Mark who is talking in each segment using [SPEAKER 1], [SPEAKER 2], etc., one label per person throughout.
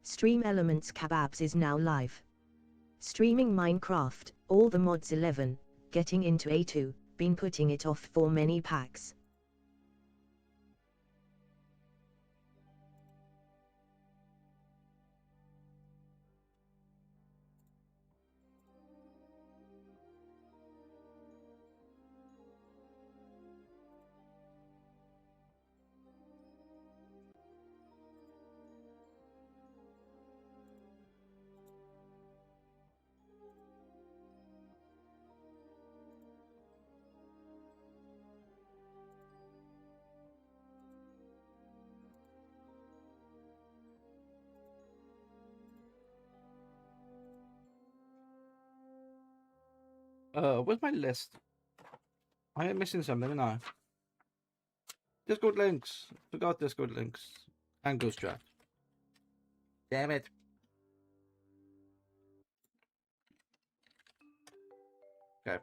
[SPEAKER 1] Stream Elements Kebabs is now live. Streaming Minecraft, all the mods 11, getting into A2, been putting it off for many packs.
[SPEAKER 2] Where's my list? I am missing something now. Discord links. Forgot Discord links. And Ghost Trap. Damn it. Okay.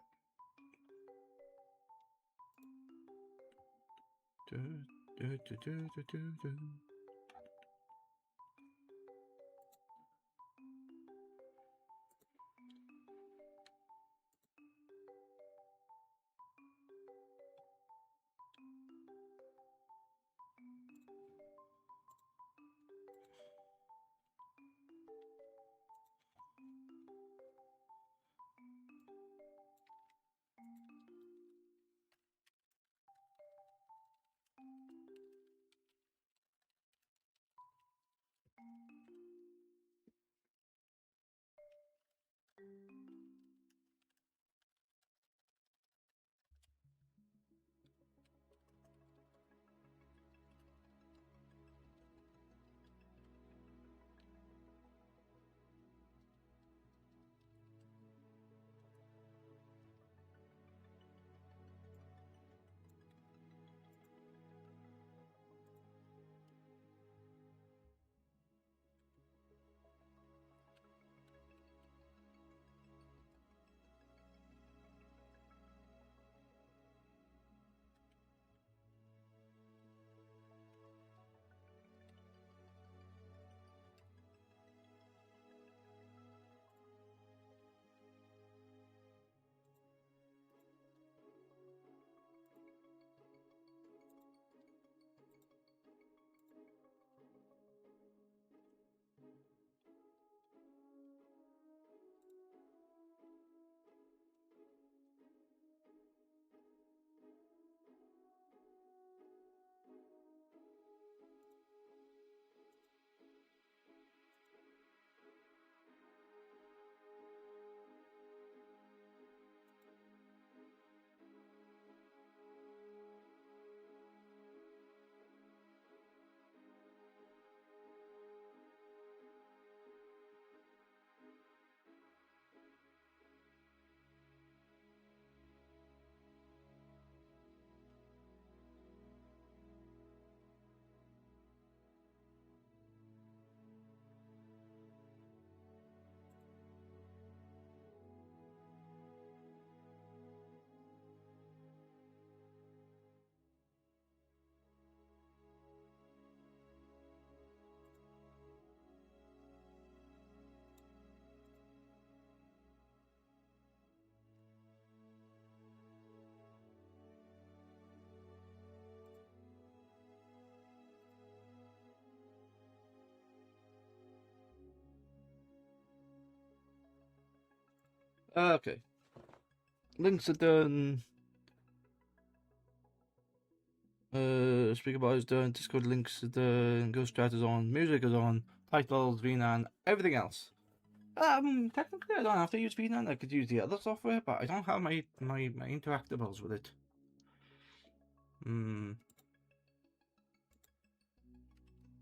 [SPEAKER 2] Okay. Links are done. Speaker bar is done. Discord links are done. Ghost Chat is on. Music is on. Titles, VNAN, everything else. Technically, I don't have to use VNAN. I could use the other software, but I don't have my interactables with it.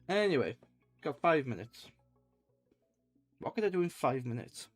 [SPEAKER 2] Anyway, got 5 minutes. What could I do in 5 minutes?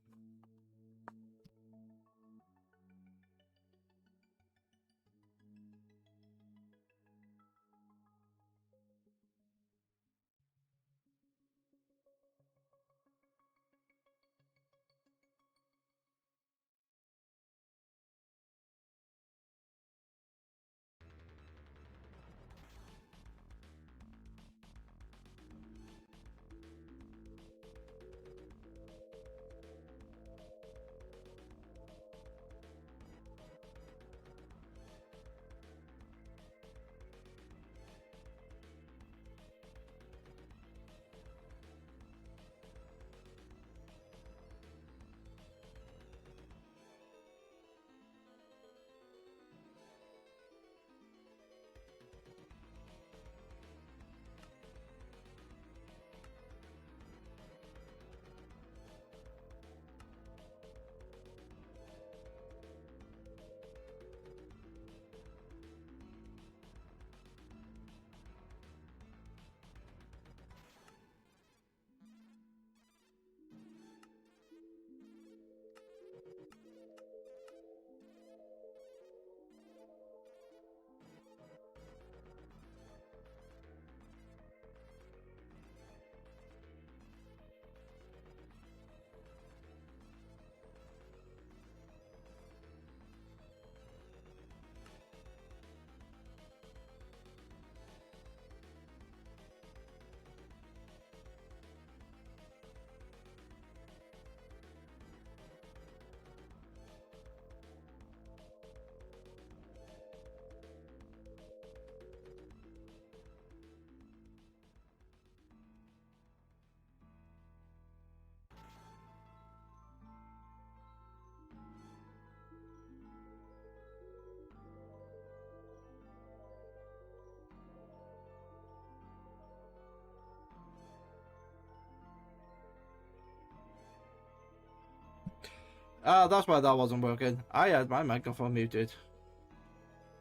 [SPEAKER 2] Ah, that's why that wasn't working. I had my microphone muted.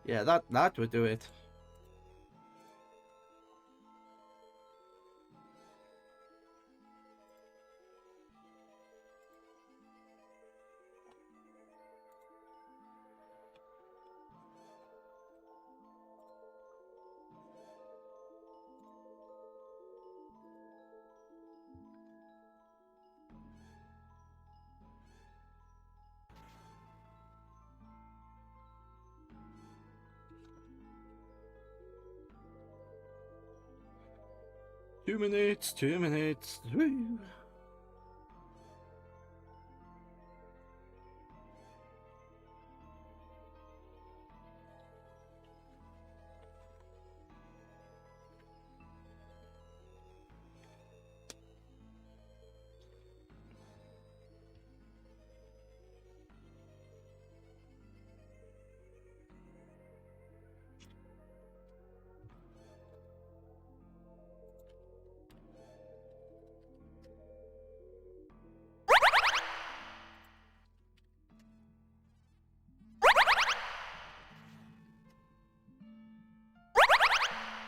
[SPEAKER 2] Yeah, that would do it. Two minutes, 2 minutes. Woo.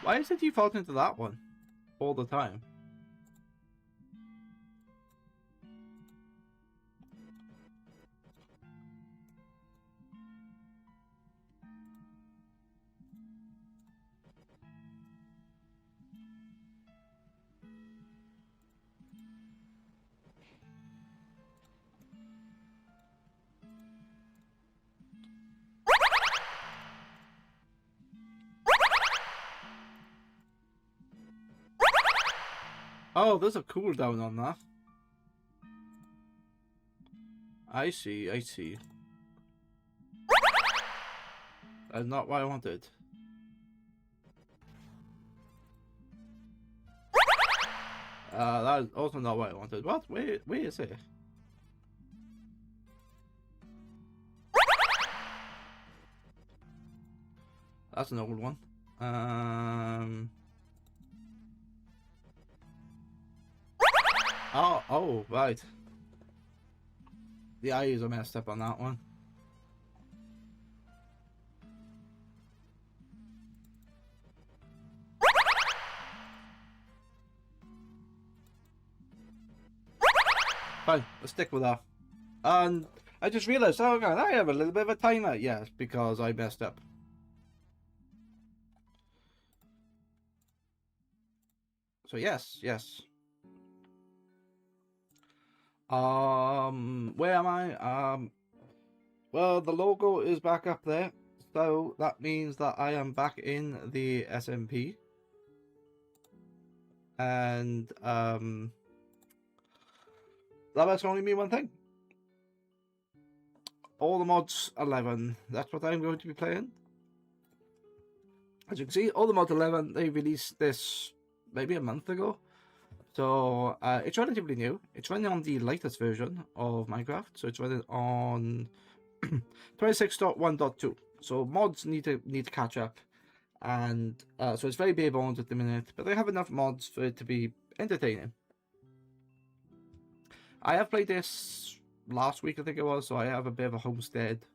[SPEAKER 2] Why is it default into that one all the time? Oh, there's a cooldown on that. I see, I see. That's not what I wanted. That is also not what I wanted. What? Wait a sec. That's an old one. Oh, right. The eyes are messed up on that one. Fine, let's stick with that. And I just realised, oh god, I have a little bit of a timer. Yes, because I messed up. So yes. Where am I? Well, the logo is back up there, so that means that I am back in the SMP. And that must only mean one thing. All the mods 11. That's what I'm going to be playing. As you can see, all the mods 11, they released this maybe a month ago. So it's relatively new. It's running on the latest version of Minecraft. So it's running on 26.1.2. So mods need to catch up. And so it's very bare bones at the minute, but they have enough mods for it to be entertaining. I have played this last week, I think it was, so I have a bit of a homestead.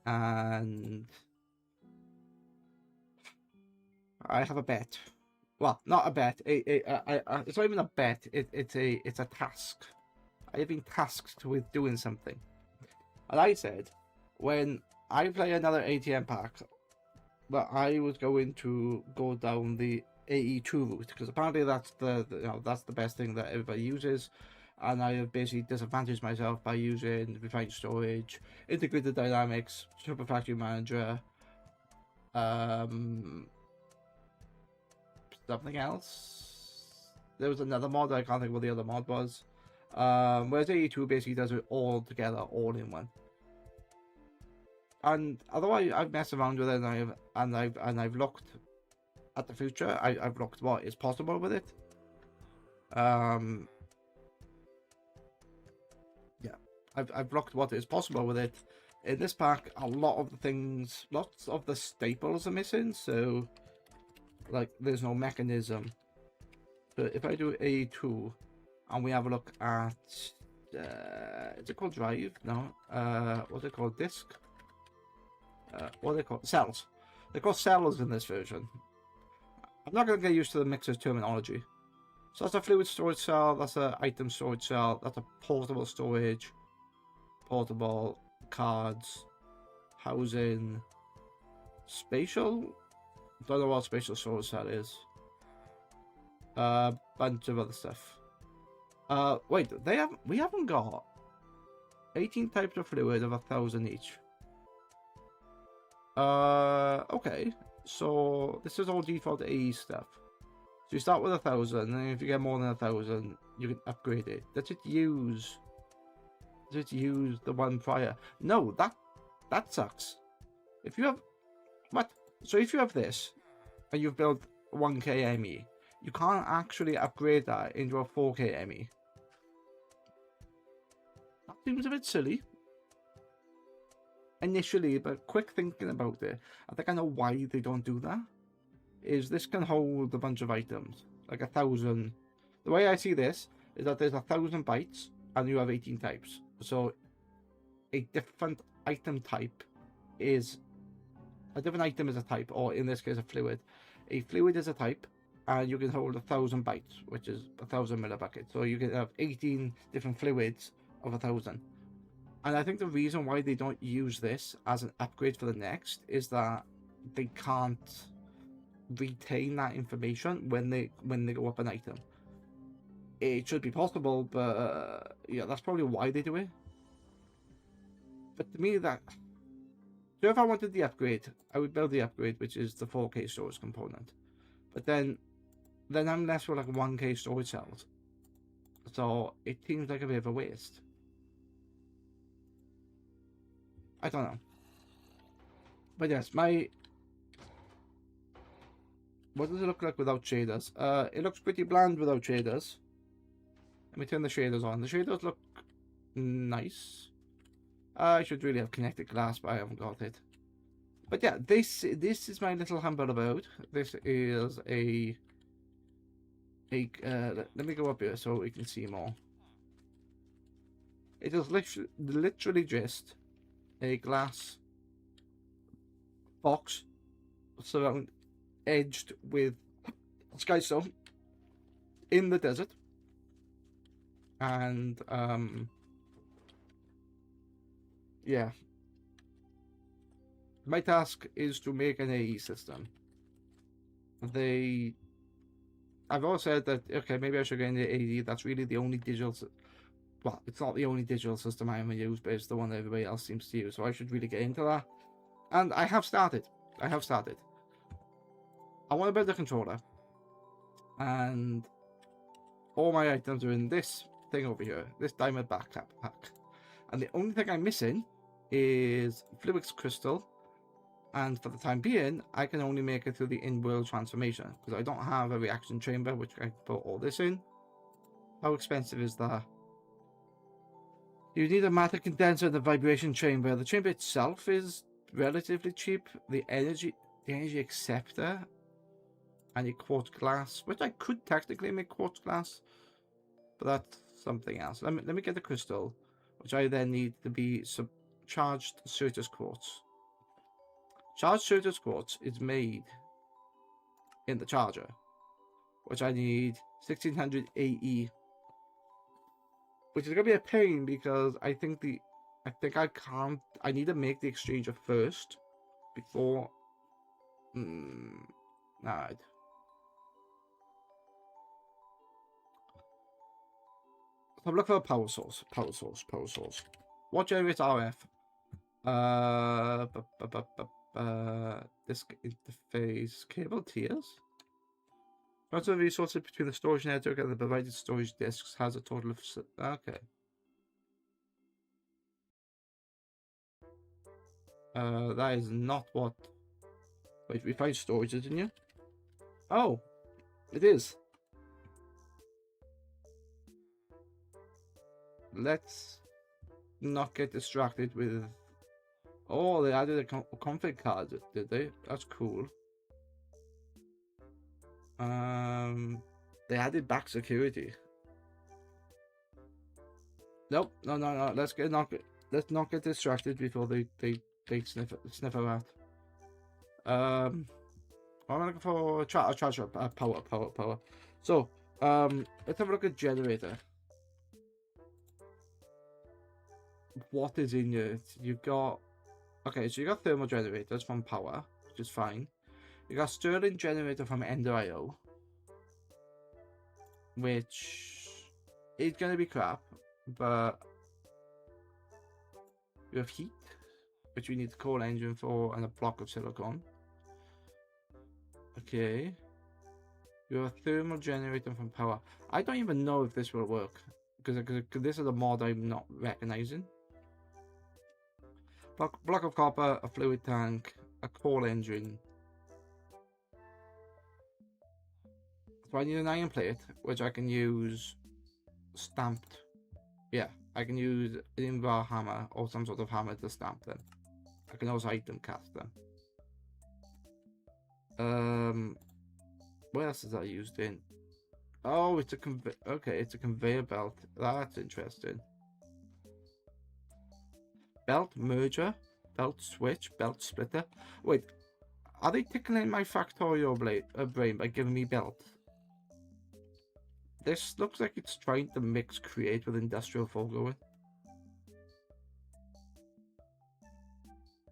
[SPEAKER 2] And I have a bet. Well, not a bet. It's not even a bet. It's a task. I have been tasked with doing something. And I said, when I play another ATM pack, that I was going to go down the AE2 route, because apparently that's that's the best thing that everybody uses, and I have basically disadvantaged myself by using refined storage, integrated dynamics, super factory manager, something else. There was another mod, I can't think what the other mod was. Whereas AE2 basically does it all together, all in one. And although I've messed around with it, and I've looked at the future, I've looked what is possible with it. Yeah, I've looked what is possible with it. In this pack, a lot of the things, lots of the staples are missing. So, like, there's no mechanism. But if I do A2, and we have a look at is it called drive? No. What's it called? Disk? What are they called? Cells. They're called cells in this version. I'm not going to get used to the mixer's terminology. So that's a fluid storage cell, that's an item storage cell, that's a portable storage, portable, cards, housing, spatial? Don't know what spatial storage cell is. Bunch of other stuff. Wait, we haven't got 18 types of fluid of 1,000 each. Okay. So this is all default AE stuff. So you start with 1,000, and if you get more than 1,000, you can upgrade it. Does it use the one prior? No, that sucks. If you have what? So if you have this, and you've built 1K ME, you can't actually upgrade that into a 4K ME. That seems a bit silly. Initially, but quick thinking about it, I think I know why they don't do that. Is this can hold a bunch of items, like 1,000. The way I see this is that there's 1,000 bytes, and you have 18 types. So a different item type is a different item is a type, or in this case, a fluid. A fluid is a type, and you can hold 1,000 bytes, which is 1,000 millibuckets. So you can have 18 different fluids of 1,000. And I think the reason why they don't use this as an upgrade for the next is that they can't retain that information when they go up an item. It should be possible, but yeah, that's probably why they do it. But to me, so if I wanted the upgrade, I would build the upgrade, which is the 4K storage component. But then I'm left with like 1K storage cells. So it seems like a bit of a waste. I don't know. But yes, what does it look like without shaders? It looks pretty bland without shaders. Let me turn the shaders on. The shaders look nice. I should really have connected glass, but I haven't got it. But yeah, this is my little humble abode. This is let me go up here so we can see more. It is literally just a glass box edged with skystone in the desert, and yeah, my task is to make an AE system. I've always said that, okay, maybe I should get into AE. That's really the only digital well, it's not the only digital system I ever use, but it's the one that everybody else seems to use, so I should really get into that. And I have started. I want to build a controller, and all my items are in this thing over here, this diamond backpack. And the only thing I'm missing is Fluix crystal, and for the time being, I can only make it through the in-world transformation, because I don't have a reaction chamber, which I can put all this in. How expensive is that? You need a matter condenser and a vibration chamber. The chamber itself is relatively cheap. The energy acceptor, I need quartz glass, which I could technically make quartz glass, but that's something else. Let me get the crystal, which I then need to be charged Certus quartz. Charged Certus quartz is made in the charger, which I need 1600 AE. Which is gonna be a pain because I think I need to make the exchanger first before. Alright. So I'm looking for a power source. What generates RF? Disk interface cable tiers. Transfer resources between the storage network and the provided storage disks has a total of... Okay. That is not what... Wait, we find storage, didn't you? Oh, it is. Let's not get distracted with... Oh, they added a config card, did they? That's cool. They added back security. Nope. No. Let's not get distracted before they sniff her out. I'm looking for charge power. So, let's have a look at generator. What is in it? You've got, okay, so you got thermal generators from power, which is fine. You got Stirling generator from Ender IO, which is gonna be crap, but you have heat, which we need the core engine for, and a block of silicon. Okay. You have a thermal generator from power. I don't even know if this will work, because this is a mod I'm not recognizing. Block of copper, a fluid tank, a core engine. So I need an iron plate, which I can use stamped. Yeah, I can use an invar hammer or some sort of hammer to stamp them. I can also item cast them. What else is that used in? Oh, it's a it's a conveyor belt. That's interesting. Belt merger, belt switch, belt splitter. Wait, are they tickling my factorial brain by giving me belt? This looks like it's trying to mix create with industrial foregoing.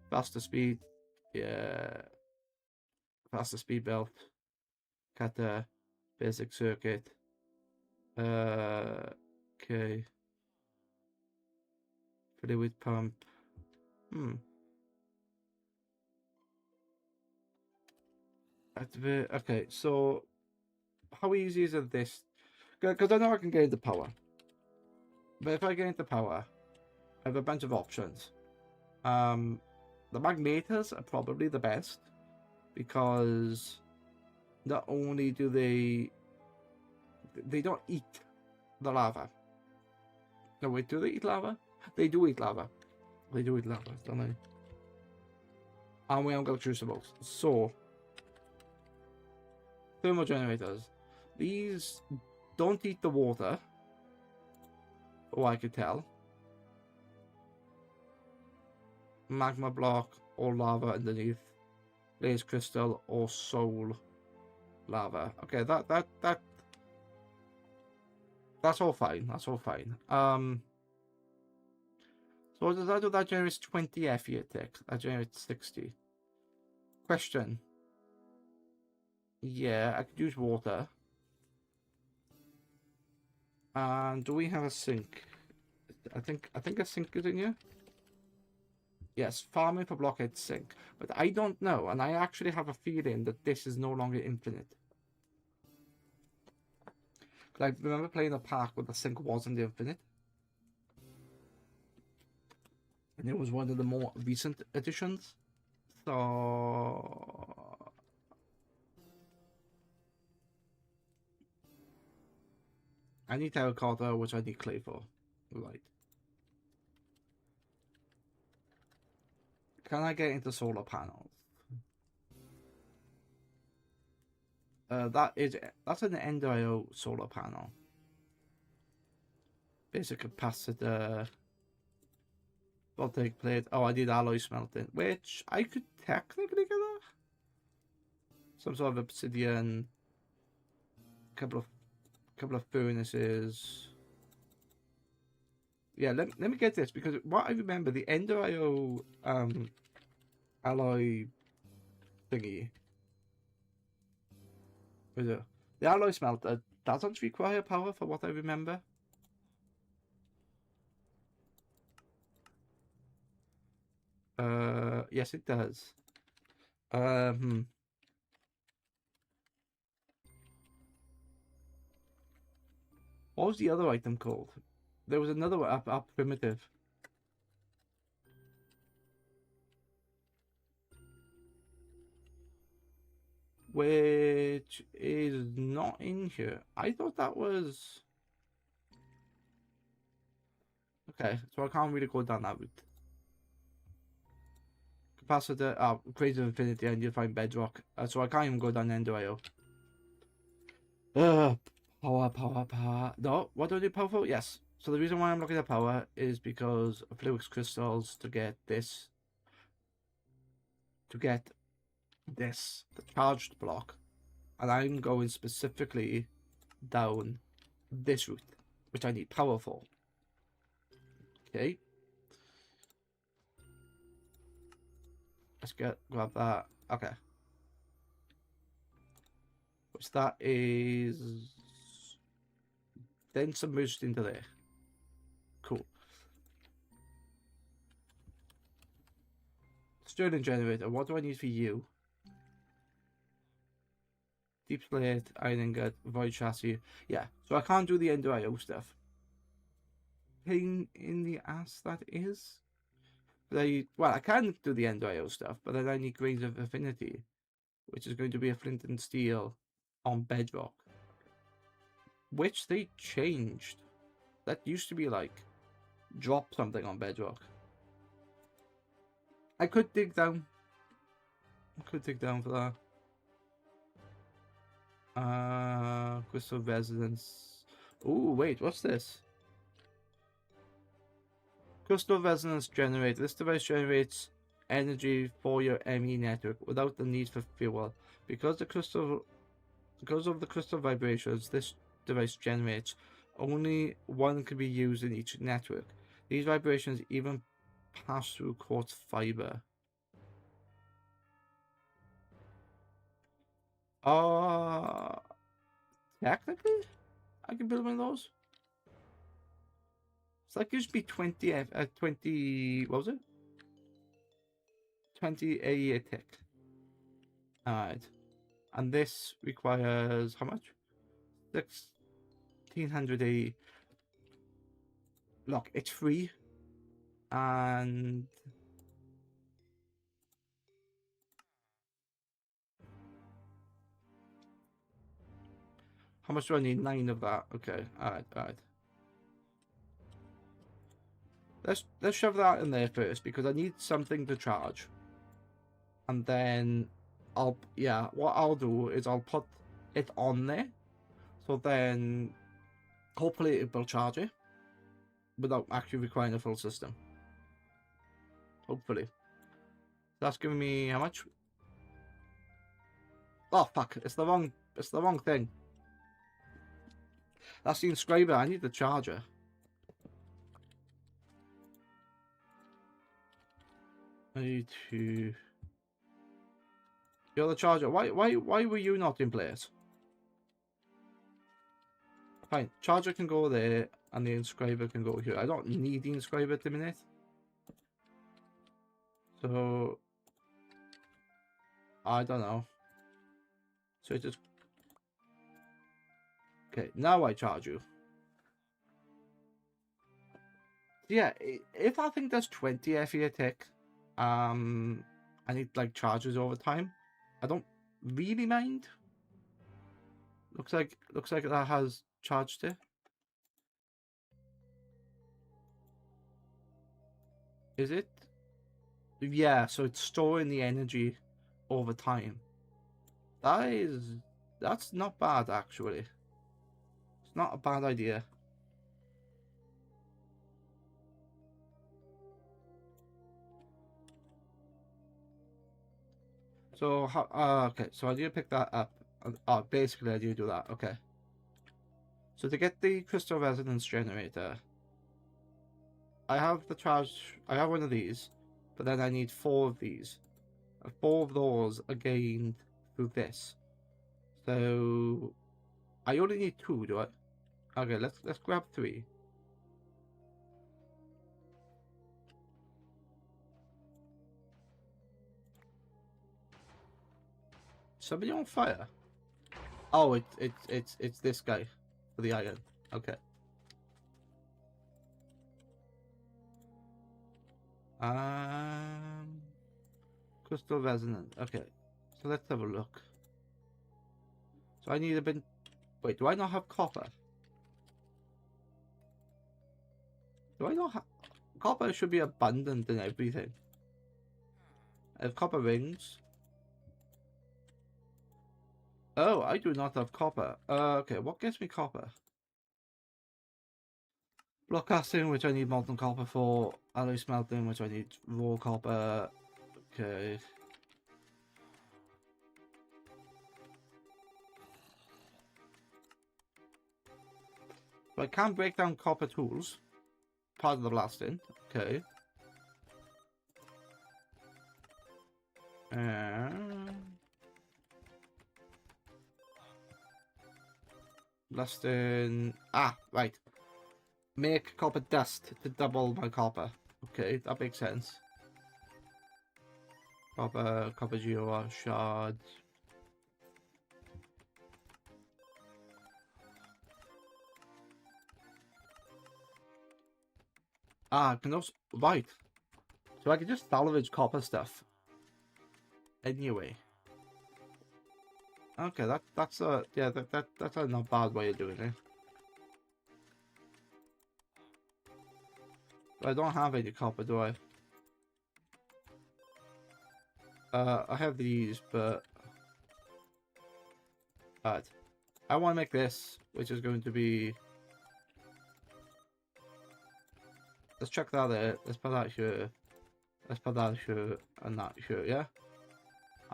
[SPEAKER 2] Faster speed, yeah. Faster speed belt. Cutter, basic circuit. Okay. Fluid pump. Activate. Okay, so how easy is it this? Because I know I can get into power. But if I get into power, I have a bunch of options. The magnetors are probably the best because not only do they don't eat the lava. No wait, do they eat lava? They do eat lava. They do eat lava, don't they? And we haven't got crucibles. So thermal generators. These don't eat the water. Oh, I could tell. Magma block or lava underneath. Blaze crystal or soul lava. Okay, that's all fine. That's all fine. So what does that do? That generates 20 FE attack. That generates 60. Question. Yeah, I could use water. And do we have a sink? I think a sink is in here. Yes, farming for blockhead sink. But I don't know, and I actually have a feeling that this is no longer infinite. I remember playing a pack where the sink wasn't infinite. And it was one of the more recent additions. So I need terracotta, which I need clay for. Right. Can I get into solar panels? That's an Ender solar panel. Basic capacitor. Voltaic plate. Oh, I did alloy smelting, which I could technically get that. Some sort of obsidian. Couple of furnaces. Yeah, let me get this, because what I remember, the Ender alloy thingy. The alloy smelter doesn't require power for what I remember. Yes, it does. What was the other item called? There was another one up primitive. Which is not in here. I thought that was... Okay, so I can't really go down that route. Capacitor, greater infinity, and you'll find bedrock. So I can't even go down Ender IO. Power. No, what do I do power for? Yes. So the reason why I'm looking at power is because of Flux crystals to get this, the charged block, and I'm going specifically down this route, which I need power for. Okay. Let's grab that. Okay. Which that is then submerged into there. Cool. Stirling generator. What do I need for you? Deep plate, iron ingot, void chassis. Yeah, so I can't do the Ender IO stuff. Pain in the ass that is. But I can do the Ender IO stuff, but then I need Grains of Affinity, which is going to be a flint and steel on bedrock, which they changed. That used to be like drop something on bedrock. I could dig down. For that. Crystal resonance. Ooh, wait, what's this? Crystal resonance generator. This device generates energy for your ME network without the need for fuel. Because of the crystal vibrations this device generates, only one can be used in each network. These vibrations even pass through quartz fiber. Technically, I can build one of those. So that gives me 20, what was it? 20 AE a tick. Alright. And this requires how much? 1600 AE. Look, it's free. And how much do I need? 9 of that. Okay, alright. Let's shove that in there first because I need something to charge. And then what I'll do is I'll put it on there. So then hopefully it will charge it without actually requiring a full system. Hopefully. That's giving me how much? Oh fuck, it's the wrong thing. That's the inscriber. I need the charger. AE2. You're the charger. Why were you not in place? Fine, charger can go there, and the inscriber can go here. I don't need the inscriber at the minute. So I don't know. So it just okay. Now I charge you. Yeah, if I think there's 20 FE a tick, I need like charges over time. I don't really mind. Looks like that has charged it. Is it? Yeah, so it's storing the energy over time. That's not bad actually. It's not a bad idea. So how? Okay, so I need to pick that up. Basically I need to do that. Okay. So to get the crystal resonance generator, I have one of these, but then I need 4 of these. And 4 of those are gained through this. So I only need 2, do I? Okay, let's grab 3. Somebody on fire? Oh, it's this guy for the iron. Okay. Crystal resonance. Okay, so let's have a look. So I need a bit. Wait, do I not have copper? Do I not have copper? Should be abundant in everything. I have copper rings. Oh, I do not have copper. Okay, what gives me copper? Block casting, which I need molten copper for. Alloy smelting, which I need raw copper. Okay. But I can break down copper tools. Part of the blasting. Okay. Blasting. Ah, right. Make copper dust to double my copper. Okay, that makes sense. Copper geo shards. Ah, I can also, right. So I can just salvage copper stuff. Anyway. Okay, that's a yeah, that's a not bad way of doing it. But I don't have any copper, do I? I have these, but I want to make this, which is going to be. Let's check that out. Let's put that here. Let's put that here and that here, yeah?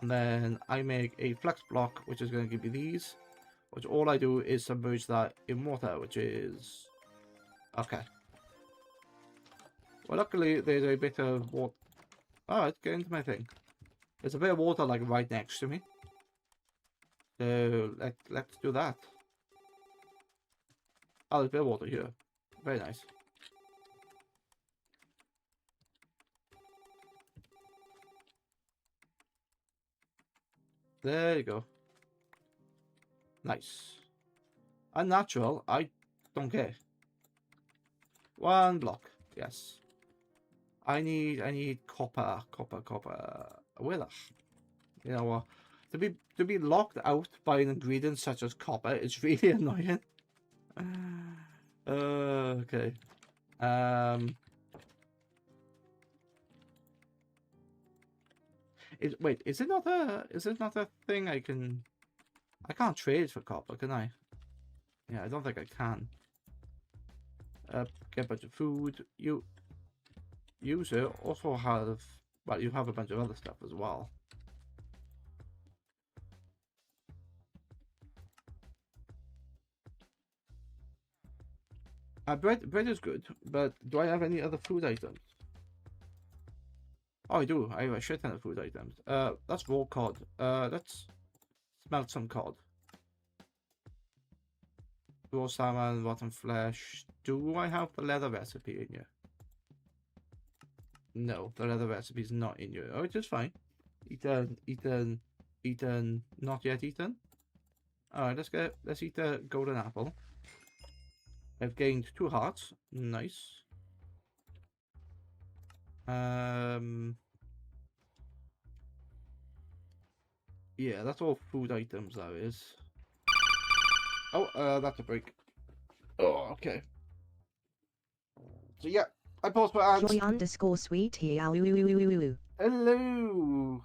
[SPEAKER 2] And then I make a flex block, which is going to give me these. Which all I do is submerge that in water, which is... Okay. Well, luckily there's a bit of water. Alright, get into my thing. There's a bit of water like right next to me. So let's do that. Oh, there's a bit of water here. Very nice. There you go. Nice. Unnatural, I don't care. One block, yes. I need copper. Where the you know what? To be locked out by an ingredient such as copper is really annoying. Okay. Wait, is it not a thing I can't trade for copper, can I? Yeah, I don't think I can. Get a bunch of food. You use it. Also have, well, you have a bunch of other stuff as well. Bread is good, but do I have any other food items? Oh, I do. I have a shit ton of food items. That's raw cod. Let's smelt some cod. Raw salmon, rotten flesh. Do I have the leather recipe in here? No, the leather recipe is not in here. Oh, it's just fine. Eaten, not yet eaten. Alright, let's eat the golden apple. I've gained 2 hearts. Nice. Yeah, that's all food items that is. Oh, that's a break. Oh, okay. So yeah, I paused my ads.
[SPEAKER 1] Joy_sweet here.
[SPEAKER 2] Hello.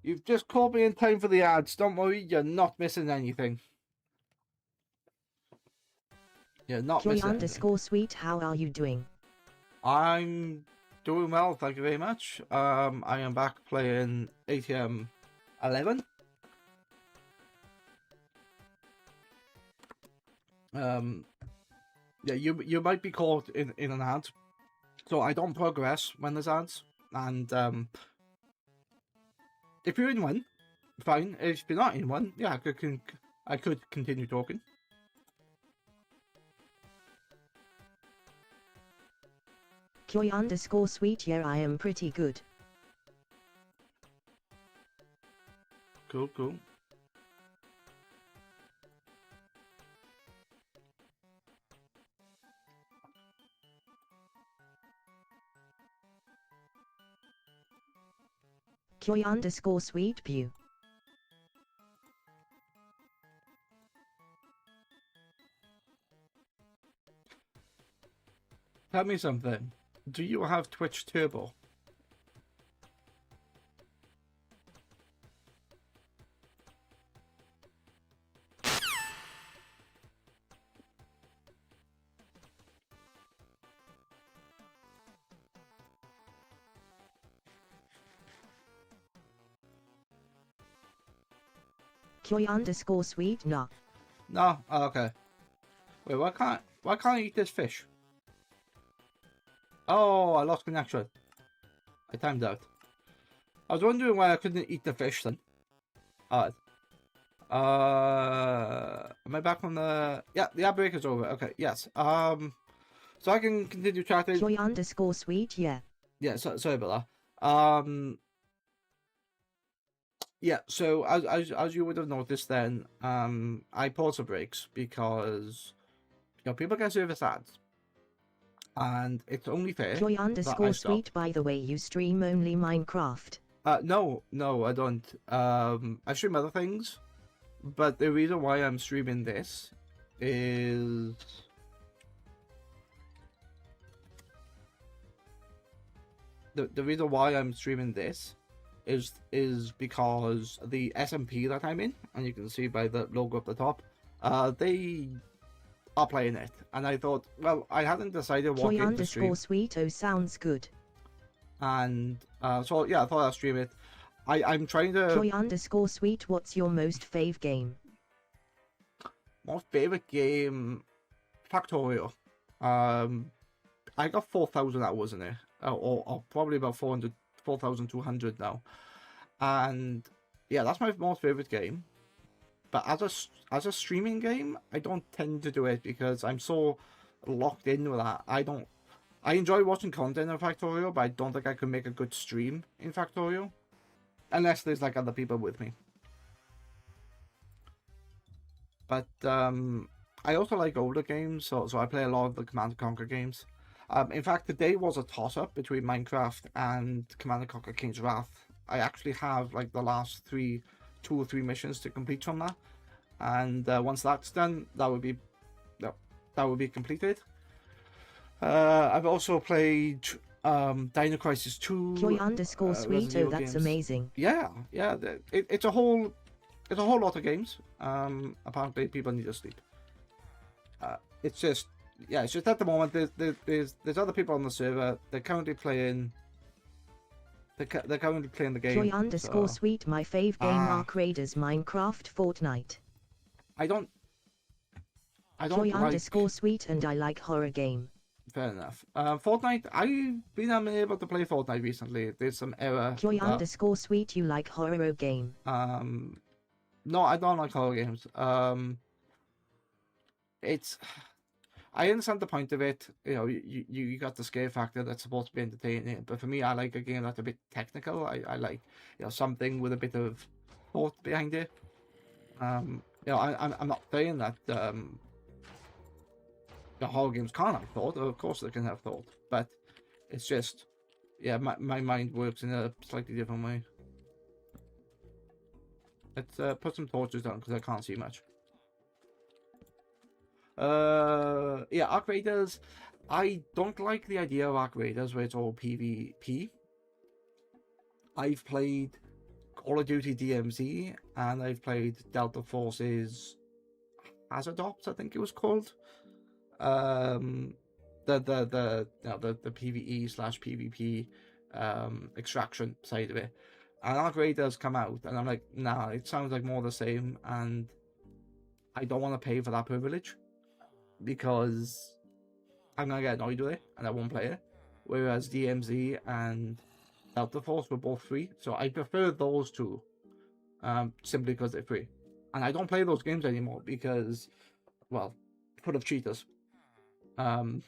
[SPEAKER 2] You've just caught me in time for the ads. Don't worry, you're not missing anything. You're not missing anything.
[SPEAKER 1] Joy_sweet, how are you doing?
[SPEAKER 2] I'm doing well, thank you very much. I am back playing ATM 11. Yeah, you might be caught in an ad, so I don't progress when there's ads. And if you're in one, fine. If you're not in one, yeah, I could continue talking.
[SPEAKER 1] Joy_sweet, yeah, I am pretty good.
[SPEAKER 2] Cool.
[SPEAKER 1] Joy_sweet view.
[SPEAKER 2] Tell me something. Do you have Twitch Turbo?
[SPEAKER 1] Koi_sweet nah.
[SPEAKER 2] No? Oh, okay. Wait, why can't I eat this fish? Oh, I lost connection. I timed out. I was wondering why I couldn't eat the fish then. Alright. Am I back on the... Yeah, the outbreak is over. Okay, yes. So I can continue chatting.
[SPEAKER 1] Koi_sweet, yeah.
[SPEAKER 2] Yeah, sorry about that. Yeah, so as you would have noticed then, I pause the breaks because, you know, people get service ads. And it's only fair that I stop.
[SPEAKER 1] Koi_sweet, by the way, you stream only Minecraft.
[SPEAKER 2] No, I don't. I stream other things, but the reason why I'm streaming this is the reason why I'm streaming this is because the SMP that I'm in, and you can see by the logo at the top, they are playing it, and I thought, well, I hadn't decided what game to stream.
[SPEAKER 1] Koi_sweet, oh, sounds good.
[SPEAKER 2] And so yeah, I thought I'd stream it. I'm trying to...
[SPEAKER 1] Koi_sweet, what's your most fave game?
[SPEAKER 2] Most favorite game, Factorio. I got 4,000 hours in it, or probably about 4,200 now, and yeah, that's my most favorite game. But as a streaming game, I don't tend to do it because I'm so locked in with that. I enjoy watching content in Factorio, but I don't think I could make a good stream in Factorio unless there's like other people with me. But I also like older games, so I play a lot of the Command & Conquer games. In fact, today was a toss-up between Minecraft and Command & Conquer King's Wrath. I actually have like the last 2 or 3 missions to complete from that, and once that's done, that would be completed. I've also played Dino Crisis 2.
[SPEAKER 1] Koi_sweet, oh, that's
[SPEAKER 2] games.
[SPEAKER 1] Amazing.
[SPEAKER 2] Yeah, it's a whole lot of games. Apparently people need to sleep. It's just at the moment there's other people on the server. They're currently playing. They're currently playing the game.
[SPEAKER 1] Koi_sweet, my fave game, Ark Raiders, Minecraft, Fortnite.
[SPEAKER 2] I don't
[SPEAKER 1] Koi_sweet, and I like horror game.
[SPEAKER 2] Fair enough. Fortnite, I've been unable to play Fortnite recently. There's some error.
[SPEAKER 1] Koi_sweet, you like horror game.
[SPEAKER 2] No, I don't like horror games. I understand the point of it. You know, you got the scare factor that's supposed to be entertaining, but for me, I like a game that's a bit technical. I like, you know, something with a bit of thought behind it. You know, I'm not saying that the horror games can't have thought. Of course they can have thought, but it's just, yeah, my mind works in a slightly different way. Let's put some torches down because I can't see much. Yeah, Ark Raiders. I don't like the idea of Ark Raiders where it's all PvP. I've played Call of Duty DMZ and I've played Delta Force's Hazard Ops, I think it was called. The PvE/PvP extraction side of it. And Ark Raiders come out and I'm like, nah, it sounds like more the same, and I don't want to pay for that privilege because I'm gonna get annoyed with it and I won't play it. Whereas DMZ and Delta Force were both free, so I prefer those two, simply because they're free. And I don't play those games anymore because, well, full of cheaters. And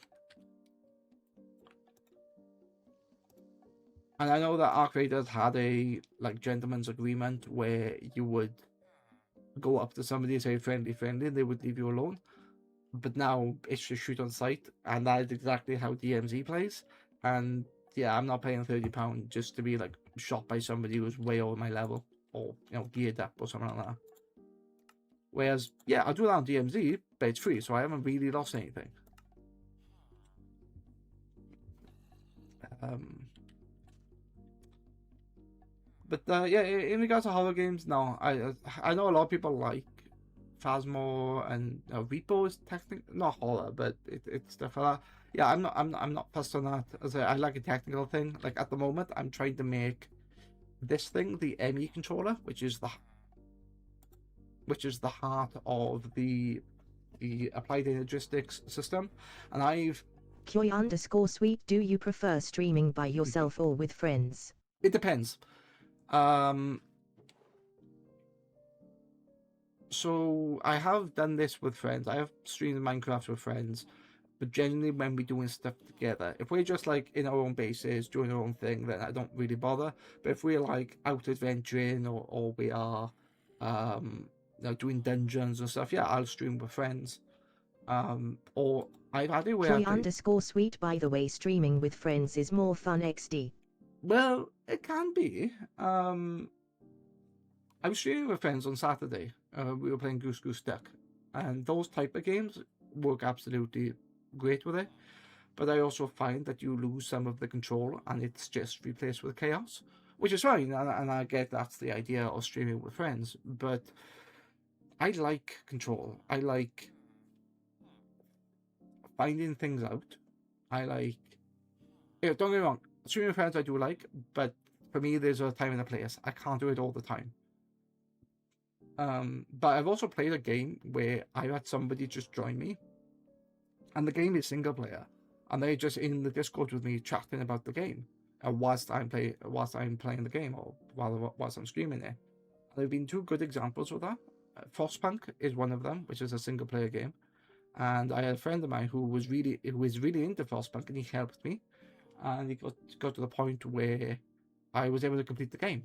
[SPEAKER 2] I know that Ark Raiders had a like gentleman's agreement where you would go up to somebody and say friendly, and they would leave you alone. But now it's just shoot on sight, and that is exactly how DMZ plays. And yeah, I'm not paying £30 just to be like shot by somebody who's way over my level, or, you know, geared up or something like that. Whereas, yeah, I'll do that on DMZ, but it's free, so I haven't really lost anything. But yeah, in regards to horror games, no, I know a lot of people like Phasmo, and Repo is technically not horror, but it's stuff like that. Yeah, I'm not fussed on that. As I like a technical thing. Like at the moment, I'm trying to make this thing the ME controller, which is the which is the heart of the applied energistics system, and I've
[SPEAKER 1] Koi_sweet, do you prefer streaming by yourself or with friends?
[SPEAKER 2] it depends. So I have done this with friends. I have streamed Minecraft with friends, but generally when we're doing stuff together, if we're just like in our own bases doing our own thing, then I don't really bother. But if we're like out adventuring or we are doing dungeons and stuff, yeah, I'll stream with friends. Or I've had it where
[SPEAKER 1] Koi_sweet, by the way, streaming with friends is more fun XD.
[SPEAKER 2] well, it can be. I was streaming with friends on Saturday. We were playing Goose Goose Duck, and those type of games work absolutely great with it. But I also find that you lose some of the control, and it's just replaced with chaos, which is fine. And I get that's the idea of streaming with friends. But I like control. I like finding things out. I like. Yeah, don't get me wrong. Streaming with friends I do like, but for me, there's a time and a place. I can't do it all the time. But I've also played a game where I had somebody just join me, and the game is single player, and they're just in the Discord with me chatting about the game, whilst I'm playing the game, or whilst I'm streaming it. There have been two good examples of that. Frostpunk is one of them, which is a single player game, and I had a friend of mine who was really into Frostpunk, and he helped me, and he got to the point where I was able to complete the game,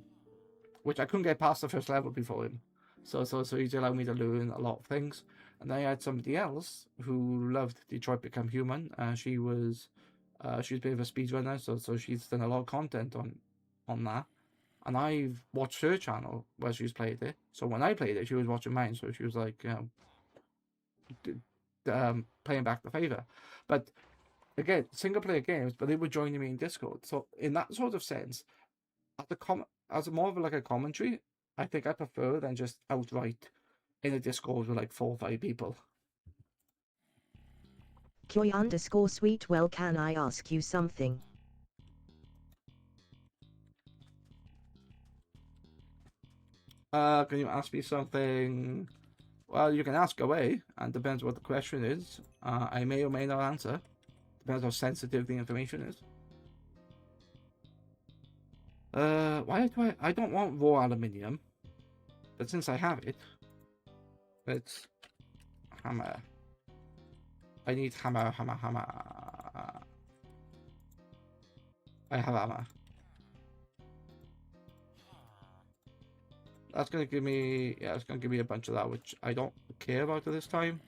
[SPEAKER 2] which I couldn't get past the first level before him. So he's allowed me to learn a lot of things. And then I had somebody else who loved Detroit Become Human. She's a bit of a speedrunner, so she's done a lot of content on that. And I've watched her channel where she's played it. So when I played it, she was watching mine. So she was like, playing back the favor. But again, single player games, but they were joining me in Discord. So in that sort of sense, as more of like a commentary, I think I prefer than just outright in a Discord with like 4 or 5 people.
[SPEAKER 1] Koi_sweet, well, can I ask you something?
[SPEAKER 2] Can you ask me something? Well, you can ask away, and depends what the question is. I may or may not answer. Depends how sensitive the information is. Why do I don't want raw aluminium, but since I have it, it's hammer. I need hammer. I have hammer. That's gonna give me, it's gonna give me a bunch of that, which I don't care about at this time.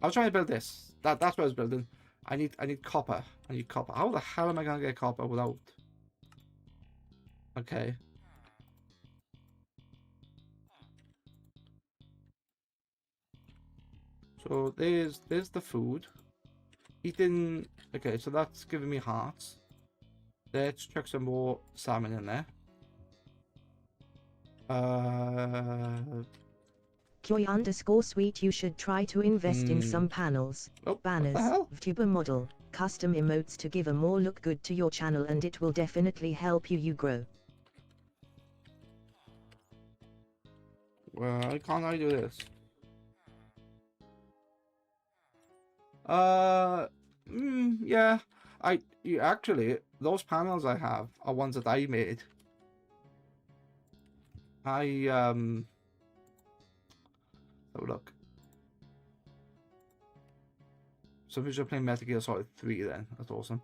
[SPEAKER 2] I was trying to build this. That's what I was building. I need copper. I need copper. How the hell am I gonna get copper without? Okay. So there's the food. Eating. Okay, so that's giving me hearts. Let's chuck some more salmon in there.
[SPEAKER 1] Koi_sweet, you should try to invest in some panels, banners, VTuber model, custom emotes to give a more look good to your channel, and it will definitely help you grow.
[SPEAKER 2] Why can't I do this? Yeah. Actually, those panels I have are ones that I made. Oh, look. So we're just playing Metal Gear Solid 3 then. That's awesome.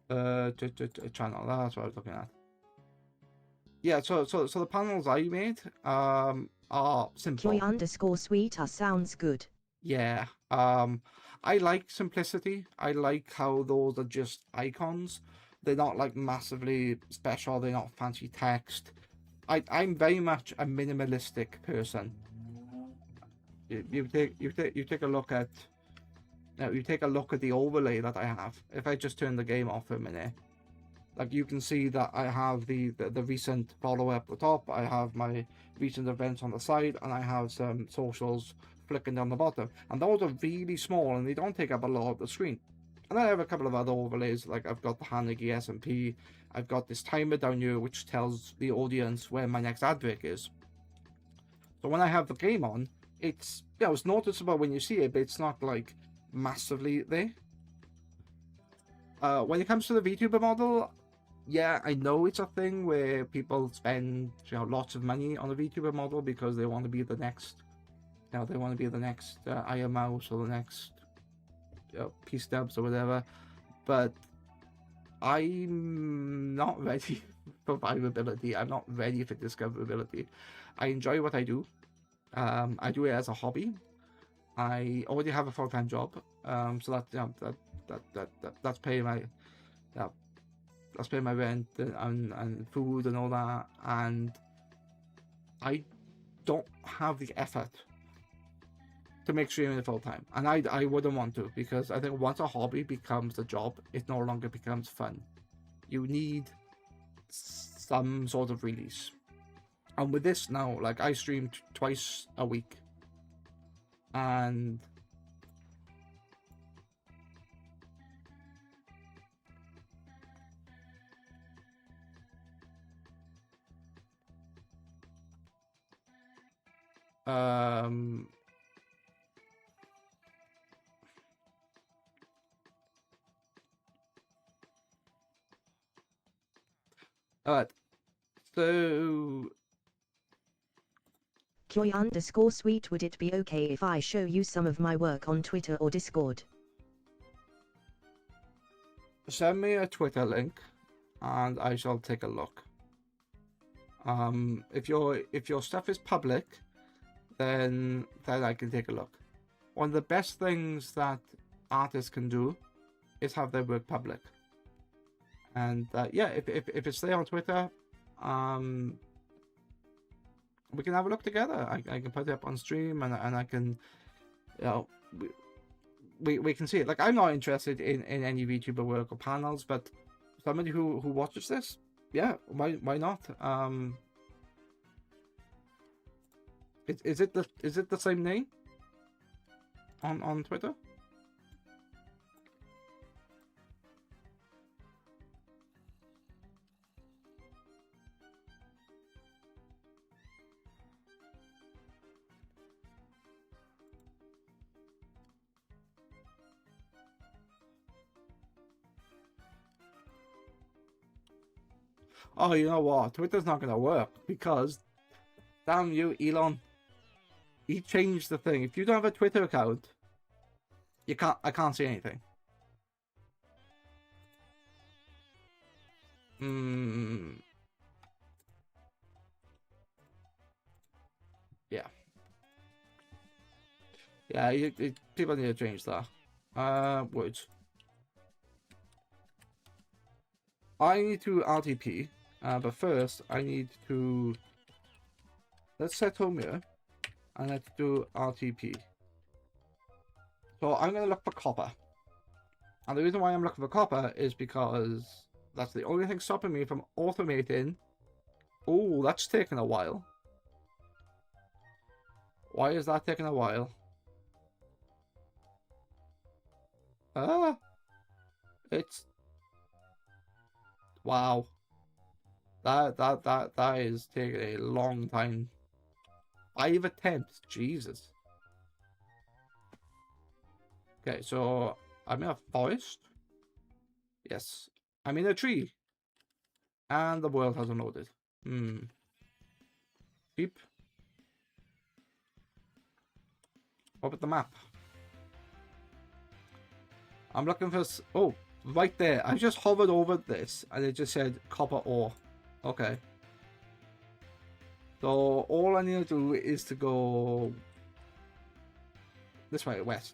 [SPEAKER 2] Channel. That's what I was looking at. Yeah, so the panels I made are simple.
[SPEAKER 1] Koi_sweet sounds good.
[SPEAKER 2] Yeah. I like simplicity. I like how those are just icons. They're not like massively special. They're not fancy text. I'm very much a minimalistic person. You take a look at the overlay that I have. If I just turn the game off for a minute, like you can see that I have the recent follow up at the top. I have my recent events on the side, and I have some socials flicking down the bottom. And those are really small, and they don't take up a lot of the screen. And I have a couple of other overlays, like I've got the Hanagi SMP, I've got this timer down here which tells the audience where my next ad break is. So when I have the game on, it's, you know, it's noticeable when you see it, but it's not like massively there. When it comes to the VTuber model, yeah, I know it's a thing where people spend, you know, lots of money on a VTuber model because they want to be the next, you know, they want to be the next Iron Mouse or the next P-Stubs or whatever. But I'm not ready for viability. I'm not ready for discoverability. I enjoy what I do. I do it as a hobby. I already have a full-time job, so that, you know, that's paying my that's paying my rent and food and all that, and I don't have the effort to make streaming full time, and I wouldn't want to, because I think once a hobby becomes a job, it no longer becomes fun. You need some sort of release, and with this now, like, I stream twice a week, and alright, so
[SPEAKER 1] Koi_sweet, would it be okay if I show you some of my work on Twitter or Discord?
[SPEAKER 2] send me a Twitter link and I shall take a look. If your stuff is public, then I can take a look. One of the best things that artists can do is have their work public. And yeah, if it's there on Twitter, we can have a look together. I can put it up on stream, and I can, you know, we can see it. Like, I'm not interested in any VTuber work or panels, but somebody who watches this, yeah, why not? Is it the same name on Twitter? Oh, you know what? Twitter's not gonna work because, damn you, Elon. He changed the thing. If you don't have a Twitter account, I can't see anything. Yeah. Yeah, people need to change that. Words. I need to RTP, but first I need to, let's set home here, and let's do RTP. So I'm going to look for copper. And the reason why I'm looking for copper is because that's the only thing stopping me from automating. Oh, that's taking a while. Why is that taking a while? It's, wow. That is taking a long time. 5 attempts, Jesus. Okay, so I'm in a forest. Yes, I'm in a tree. And the world hasn't loaded. Keep. Open the map. I'm looking for... Oh, right there. I just hovered over this and it just said copper ore. Okay. So all I need to do is to go this way, west.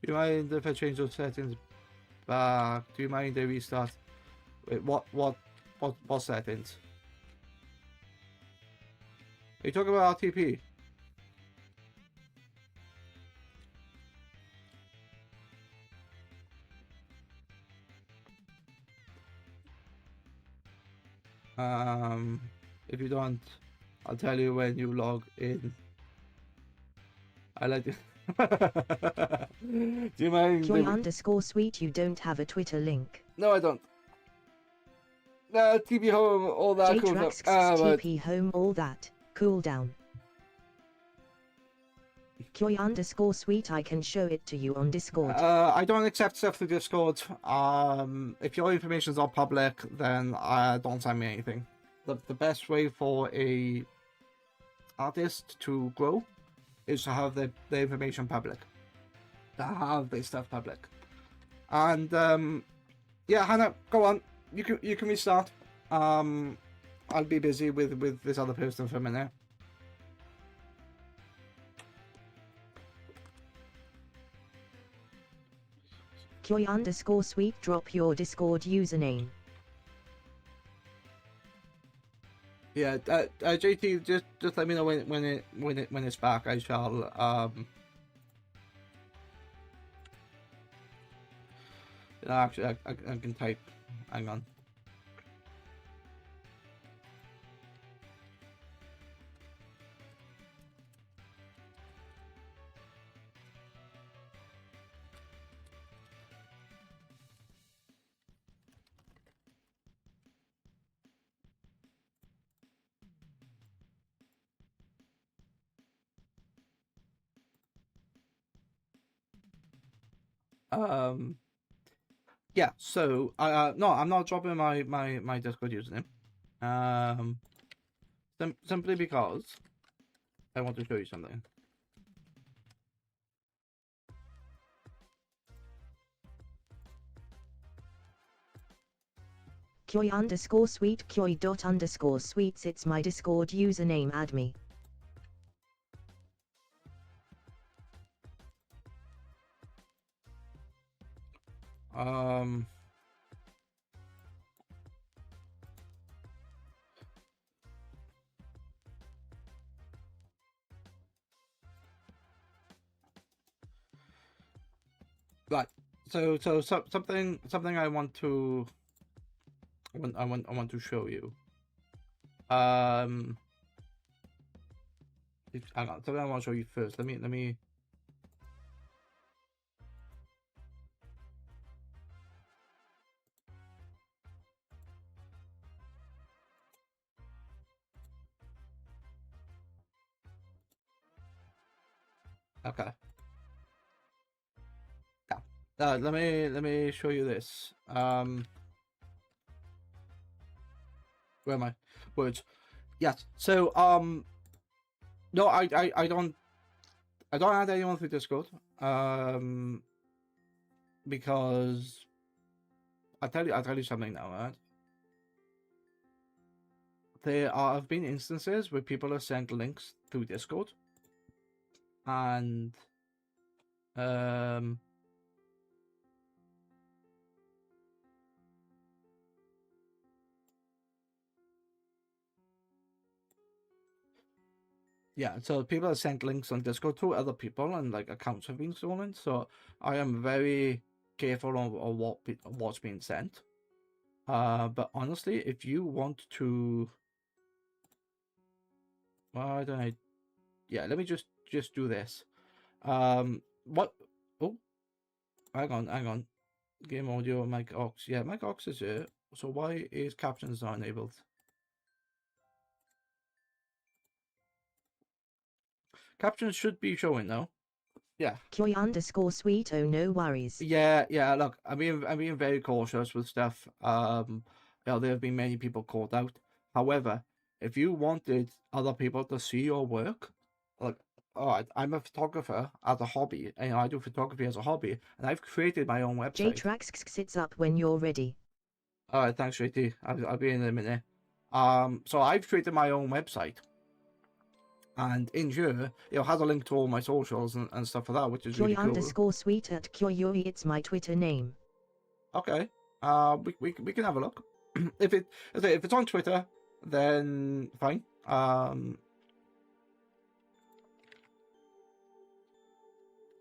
[SPEAKER 2] Do you mind if I change those settings back? Do you mind if I restart? Wait, what settings? Are you talking about RTP? If you don't, I'll tell you when you log in. I like to Do you mind?
[SPEAKER 1] Joy_sweet, you don't have a Twitter link.
[SPEAKER 2] No, I don't. No, TP home, all that cool stuff.
[SPEAKER 1] TP home, all that. Cool down. Joy_sweet, I can show it to you on Discord.
[SPEAKER 2] I don't accept stuff through Discord. If your information is not public, then don't send me anything. The best way for a artist to grow is to have their information public. To have their stuff public. And yeah, Hannah, go on. You can restart. I'll be busy with this other person for a minute.
[SPEAKER 1] Joy_sweet, drop your Discord username.
[SPEAKER 2] Yeah, JT, just let me know when it's back. I shall actually I can type. Hang on. Yeah, so no, I'm not dropping my Discord username. Simply because I want to show you something.
[SPEAKER 1] Joy_sweet, Joy._sweets, it's my Discord username, add me.
[SPEAKER 2] Right. So something I want to show you. Hang on, something I want to show you first. Let me. Okay. Yeah. Let me show you this. Where am I? Words. Yes. So no, I don't add anyone through Discord. Because I'll tell you something now, right? There have been instances where people have sent links through Discord, and yeah, so people have sent links on Discord to other people, and like accounts have been stolen. So I am very careful on what's being sent. But honestly, if you want to, why don't I? Yeah, let me just do this. What? Oh, hang on. Game audio, mic aux. Yeah, mic aux is here. So why is captions not enabled? Captions should be showing now. Yeah.
[SPEAKER 1] Joy_sweet, oh no worries.
[SPEAKER 2] Yeah. Look, I'm being very cautious with stuff. You know, there have been many people called out. However, if you wanted other people to see your work, like, all right, I'm a photographer as a hobby, and I do photography as a hobby, and I've created my own website.
[SPEAKER 1] JTrax sits up when you're ready.
[SPEAKER 2] All right, thanks, JT. I'll be in a minute. So I've created my own website. And in here, it has a link to all my socials and stuff like that, which is really cool.
[SPEAKER 1] Joy_sweet at Kyoyuri, it's my Twitter name.
[SPEAKER 2] Okay. We can have a look. if it's on Twitter, then fine.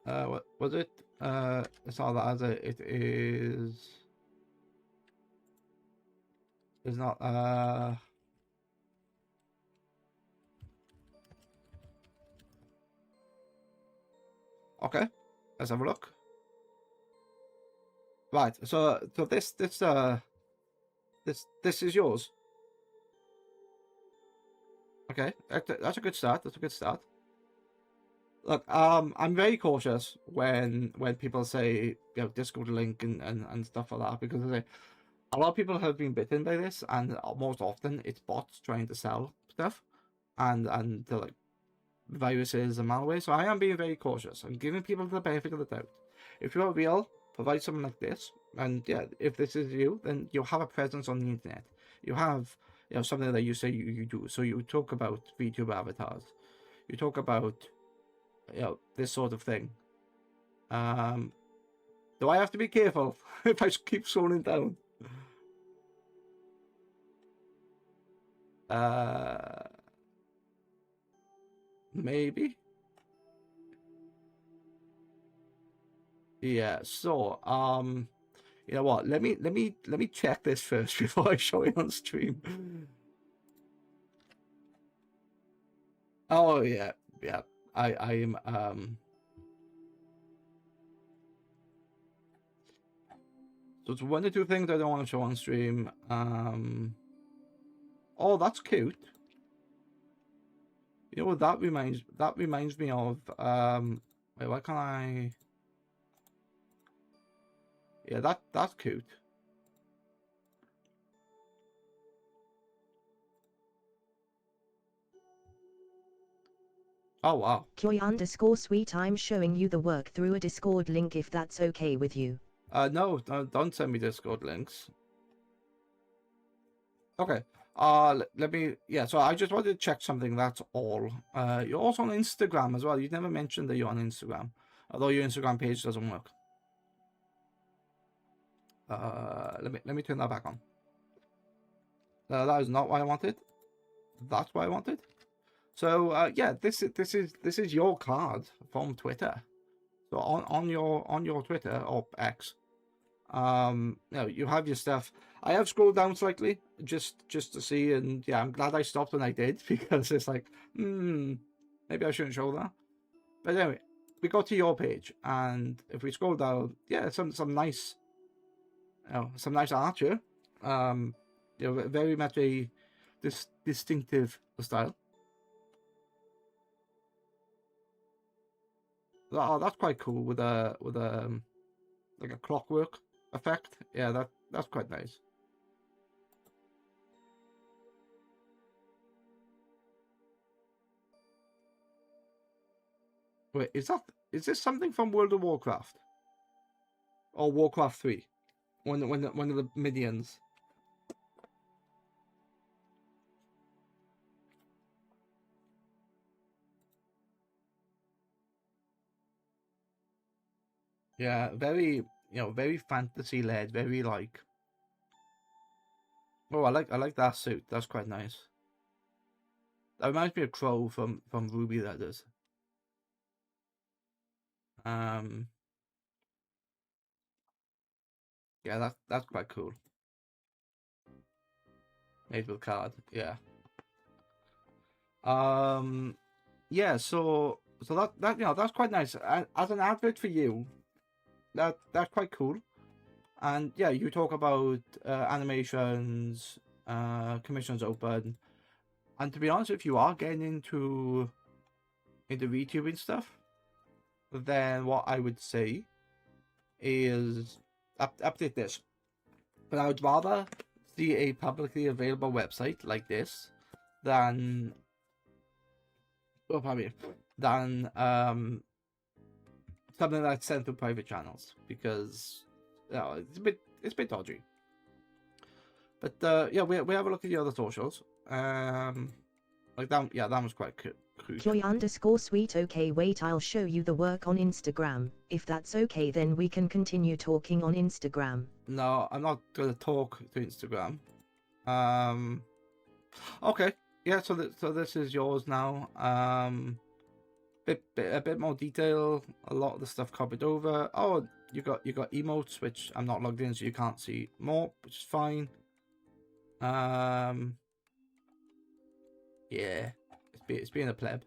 [SPEAKER 2] What was it? It's not that as it is. It's not. Okay, let's have a look. Right, so this is yours. Okay, that's a good start. That's a good start. Look, I'm very cautious when people say, you know, Discord link and stuff like that, because I say a lot of people have been bitten by this, and most often it's bots trying to sell stuff, and they're like viruses and malware. So I am being very cautious. I'm giving people the benefit of the doubt. If you're real, provide something like this, and yeah, if this is you, then you have a presence on the internet. You have, you know, something that you say you do. So you talk about VTuber avatars. You talk about, you know, this sort of thing. Do I have to be careful if I keep scrolling down? Maybe. Yeah. So, you know what? Let me check this first before I show it on stream. Oh yeah, yeah. I am So it's one or two things I don't want to show on stream. Oh, that's cute. You know what that reminds me of? Wait, why can't I? Yeah, that's cute. Oh wow.
[SPEAKER 1] Koi_sweet, I'm showing you the work through a Discord link if that's okay with you.
[SPEAKER 2] No, don't send me Discord links. Okay. Let me. Yeah. So I just wanted to check something. That's all. You're also on Instagram as well. You never mentioned that you're on Instagram, although your Instagram page doesn't work. Let me turn that back on. That is not what I wanted. That's what I wanted. So yeah, this is your card from Twitter. So on your Twitter or X, you know, you have your stuff. I have scrolled down slightly just to see, and yeah, I'm glad I stopped when I did, because it's like, maybe I shouldn't show that. But anyway, we go to your page, and if we scroll down, yeah, some nice, you know, some nice art here. You know, very much a distinctive style. Oh, that's quite cool with a like a clockwork effect. Yeah, that's quite nice. Wait, is this something from World of Warcraft or Warcraft 3? One of the minions. Yeah, very, you know, very fantasy led, very like. Oh, I like that suit. That's quite nice. That reminds me of Crow from Ruby Letters. Yeah, that's quite cool. Made with card, yeah. Yeah, so that you know, that's quite nice. As an advert for you, that's quite cool. And yeah, you talk about animations, commissions open, and to be honest, if you are getting into VTubing stuff, then what I would say is update this. But I would rather see a publicly available website like this than than something that's sent to private channels, because you know, it's a bit dodgy. But yeah, we have a look at the other socials. Like that, yeah, that was quite cute.
[SPEAKER 1] Koi_sweet, okay, wait, I'll show you the work on Instagram. If that's okay, then we can continue talking on Instagram.
[SPEAKER 2] No, I'm not gonna talk to Instagram. Okay, yeah. So this is yours now. A bit more detail. A lot of the stuff copied over. Oh, you got emotes, which I'm not logged in, so you can't see more, which is fine. Yeah, it's being a pleb.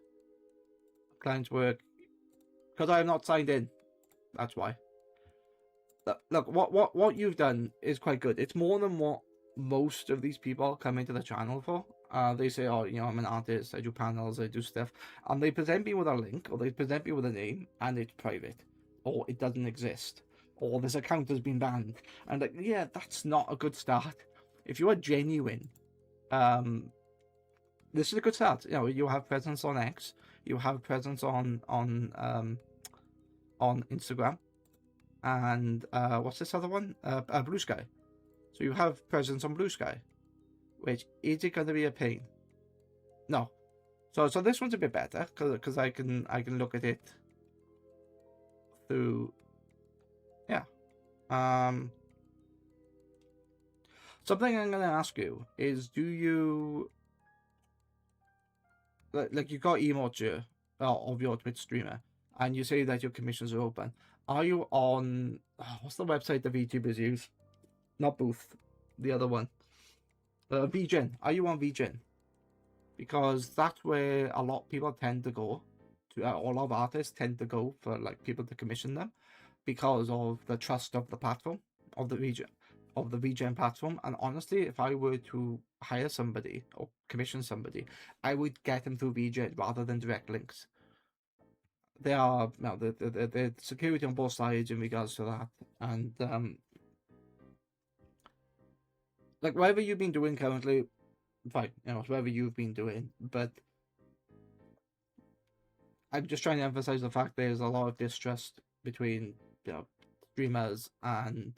[SPEAKER 2] Client's work. Because I am not signed in. That's why. Look, what you've done is quite good. It's more than what most of these people come into the channel for. They say, oh, you know, I'm an artist, I do panels, I do stuff, and they present me with a link, or they present me with a name, and it's private, or it doesn't exist, or this account has been banned. And like, yeah, that's not a good start. If you are genuine, this is a good start. You know, you have presence on X, you have presence on Instagram, and what's this other one? Blue Sky. So you have presence on Blue Sky. Which, is it going to be a pain? No. So this one's a bit better because I can look at it through. Yeah. Something I'm going to ask you is, do you like you got emotes here of your Twitch streamer, and you say that your commissions are open? Are you on what's the website the VTubers use? Not Booth, the other one. VGen. Are you on VGen? Because that's where a lot of people tend to go. A lot of artists tend to go for like people to commission them because of the trust of the platform, of the VGen platform. And honestly, if I were to hire somebody or commission somebody, I would get them through VGen rather than direct links. They are, you know, the security on both sides in regards to that, and like whatever you've been doing currently, fine, you know, whatever you've been doing, but I'm just trying to emphasize the fact there's a lot of distrust between, you know, streamers and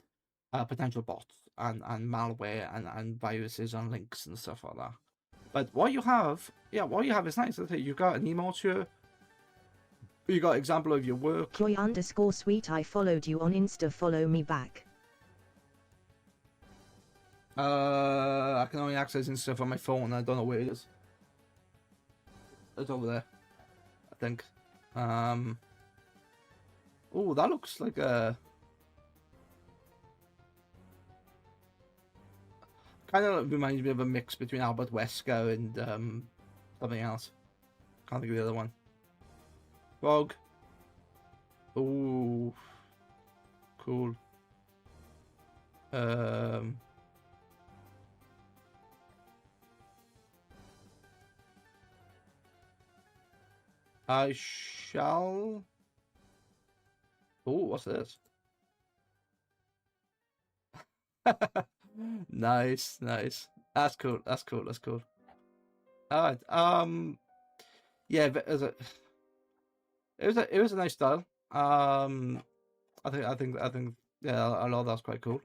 [SPEAKER 2] potential bots and malware and viruses and links and stuff like that. But what you have, is nice. You've got an emote here. You got example of your work.
[SPEAKER 1] Chloe_sweet, I followed you on Insta, follow me back.
[SPEAKER 2] I can only access stuff on my phone. I don't know where it is. It's over there, I think. Oh, that looks like a kind of reminds me of a mix between Albert Wesker and something else. Can't think of the other one. Frog. Oh, cool. I shall. Oh, what's this? Nice. That's cool. All right. Yeah, but it was a nice style. I think yeah, a lot of that's quite cool.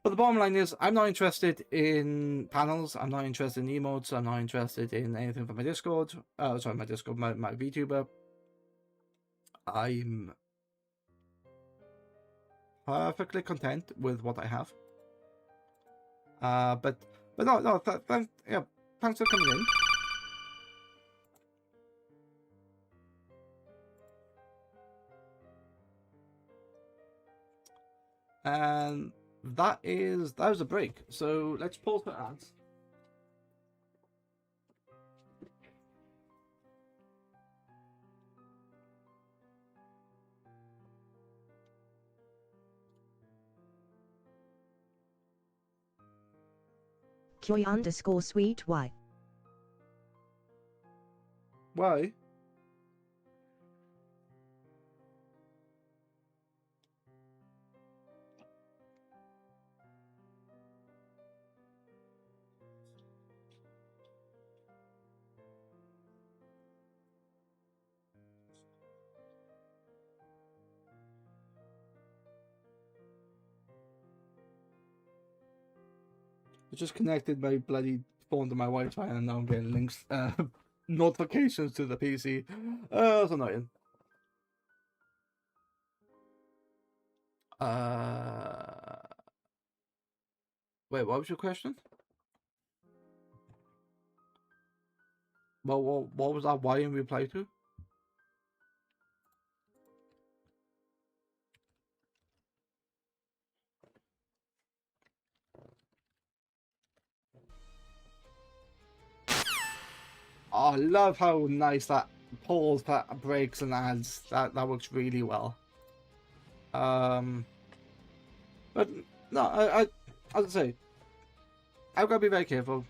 [SPEAKER 2] But the bottom line is, I'm not interested in panels. I'm not interested in emotes. I'm not interested in anything from my Discord. Sorry, my Discord, my VTuber. I'm perfectly content with what I have. But no, yeah, thanks for coming in. And that was a break. So let's pause for ads.
[SPEAKER 1] Chloe_sweet, why?
[SPEAKER 2] Why? I just connected my bloody phone to my Wi-Fi and now I'm getting links, notifications to the PC. That's annoying. Wait, what was your question? Well, what was that why in reply to? Oh, I love how nice that pause for breaks and ads. That works really well. But no, as I say, I've got to be very careful.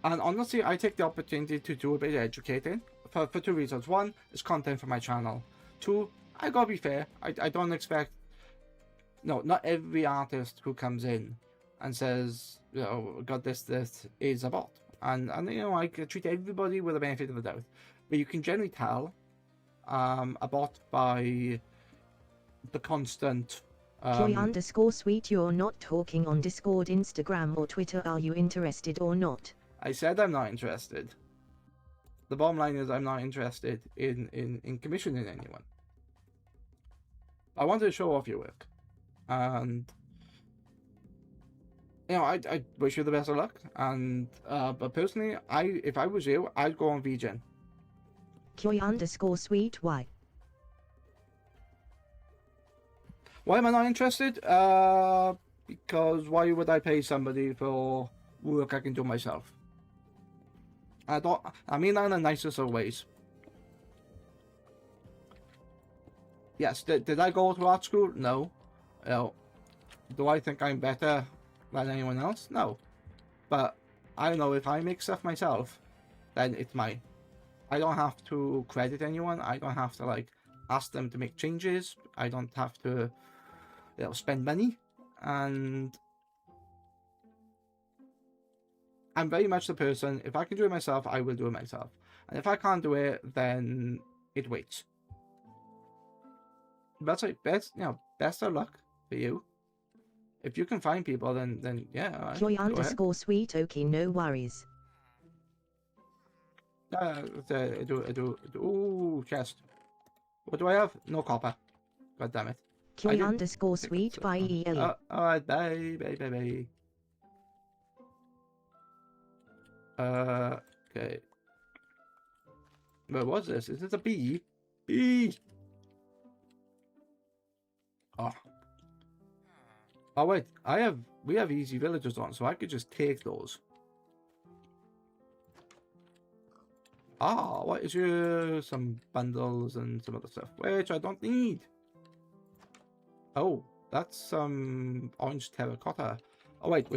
[SPEAKER 2] And honestly, I take the opportunity to do a bit of educating for two reasons. One, it's content for my channel. Two, I gotta be fair. I don't expect. No, not every artist who comes in and says, you know, got this is a bot. And you know, I treat everybody with the benefit of the doubt. But you can generally tell a bot by the constant.
[SPEAKER 1] Joy_sweet, you're not talking on Discord, Instagram, or Twitter. Are you interested or not?
[SPEAKER 2] I said I'm not interested. The bottom line is I'm not interested in commissioning anyone. I wanted to show off your work. And you know, I wish you the best of luck. And but personally, if I was you, I'd go on VGen.
[SPEAKER 1] Joy_sweet, why?
[SPEAKER 2] Why am I not interested? Because why would I pay somebody for work I can do myself? I mean that in the nicest of ways. Yes, did I go to art school? No. You know, do I think I'm better than anyone else? No. But I know if I make stuff myself, then it's mine. I don't have to credit anyone. I don't have to like ask them to make changes. I don't have to, you know, spend money. And I'm very much the person, if I can do it myself, I will do it myself. And if I can't do it, then it waits. But say best of luck for you. If you can find people, then yeah.
[SPEAKER 1] Joy_sweet, okay, no worries.
[SPEAKER 2] I do. Ooh, chest. What do I have? No copper. God damn it.
[SPEAKER 1] Joy_sweet by EA.
[SPEAKER 2] Alright, bye. Okay. Where was this? Is this a bee? Bee! Oh wait, we have easy villagers on, so I could just take those. What is your some bundles and some other stuff, which I don't need. Oh, that's some orange terracotta. Oh wait.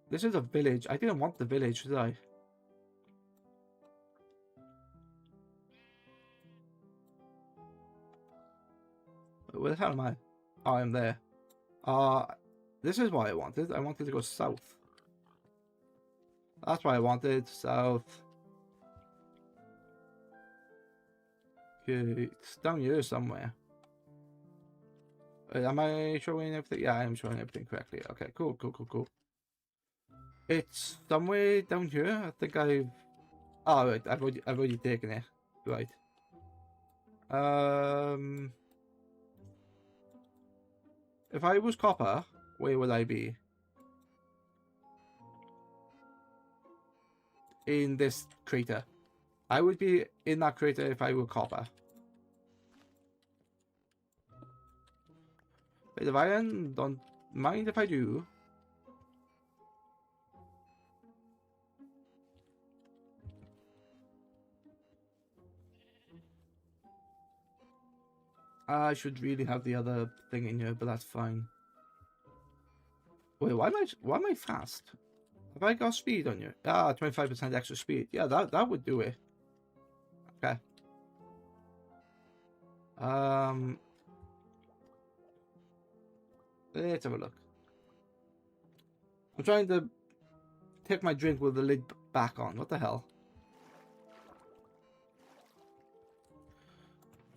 [SPEAKER 2] This is a village. I didn't want the village, did I? Where the hell am I? Oh, I'm there. This is what I wanted. I wanted to go south. That's what I wanted. South. Okay, it's down here somewhere. Am I showing everything? Yeah, I am showing everything correctly. Okay, cool. It's somewhere down here. I think I've. Oh, right. I've already taken it. Right. If I was copper, where would I be? In this crater. I would be in that crater if I were copper. Bit of iron, don't mind if I do. I should really have the other thing in here, but that's fine. Wait, why am I fast? Have I got speed on you? 25% extra speed. Yeah, that would do it. Okay. Let's have a look. I'm trying to take my drink with the lid back on. What the hell?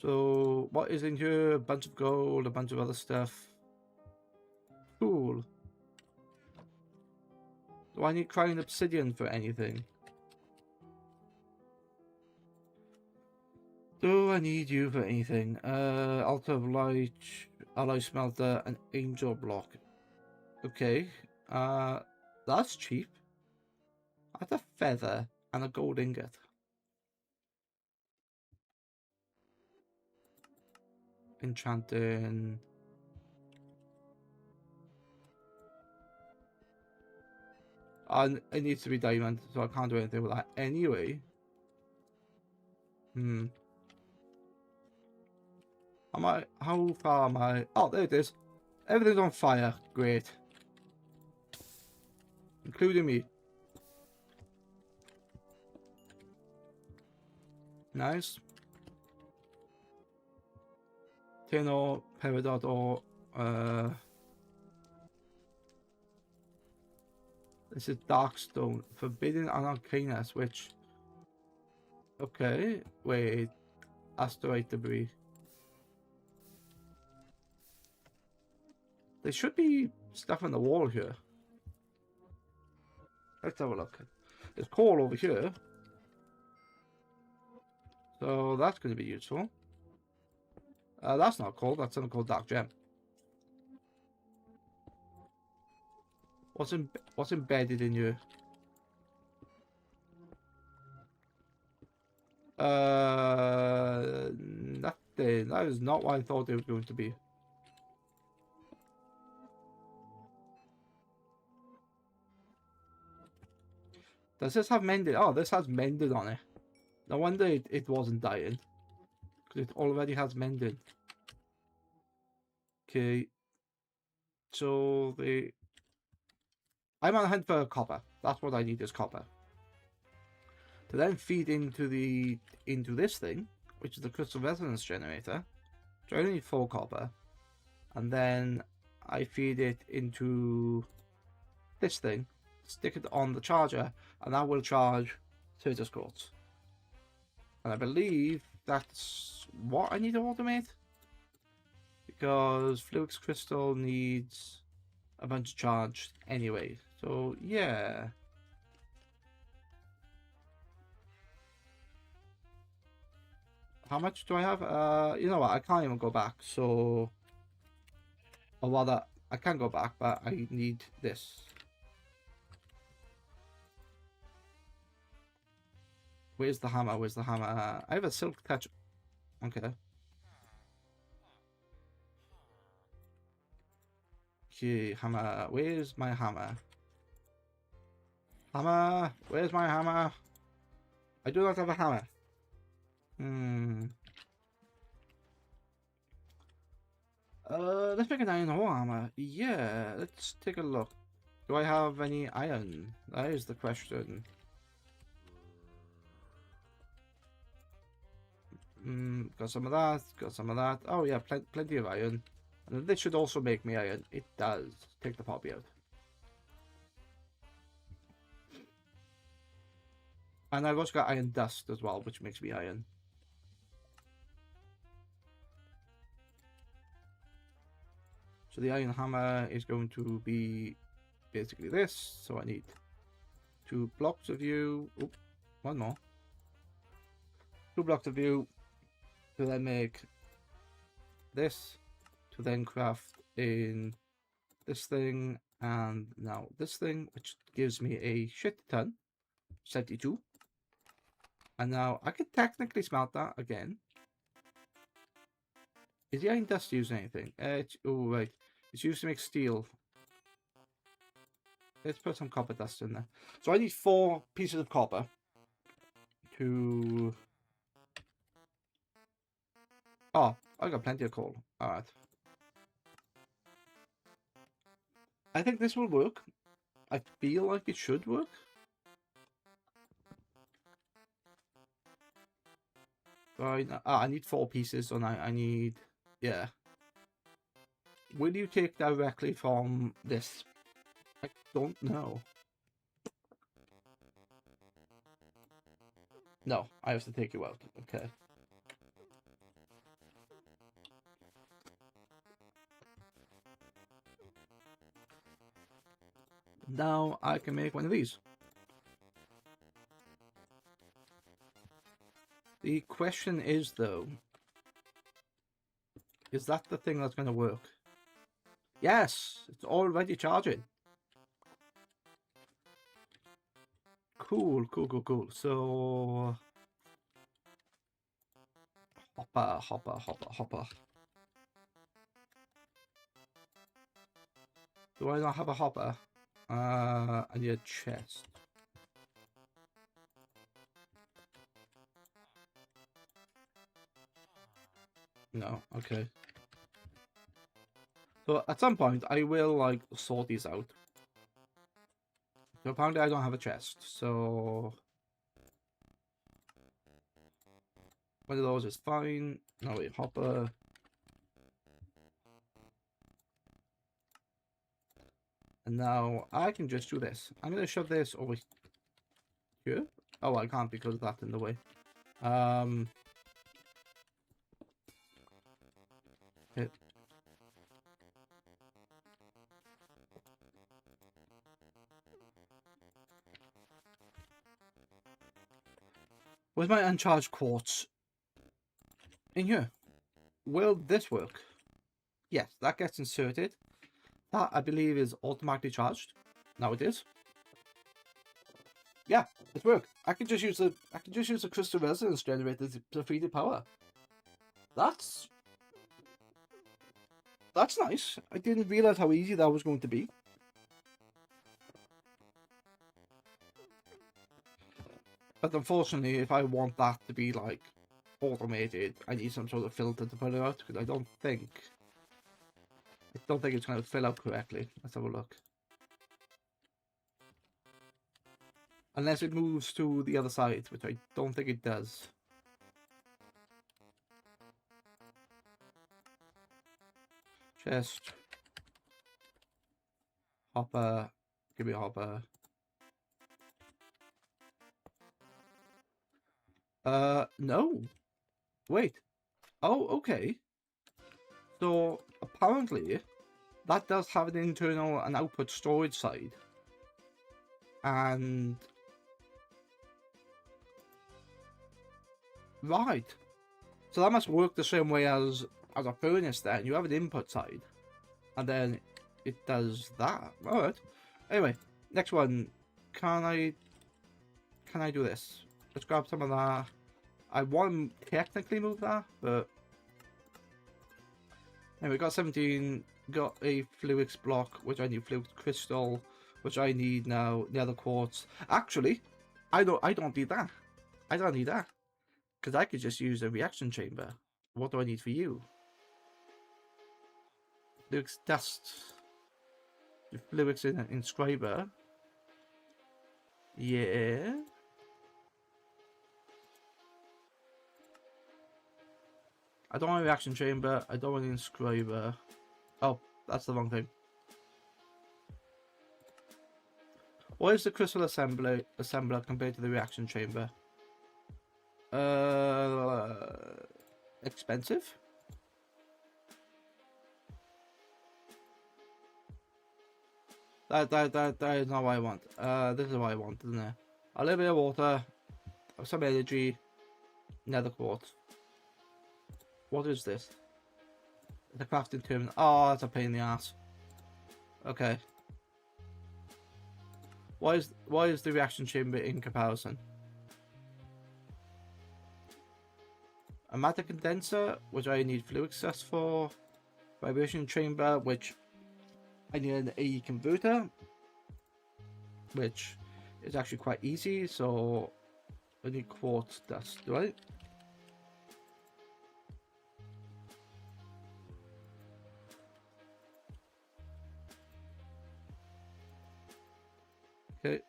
[SPEAKER 2] So, what is in here? A bunch of gold, a bunch of other stuff. Cool. Do I need crying obsidian for anything? Do I need you for anything? Altar of Light, Alloy Smelter, an Angel Block. Okay. That's cheap. That's a feather and a gold ingot. Enchanting. It needs to be diamond, so I can't do anything with that anyway. How far am I? Oh, there it is. Everything's on fire. Great. Including me. Nice. Tin ore, peridot ore, this is darkstone. Forbidden and arcanus, which... Okay, wait. Asteroid debris. There should be stuff on the wall here. Let's have a look. There's coal over here. So that's going to be useful. That's not coal. That's something called dark gem. What's embedded in you? Nothing. That is not what I thought it was going to be. Does this have mended? Oh, this has mended on it. No wonder it wasn't dying. Because it already has mended. Okay. So I'm on the hunt for copper. That's what I need is copper. To then feed into this thing, which is the crystal resonance generator. So I only need 4 copper. And then I feed it into this thing. Stick it on the charger, and that will charge Certus quartz. And I believe that's what I need to automate, because Fluix crystal needs a bunch of charge anyway. So yeah. How much do I have? You know what? I can't even go back. So, or rather, I can go back, but I need this. Where's the hammer? Where's the hammer? I have a silk touch. Okay. Okay, hammer. Where's my hammer? Hammer. Where's my hammer? I do not have a hammer. Let's make an iron ore hammer. Yeah, let's take a look. Do I have any iron? That is the question. Got some of that, got some of that. Oh yeah, plenty of iron. And this should also make me iron. It does. Take the poppy out. And I've also got iron dust as well, which makes me iron. So the iron hammer is going to be basically this. So I need 2 blocks of you. Oop, one more. 2 blocks of you to then make this, to then craft in this thing, and now this thing, which gives me a shit ton, 72. And now I could technically smelt that again. Is the iron dust used anything? Oh right, it's used to make steel. Let's put some copper dust in there. So I need 4 pieces of copper to... Oh, I got plenty of coal. Alright. I think this will work. I feel like it should work. Right. I need 4 pieces, and I need... Yeah. Will you take directly from this? I don't know. No, I have to take you out. Okay. Now I can make one of these. The question is, though, is that the thing that's going to work? Yes, it's already charging. Cool, cool, cool, cool. So... Hopper, hopper, hopper, hopper. Do I not have a hopper? I need a chest. No, okay. So at some point, I will like sort these out. So apparently I don't have a chest, so one of those is fine. No wait, hopper. And now I can just do this. I'm gonna shove this over here. Oh, I can't because that's in the way. Okay. Where's my uncharged quartz? In here. Will this work? Yes, that gets inserted. That I believe is automatically charged. Now it is. Yeah, it worked. I can just use the crystal resonance generator to feed it power. That's nice. I didn't realize how easy that was going to be. But unfortunately, if I want that to be like automated, I need some sort of filter to put it out because I don't think it's going to fill out correctly. Let's have a look. Unless it moves to the other side, which I don't think it does. Chest. Hopper. Give me a hopper. No. Wait. Oh, okay. So, apparently, that does have an internal and output storage side. And... Right. So that must work the same way as a furnace then. You have an input side. And then it does that. Alright. Anyway, next one. Can I do this? Let's grab some of that. I want to technically move that, but... Anyway, we got 17, got a fluix block, which I need fluix crystal, which I need now, nether quartz. Actually, I don't need that. I don't need that. Because I could just use a reaction chamber. What do I need for you? Fluix dust. The fluix inscriber. Yeah. I don't want a reaction chamber. I don't want an inscriber. Oh, that's the wrong thing. What is the crystal assembler compared to the reaction chamber? Expensive? That is not what I want. This is what I want, isn't it? A little bit of water, some energy, nether quartz. What is this? The crafting terminal. Oh, that's a pain in the ass. Okay. Why is the reaction chamber in comparison? A matter condenser, which I need fluix dust for. Vibration chamber, which I need an AE converter, which is actually quite easy. So I need quartz dust, right? Okay.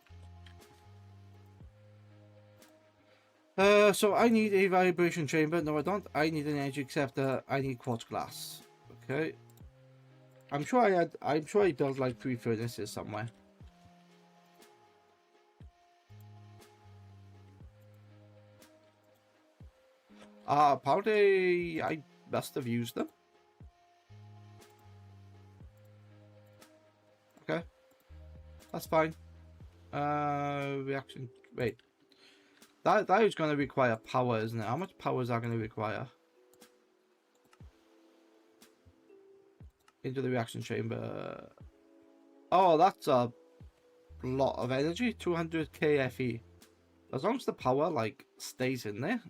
[SPEAKER 2] So I need a vibration chamber. No, I don't. I need an energy acceptor. I need quartz glass. Okay. I'm sure I built like 3 furnaces somewhere. Apparently I must have used them. Okay. That's fine. Reaction. Wait. That is going to require power, isn't it? How much power is that going to require? Into the reaction chamber. Oh, that's a lot of energy. 200k FE. As long as the power like stays in there,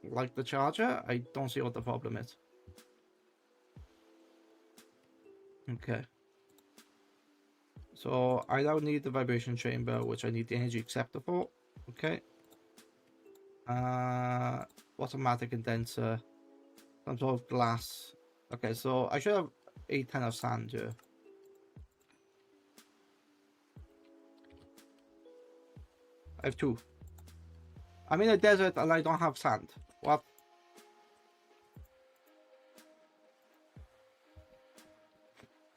[SPEAKER 2] like the charger, I don't see what the problem is. Okay. So I now need the vibration chamber, which I need the energy acceptor for. Okay. What's a matter condenser? some sort of glass. Okay, so I should have a ton of sand here. I have 2. I'm in a desert and I don't have sand. What?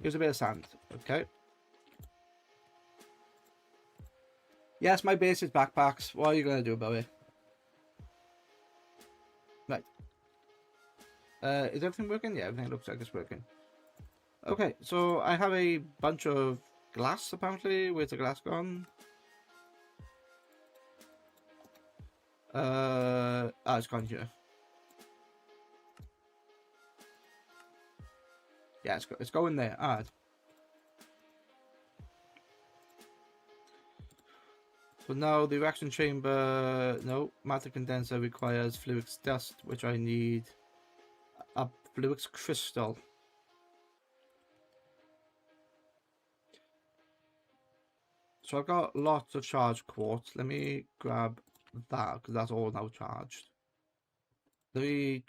[SPEAKER 2] Here's a bit of sand. Okay. Yes, my base is backpacks. What are you going to do about it? Right. Is everything working? Yeah, everything looks like it's working. Okay, so I have a bunch of glass, apparently. Where's the glass gone? It's gone here. Yeah, it's going there. Alright. So now the reaction chamber, no, matter condenser requires fluix dust, which I need a fluix crystal. So I've got lots of charged quartz. Let me grab that because that's all now charged. Let me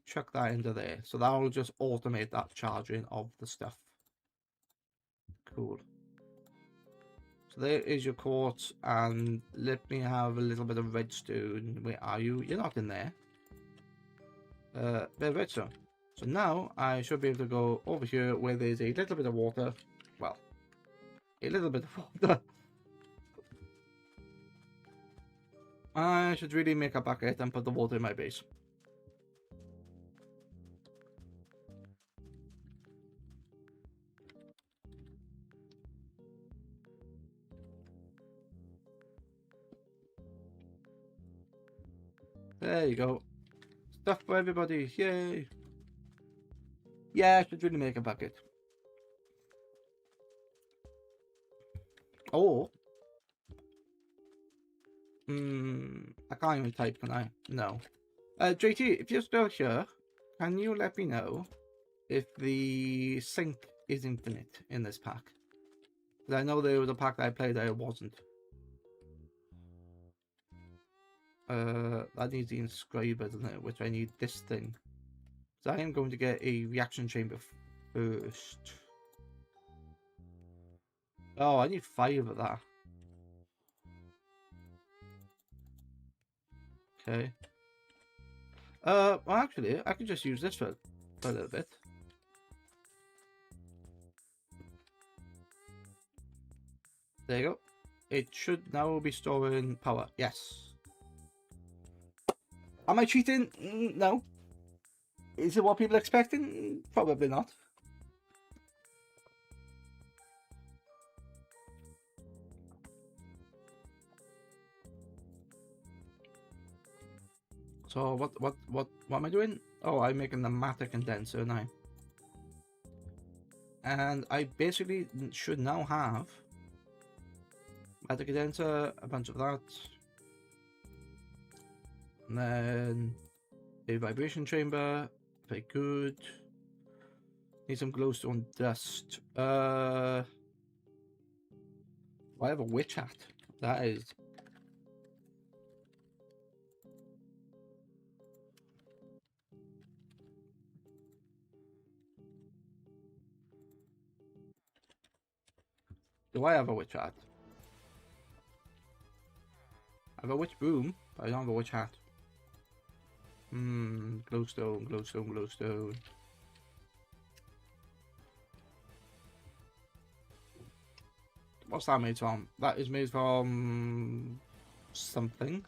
[SPEAKER 2] chuck that into there. So that will just automate that charging of the stuff. Cool. So there is your quartz, and let me have a little bit of redstone. Where are you? You're not in there. There's redstone. So now I should be able to go over here where there's a little bit of water. Well, a little bit of water. I should really make a bucket and put the water in my base. There you go. Stuff for everybody. Yay. Yeah, I should really make a bucket. Oh. I can't even type, can I? No. JT, if you're still here, can you let me know if the sink is infinite in this pack? Because I know there was a pack that I played that it wasn't. That needs the inscriber, doesn't it? Which I need this thing. So I am going to get a reaction chamber first. Oh, I need 5 of that. Okay. Well, actually, I could just use this for a little bit. There you go. It should now be storing power. Yes. Am I cheating? No. Is it what people are expecting? Probably not. So what am I doing? Oh, I'm making the matter condenser now. And I basically should now have matter condenser, a bunch of that. And then a vibration chamber. Very good. Need some glowstone dust. I have a witch hat. That is. Do I have a witch hat? I have a witch broom, but I don't have a witch hat. Glowstone, glowstone, glowstone. What's that made from? That is made from something.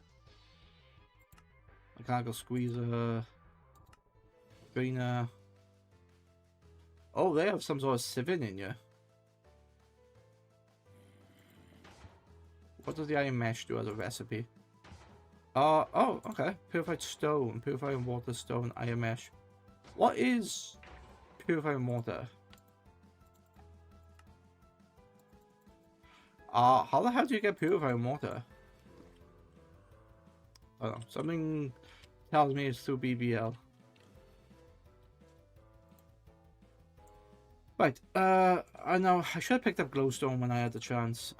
[SPEAKER 2] Mechanical squeezer, drainer. Oh, they have some sort of sieving in here. What does the iron mesh do as a recipe? Oh, okay. Purified stone, purifying water, stone, iron mesh. What is purifying water? How the hell do you get purifying water? I don't know. Something tells me it's through BBL. Right. I know I should have picked up glowstone when I had the chance.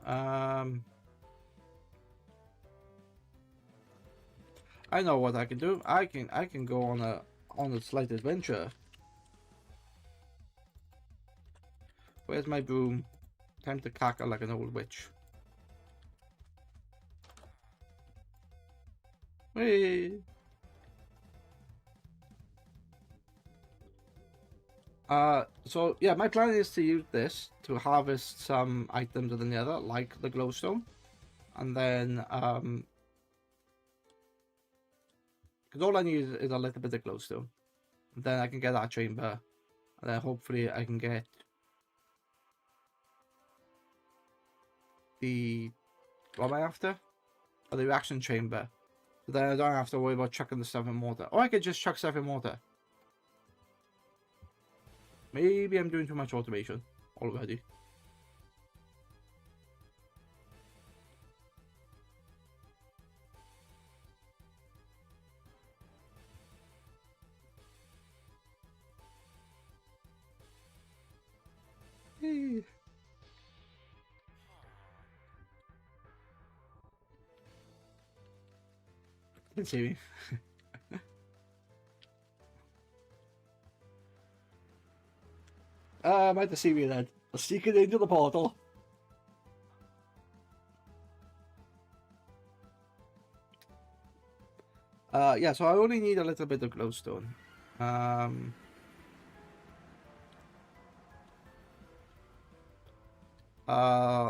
[SPEAKER 2] I know what I can do. I can go on a slight adventure. Where's my broom? Time to cackle like an old witch. Whee! So yeah, my plan is to use this to harvest some items of the nether, like the glowstone, and then because all I need is a little bit of glowstone. Then I can get that chamber, and then hopefully I can get the what am I after? Oh, the reaction chamber. So then I don't have to worry about chucking the stuff in mortar. Or I could just chuck stuff in mortar. Maybe I'm doing too much automation already. Hey. Didn't see me. Might have seen me then. I'll sneak it into the portal. Yeah, so I only need a little bit of glowstone.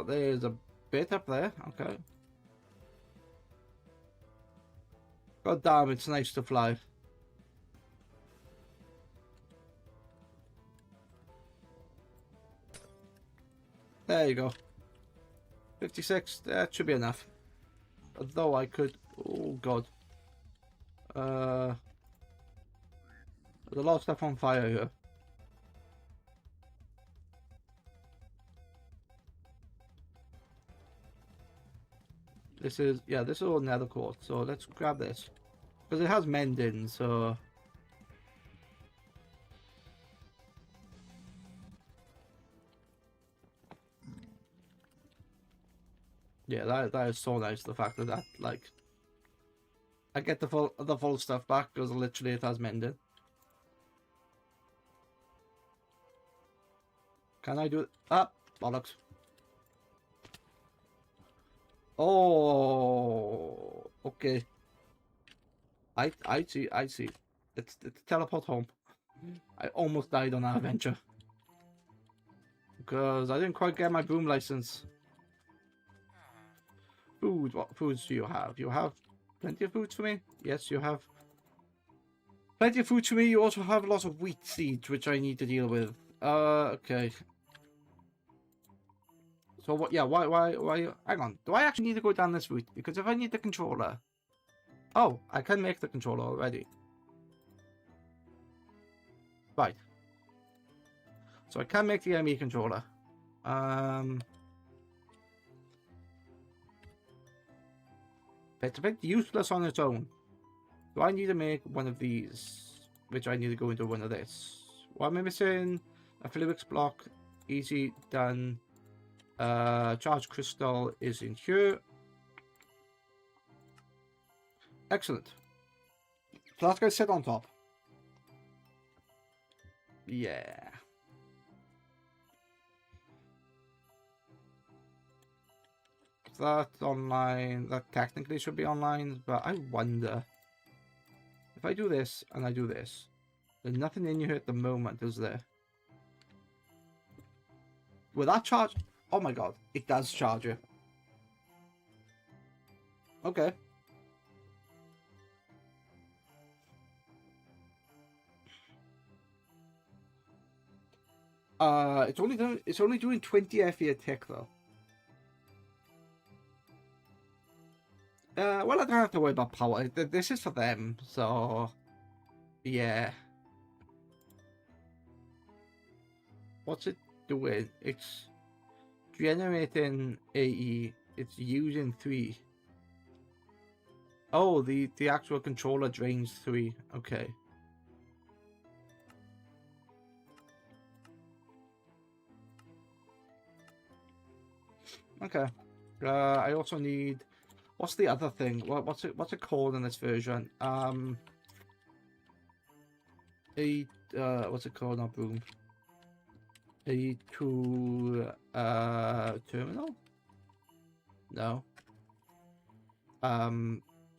[SPEAKER 2] There's a bit up there. Okay. God damn, it's nice to fly. There you go. 56, that should be enough. Although I could... Oh, God. There's a lot of stuff on fire here. This is... Yeah, this is all nether quartz, so let's grab this. Because it has mending, so... Yeah, that is so nice, the fact that, like... I get the full stuff back, because literally it has mending. Can I do it? Ah, bollocks. Oh, okay. I see, I see. It's teleport home. I almost died on that adventure. Because I didn't quite get my boom license. Food, what foods do you have? You have plenty of foods for me? Yes, you have plenty of food for me. You also have lots of wheat seeds, which I need to deal with. Okay. So what, yeah, why, hang on. Do I actually need to go down this route? Because if I need the controller... Oh, I can make the controller already. Right. So I can make the ME controller. It's a bit useless on its own. Do I need to make one of these? Which I need to go into one of this. What am I missing? A Felix block. Easy, done. Charge crystal is in here. Excellent. So that's going to sit on top. Yeah. That's online. That technically should be online, but I wonder if I do this and I do this. There's nothing in here at the moment, is there? Will that charge? Oh my god, it does charge it. Okay. It's only doing 20 FE a tick though. Well, I don't have to worry about power. This is for them, so yeah. What's it doing? It's generating AE. It's using 3. Oh, the actual controller drains 3. Okay. Okay. I also need What's the other thing? What's it called in this version? What's it called? Not boom. AE2 terminal? No.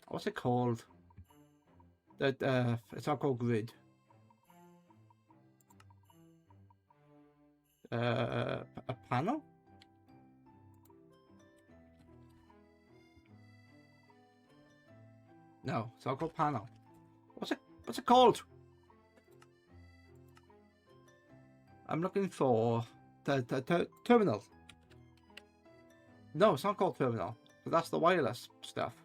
[SPEAKER 2] What's it called? That it's not called grid. A panel? No, it's not called panel. What's it called? I'm looking for the terminal. No, it's not called terminal. That's the wireless stuff.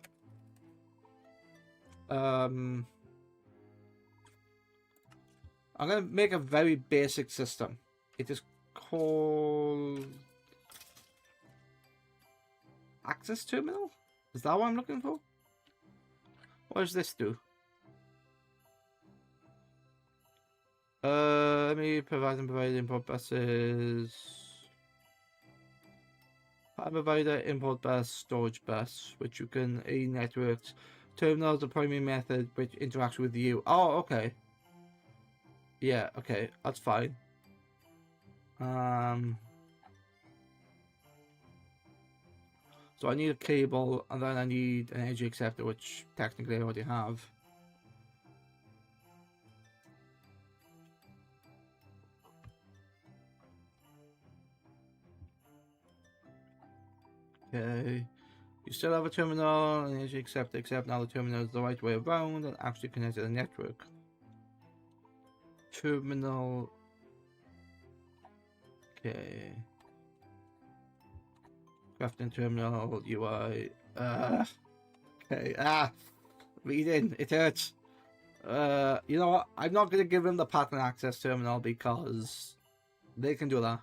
[SPEAKER 2] I'm gonna make a very basic system. It is called access terminal. Is that what I'm looking for? What does this do? Let me provide import buses. I provide an import bus, storage bus, which you can networks. Terminal is the primary method which interacts with you. Oh, okay. Yeah, okay, that's fine. So I need a cable, and then I need an energy acceptor, which technically I already have. Okay. You still have a terminal, an energy acceptor, except now the terminal is the right way around and actually connected to the network. Terminal. Okay. Crafting terminal UI. Okay. Reading. It hurts. You know what? I'm not gonna give them the pattern access terminal because they can do that.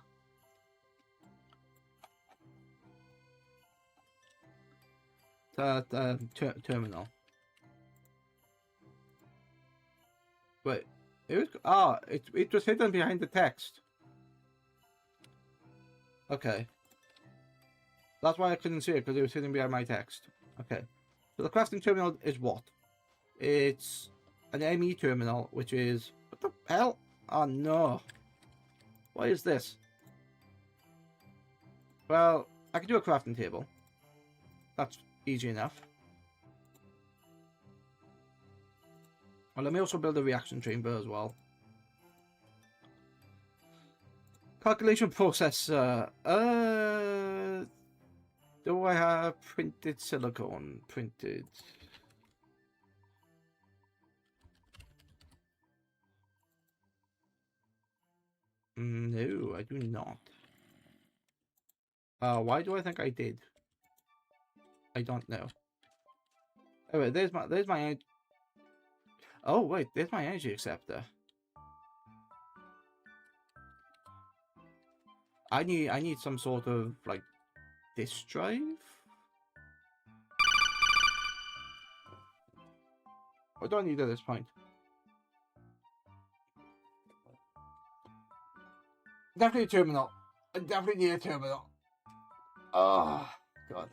[SPEAKER 2] Terminal. Wait. It was hidden behind the text. Okay. That's why I couldn't see it, because it was hidden behind my text. Okay. So the crafting terminal is what? It's an ME terminal, which is... What the hell? Oh no. What is this? Well, I can do a crafting table. That's easy enough. Well, let me also build a reaction chamber as well. Calculation processor. Do I have printed silicone? Printed. No, I do not. Why do I think I did? I don't know. Oh wait, there's my. Oh wait, there's my energy acceptor. I need some sort of like disk drive. What do I need at this point? Definitely a terminal. I definitely need a terminal. Oh god.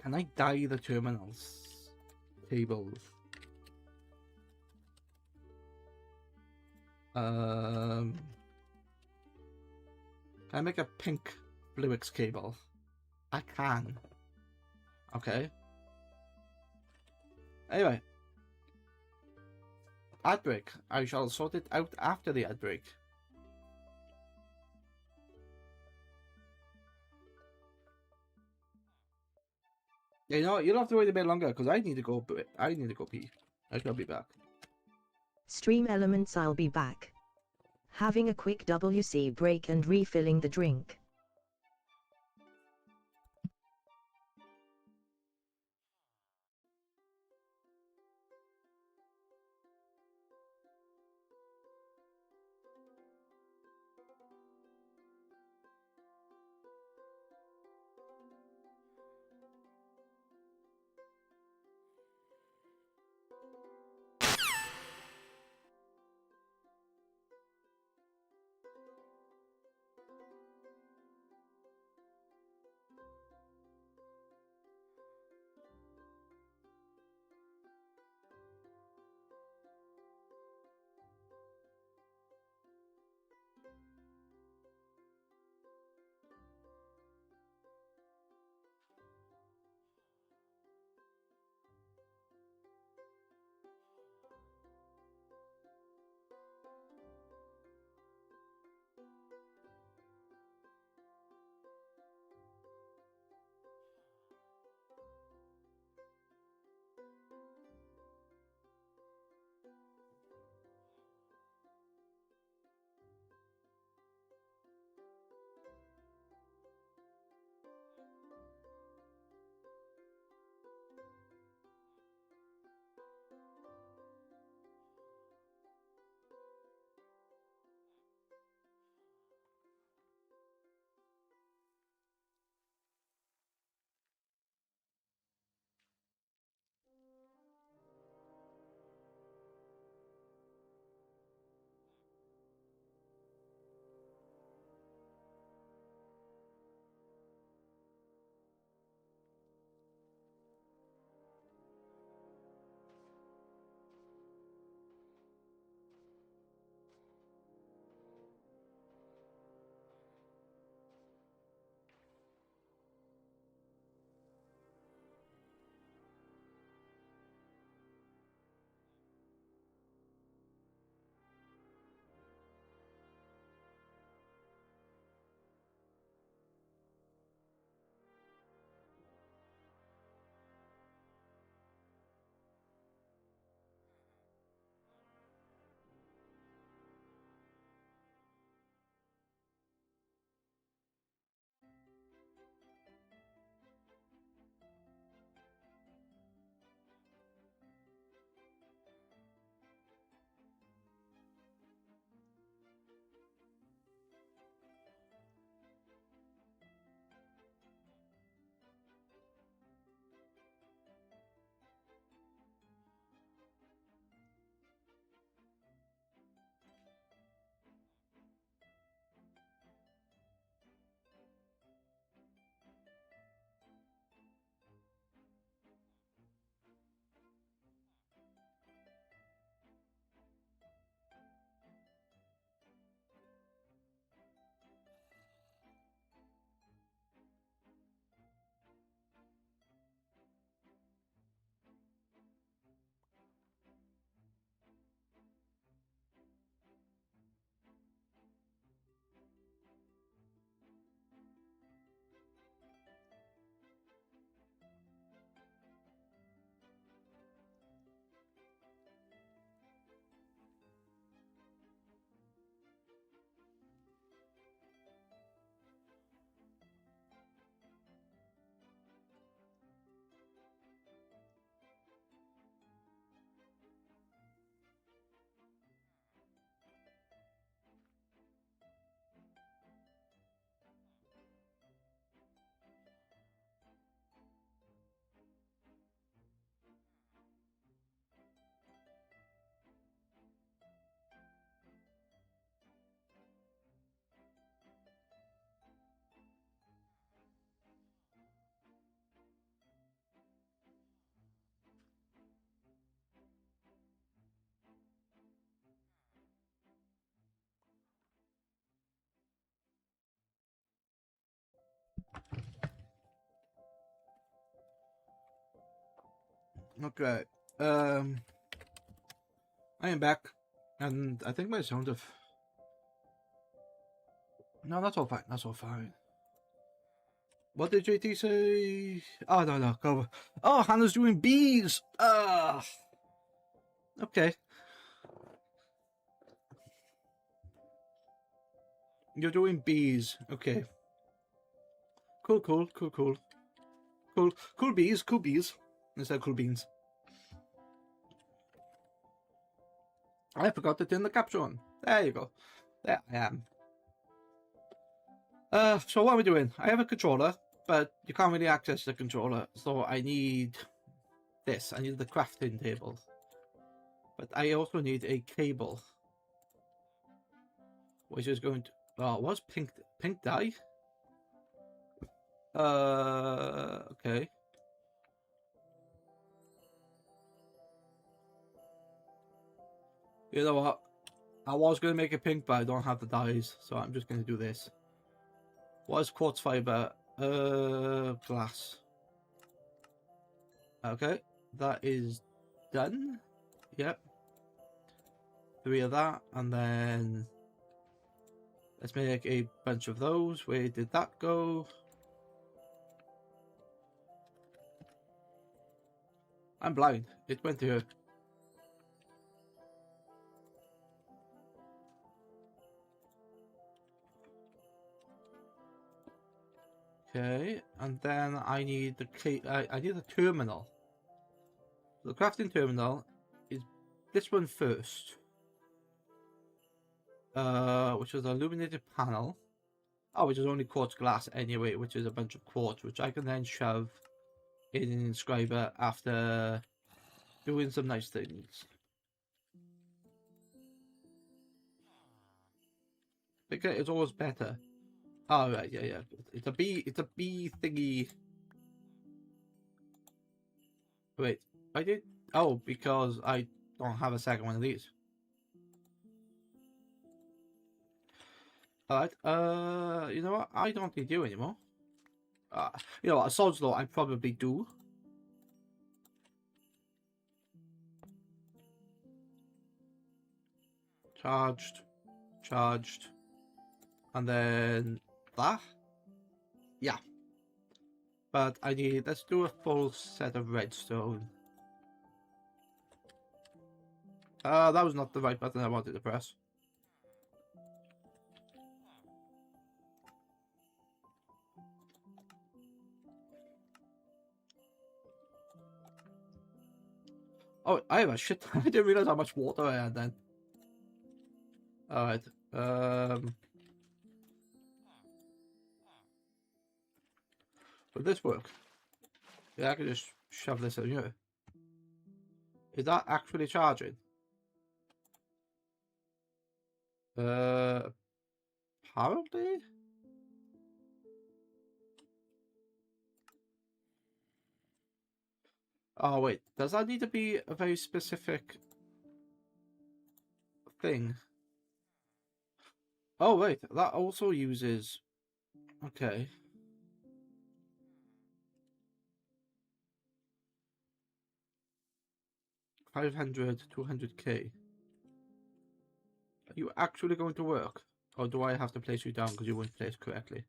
[SPEAKER 2] Can I dye the terminals? Tables. Can I make a pink Bluix cable? I can. Okay. Anyway. Ad break. I shall sort it out after the ad break. You know, you'll have to wait a bit longer because I need to go pee. I shall be back.
[SPEAKER 1] Stream elements, I'll be back. Having a quick WC break and refilling the drink.
[SPEAKER 2] Okay. I am back, and I think my sound of... No, that's all fine. That's all fine. What did JT say? Oh, no, go. Oh, Hannah's doing bees! Okay. You're doing bees. Okay. Cool bees. Instead of cool beans. I forgot to turn the capture on. There you go. There I am. So what are we doing? I have a controller, but you can't really access the controller, so I need this. I need the crafting table. But I also need a cable. Which is going to... Oh, what's pink dye? Okay. You know what? I was going to make it pink, but I don't have the dyes, so I'm just going to do this. What is quartz fiber? Glass. Okay, that is done. Yep. 3 of that, and then let's make a bunch of those. Where did that go? I'm blind. It went here. Okay, and then I need I need a terminal. The crafting terminal is this one first. Which is an illuminated panel. Oh, which is only quartz glass anyway, which is a bunch of quartz, which I can then shove in an inscriber after doing some nice things. Because it's always better. Oh right, yeah. It's a bee thingy. Wait, I did. Oh, because I don't have a second one of these. Alright, you know what? I don't need you anymore. You know what? A sod's law, I probably do. Charged. And then that. Yeah. But I need, let's do a full set of redstone. That was not the right button I wanted to press. Oh, I have a shit. I didn't realize how much water I had then. Alright. Would this work? Yeah, I could just shove this in here. Is that actually charging? Apparently? Oh wait, does that need to be a very specific thing? Oh wait, that also uses... Okay. 500, 200k. Are you actually going to work? Or do I have to place you down because you weren't placed correctly?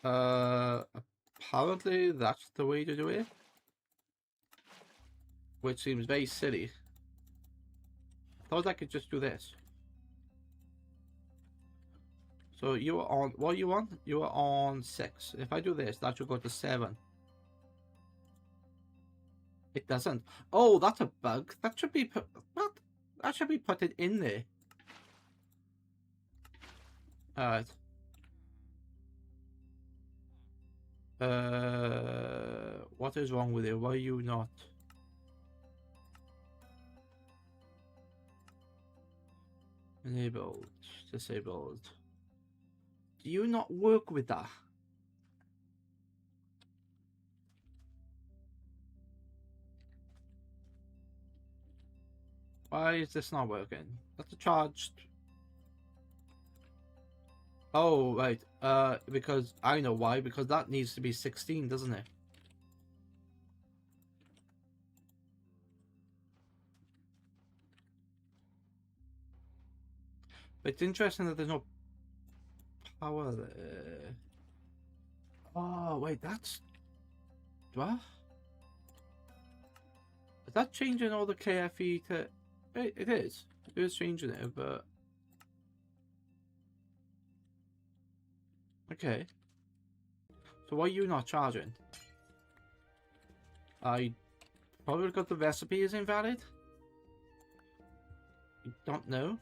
[SPEAKER 2] Apparently that's the way to do it. Which seems very silly. I thought I could just do this. So you are on, what are you on? You are on 6. If I do this, that should go to 7. It doesn't. Oh, that's a bug. That should be put, what? That should be put it in there. Alright. What is wrong with you? Why are you not? Enabled, disabled. Do you not work with that? Why is this not working? That's a charged. Oh, right. Because I know why. Because that needs to be 16, doesn't it? It's interesting that there's no power there. Oh, wait, that's... What? Is that changing all the KFE to... It is. It is changing it, but... Okay. So why are you not charging? I probably got the recipe is invalid? I don't know.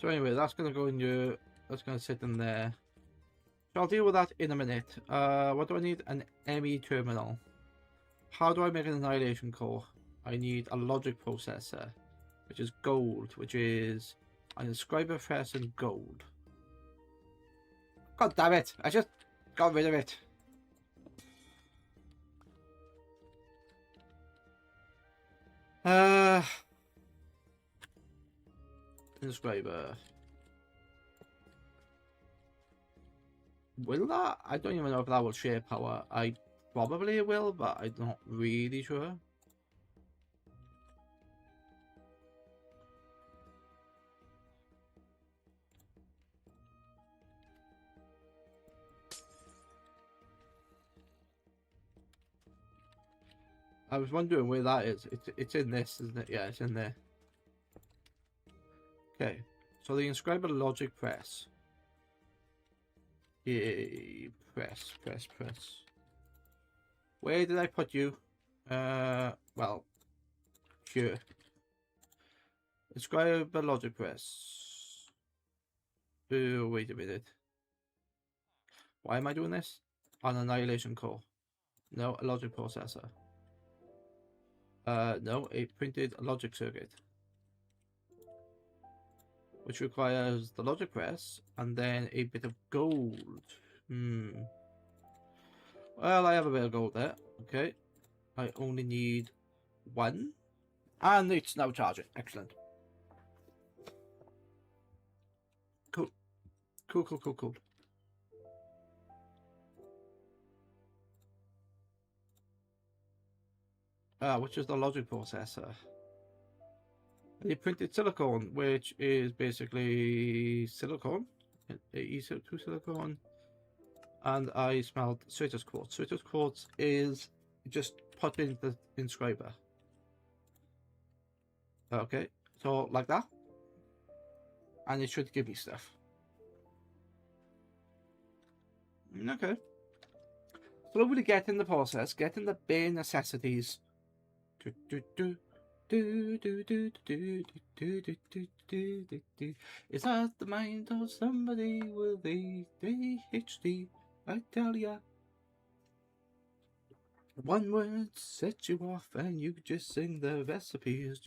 [SPEAKER 2] So anyway, that's gonna go in your... That's gonna sit in there. So I'll deal with that in a minute. What do I need? An ME terminal. How do I make an annihilation core? I need a logic processor, which is gold, which is an inscriber press and gold. God damn it! I just got rid of it. Inscriber. Will that? I don't even know if that will share power. I probably will, but I'm not really sure. I was wondering where that is. It's in this, isn't it? Yeah, it's in there. Okay, so the inscriber logic press. Yay, press. Where did I put you? Well, sure. Inscriber logic press. Oh, wait a minute. Why am I doing this? An annihilation core. No, a logic processor. No, a printed logic circuit, which requires the logic press and then a bit of gold. Well, I have a bit of gold there. Okay, I only need one, and it's now charging. Excellent. Cool. Which is the logic processor. The printed silicone, which is basically silicone, AE2 silicone, and I smelled citrus quartz. Citrus quartz is just put in the inscriber. Okay, so like that, and it should give me stuff. Okay, slowly getting the process, getting the bare necessities. Is that the mind of somebody with ADHD? I tell ya. One word sets you off and you just sing the recipes.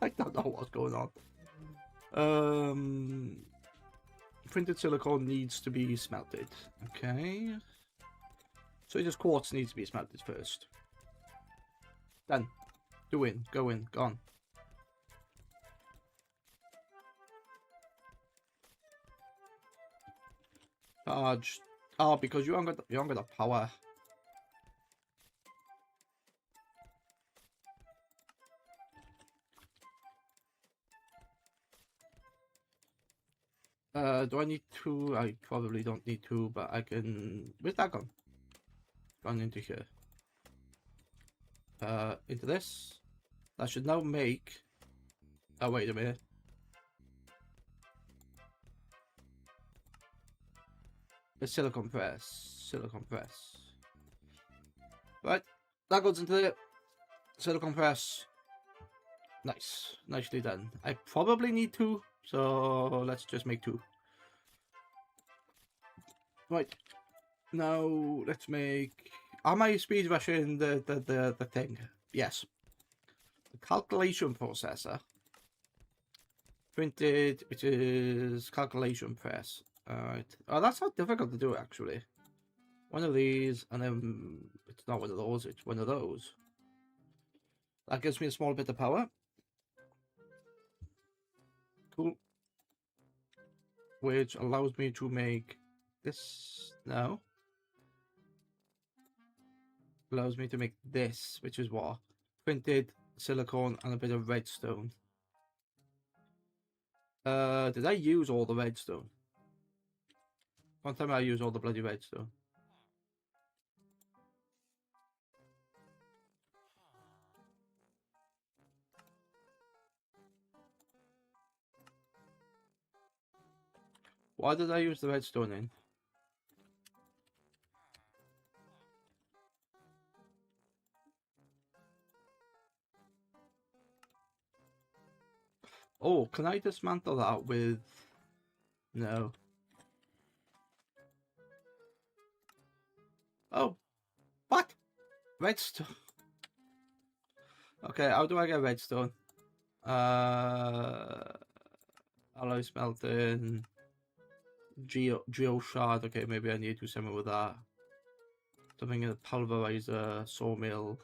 [SPEAKER 2] I don't know what's going on. Printed silicone needs to be smelted. Okay. So just quartz needs to be smelted first. Done. Go in, gone. Charged. Oh, because you haven't got the power. Do I need two? I probably don't need two, but I can... Where's that gone? Gone into here. Into this. That should now make... Oh, wait a minute. The silicone press. Right. That goes into the silicone press. Nice. Nicely done. I probably need two, so let's just make two. Right. Now let's make... Am I speed rushing the thing? Yes. The calculation processor. Printed, which is calculation press. Alright. Oh, that's not difficult to do actually. One of these, and then it's not one of those, it's one of those. That gives me a small bit of power. Cool. Which allows me to make this now. Allows me to make this, which is what? Printed silicone and a bit of redstone. Did I use all the redstone? One time I used all the bloody redstone. Why did I use the redstone in? Oh, can I dismantle that with... No. Oh, what? Redstone. Okay, how do I get redstone? Alloy smelting. Geo shard. Okay, maybe I need to do something with that. Something in a pulverizer, sawmill.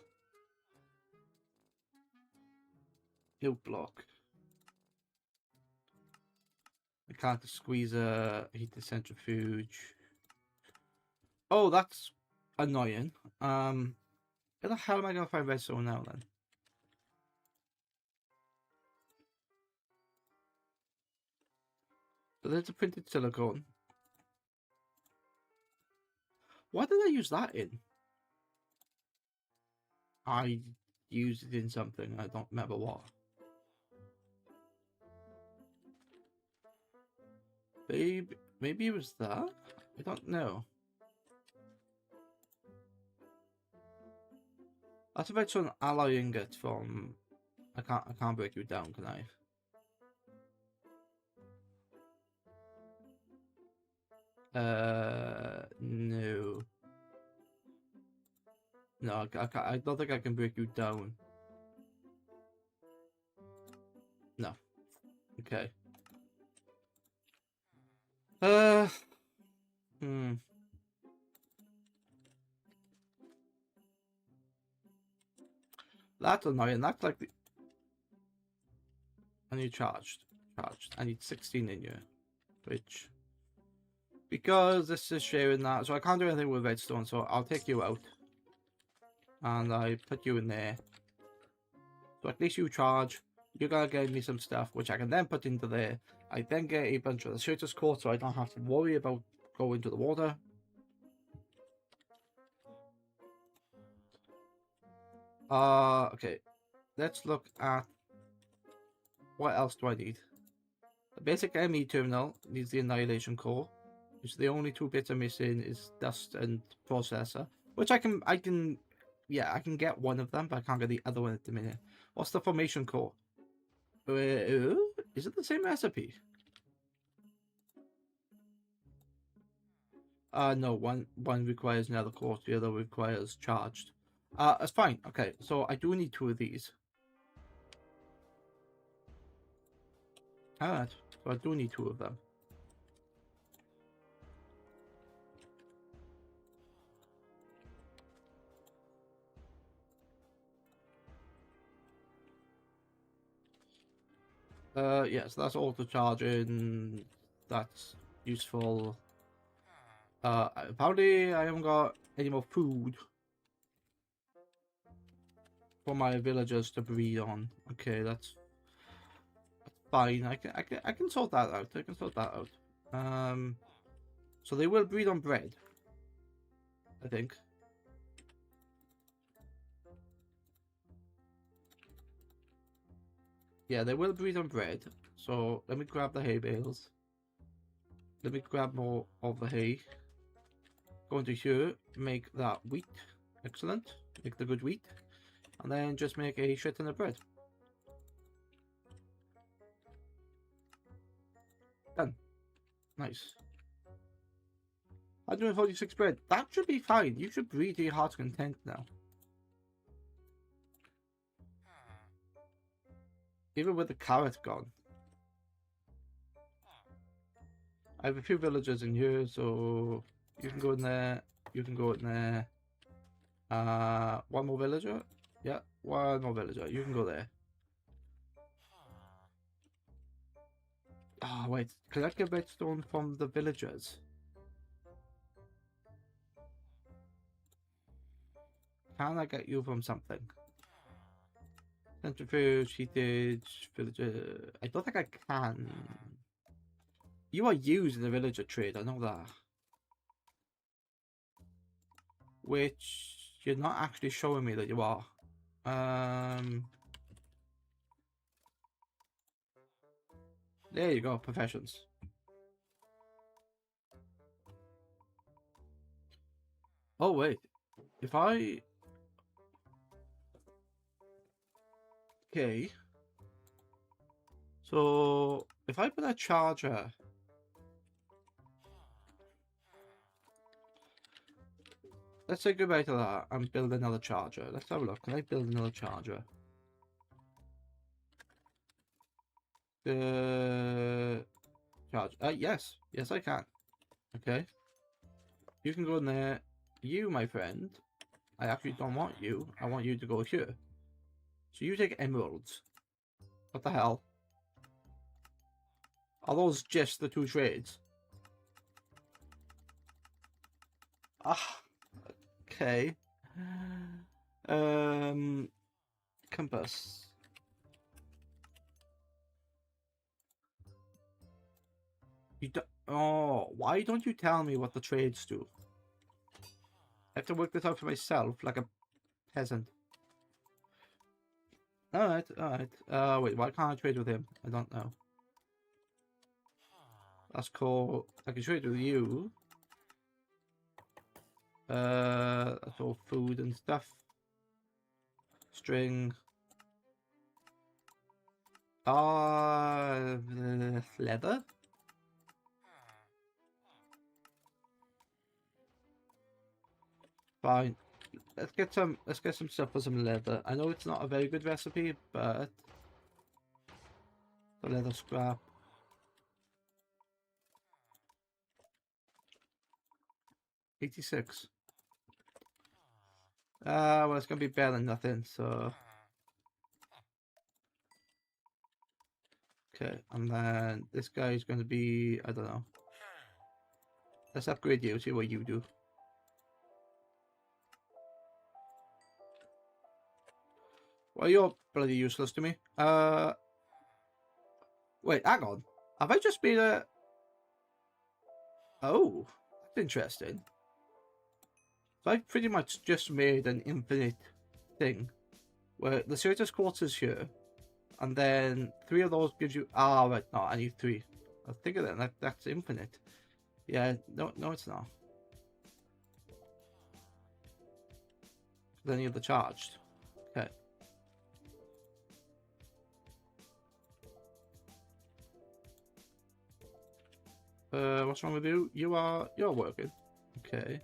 [SPEAKER 2] New block. I can't squeeze a heat the centrifuge. Oh, that's annoying. Where the hell am I gonna find redstone now then? So there's a printed silicone. Why did I use that in? I used it in something, I don't remember what. Maybe it was that? I don't know. That's about some alloy ingot from... I can't break you down, can I? No. No, I don't think I can break you down. No. Okay. That's annoying. That's like the... I need charged. I need 16 in here. Which... Because this is sharing that, so I can't do anything with redstone, so I'll take you out. And I put you in there. So at least you charge. You're gonna give me some stuff, which I can then put into there. I then get a bunch of the shooter's core, so I don't have to worry about going to the water. Okay. Let's look at... What else do I need? The basic ME terminal needs the annihilation core. Which the only two bits I'm missing is dust and processor. Which I can get one of them, but I can't get the other one at the minute. What's the formation core? Is it the same recipe? No, one requires another core, the other requires charged. It's fine. Okay, so I do need two of these. Alright, so I do need two of them. Yeah, so that's auto charging. That's useful. Apparently I haven't got any more food for my villagers to breed on. Okay, that's fine. I can sort that out. I can sort that out. So they will breed on bread, I think. Yeah, they will breed on bread. So let me grab the hay bales. Let me grab more of the hay. Go into here, make that wheat. Excellent. Make the good wheat. And then just make a shit ton of bread. Done. Nice. 146 bread. That should be fine. You should breed to your heart's content now. Even with the carrot gone. I have a few villagers in here, so you can go in there. you can go in there. One more villager. Yeah, one more villager. You can go there. Oh, wait. Collect a redstone from the villagers. Can I get you from something? Centrifuge, heatage, villager. I don't think I can. You are using the villager trade, I know that. Which you're not actually showing me that you are. There you go, professions. Oh wait, if I... Okay. So, if I put a charger... Let's say goodbye to that and build another charger. Let's have a look. Can I build another charger? The charge. Yes. Yes, I can. Okay. You can go in there. You, my friend. I actually don't want you. I want you to go here. So you take emeralds. What the hell? Are those just the two trades? Ah. Okay. Compass. You don't. Oh, why don't you tell me what the trades do? I have to work this out for myself, like a peasant. Alright, alright. Wait, why can't I trade with him? I don't know. That's cool. I can trade with you. That's all food and stuff. String. Leather? Fine. Let's get some stuff for some leather. I know it's not a very good recipe, but the leather scrap. $86. Well, it's gonna be better than nothing, so okay, and then this guy is gonna be, I don't know. Let's upgrade you, see what you do. Well, you're bloody useless to me. Wait, hang on. Have I just made a... Oh, that's interesting. So I've pretty much just made an infinite thing. Where the Certus Quartz is here. And then 3 of those gives you... Ah, right, no, I need 3. I think of that, that's infinite. Yeah, no, it's not. Then you have the charged. Okay. What's wrong with you? You're working. Okay.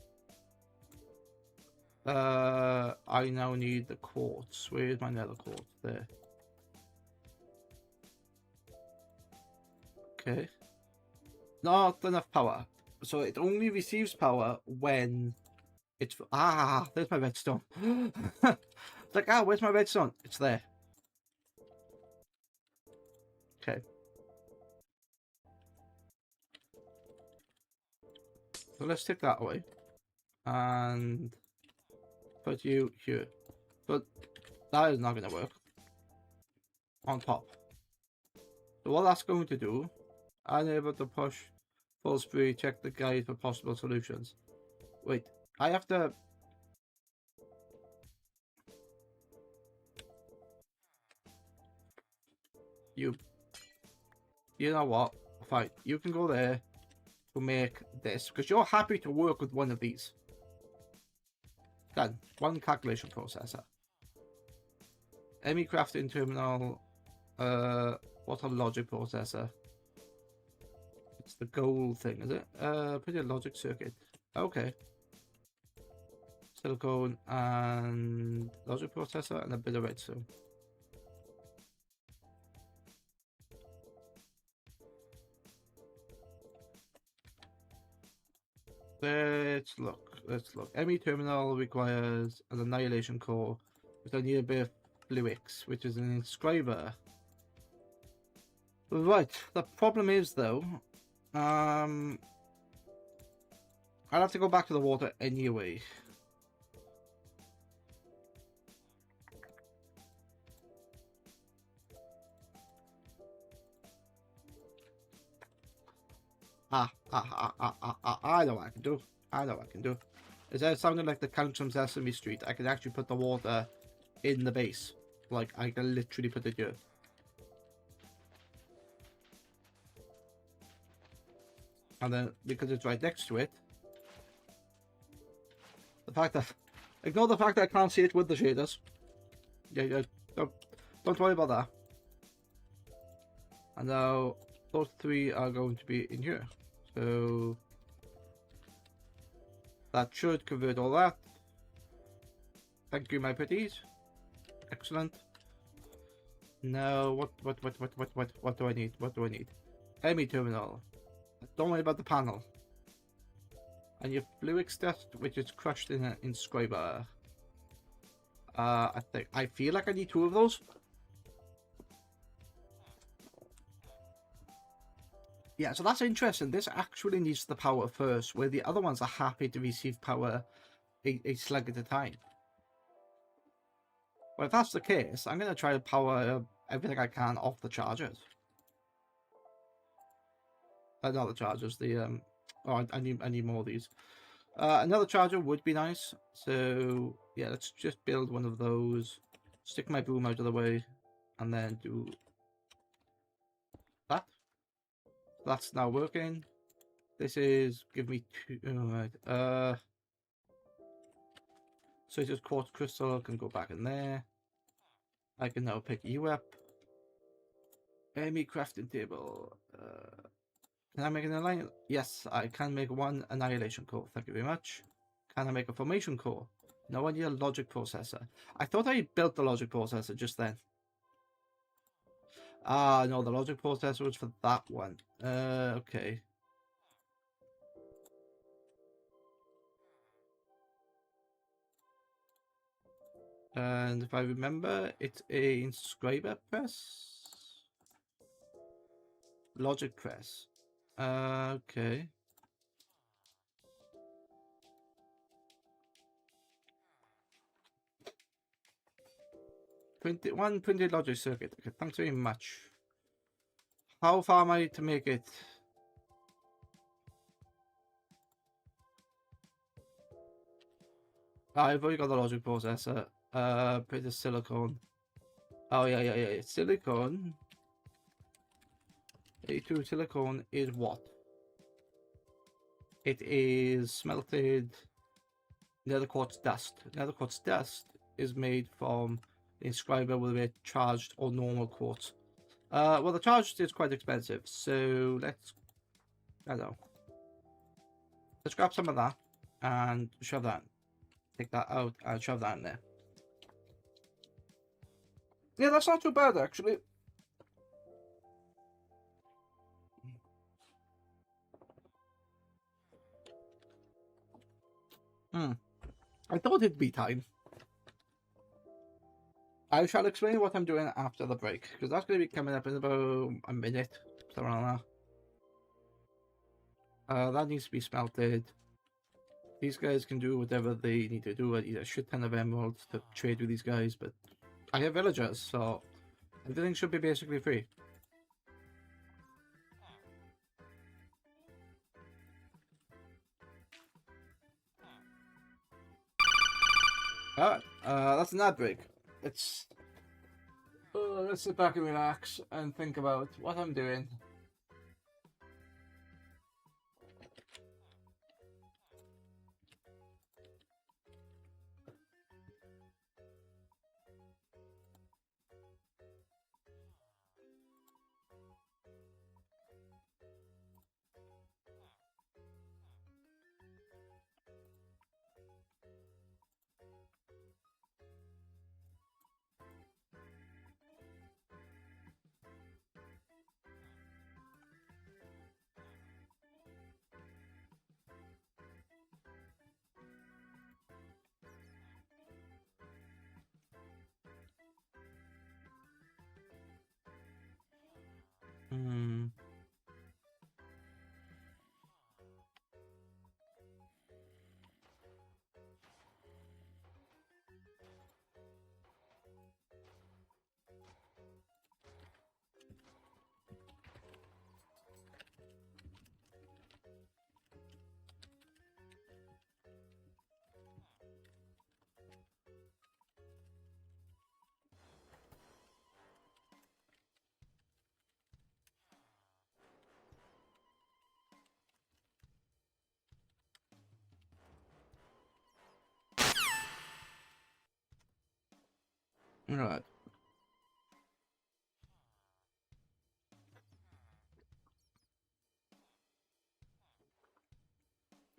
[SPEAKER 2] I now need the quartz. Where's my nether quartz? There. Okay. Not enough power. So it only receives power when it's... Ah, there's my redstone. It's like, where's my redstone? It's there. Okay. So let's take that away. And put you here. But that is not going to work. On top. So what that's going to do, unable to push full spree, check the guide for possible solutions. Wait, I have to... You know what? Fine, you can go there to make this, because you're happy to work with one of these. Done. One calculation processor. Any crafting terminal. What a logic processor. It's the gold thing, is it? Pretty logic circuit. Okay. Silicone and logic processor and a bit of redstone. Let's look. let's look. ME terminal requires an annihilation core, which I need a bit of Fluix, which is an inscriber. Right. The problem is though, I'll have to go back to the water anyway. I know what I can do. I know what I can do. Instead of sounding like the Count from Sesame Street, I can actually put the water in the base. Like, I can literally put it here. And then, because it's right next to it, the fact that... Ignore the fact that I can't see it with the shaders. Yeah, don't worry about that. And now, those three are going to be in here. So that should convert all that. Thank you, my pretties. Excellent. Now, what do I need? What do I need? ME terminal. Don't worry about the panel. And your Fluix test, which is crushed in an inscriber. I feel like I need 2 of those. Yeah, so that's interesting. This actually needs the power first, where the other ones are happy to receive power a slug at a time. Well, if that's the case, I'm going to try to power everything I can off the chargers. Not the chargers, the... Oh, I need more of these. Another charger would be nice. So, yeah, let's just build one of those. Stick my boom out of the way. And then do that. That's now working. This is give me 2. Alright. So it's just quartz crystal can go back in there. I can now pick you up. ME crafting table. Can I make an alliance? Yes, I can make 1 annihilation core. Thank you very much. Can I make a formation core? No, I need a logic processor. I thought I built the logic processor just then. Ah, no, the logic processor was for that one. Okay. And if I remember, it's a inscriber press. Logic press. Okay. One printed logic circuit. Okay, thanks very much. How far am I to make it? I've already got the logic processor. Put the silicone. Oh yeah. Silicone. AE2 silicone is what? It is smelted nether quartz dust. Nether quartz dust is made from the inscriber, whether it's charged or normal quartz. Well, the charged is quite expensive, so let's... I don't know. Let's grab some of that and shove that. Take that out and shove that in there. Yeah, that's not too bad, actually. I thought it'd be time. I shall explain what I'm doing after the break, because that's going to be coming up in about a minute, something like that. That needs to be smelted. These guys can do whatever they need to do. I need a shit ton of emeralds to trade with these guys, but I have villagers, so everything should be basically free. Alright, that's an ad break. Let's sit back and relax and think about what I'm doing. Right.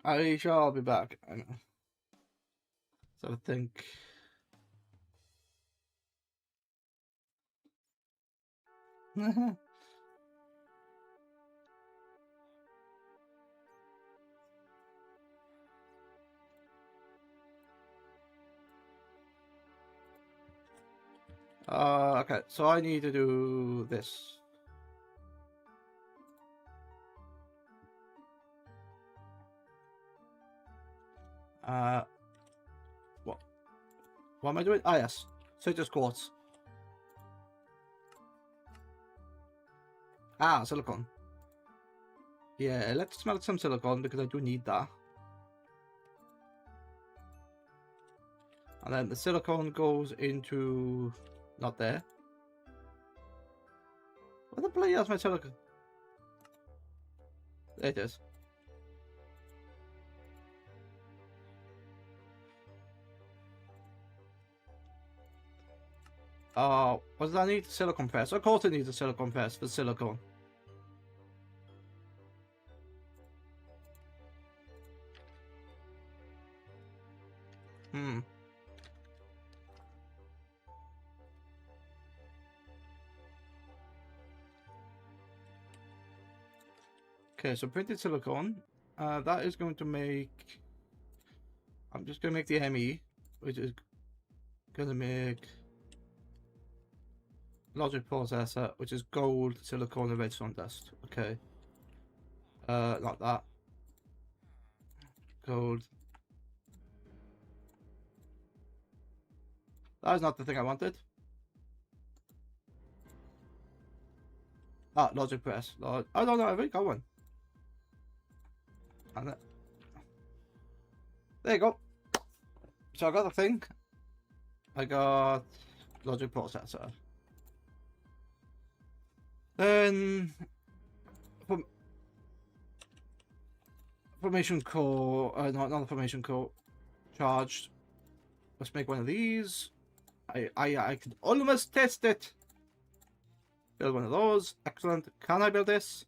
[SPEAKER 2] I shall be back. So I think. Okay, so I need to do this. What? What am I doing? Ah, yes. Citrus quartz. Ah, silicon. Yeah, let's smelt some silicon because I do need that. And then the silicon goes into... Not there. Where the bloody hell's my silicon? There it is. What does that need? Silicon press. Of course it needs a silicon press for silicon. Okay, so printed silicon. That is going to make... I'm just going to make the ME, which is going to make... Logic processor, which is gold, silicon, and redstone dust. Okay. Not that. Gold. That is not the thing I wanted. Ah, logic press. I don't know, I think I got one. And there you go. So I got the thing. I got logic processor. Then formation core. Not the formation core. Charged. Let's make one of these. I could almost test it. Build one of those. Excellent. Can I build this?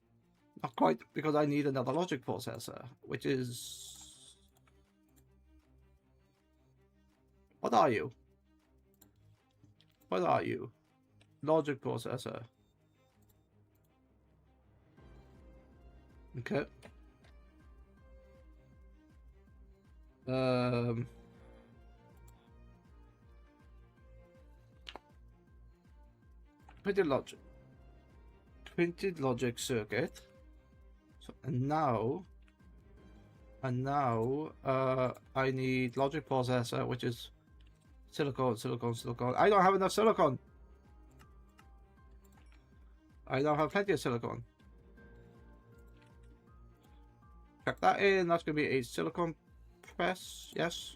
[SPEAKER 2] Not quite, because I need another logic processor, which is... What are you? What are you? Logic processor. Okay. Printed logic circuit. So and now I need logic processor, which is silicon. I don't have enough silicon. I don't have plenty of silicon. Check that in. That's going to be a silicon press. Yes.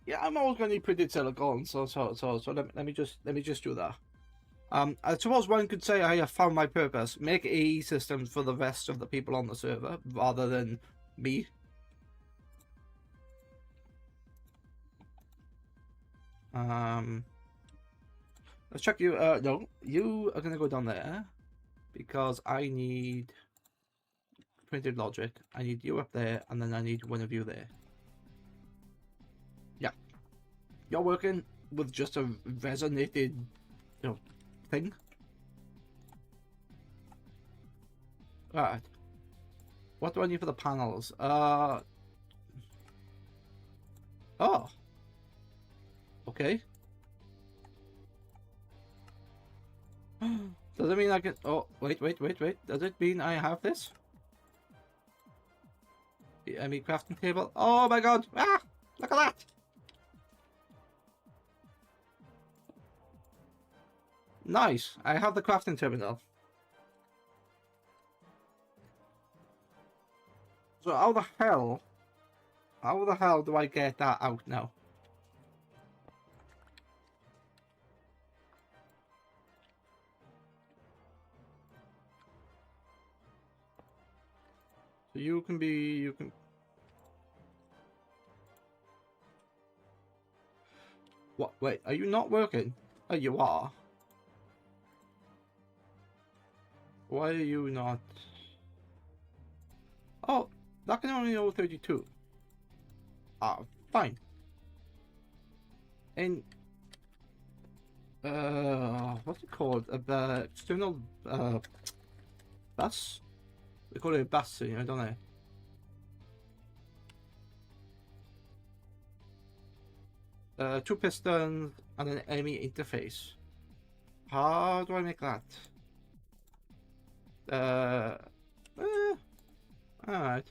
[SPEAKER 2] Yeah, I'm always going to need printed silicon. So let me just do that. I suppose one could say I have found my purpose. Make AE systems for the rest of the people on the server rather than me. Let's check you. No, you are gonna go down there because I need printed logic. I need you up there, and then I need one of you there. Yeah, you're working with just a resonated, thing. Right. What do I need for the panels? Oh. Okay. Does it mean I can... Oh, wait. Does it mean I have this? The ME crafting table. Oh my god! Ah! Look at that! Nice! I have the crafting terminal. So how the hell do I get that out now? You can be. You can. What? Wait, are you not working? Oh, you are. Why are you not? Oh, that can only hold 32. Ah, fine. And what's it called? External bus. They call it a bus, you know, don't they? Two pistons and an enemy interface. How do I make that? Alright.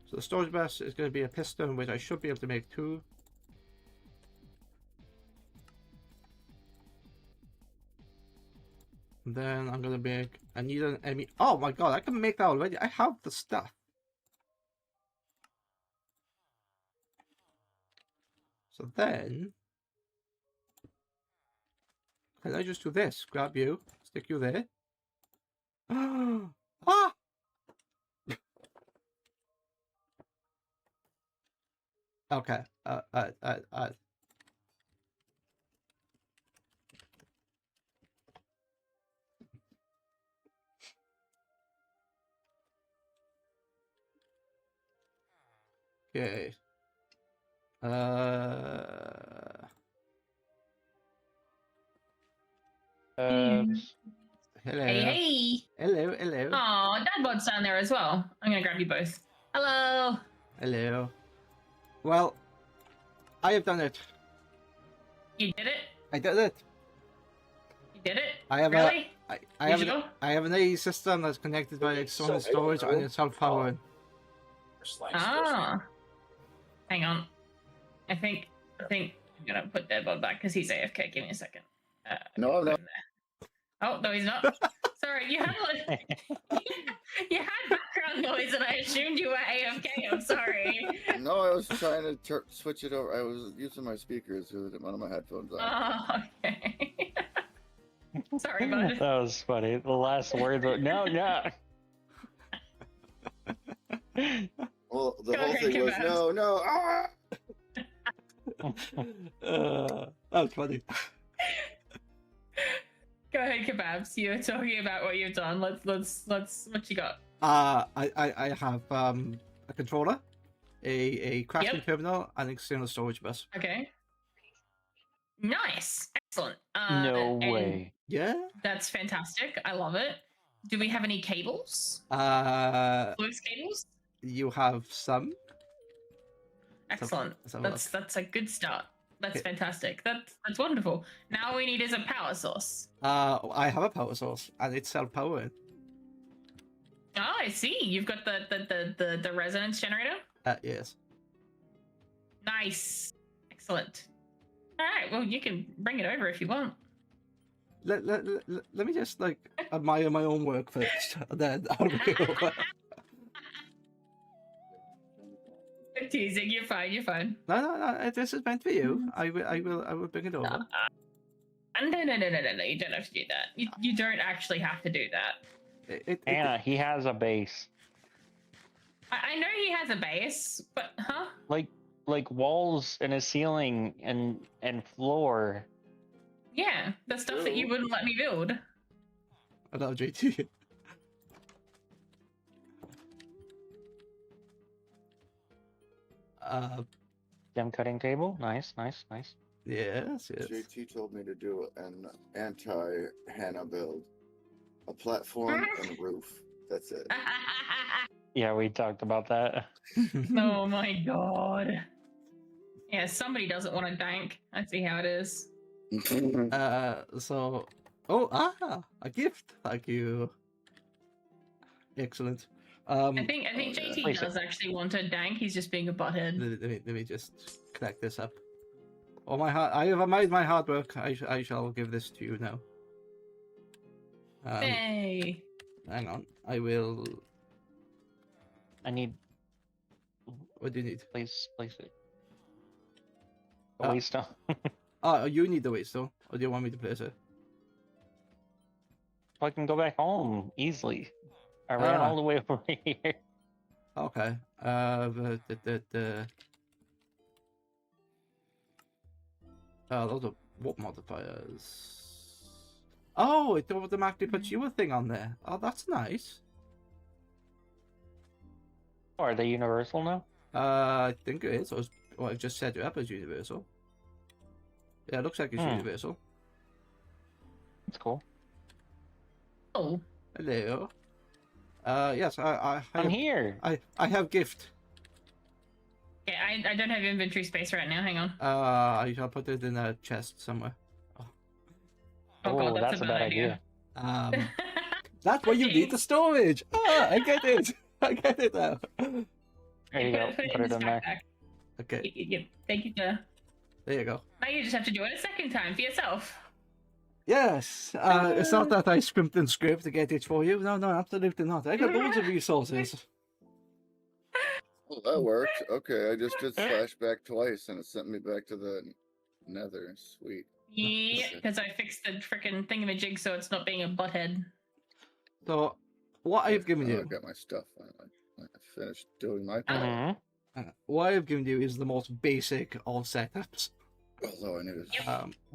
[SPEAKER 2] So the storage bus is going to be a piston, which I should be able to make 2. And then I'm going to make... I need an enemy... Oh my god, I can make that already. I have the stuff. So then... Can I just do this? Grab you, stick you there. Ah! Okay. Okay. Hello.
[SPEAKER 3] Hey.
[SPEAKER 2] Hello, hello.
[SPEAKER 3] Oh, Dadbod's down there as well. I'm gonna grab you both. Hello.
[SPEAKER 2] Hello. Well, I have done it.
[SPEAKER 3] You did it?
[SPEAKER 2] I did it.
[SPEAKER 3] You did it?
[SPEAKER 2] I have
[SPEAKER 3] really?
[SPEAKER 2] I have an AE system that's connected by external storage and it's self-powered.
[SPEAKER 3] Ah. Hang on. I think I'm gonna put Deadbod back because he's AFK. Give me a second.
[SPEAKER 4] No, I'm not.
[SPEAKER 3] Oh no, he's not. Sorry, you had you had background noise, and I assumed you were AFK. I'm sorry.
[SPEAKER 4] No, I was trying to switch it over. I was using my speakers with one of my headphones on.
[SPEAKER 3] Oh, okay. Sorry, bud.
[SPEAKER 5] That was funny. The last word was no.
[SPEAKER 4] Well, the whole thing was no. Ah!
[SPEAKER 2] That's funny.
[SPEAKER 3] Go ahead, Kebabs. You were talking about what you've done. Let's what you got?
[SPEAKER 2] I have a controller, a crafting terminal, and an external storage bus.
[SPEAKER 3] Okay. Nice. Excellent.
[SPEAKER 5] No way.
[SPEAKER 2] Yeah.
[SPEAKER 3] That's fantastic. I love it. Do we have any cables? Fluix cables?
[SPEAKER 2] You have some.
[SPEAKER 3] Excellent. That's a good start. That's fantastic. That's wonderful. Now all we need is a power source.
[SPEAKER 2] I have a power source, and it's self-powered.
[SPEAKER 3] Oh, I see. You've got the resonance generator.
[SPEAKER 2] Yes.
[SPEAKER 3] Nice. Excellent. All right. Well, you can bring it over if you want.
[SPEAKER 2] Let me just like admire my own work first, and then I'll bring it over.
[SPEAKER 3] I'm teasing. You're fine. You're fine.
[SPEAKER 2] No. This is meant for you. I will bring it over.
[SPEAKER 3] No. You don't have to do that. You don't actually have to do that.
[SPEAKER 5] Anna, he has a base.
[SPEAKER 3] I know he has a base, but
[SPEAKER 5] Like walls and a ceiling and floor.
[SPEAKER 3] Yeah, the stuff that you wouldn't let me build.
[SPEAKER 2] Hello, JT.
[SPEAKER 5] Gem cutting table. Nice.
[SPEAKER 2] Yes.
[SPEAKER 4] JT told me to do an anti-Hannah build. A platform and a roof. That's it.
[SPEAKER 5] Yeah, we talked about that.
[SPEAKER 3] Oh my god. Yeah, somebody doesn't want to dank. I see how it is.
[SPEAKER 2] So, a gift. Thank you. Excellent.
[SPEAKER 3] I think JT does actually want to dank. He's just being a butthead.
[SPEAKER 2] Let me just connect this up. Oh my heart! I have made my hard work. I shall give this to you now.
[SPEAKER 3] Hey.
[SPEAKER 2] Hang on. I will.
[SPEAKER 5] I need.
[SPEAKER 2] What do you need?
[SPEAKER 5] Place it. The waystone.
[SPEAKER 2] Oh, you need the waystone, or do you want me to place it?
[SPEAKER 5] so I can go back home easily. I ran all the way over here.
[SPEAKER 2] Okay. Those are what modifiers? Oh, it automatically puts you a thing on there. Oh, that's nice.
[SPEAKER 5] Oh, are they universal now?
[SPEAKER 2] I think it is. Well, I've just set it up as universal. Yeah, it looks like it's universal.
[SPEAKER 5] That's cool.
[SPEAKER 3] Oh.
[SPEAKER 2] Hello. Yes,
[SPEAKER 5] I'm here.
[SPEAKER 2] I have gift.
[SPEAKER 3] Yeah, I don't have inventory space right now. Hang on.
[SPEAKER 2] I shall put it in a chest somewhere.
[SPEAKER 3] Oh god, that's a bad idea.
[SPEAKER 2] That's why you need the storage. Ah, I get it. I get it now.
[SPEAKER 5] There you go. Put it in there.
[SPEAKER 2] Okay.
[SPEAKER 3] Yep. Thank you, sir.
[SPEAKER 2] There you go.
[SPEAKER 3] Now you just have to do it a second time for yourself.
[SPEAKER 2] Yes. It's not that I scrimped and scraped to get it for you. No, absolutely not. I got loads of resources.
[SPEAKER 4] Well, that worked. Okay, I just did flashback twice, and it sent me back to the Nether. Sweet.
[SPEAKER 3] Yeah, because I fixed the freaking thingamajig so it's not being a butthead.
[SPEAKER 2] So, what I've given you...
[SPEAKER 4] I got my stuff finally. I finished doing my part.
[SPEAKER 2] What I've given you is the most basic of setups.
[SPEAKER 4] Although I knew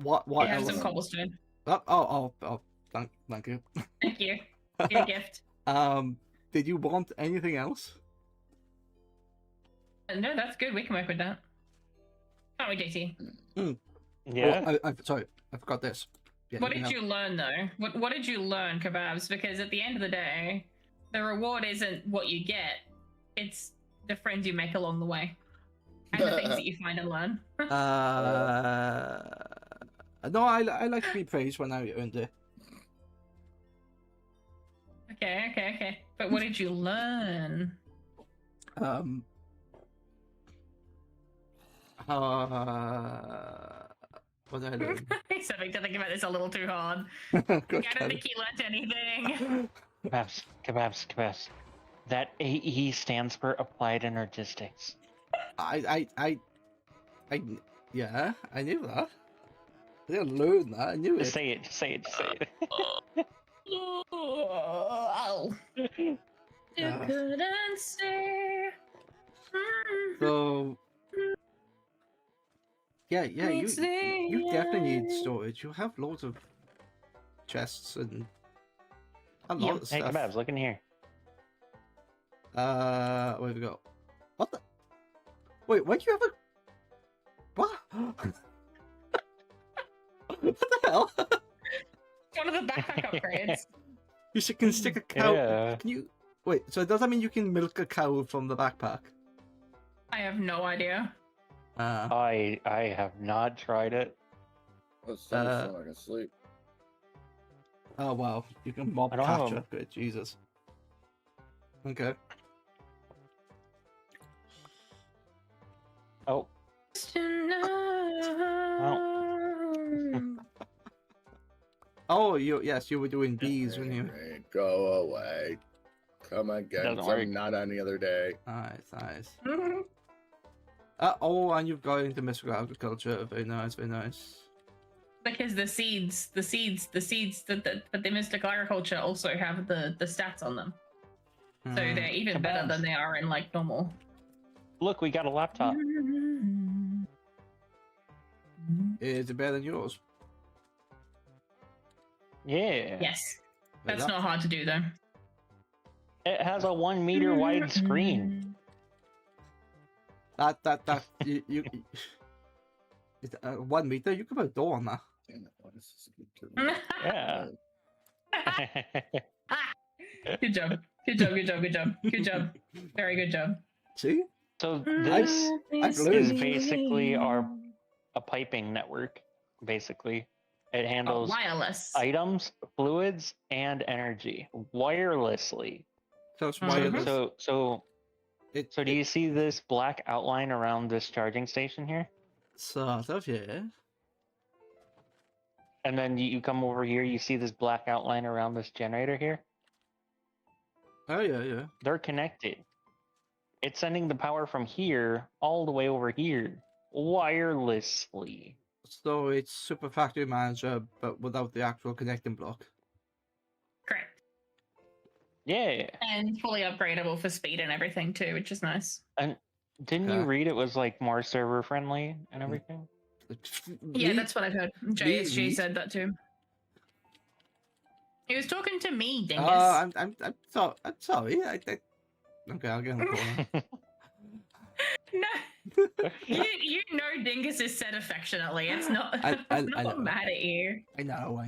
[SPEAKER 2] What
[SPEAKER 3] I have
[SPEAKER 2] else?
[SPEAKER 3] some cobblestone.
[SPEAKER 2] Oh, thank you.
[SPEAKER 3] Thank you. Your gift.
[SPEAKER 2] Did you want anything else?
[SPEAKER 3] No, that's good. We can work with that. Can't we, JT?
[SPEAKER 5] Yeah.
[SPEAKER 2] Oh, sorry, I forgot this. Yeah,
[SPEAKER 3] what did you learn, though? What did you learn, Kebabs? Because at the end of the day, the reward isn't what you get. It's the friends you make along the way. And the things that you find and learn.
[SPEAKER 2] No, I like to be praised when I earned it.
[SPEAKER 3] Okay. But what did you learn?
[SPEAKER 2] What did I learn?
[SPEAKER 3] He's having to think about this a little too hard.
[SPEAKER 2] Good
[SPEAKER 3] I don't think he learned anything.
[SPEAKER 5] Kebabs. That AE stands for Applied Energistics.
[SPEAKER 2] Yeah, I knew that. I didn't learn that. I knew it.
[SPEAKER 5] Just say it.
[SPEAKER 3] Oh. You couldn't say.
[SPEAKER 2] So, yeah, you definitely need storage. You have loads of chests and a lot of
[SPEAKER 5] Hey,
[SPEAKER 2] stuff.
[SPEAKER 5] Kebabs, look in here.
[SPEAKER 2] Where we go? What the? Wait, why do you have a? What? What the hell?
[SPEAKER 3] One of the backpack upgrades.
[SPEAKER 2] You can stick a cow.
[SPEAKER 5] Yeah.
[SPEAKER 2] Can you? Wait, so does that mean you can milk a cow from the backpack?
[SPEAKER 3] I have no idea.
[SPEAKER 5] I have not tried it.
[SPEAKER 4] so I can sleep.
[SPEAKER 2] Oh wow, you can mob
[SPEAKER 5] I don't
[SPEAKER 2] catch
[SPEAKER 5] know.
[SPEAKER 2] up. Good Jesus. Okay.
[SPEAKER 5] Oh.
[SPEAKER 2] Oh, you were doing bees when you.
[SPEAKER 4] Hey, go away. Come again
[SPEAKER 5] Doesn't work.
[SPEAKER 4] some not any other day.
[SPEAKER 2] Nice. Oh, and you've got into mystical agriculture. Very nice.
[SPEAKER 3] Because the seeds that the mystical agriculture also have the stats on them. So they're even better than they are in like normal.
[SPEAKER 5] Look, we got a laptop.
[SPEAKER 2] Is it better than yours?
[SPEAKER 5] Yeah.
[SPEAKER 3] Yes. That's not hard to do though.
[SPEAKER 5] It has a 1 meter wide screen.
[SPEAKER 2] That you it's 1 meter. You could put a door on that.
[SPEAKER 4] Damn it, what is this?
[SPEAKER 5] Yeah.
[SPEAKER 3] Good job. Very good job.
[SPEAKER 2] See?
[SPEAKER 5] So this
[SPEAKER 2] I've
[SPEAKER 5] is
[SPEAKER 2] learned.
[SPEAKER 5] basically a piping network. Basically, it handles
[SPEAKER 3] wireless
[SPEAKER 5] items, fluids, and energy wirelessly.
[SPEAKER 2] So it's wireless.
[SPEAKER 5] So do you see this black outline around this charging station here?
[SPEAKER 2] Sort of, yeah.
[SPEAKER 5] And then you come over here, you see this black outline around this generator here?
[SPEAKER 2] Oh yeah.
[SPEAKER 5] They're connected. It's sending the power from here all the way over here wirelessly.
[SPEAKER 2] So it's Super Factory Manager, but without the actual connecting block.
[SPEAKER 5] Yeah.
[SPEAKER 3] And fully upgradable for speed and everything too, which is nice.
[SPEAKER 5] And didn't you
[SPEAKER 2] Okay.
[SPEAKER 5] read it was like more server friendly and everything?
[SPEAKER 3] Yeah, that's what I've heard. JSG
[SPEAKER 2] me?
[SPEAKER 3] said that too. He was talking to me, dingus.
[SPEAKER 2] I'm sorry. Okay, I'll get in the corner.
[SPEAKER 3] No, you know Dingus is said affectionately. It's not.
[SPEAKER 2] I
[SPEAKER 3] I'm
[SPEAKER 2] know.
[SPEAKER 3] not mad at you.
[SPEAKER 2] I know.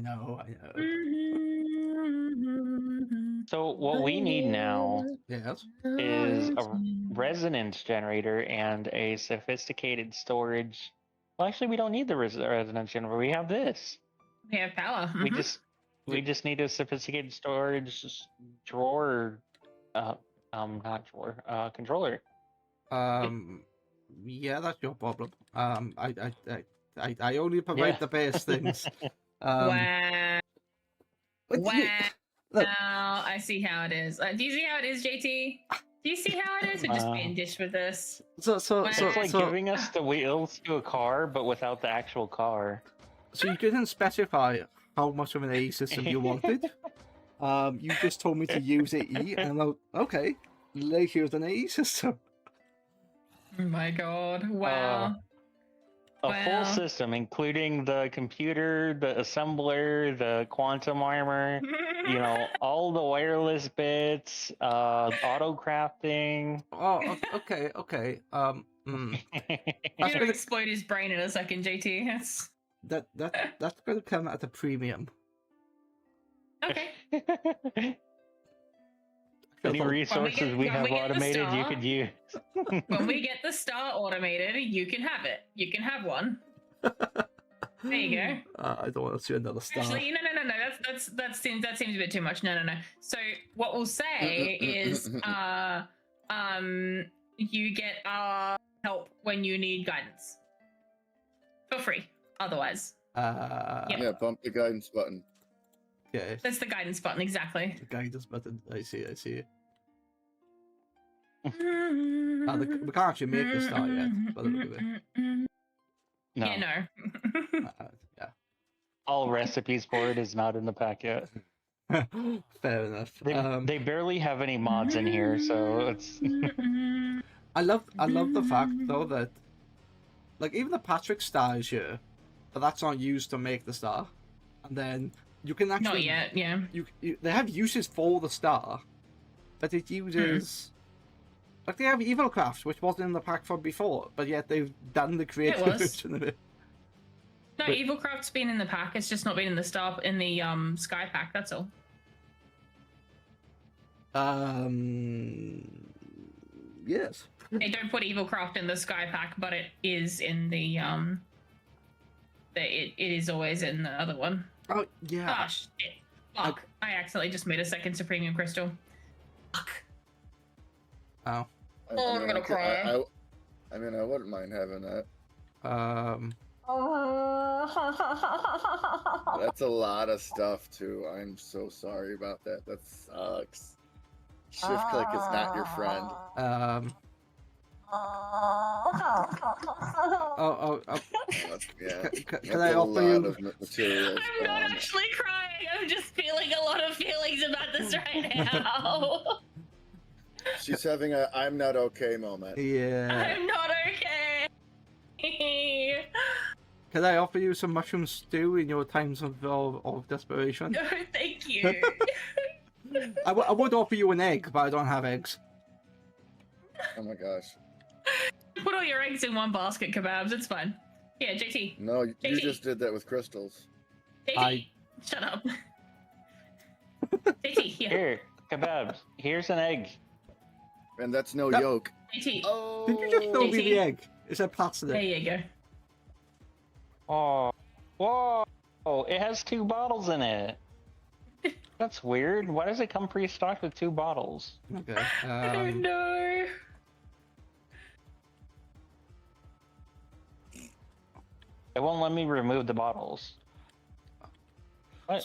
[SPEAKER 5] So what we need now
[SPEAKER 2] Yes.
[SPEAKER 5] is a resonance generator and a sophisticated storage. Well, actually, we don't need the resonance generator. We have this.
[SPEAKER 3] We have power.
[SPEAKER 5] We just need a sophisticated storage drawer. Not drawer. Controller.
[SPEAKER 2] Yeah, that's your problem. I only provide the base things.
[SPEAKER 3] Wow.
[SPEAKER 2] What do you-
[SPEAKER 3] Wow. I see how it is. Do you see how it is, JT? Do you see how it is? We're just being dished with this.
[SPEAKER 2] So
[SPEAKER 5] It's like giving us the wheels to a car, but without the actual car.
[SPEAKER 2] So you didn't specify how much of an AE system you wanted. You just told me to use AE, and I'm like, okay, here's an AE system.
[SPEAKER 3] Oh my god. Wow.
[SPEAKER 5] A full system, including the computer, the assembler, the quantum armor, all the wireless bits, auto crafting.
[SPEAKER 2] Oh, okay.
[SPEAKER 3] You're gonna explode his brain in a second, JT.
[SPEAKER 2] That's gonna come at a premium.
[SPEAKER 3] Okay.
[SPEAKER 5] Any resources we have automated you could use.
[SPEAKER 3] When we get the star automated, you can have it. You can have one. There you go.
[SPEAKER 2] I don't want to see another star.
[SPEAKER 3] Actually, no. That seems a bit too much. No. So what we'll say is, you get help when you need guidance for free. Otherwise,
[SPEAKER 4] yeah, bump the guidance button.
[SPEAKER 2] Okay.
[SPEAKER 3] That's the guidance button, exactly.
[SPEAKER 2] The guidance button. I see. We can't actually make the star yet. By the look of it.
[SPEAKER 5] No.
[SPEAKER 3] Yeah, no.
[SPEAKER 2] Yeah.
[SPEAKER 5] All recipes for it is not in the pack yet.
[SPEAKER 2] Fair enough.
[SPEAKER 5] They barely have any mods in here, so it's.
[SPEAKER 2] I love the fact though that, like, even the Patrick star is here, but that's not used to make the star, and then you can actually.
[SPEAKER 3] Not yet. Yeah.
[SPEAKER 2] They have uses for the star, but it uses. Like, they have Evil Craft, which wasn't in the pack from before, but yet they've done the creative version of it.
[SPEAKER 3] No, Evil Craft's been in the pack. It's just not been in the Sky pack. That's all.
[SPEAKER 2] Yes.
[SPEAKER 3] They don't put Evil Craft in the Sky pack, but it is in the it is always in the other one.
[SPEAKER 2] Oh yeah.
[SPEAKER 3] Oh shit! Fuck! I accidentally just made a second Supremium Crystal. Fuck!
[SPEAKER 2] Oh.
[SPEAKER 3] I'm gonna cry.
[SPEAKER 4] I mean, I wouldn't mind having that. That's a lot of stuff too. I'm so sorry about that. That sucks. Shift click is not your friend. Yeah.
[SPEAKER 2] Can I offer you?
[SPEAKER 4] Materials
[SPEAKER 3] I'm not actually crying. I'm just feeling a lot of feelings about this right now.
[SPEAKER 4] She's having a "I'm not okay" moment.
[SPEAKER 2] Yeah.
[SPEAKER 3] I'm not okay.
[SPEAKER 2] Can I offer you some mushroom stew in your times of desperation?
[SPEAKER 3] No, thank you.
[SPEAKER 2] I would offer you an egg, but I don't have eggs.
[SPEAKER 4] Oh my gosh.
[SPEAKER 3] Put all your eggs in one basket, Kebabs. It's fine. Yeah, JT.
[SPEAKER 4] No, you
[SPEAKER 3] JT.
[SPEAKER 4] just did that with crystals.
[SPEAKER 3] JT, shut up. JT,
[SPEAKER 5] Here, Kebabs. Here's an egg.
[SPEAKER 4] And that's no
[SPEAKER 2] That-
[SPEAKER 4] yolk.
[SPEAKER 3] JT.
[SPEAKER 4] Oh.
[SPEAKER 2] Did you just throw me
[SPEAKER 3] JT.
[SPEAKER 2] the egg? Is that plastic?
[SPEAKER 3] There you go.
[SPEAKER 5] Oh, whoa! It has 2 bottles in it. That's weird. Why does it come pre-stocked with 2 bottles?
[SPEAKER 2] Okay.
[SPEAKER 3] I don't know.
[SPEAKER 5] It won't let me remove the bottles. What?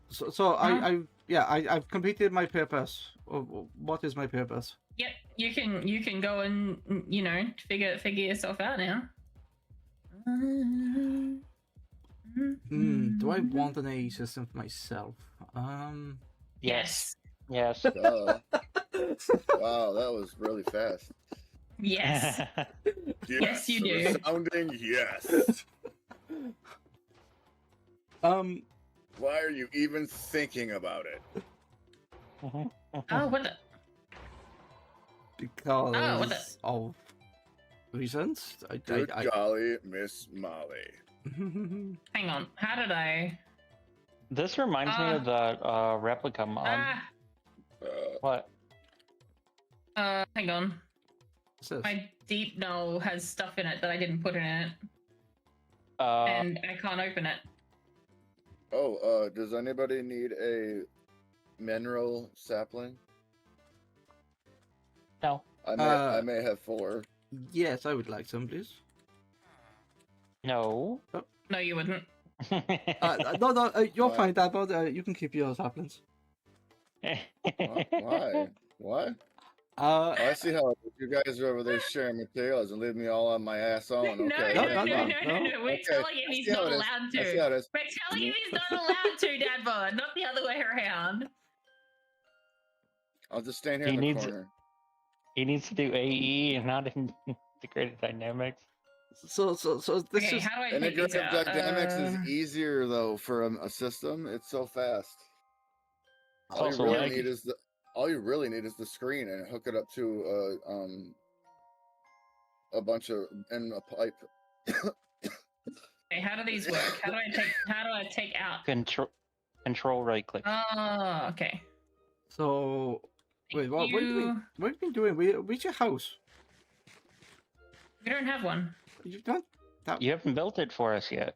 [SPEAKER 2] So I've completed my purpose. What is my purpose?
[SPEAKER 3] Yep, you can go and figure yourself out now.
[SPEAKER 2] Do I want an AE system for myself?
[SPEAKER 3] Yes.
[SPEAKER 5] Yes.
[SPEAKER 4] Wow, that was really fast.
[SPEAKER 3] Yes. Yes, you do.
[SPEAKER 4] Resounding yes. Why are you even thinking about it?
[SPEAKER 3] Oh, what the?
[SPEAKER 2] Because of reasons.
[SPEAKER 4] Good golly, Miss Molly.
[SPEAKER 3] Hang on. How did I?
[SPEAKER 5] This reminds me of the replica mod. What?
[SPEAKER 3] Hang on.
[SPEAKER 2] What's this?
[SPEAKER 3] My deep null has stuff in it that I didn't put in it,
[SPEAKER 5] Uh,
[SPEAKER 3] and I can't open it.
[SPEAKER 4] Oh, does anybody need a mineral sapling?
[SPEAKER 5] no.
[SPEAKER 4] I may have 4.
[SPEAKER 2] Yes, I would like some, please.
[SPEAKER 5] No.
[SPEAKER 3] No, you wouldn't.
[SPEAKER 2] No, you'll find that, but you can keep your saplings.
[SPEAKER 4] Why? What? I see how you guys are over there sharing materials and leave me all on my ass on. Okay.
[SPEAKER 3] No. We're
[SPEAKER 4] Okay.
[SPEAKER 3] telling him he's not allowed to.
[SPEAKER 4] I see how it is.
[SPEAKER 3] We're telling him he's not allowed to, Dadbot, not the other way around.
[SPEAKER 4] I'll just stand here in the corner.
[SPEAKER 5] He needs to do AE and not integrated dynamics.
[SPEAKER 2] So this
[SPEAKER 3] Okay,
[SPEAKER 2] is
[SPEAKER 3] how do I take these
[SPEAKER 4] Integrative
[SPEAKER 3] out?
[SPEAKER 4] dynamics is easier though for a system. It's so fast.
[SPEAKER 5] It's
[SPEAKER 4] All
[SPEAKER 5] also
[SPEAKER 4] you really
[SPEAKER 5] like-
[SPEAKER 4] need is the screen and hook it up to a bunch of and a pipe.
[SPEAKER 3] Okay, how do these work? How do I take out?
[SPEAKER 5] Control right click.
[SPEAKER 3] Oh, okay.
[SPEAKER 2] so. Wait, what have you been doing? Where's your house?
[SPEAKER 3] We don't have one.
[SPEAKER 2] You don't.
[SPEAKER 5] You haven't built it for us yet.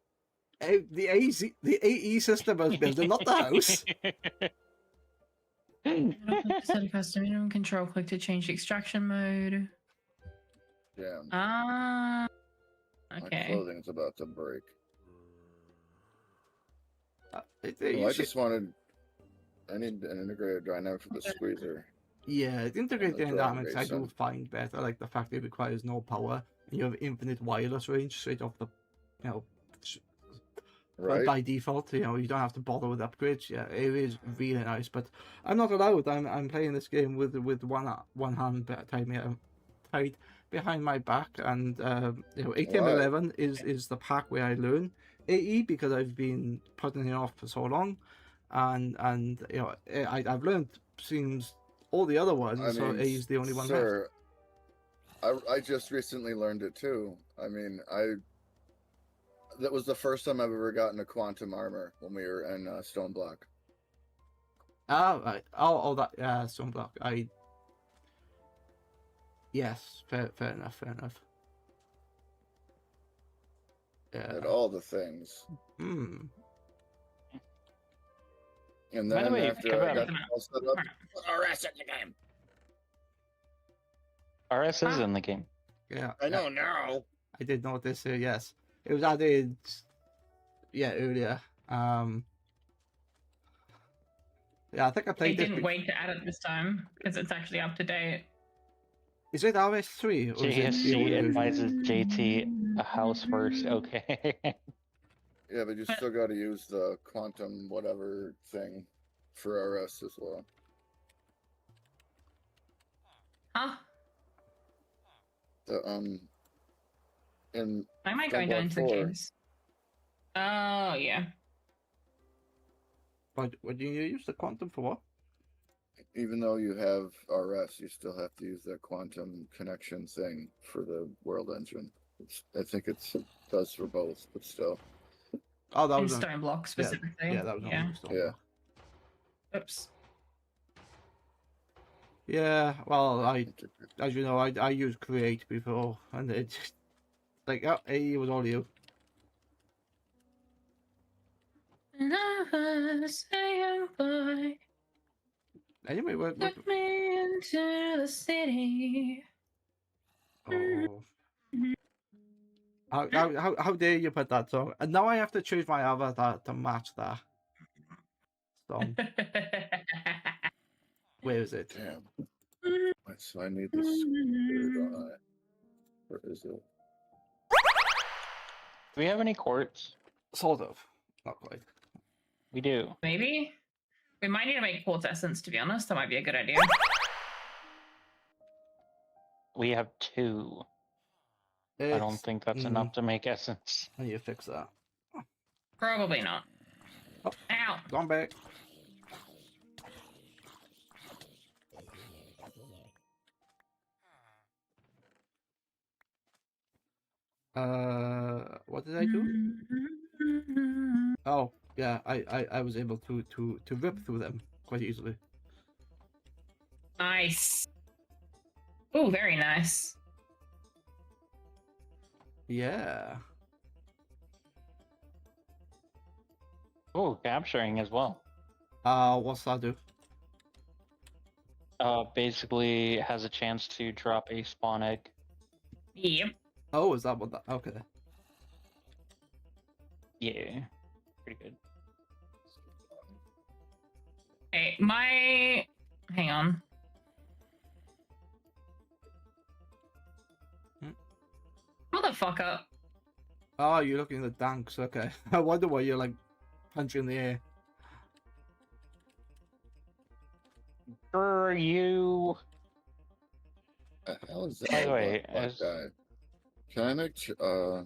[SPEAKER 2] The AE system was built, not the house.
[SPEAKER 3] Set a custom minimum control. Click to change extraction mode.
[SPEAKER 4] Yeah.
[SPEAKER 3] Okay.
[SPEAKER 4] My clothing's about to break. I need an integrated dynamic for the squeezer.
[SPEAKER 2] Yeah, the integrated
[SPEAKER 4] That's
[SPEAKER 2] dynamics I
[SPEAKER 4] right,
[SPEAKER 2] do find better, like the fact it requires no power and you have infinite wireless range straight off the,
[SPEAKER 4] Right.
[SPEAKER 2] by default. You don't have to bother with upgrades. Yeah, it is really nice. But I'm not allowed. I'm playing this game with one hand tied behind my back, and ATM11 is the pack where I learn AE because I've been putting it off for so long, and I've learned since all the other ones, so AE is the only one left.
[SPEAKER 4] I just recently learned it too. I mean, that was the first time I've ever gotten a quantum armor when we were in Stone Block.
[SPEAKER 2] Oh, right. That Stone Block. Yes, fair enough. Yeah.
[SPEAKER 4] At all the things.
[SPEAKER 2] Hmm.
[SPEAKER 4] And
[SPEAKER 5] By the
[SPEAKER 4] then
[SPEAKER 5] way,
[SPEAKER 4] after I got all set up, RS in the game.
[SPEAKER 5] RS is in the game.
[SPEAKER 2] Yeah.
[SPEAKER 4] I know now.
[SPEAKER 2] I did notice. Yes, it was added. Yeah, earlier. Yeah, I think I
[SPEAKER 3] They
[SPEAKER 2] played.
[SPEAKER 3] didn't wait to add it this time because it's actually up to date.
[SPEAKER 2] Is it RS3? Or is it the
[SPEAKER 5] JSC
[SPEAKER 2] older version?
[SPEAKER 5] advises JT a house first. Okay.
[SPEAKER 4] Yeah, but you still got to use the quantum whatever thing for RS as well.
[SPEAKER 3] Huh?
[SPEAKER 4] The
[SPEAKER 3] Why am I going down to the games? Oh, yeah.
[SPEAKER 2] But what do you use the quantum for? What?
[SPEAKER 4] even though you have RS, you still have to use that quantum connection thing for the world engine. I think it does for both, but still.
[SPEAKER 2] Oh, that
[SPEAKER 3] In
[SPEAKER 2] was
[SPEAKER 3] Stone Block specifically.
[SPEAKER 2] Yeah, that was
[SPEAKER 3] yeah.
[SPEAKER 2] on Stone
[SPEAKER 4] Yeah.
[SPEAKER 2] Block.
[SPEAKER 3] Oops.
[SPEAKER 2] Yeah, well, as you know, I used Create before, and it just, like, oh, AE was all you. Anyway, what
[SPEAKER 3] Took me into the city.
[SPEAKER 2] oh. How dare you put that song? And now I have to choose my avatar to match that song. Where is it?
[SPEAKER 4] Damn. Right, so I need this here, don't I? Where is it?
[SPEAKER 5] Do we have any quartz?
[SPEAKER 2] Sort of. Not quite.
[SPEAKER 5] We do.
[SPEAKER 3] Maybe? We might need to make quartz essence, to be honest. That might be a good idea.
[SPEAKER 5] We have 2. I don't think that's enough to make essence.
[SPEAKER 2] I need to fix that.
[SPEAKER 3] Probably not.
[SPEAKER 2] Oh,
[SPEAKER 3] Ow!
[SPEAKER 2] gone back. What did I do? Oh, yeah, I was able to rip through them quite easily.
[SPEAKER 3] Nice. Oh, very nice.
[SPEAKER 2] Yeah.
[SPEAKER 5] Oh, capturing as well.
[SPEAKER 2] What's that do?
[SPEAKER 5] Basically has a chance to drop a spawn egg.
[SPEAKER 3] Yep.
[SPEAKER 2] Oh, is that what that? Okay.
[SPEAKER 5] Yeah, pretty good.
[SPEAKER 3] Okay, hang on. Motherfucker.
[SPEAKER 2] Oh, you're looking at the danks. Okay. I wonder why you're like punching the air.
[SPEAKER 5] You.
[SPEAKER 4] The hell is that?
[SPEAKER 5] By the way,
[SPEAKER 4] black dye? Can I make I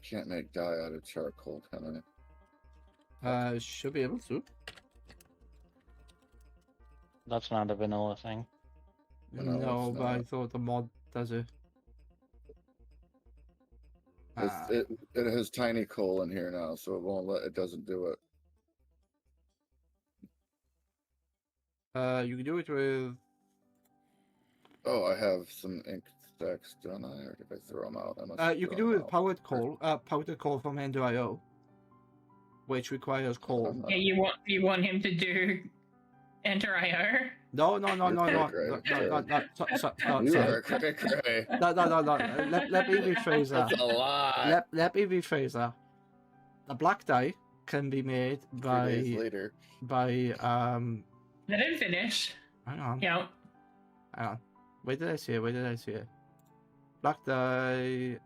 [SPEAKER 4] can't make dye out of charcoal, can I?
[SPEAKER 2] Should be able to.
[SPEAKER 5] That's not a vanilla thing.
[SPEAKER 4] No,
[SPEAKER 2] No,
[SPEAKER 4] it's
[SPEAKER 2] but I
[SPEAKER 4] not.
[SPEAKER 2] thought the mod does it.
[SPEAKER 4] It has tiny coal in here now, so it doesn't do it.
[SPEAKER 2] You can do it with.
[SPEAKER 4] Oh, I have some ink stacks, don't I? Or did I throw them out? I must
[SPEAKER 2] You can do it with powdered coal from Ender.io, which requires coal.
[SPEAKER 3] Yeah, you want him to do Enter.io?
[SPEAKER 2] No.
[SPEAKER 4] You are quick, Ray.
[SPEAKER 2] No. Let me rephrase that.
[SPEAKER 4] That's a lot.
[SPEAKER 2] Let me rephrase that. The black dye can be made
[SPEAKER 4] 3 days later.
[SPEAKER 2] by
[SPEAKER 3] Let him finish.
[SPEAKER 2] hang on.
[SPEAKER 3] Yeah.
[SPEAKER 2] Hang on. Where did I see it? Black dye.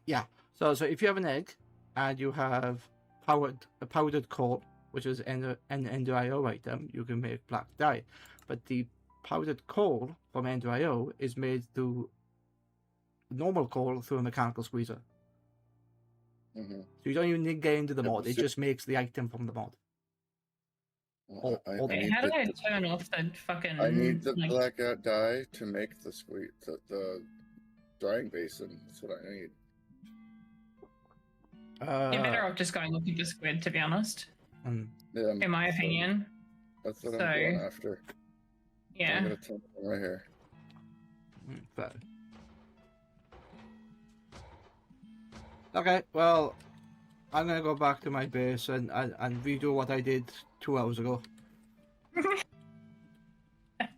[SPEAKER 2] Yeah. So if you have an egg and you have powdered coal, which is an Ender.io item, you can make black dye. But the powdered coal from Ender.io is made through normal coal through a mechanical squeezer.
[SPEAKER 4] Mm-hmm.
[SPEAKER 2] So you don't even need to get into the
[SPEAKER 4] Yeah,
[SPEAKER 2] mod. It just makes the item from the mod.
[SPEAKER 4] Well,
[SPEAKER 2] How
[SPEAKER 3] How do I turn off the fucking...
[SPEAKER 4] I need the
[SPEAKER 3] like...
[SPEAKER 4] black dye to make the drying basin. That's what I need.
[SPEAKER 3] You're better off just going looking for squid, to be honest.
[SPEAKER 4] Yeah,
[SPEAKER 3] In my opinion.
[SPEAKER 4] That's what I'm going after.
[SPEAKER 3] Yeah.
[SPEAKER 4] I'm gonna turn it right here.
[SPEAKER 2] But... Okay, well, I'm gonna go back to my base and redo what I did 2 hours ago.
[SPEAKER 3] Have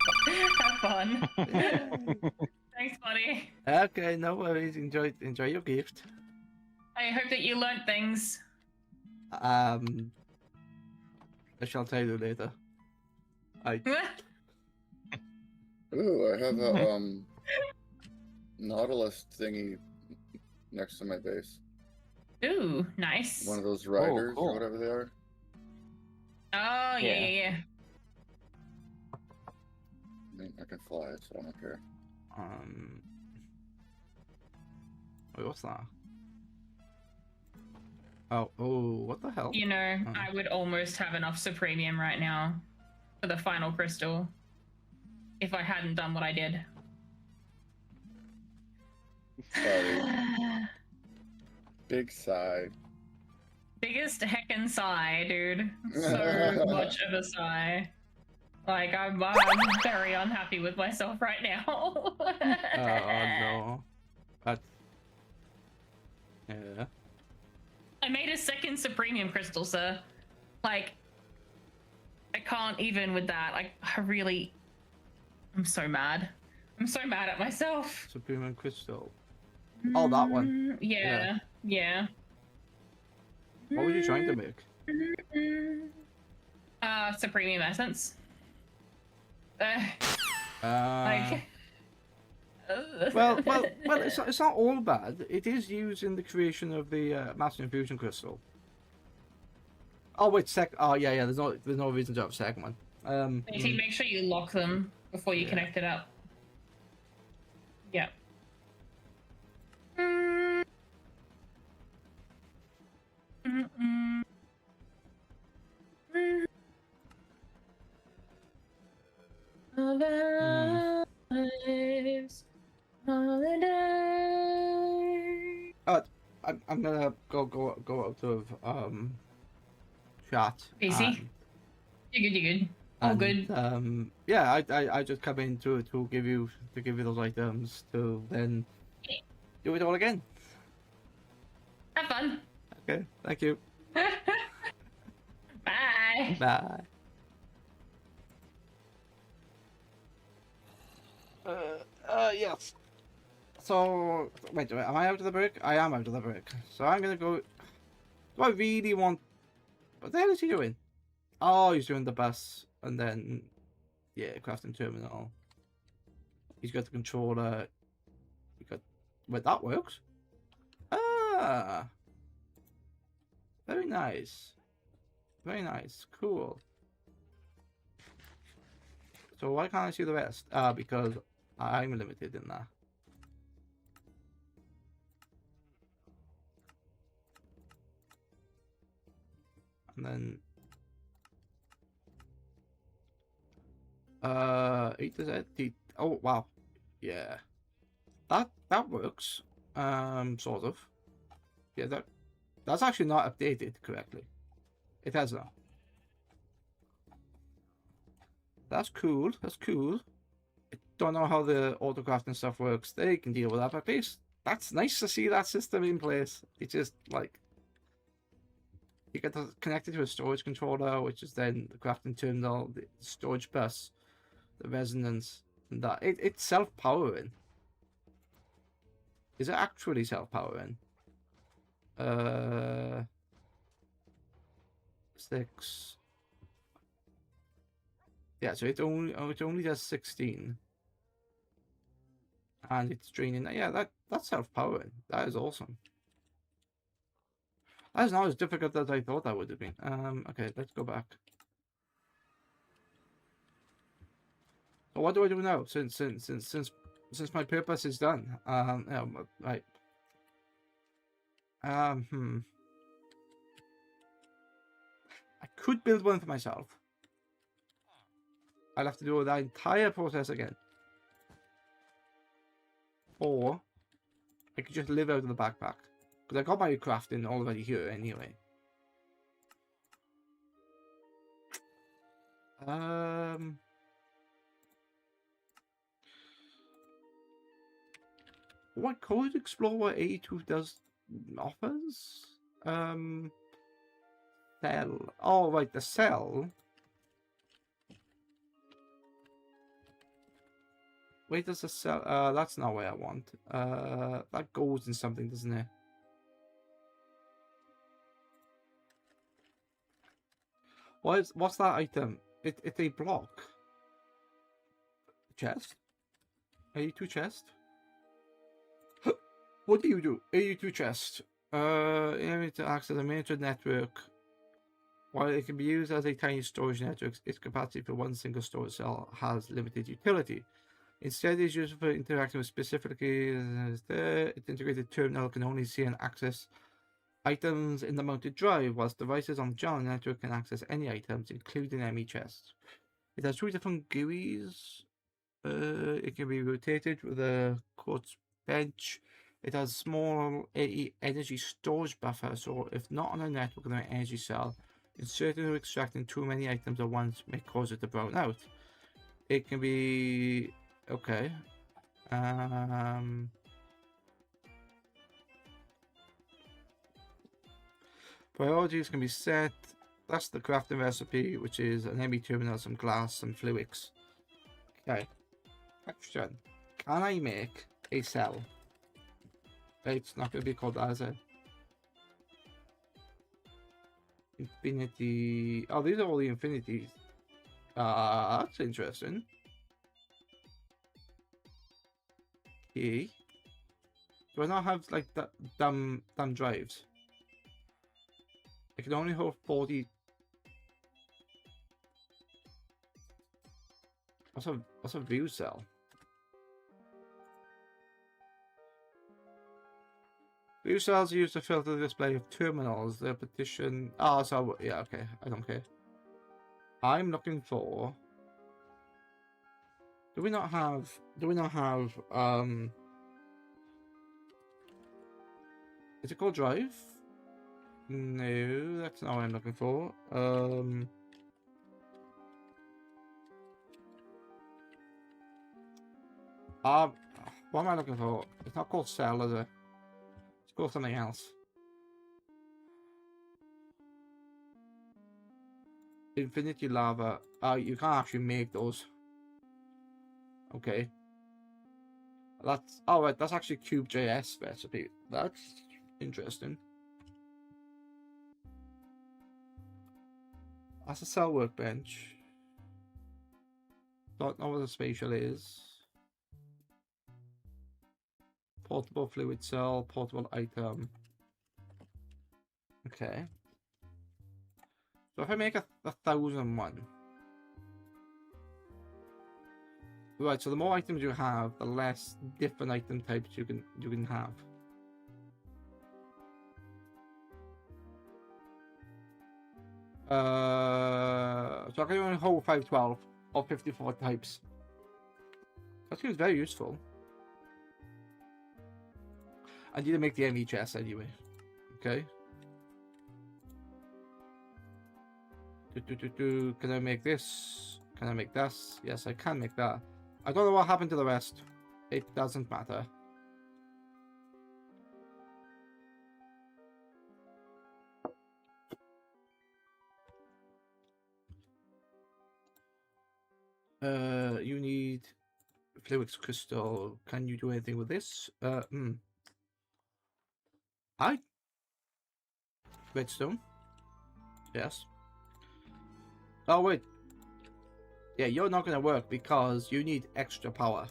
[SPEAKER 3] fun. Thanks, buddy.
[SPEAKER 2] Okay, no worries. Enjoy your gift.
[SPEAKER 3] I hope that you learned things.
[SPEAKER 2] I shall tell you later.
[SPEAKER 4] Ooh, I have a Nautilus thingy next to my base.
[SPEAKER 3] Ooh, nice.
[SPEAKER 4] One of those riders
[SPEAKER 5] cool.
[SPEAKER 4] or whatever they are.
[SPEAKER 3] Oh, yeah.
[SPEAKER 4] I mean, I can fly it, so I don't care.
[SPEAKER 2] Wait, what's that? Oh, what the hell?
[SPEAKER 3] You know, I would almost have enough Supremium right now for the final crystal if I hadn't done what I did.
[SPEAKER 4] Sorry. Big sigh.
[SPEAKER 3] Biggest heckin' sigh, dude. So much of a sigh. Like, I'm very unhappy with myself right now.
[SPEAKER 2] Oh no. Yeah.
[SPEAKER 3] I made a second Supremium crystal, sir. Like, I can't even with that. Like, I'm so mad. I'm so mad at myself.
[SPEAKER 2] Supreme Crystal. Oh, that one.
[SPEAKER 3] Yeah.
[SPEAKER 2] What were you trying to make?
[SPEAKER 3] Supremium essence. Like,
[SPEAKER 2] Well. It's not all bad. It is used in the creation of the master infusion crystal. Oh wait, Oh yeah. There's no reason to have a second one.
[SPEAKER 3] Make sure you lock them before you connect it up. Yeah. Holidays.
[SPEAKER 2] I'm gonna go out of chat.
[SPEAKER 3] PC. You're good. All good.
[SPEAKER 2] Yeah, I just come in to give you those items to then do it all again.
[SPEAKER 3] Have fun.
[SPEAKER 2] Okay, thank you.
[SPEAKER 3] Bye.
[SPEAKER 2] Bye. Yes. So, wait, am I out of the brick? I am out of the brick. So I'm gonna go... Do I really want... What the hell is he doing? Oh, he's doing the bus, and then... Yeah, crafting terminal. He's got the controller. Wait, that works? Ah! Very nice. Very nice. Cool. So why can't I see the rest? Because I'm limited in that. And then A to Z. Oh wow, yeah, that works. Sort of. Yeah, that's actually not updated correctly. It has now. That's cool. That's cool. I don't know how the autocraft and stuff works. They can deal with that, but at least that's nice to see that system in place. It's just like you get connected to a storage controller, which is then the crafting terminal, the storage bus, the resonance, and that it's self-powering. Is it actually self-powering? 6. Yeah, so it only does 16, and it's draining. Yeah, that's self-powering. That is awesome. That is not as difficult as I thought that would have been. Okay, let's go back. So what do I do now? Since my purpose is done. Right. I could build one for myself. I'll have to do that entire process again. Or I could just live out of the backpack. Because I got my crafting already here anyway. Oh, I could explore what AE2 offers. Cell. Oh, right, the cell. Wait, does the cell? That's not what I want. That goes in something, doesn't it? What's that item? It's a block. Chest? AE2 chest? What do you do? AE2 chest. Aiming to access a miniature network. While it can be used as a tiny storage network, its capacity for one single storage cell has limited utility. Instead, it is used for interacting with specifically its integrated terminal can only see and access items in the mounted drive, whilst devices on the general network can access any items, including ME chests. It has 2 different GUIs. It can be rotated with a quartz bench. It has small AE energy storage buffer, so if not on a network with an energy cell, inserting or extracting too many items at once may cause it to brown out. It can be... okay. Priorities can be set. That's the crafting recipe, which is an ME terminal, some glass, some fluids. Okay. Question. Can I make a cell? It's not going to be called that, is it? Infinity. Oh, these are all the infinities. That's interesting. key. Do I not have like that damn drives? It can only hold 40. What's a view cell? View cells are used to filter the display of terminals. The partition. Oh, so yeah, okay. I don't care. I'm looking for. Do we not have? Is it called drive? No, that's not what I'm looking for. What am I looking for? It's not called cell, is it? It's called something else. Infinity lava. You can't actually make those. Okay. That's right. That's actually Cube.js recipe. That's interesting. That's a cell workbench. Don't know what a spatial is. Portable fluid cell, portable item. Okay. So if I make a 1001. Right, so the more items you have, the less different item types you can have. So I can only hold 512 or 54 types. That seems very useful. I need to make the ME chest anyway. Okay. Can I make this? Can I make this? Yes, I can make that. I don't know what happened to the rest. It doesn't matter. You need Fluix crystal. Can you do anything with this? Redstone. Yes. Oh wait. Yeah, you're not gonna work because you need extra power.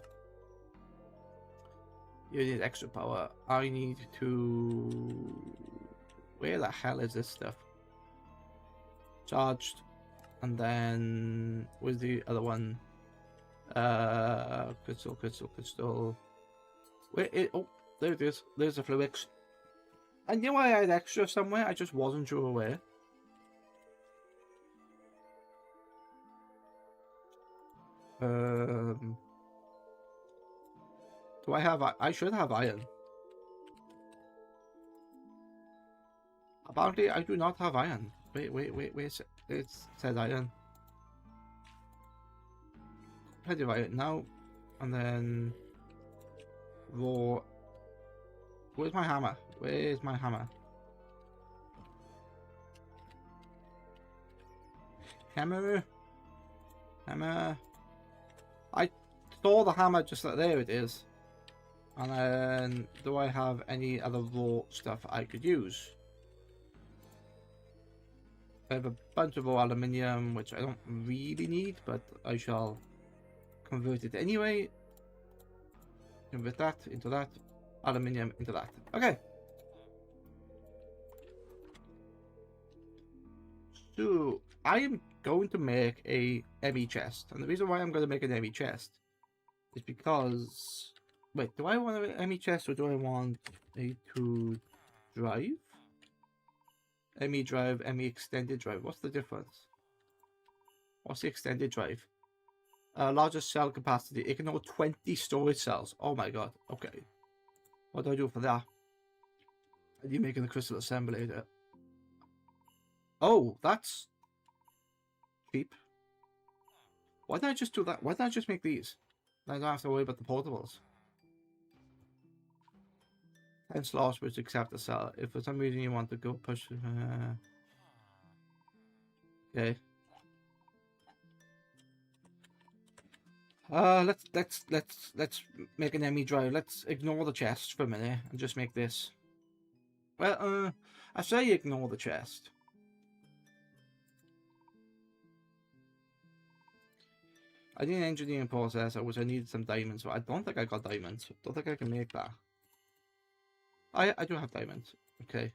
[SPEAKER 2] You need extra power. I need to. Where the hell is this stuff? Charged, and then where's the other one? Crystal. Where it? Oh, there it is. There's the Fluix. I knew I had extra somewhere. I just wasn't sure where. Do I have? I should have iron. Apparently, I do not have iron. Wait. It says iron. Plenty of iron now, and then raw. Where's my hammer? Where's my hammer? Hammer. I saw the hammer just like there it is. And then, do I have any other raw stuff I could use? I have a bunch of raw aluminium, which I don't really need, but I shall convert it anyway. Convert that into that. Aluminium into that. Okay. So, I am going to make a ME chest. And the reason why I'm going to make an ME chest is because... Wait, do I want an ME chest or do I want AE2 drive? ME drive, ME extended drive. What's the difference? What's the extended drive? Largest cell capacity. It can hold 20 storage cells. Oh my god. Okay. What do I do for that? Are you making the crystal assemblator? Oh, that's cheap. Why didn't I just do that? Why didn't I just make these? I don't have to worry about the portables. 10 slots which accept the cell. If for some reason you want to go push... okay. Let's make an ME drive. Let's ignore the chest for a minute and just make this. Well, I say ignore the chest. I need an engineering processor, which I need some diamonds. So I don't think I got diamonds. Don't think I can make that. I do have diamonds. Okay.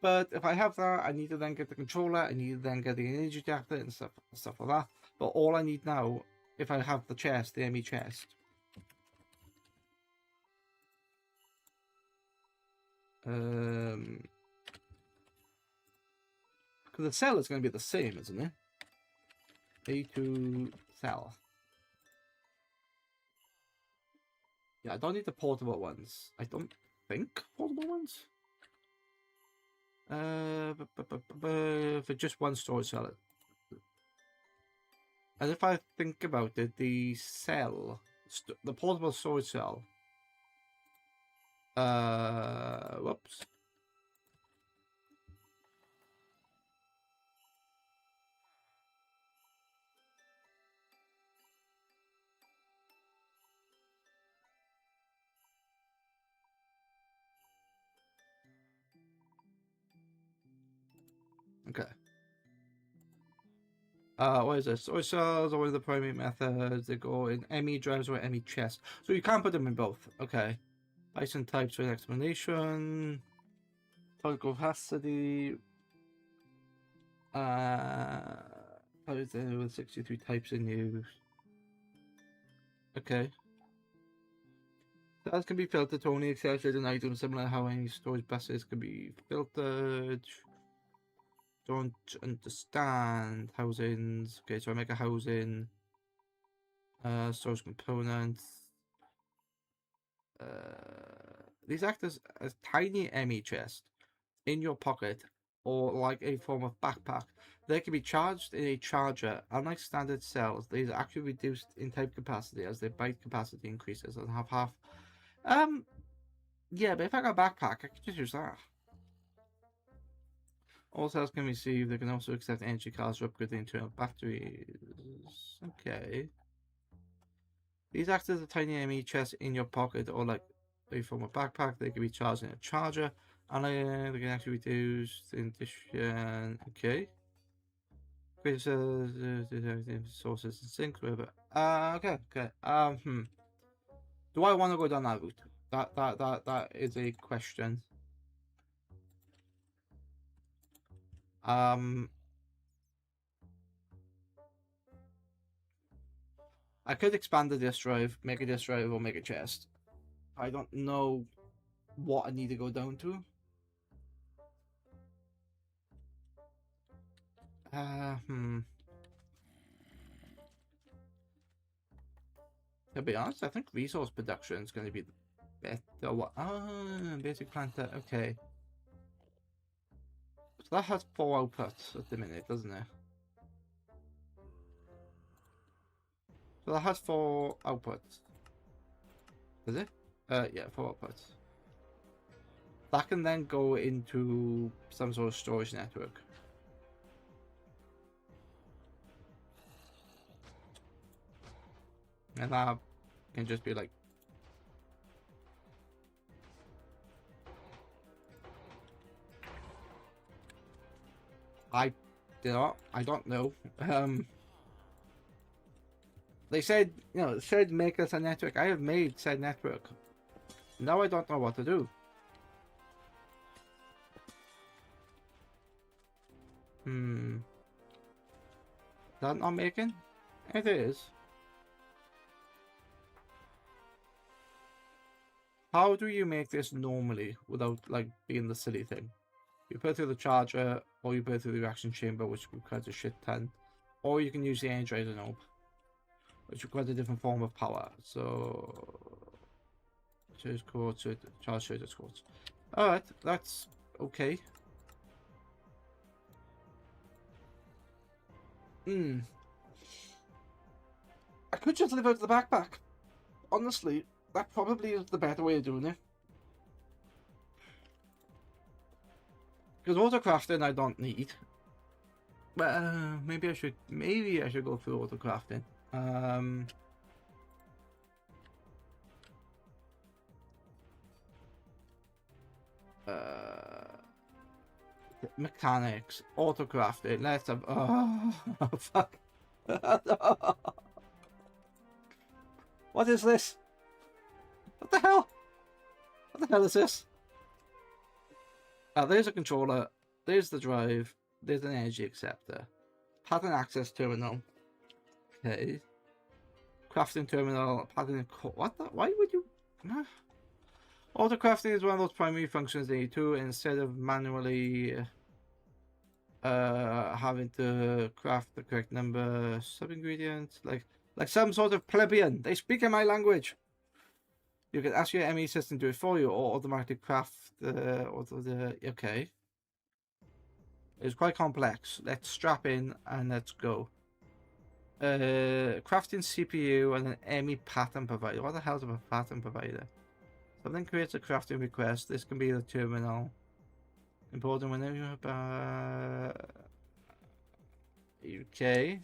[SPEAKER 2] But if I have that, I need to then get the controller. I need to then get the energy reactor and stuff like that. But all I need now, if I have the chest, the ME chest. Because the cell is going to be the same, isn't it? AE2 cell. Yeah, I don't need the portable ones. I don't think portable ones. For just one storage cell. And if I think about it, the cell, the portable storage cell. Whoops. Okay. What is this? Storage cells are one of the primary methods. They go in ME drives or ME chest. So you can't put them in both. Okay. Bison types for an explanation. Total capacity. With 63 types in use. Okay. Cells can be filtered to only accept certain items, similar to how any storage buses can be filtered. Don't understand. Housings. Okay, so I make a housing. Storage components. These act as a tiny ME chest in your pocket or like a form of backpack. They can be charged in a charger. Unlike standard cells, these are actually reduced in type capacity as their byte capacity increases and have half. Yeah, but if I got a backpack, I could just use that. All cells can receive. They can also accept energy cards or upgrade the internal batteries. Okay. These act as a tiny ME chest in your pocket or like a form of backpack. They can be charged in a charger. And they can actually reduce the addition. Okay. Sources and sinks, whatever. Okay. Do I want to go down that route? That is a question. I could expand the disk drive, make a disk drive, or make a chest. I don't know what I need to go down to. To be honest, I think resource production is going to be the better one. Basic planter. Okay. So that has 4 outputs at the minute, doesn't it? So that has 4 outputs. Is it? Yeah, 4 outputs. That can then go into some sort of storage network. And that can just be like... I don't know. They said, said make us a network. I have made said network. Now I don't know what to do. Is that not making? It is. How do you make this normally without like being the silly thing? You put it through the charger, or you put it through the reaction chamber, which requires a shit ton, or you can use the energizer knob, which requires a different form of power. So, charge quartz, charge quartz. All right, that's okay. I could just live out of the backpack. Honestly, that probably is the better way of doing it. Because autocrafting I don't need. But maybe I should go through autocrafting. Mechanics, autocrafting. Let's have. Oh fuck. What is this? What the hell? What the hell is this? There's a controller. There's the drive. There's an energy acceptor. Pattern access terminal. Okay. Crafting terminal. Pattern. What the? Why would you? Auto crafting is one of those primary functions in AE2. Instead of manually having to craft the correct number sub ingredients, like some sort of plebeian. They speak in my language. You can ask your ME system to do it for you, or automatically craft okay. It's quite complex. Let's strap in and let's go. Crafting CPU and an ME pattern provider. What the hell is a pattern provider? Something creates a crafting request. This can be the terminal. Important whenever you okay.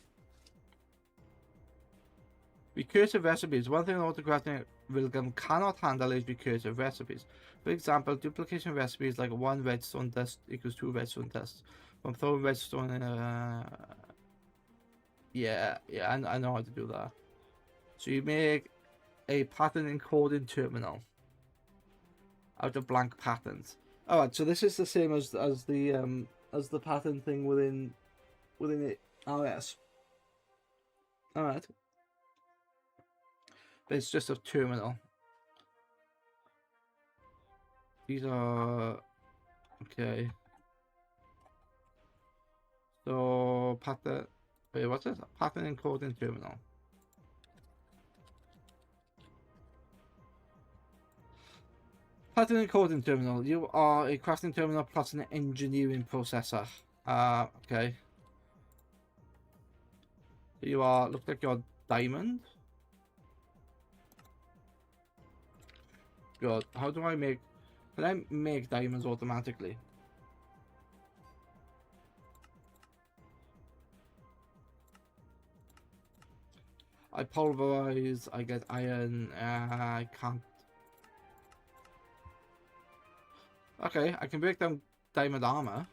[SPEAKER 2] Recursive recipes. One thing autocrafting Wilgum cannot handle is recursive recipes. For example, duplication recipes like 1 redstone dust equals 2 redstone dust. From throwing redstone in yeah, I know how to do that. So you make a pattern encoding terminal out of blank patterns. Alright, so this is the same as the pattern thing within it RS. Alright. But it's just a terminal. These are okay. So pattern. Wait, what's this? Pattern encoding terminal. Pattern encoding terminal. You are a crafting terminal plus an engineering processor. Okay. You are. Looks like you're diamond. God, how do I make? Can I make diamonds automatically? I pulverize, I get iron, I can't. Okay, I can break down diamond armor.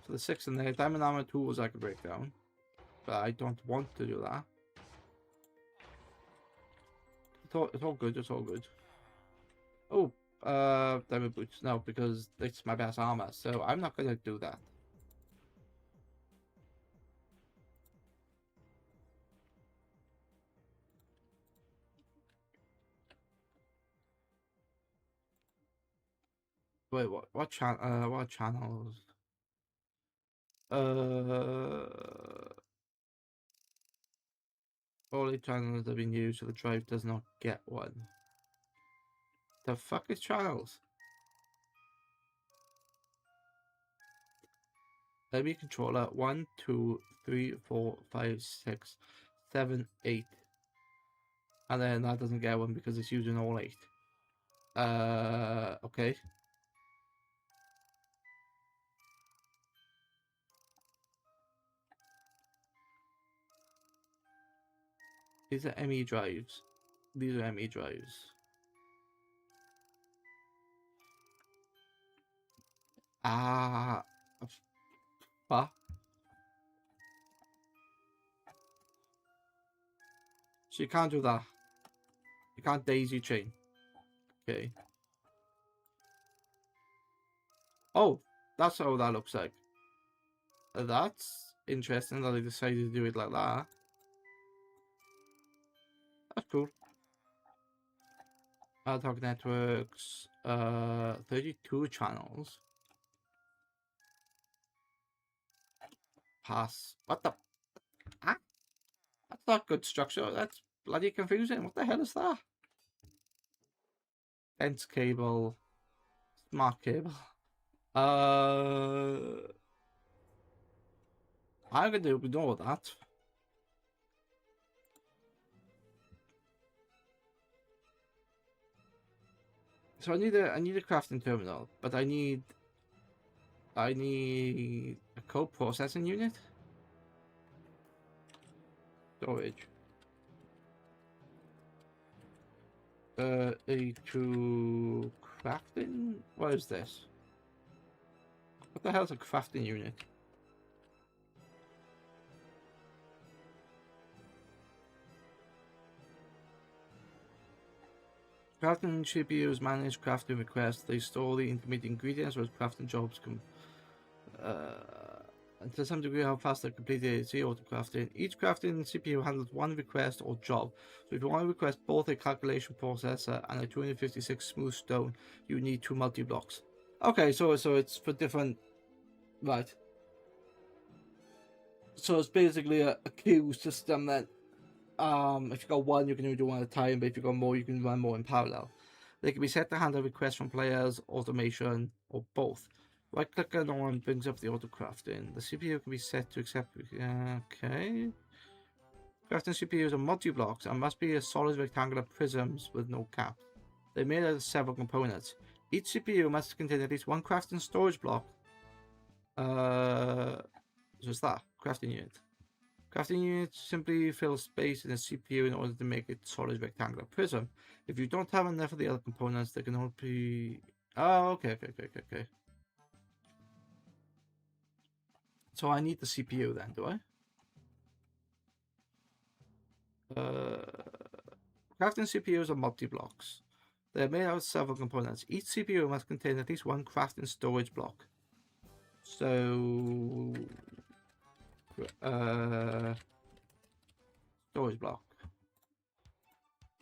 [SPEAKER 2] So the 6 in there, diamond armor tools I can break down. But I don't want to do that. It's all good, it's all good. Oh, diamond boots. No, because it's my best armor, so I'm not gonna do that. Wait, what channel? What channels? All the channels have been used, so the drive does not get one. The fuck is channels? Let me controller 1, 2, 3, 4, 5, 6, 7, 8. And then that doesn't get one because it's using all 8. Okay. These are ME drives. These are ME drives. What? So you can't do that. You can't daisy chain. Okay. Oh, that's how that looks like. That's interesting that they decided to do it like that. That's cool. Ad hoc networks, 32 channels. Pass. What the? Ah? That's not good structure. That's bloody confusing. What the hell is that? Dense cable. Smart cable. I'm gonna ignore that. So I need a crafting terminal, but I need a code processing unit. Storage. AE2 crafting? What is this? What the hell is a crafting unit? Crafting CPUs manage crafting requests. They store the intermediate ingredients where crafting jobs can. And to some degree, how fast they complete the auto crafting. Each crafting CPU handles one request or job. So if you want to request both a calculation processor and a 256 smooth stone, you need 2 multi blocks. Okay, so it's for different. Right. So it's basically a queue system that, if you got one, you can only do one at a time, but if you got more, you can run more in parallel. They can be set to handle requests from players, automation, or both. Right click on one brings up the auto crafting. The CPU can be set to accept. Okay. Crafting CPUs are multi blocks and must be a solid rectangular prisms with no cap. They're made out of several components. Each CPU must contain at least one crafting storage block. So it's that crafting unit. Crafting units simply fill space in the CPU in order to make it solid rectangular prism. If you don't have enough of the other components, they can only be. Oh, okay. So I need the CPU then, do I? Crafting CPUs are multi-blocks. They are made out of several components. Each CPU must contain at least one crafting storage block. So, storage block.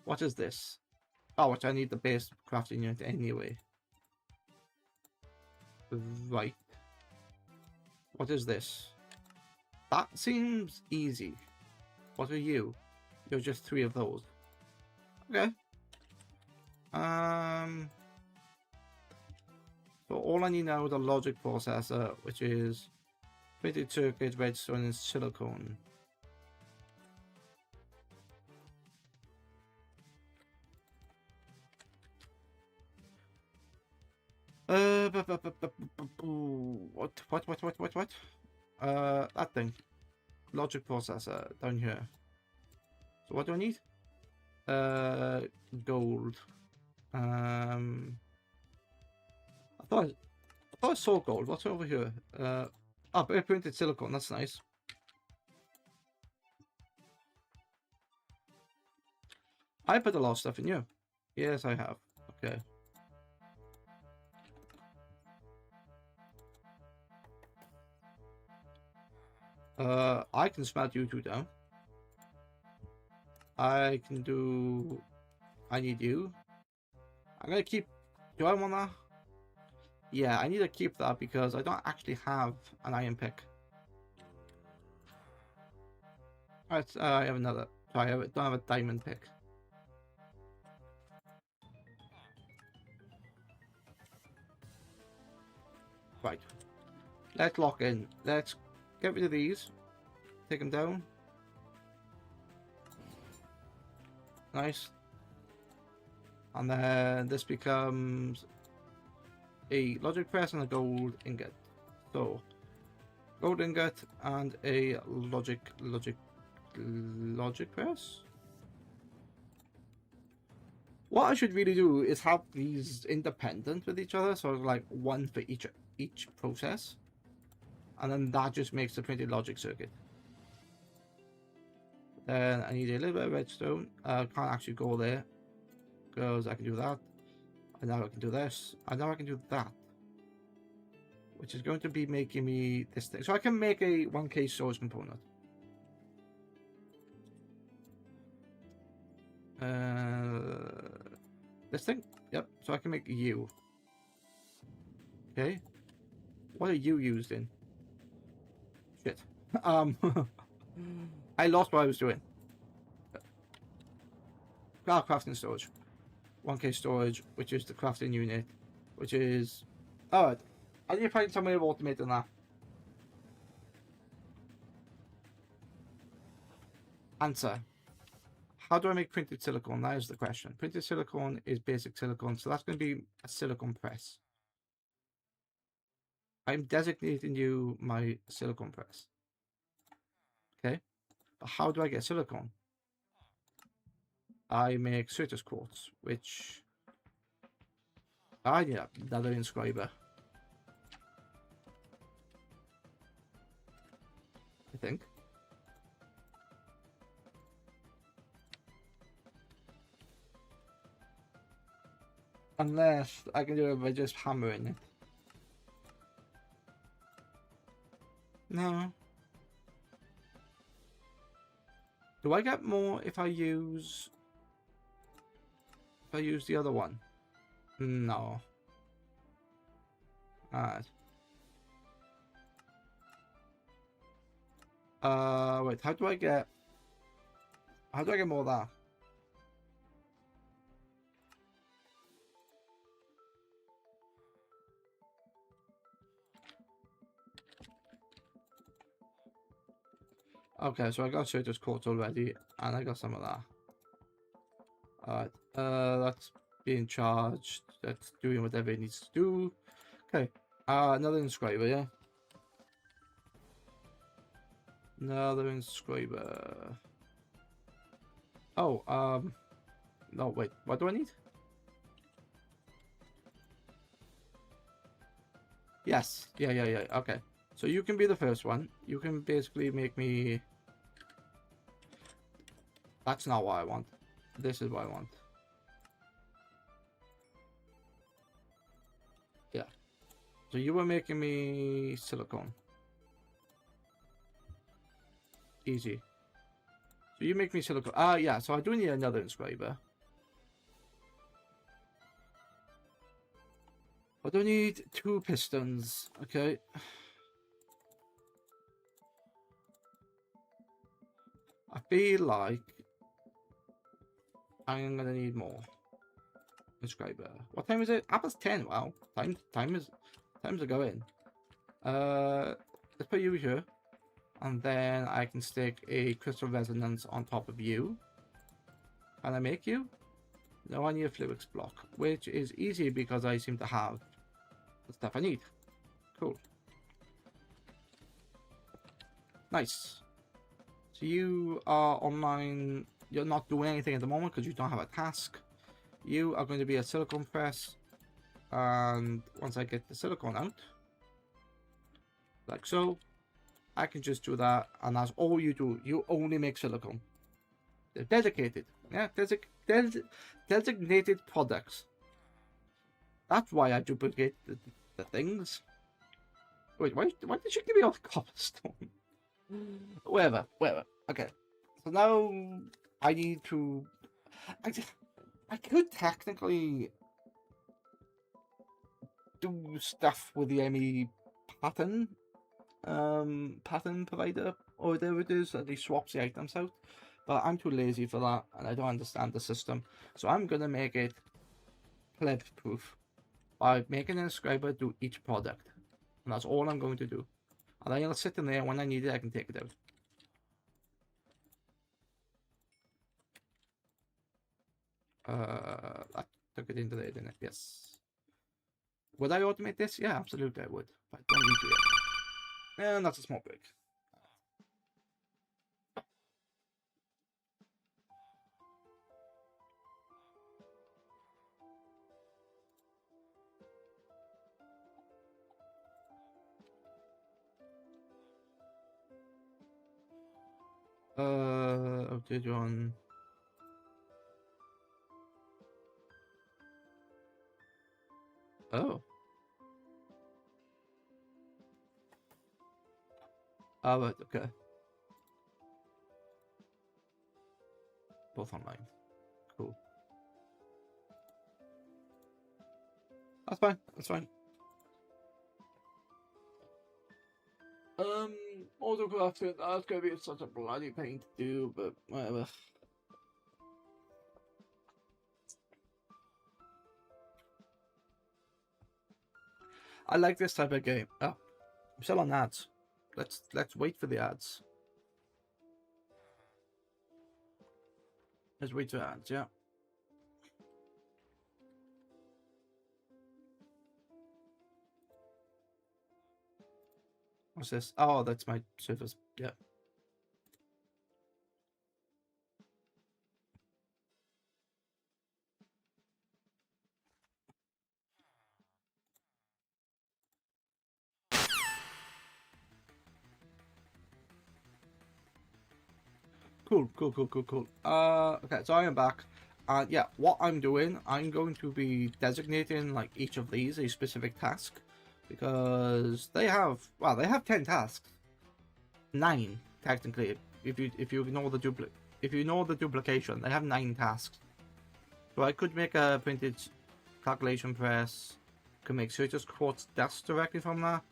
[SPEAKER 2] What is this? Oh, which I need the base crafting unit anyway. Right. What is this? That seems easy. What are you? You're just 3 of those. Okay. So all I need now is a logic processor, which is printed circuit, redstone, and silicone. What? That thing. Logic processor down here. So what do I need? Gold. I thought I saw gold. What's over here? Oh, printed silicone. That's nice. I put a lot of stuff in you. Yes, I have. Okay. I can smelt you 2 down. I can do. I need you. I'm gonna keep. Do I wanna? Yeah, I need to keep that because I don't actually have an iron pick. Alright, I have another. Sorry, I don't have a diamond pick. Right. Let's lock in. Let's get rid of these. Take them down. Nice. And then this becomes a logic press and a gold ingot. So, gold ingot and a logic press. What I should really do is have these independent with each other, so like one for each process, and then that just makes the printed logic circuit. Then I need a little bit of redstone. I can't actually go there because I can do that, and now I can do this, and now I can do that, which is going to be making me this thing. So I can make a 1K storage component. This thing? Yep, so I can make you. Okay. What are you used in? Shit. I lost what I was doing. Crafting storage. 1K storage, which is the crafting unit, which is... Alright. I need to find some way of automating that. Answer. How do I make printed silicone? That is the question. Printed silicone is basic silicone, so that's going to be a silicone press. I'm designating you my silicone press. Okay. But how do I get silicone? I make Certus quartz, which Ah, yeah, another inscriber. I think. Unless I can do it by just hammering it. No. Do I get more if I use the other one? No. Alright. Wait, how do I get more of that? Okay, so I got Certus Court already, and I got some of that. Alright, that's being charged. That's doing whatever it needs to do. Okay, another inscriber, yeah? Another inscriber. Oh, no, wait, what do I need? Yes, yeah, okay. So you can be the first one. You can basically make me... That's not what I want. This is what I want. Yeah. So you were making me silicone. Easy. So you make me silicone. Ah, yeah. So I do need another inscriber. I do need 2 pistons. Okay. I feel like I'm gonna need more inscriber. What time is it? Past 10. Wow. Time's are going. Let's put you here. And then I can stick a crystal resonance on top of you. Can I make you? No, I need a Fluix block, which is easy because I seem to have the stuff I need. Cool. Nice. So you are online. You're not doing anything at the moment because you don't have a task. You are going to be a silicone press. And once I get the silicone out, like so, I can just do that, and that's all you do. You only make silicone. They're dedicated. Yeah, designated products. That's why I duplicate the things. Wait, why did you give me all the cobblestone? Whatever. Okay. So now I need to... I could technically do stuff with the ME pattern provider, or whatever it is, that he swaps the items out, but I'm too lazy for that, and I don't understand the system, so I'm gonna make it pleb proof by making an inscriber do each product, and that's all I'm going to do, and then it'll sit in there. When I need it, I can take it out. I took it into there, didn't it? Yes. Would I automate this? Yeah, absolutely I would, but I don't need to yet. And that's a small break. Okay, John. Oh. Oh, right, okay. Both online. Cool. That's fine. That's fine. Autocrafting, that's gonna be such a bloody pain to do, but whatever. I like this type of game. Oh, I'm still on ads. Let's wait for the ads. Let's wait for ads, yeah. What's this? Oh, that's my surface. Yeah. Cool. Okay, so I am back. Yeah, what I'm doing, I'm going to be designating like each of these a specific task, because they have 10 tasks, 9 technically. If you ignore the duplication, they have 9 tasks. So I could make a printed calculation press. Can make switches quartz dust directly from that.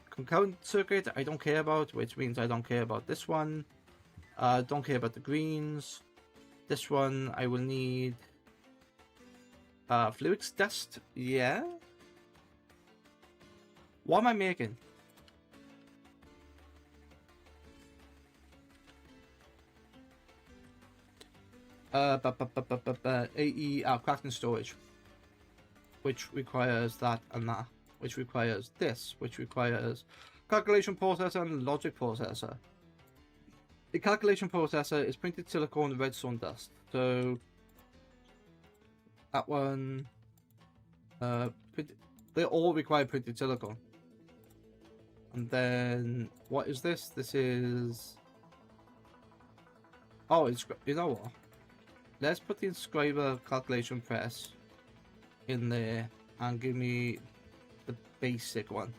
[SPEAKER 2] Concurrent circuit I don't care about, which means I don't care about this one. Don't care about the greens. This one I will need fluix dust. Yeah. What am I making? AE crafting storage, which requires that and that, which requires this, which requires calculation processor and logic processor. The calculation processor is printed silicone redstone dust, so that one, they all require printed silicone. And then what is this? This is, oh, it's, you know what? Let's put the inscriber calculation press in there and give me the basic one.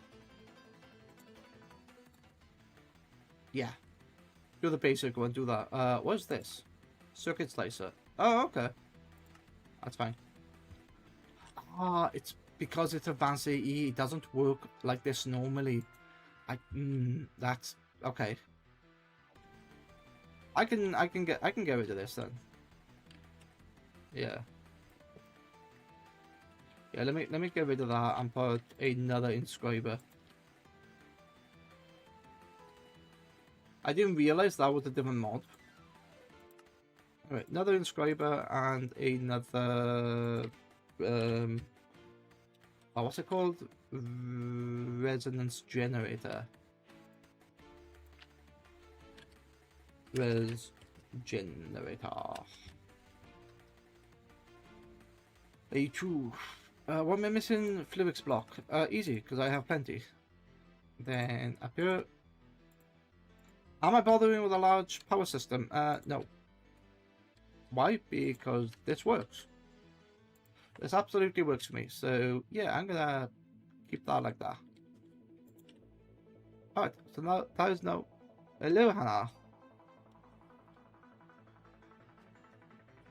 [SPEAKER 2] Yeah. Do the basic one, do that. What's this? Circuit slicer. Oh, okay. That's fine. It's because it's advanced AE, it doesn't work like this normally. That's okay. I can get rid of this then. Yeah. Yeah, let me get rid of that and put another inscriber. I didn't realize that was a different mod. Alright, another inscriber and another what's it called? Resonance generator. Res generator. AE2. What am I missing? Fluix block. Easy, because I have plenty. Then up here. Am I bothering with a large power system? No. Why? Because this works. This absolutely works for me. So yeah, I'm gonna keep that like that. Alright, so now that is now. Hello, Hannah.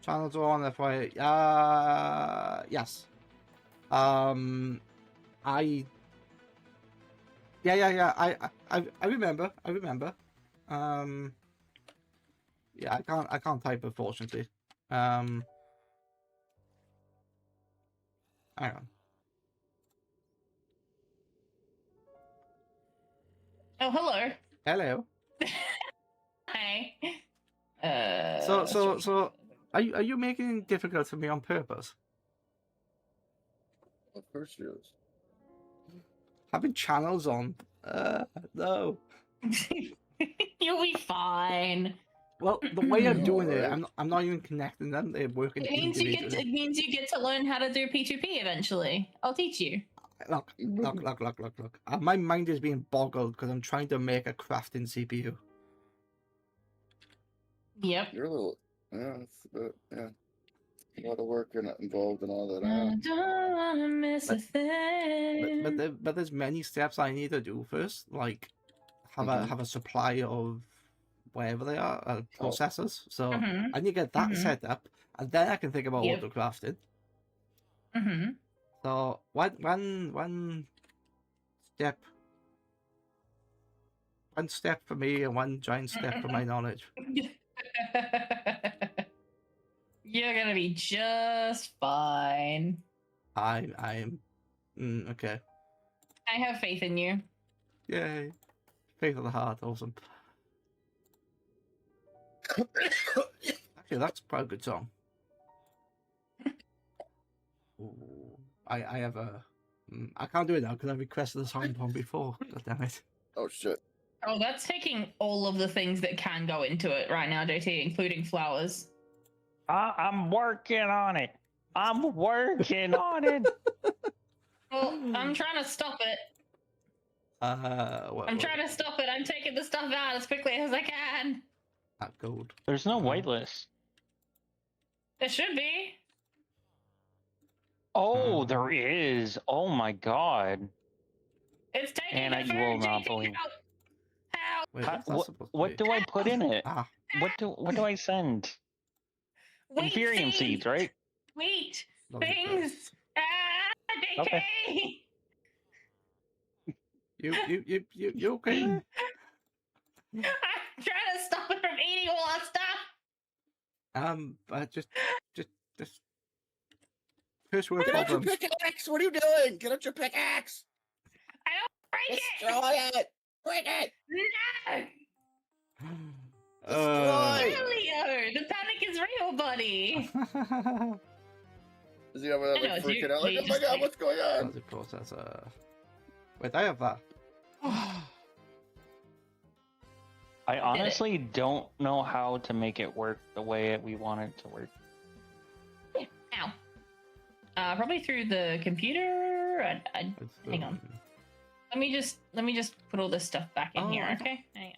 [SPEAKER 2] Channels are on FYI. Yes. I remember. Yeah, I can't type, unfortunately. Hang on.
[SPEAKER 3] Oh, hello.
[SPEAKER 2] Hello.
[SPEAKER 3] Hi.
[SPEAKER 2] So are you making it difficult for me on purpose?
[SPEAKER 4] Of course she is.
[SPEAKER 2] Having channels on. No.
[SPEAKER 3] You'll be fine.
[SPEAKER 2] Well, the way I'm doing it, I'm not even connecting them. They're working.
[SPEAKER 3] It means you get to learn how to do P2P eventually. I'll teach you.
[SPEAKER 2] Look. My mind is being boggled because I'm trying to make a crafting CPU.
[SPEAKER 3] Yep.
[SPEAKER 4] You're a little, yeah, it's a bit, yeah. A lot of work involved in all that.
[SPEAKER 3] I don't wanna miss a thing.
[SPEAKER 2] But there's many steps I need to do first, like have a supply of whatever they are, processors. So I need to get that set up, and then I can think about auto crafting. So one step for me and one giant step for my knowledge.
[SPEAKER 3] You're gonna be just fine.
[SPEAKER 2] I'm okay.
[SPEAKER 3] I have faith in you.
[SPEAKER 2] Yay. Faith of the heart, awesome. Actually, that's quite a good song. Ooh, I have a... I can't do it now because I requested a song from before. God damn it.
[SPEAKER 4] Oh, shit.
[SPEAKER 3] Oh, that's taking all of the things that can go into it right now, JT, including flowers.
[SPEAKER 5] I'm working on it. I'm working on it.
[SPEAKER 3] Well, I'm trying to stop it. I'm trying to stop it. I'm taking the stuff out as quickly as I can.
[SPEAKER 2] that gold.
[SPEAKER 5] There's no whitelist.
[SPEAKER 3] There should be.
[SPEAKER 5] Oh, there is. Oh my god.
[SPEAKER 3] It's taking
[SPEAKER 5] And
[SPEAKER 3] the
[SPEAKER 5] I
[SPEAKER 3] food.
[SPEAKER 5] will not
[SPEAKER 3] JT,
[SPEAKER 5] believe.
[SPEAKER 3] help!
[SPEAKER 2] Wait,
[SPEAKER 5] How-
[SPEAKER 2] what's that supposed to
[SPEAKER 5] what
[SPEAKER 2] be?
[SPEAKER 5] do I put in it?
[SPEAKER 2] Ah,
[SPEAKER 5] What do I send?
[SPEAKER 3] Wheat
[SPEAKER 5] Inferium seeds, right?
[SPEAKER 3] Wheat
[SPEAKER 2] those are
[SPEAKER 3] things.
[SPEAKER 2] best.
[SPEAKER 3] DK.
[SPEAKER 5] Okay.
[SPEAKER 2] You okay there?
[SPEAKER 3] I'm trying to stop it from eating all that stuff.
[SPEAKER 2] Just first world
[SPEAKER 4] Get out your
[SPEAKER 2] problems.
[SPEAKER 4] pickaxe! What are you doing? Get out your pickaxe!
[SPEAKER 3] I don't break it.
[SPEAKER 4] Destroy it! Break it!
[SPEAKER 3] No.
[SPEAKER 4] Destroy!
[SPEAKER 3] Leo, the panic is real, buddy.
[SPEAKER 4] Is he over there
[SPEAKER 3] I know,
[SPEAKER 4] like
[SPEAKER 3] it's
[SPEAKER 4] freaking
[SPEAKER 3] you-
[SPEAKER 4] out? Like,
[SPEAKER 3] you
[SPEAKER 4] oh my
[SPEAKER 3] just
[SPEAKER 4] god,
[SPEAKER 3] like-
[SPEAKER 4] what's going on?
[SPEAKER 2] As a processor. Wait, I have that.
[SPEAKER 5] I honestly don't know how to make it work the way we want it to work.
[SPEAKER 3] Ow. Probably through the computer. Hang on. Let me just put all this stuff back in here, okay? Hang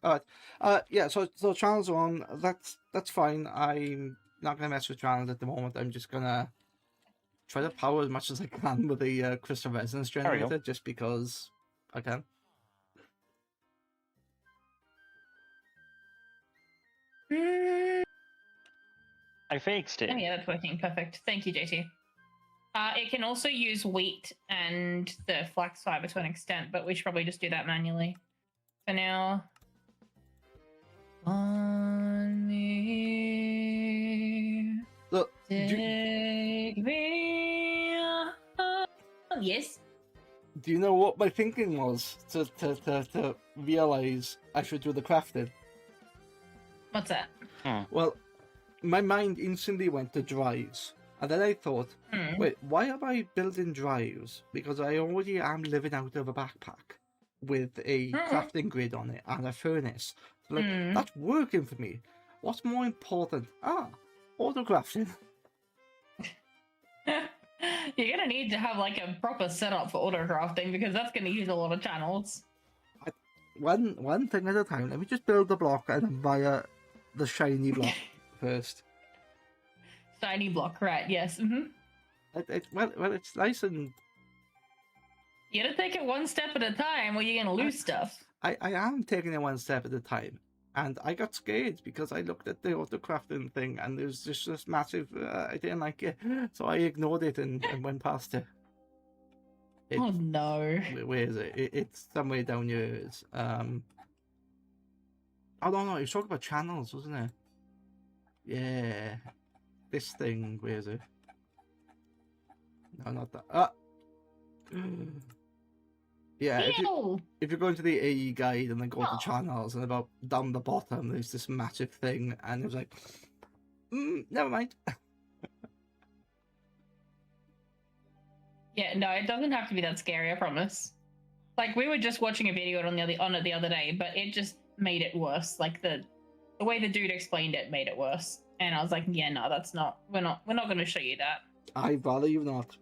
[SPEAKER 3] on.
[SPEAKER 2] Alright. Yeah, so channels are on. That's fine. I'm not gonna mess with channels at the moment. I'm just gonna try to power as much as I can with the crystal resonance
[SPEAKER 5] There we go.
[SPEAKER 2] generator, just because I can.
[SPEAKER 5] I fixed it.
[SPEAKER 3] Oh yeah, that's working perfect. Thank you, JT. It can also use wheat and the flax fiber to an extent, but we should probably just do that manually. For now. On me.
[SPEAKER 2] Look,
[SPEAKER 3] Take me on. Yes.
[SPEAKER 2] do you know what my thinking was to realize I should do the crafting?
[SPEAKER 3] What's that?
[SPEAKER 2] Well, my mind instantly went to drives. And then I thought, wait, why am I building drives? Because I already am living out of a backpack with a crafting grid on it and a furnace. So, like, that's working for me. What's more important? Auto crafting.
[SPEAKER 3] You're gonna need to have like a proper setup for auto crafting because that's gonna use a lot of channels.
[SPEAKER 2] One thing at a time. Let me just build the block and then buy the shiny block first.
[SPEAKER 3] Shiny block, right? Yes.
[SPEAKER 2] Well, it's nice and
[SPEAKER 3] You gotta take it one step at a time, or you're gonna lose stuff.
[SPEAKER 2] I am taking it one step at a time. And I got scared because I looked at the auto crafting thing and there was just this massive. I didn't like it, so I ignored it and went past it.
[SPEAKER 3] Oh no!
[SPEAKER 2] Where is it? It's somewhere down yours. Oh no, you was talking about channels, wasn't it? Yeah, this thing. Where is it? No, not that. Yeah, if you go into the AE guide and then go to channels and about down the bottom, there's this massive thing, and it was like, never mind.
[SPEAKER 3] Yeah, no, it doesn't have to be that scary. I promise. Like we were just watching a video on it the other day, but it just made it worse. Like the way the dude explained it made it worse, and I was like, yeah, no, that's not. We're not going to show you that.
[SPEAKER 2] I'd rather you not.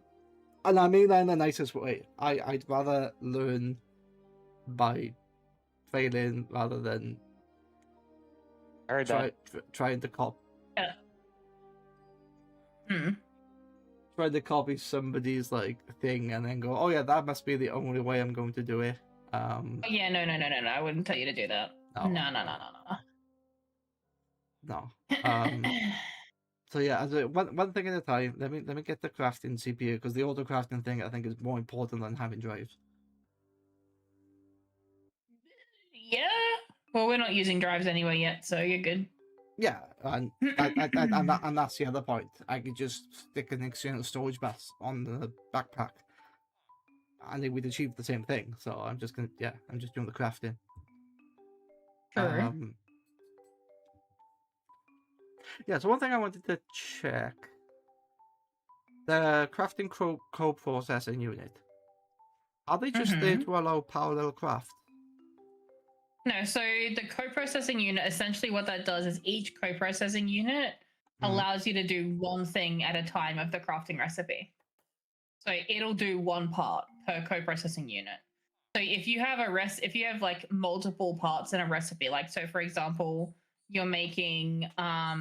[SPEAKER 2] And I mean that in the nicest way. I'd rather learn by failing rather than trying to copy. Trying to copy somebody's like thing and then go, oh yeah, that must be the only way I'm going to do it.
[SPEAKER 3] Yeah, no. I wouldn't tell you to do that. No.
[SPEAKER 2] So yeah, one thing at a time. Let me get the crafting CPU because the auto crafting thing I think is more important than having drives.
[SPEAKER 3] Yeah. Well, we're not using drives anyway yet, so you're good.
[SPEAKER 2] Yeah, and and that's the other point. I could just stick an external storage bus on the backpack, and it would achieve the same thing. So I'm just doing the crafting.
[SPEAKER 3] Sure.
[SPEAKER 2] Yeah, so one thing I wanted to check. The crafting co-processing unit. Are they just there to allow parallel craft?
[SPEAKER 3] No, so the co-processing unit, essentially what that does is each co-processing unit allows you to do one thing at a time of the crafting recipe. So it'll do one part per co-processing unit. So if you have if you have like multiple parts in a recipe, like so for example, you're making I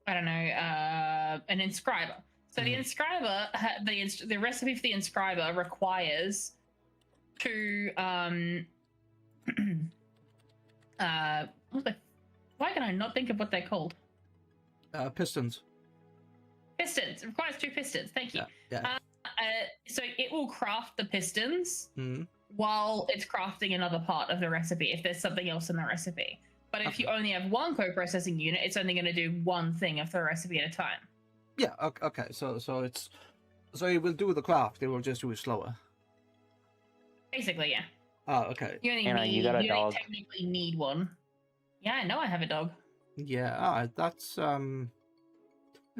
[SPEAKER 3] don't know, an inscriber. So the inscriber, the recipe for the inscriber requires two why can I not think of what they're called?
[SPEAKER 2] Pistons.
[SPEAKER 3] Pistons. It requires 2 pistons. Thank you.
[SPEAKER 2] Yeah.
[SPEAKER 3] So it will craft the pistons
[SPEAKER 2] Mm-hmm.
[SPEAKER 3] while it's crafting another part of the recipe if there's something else in the recipe. But if you only have one co-processing unit, it's only going to do one thing of the recipe at a time.
[SPEAKER 2] Yeah. Okay. So it will do the craft. It will just do it slower.
[SPEAKER 3] Basically, yeah.
[SPEAKER 2] Oh, okay.
[SPEAKER 3] You only
[SPEAKER 5] Anna,
[SPEAKER 3] need,
[SPEAKER 5] you got a
[SPEAKER 3] you
[SPEAKER 5] dog.
[SPEAKER 3] only technically need one. Yeah, I know I have a dog.
[SPEAKER 2] Yeah. That's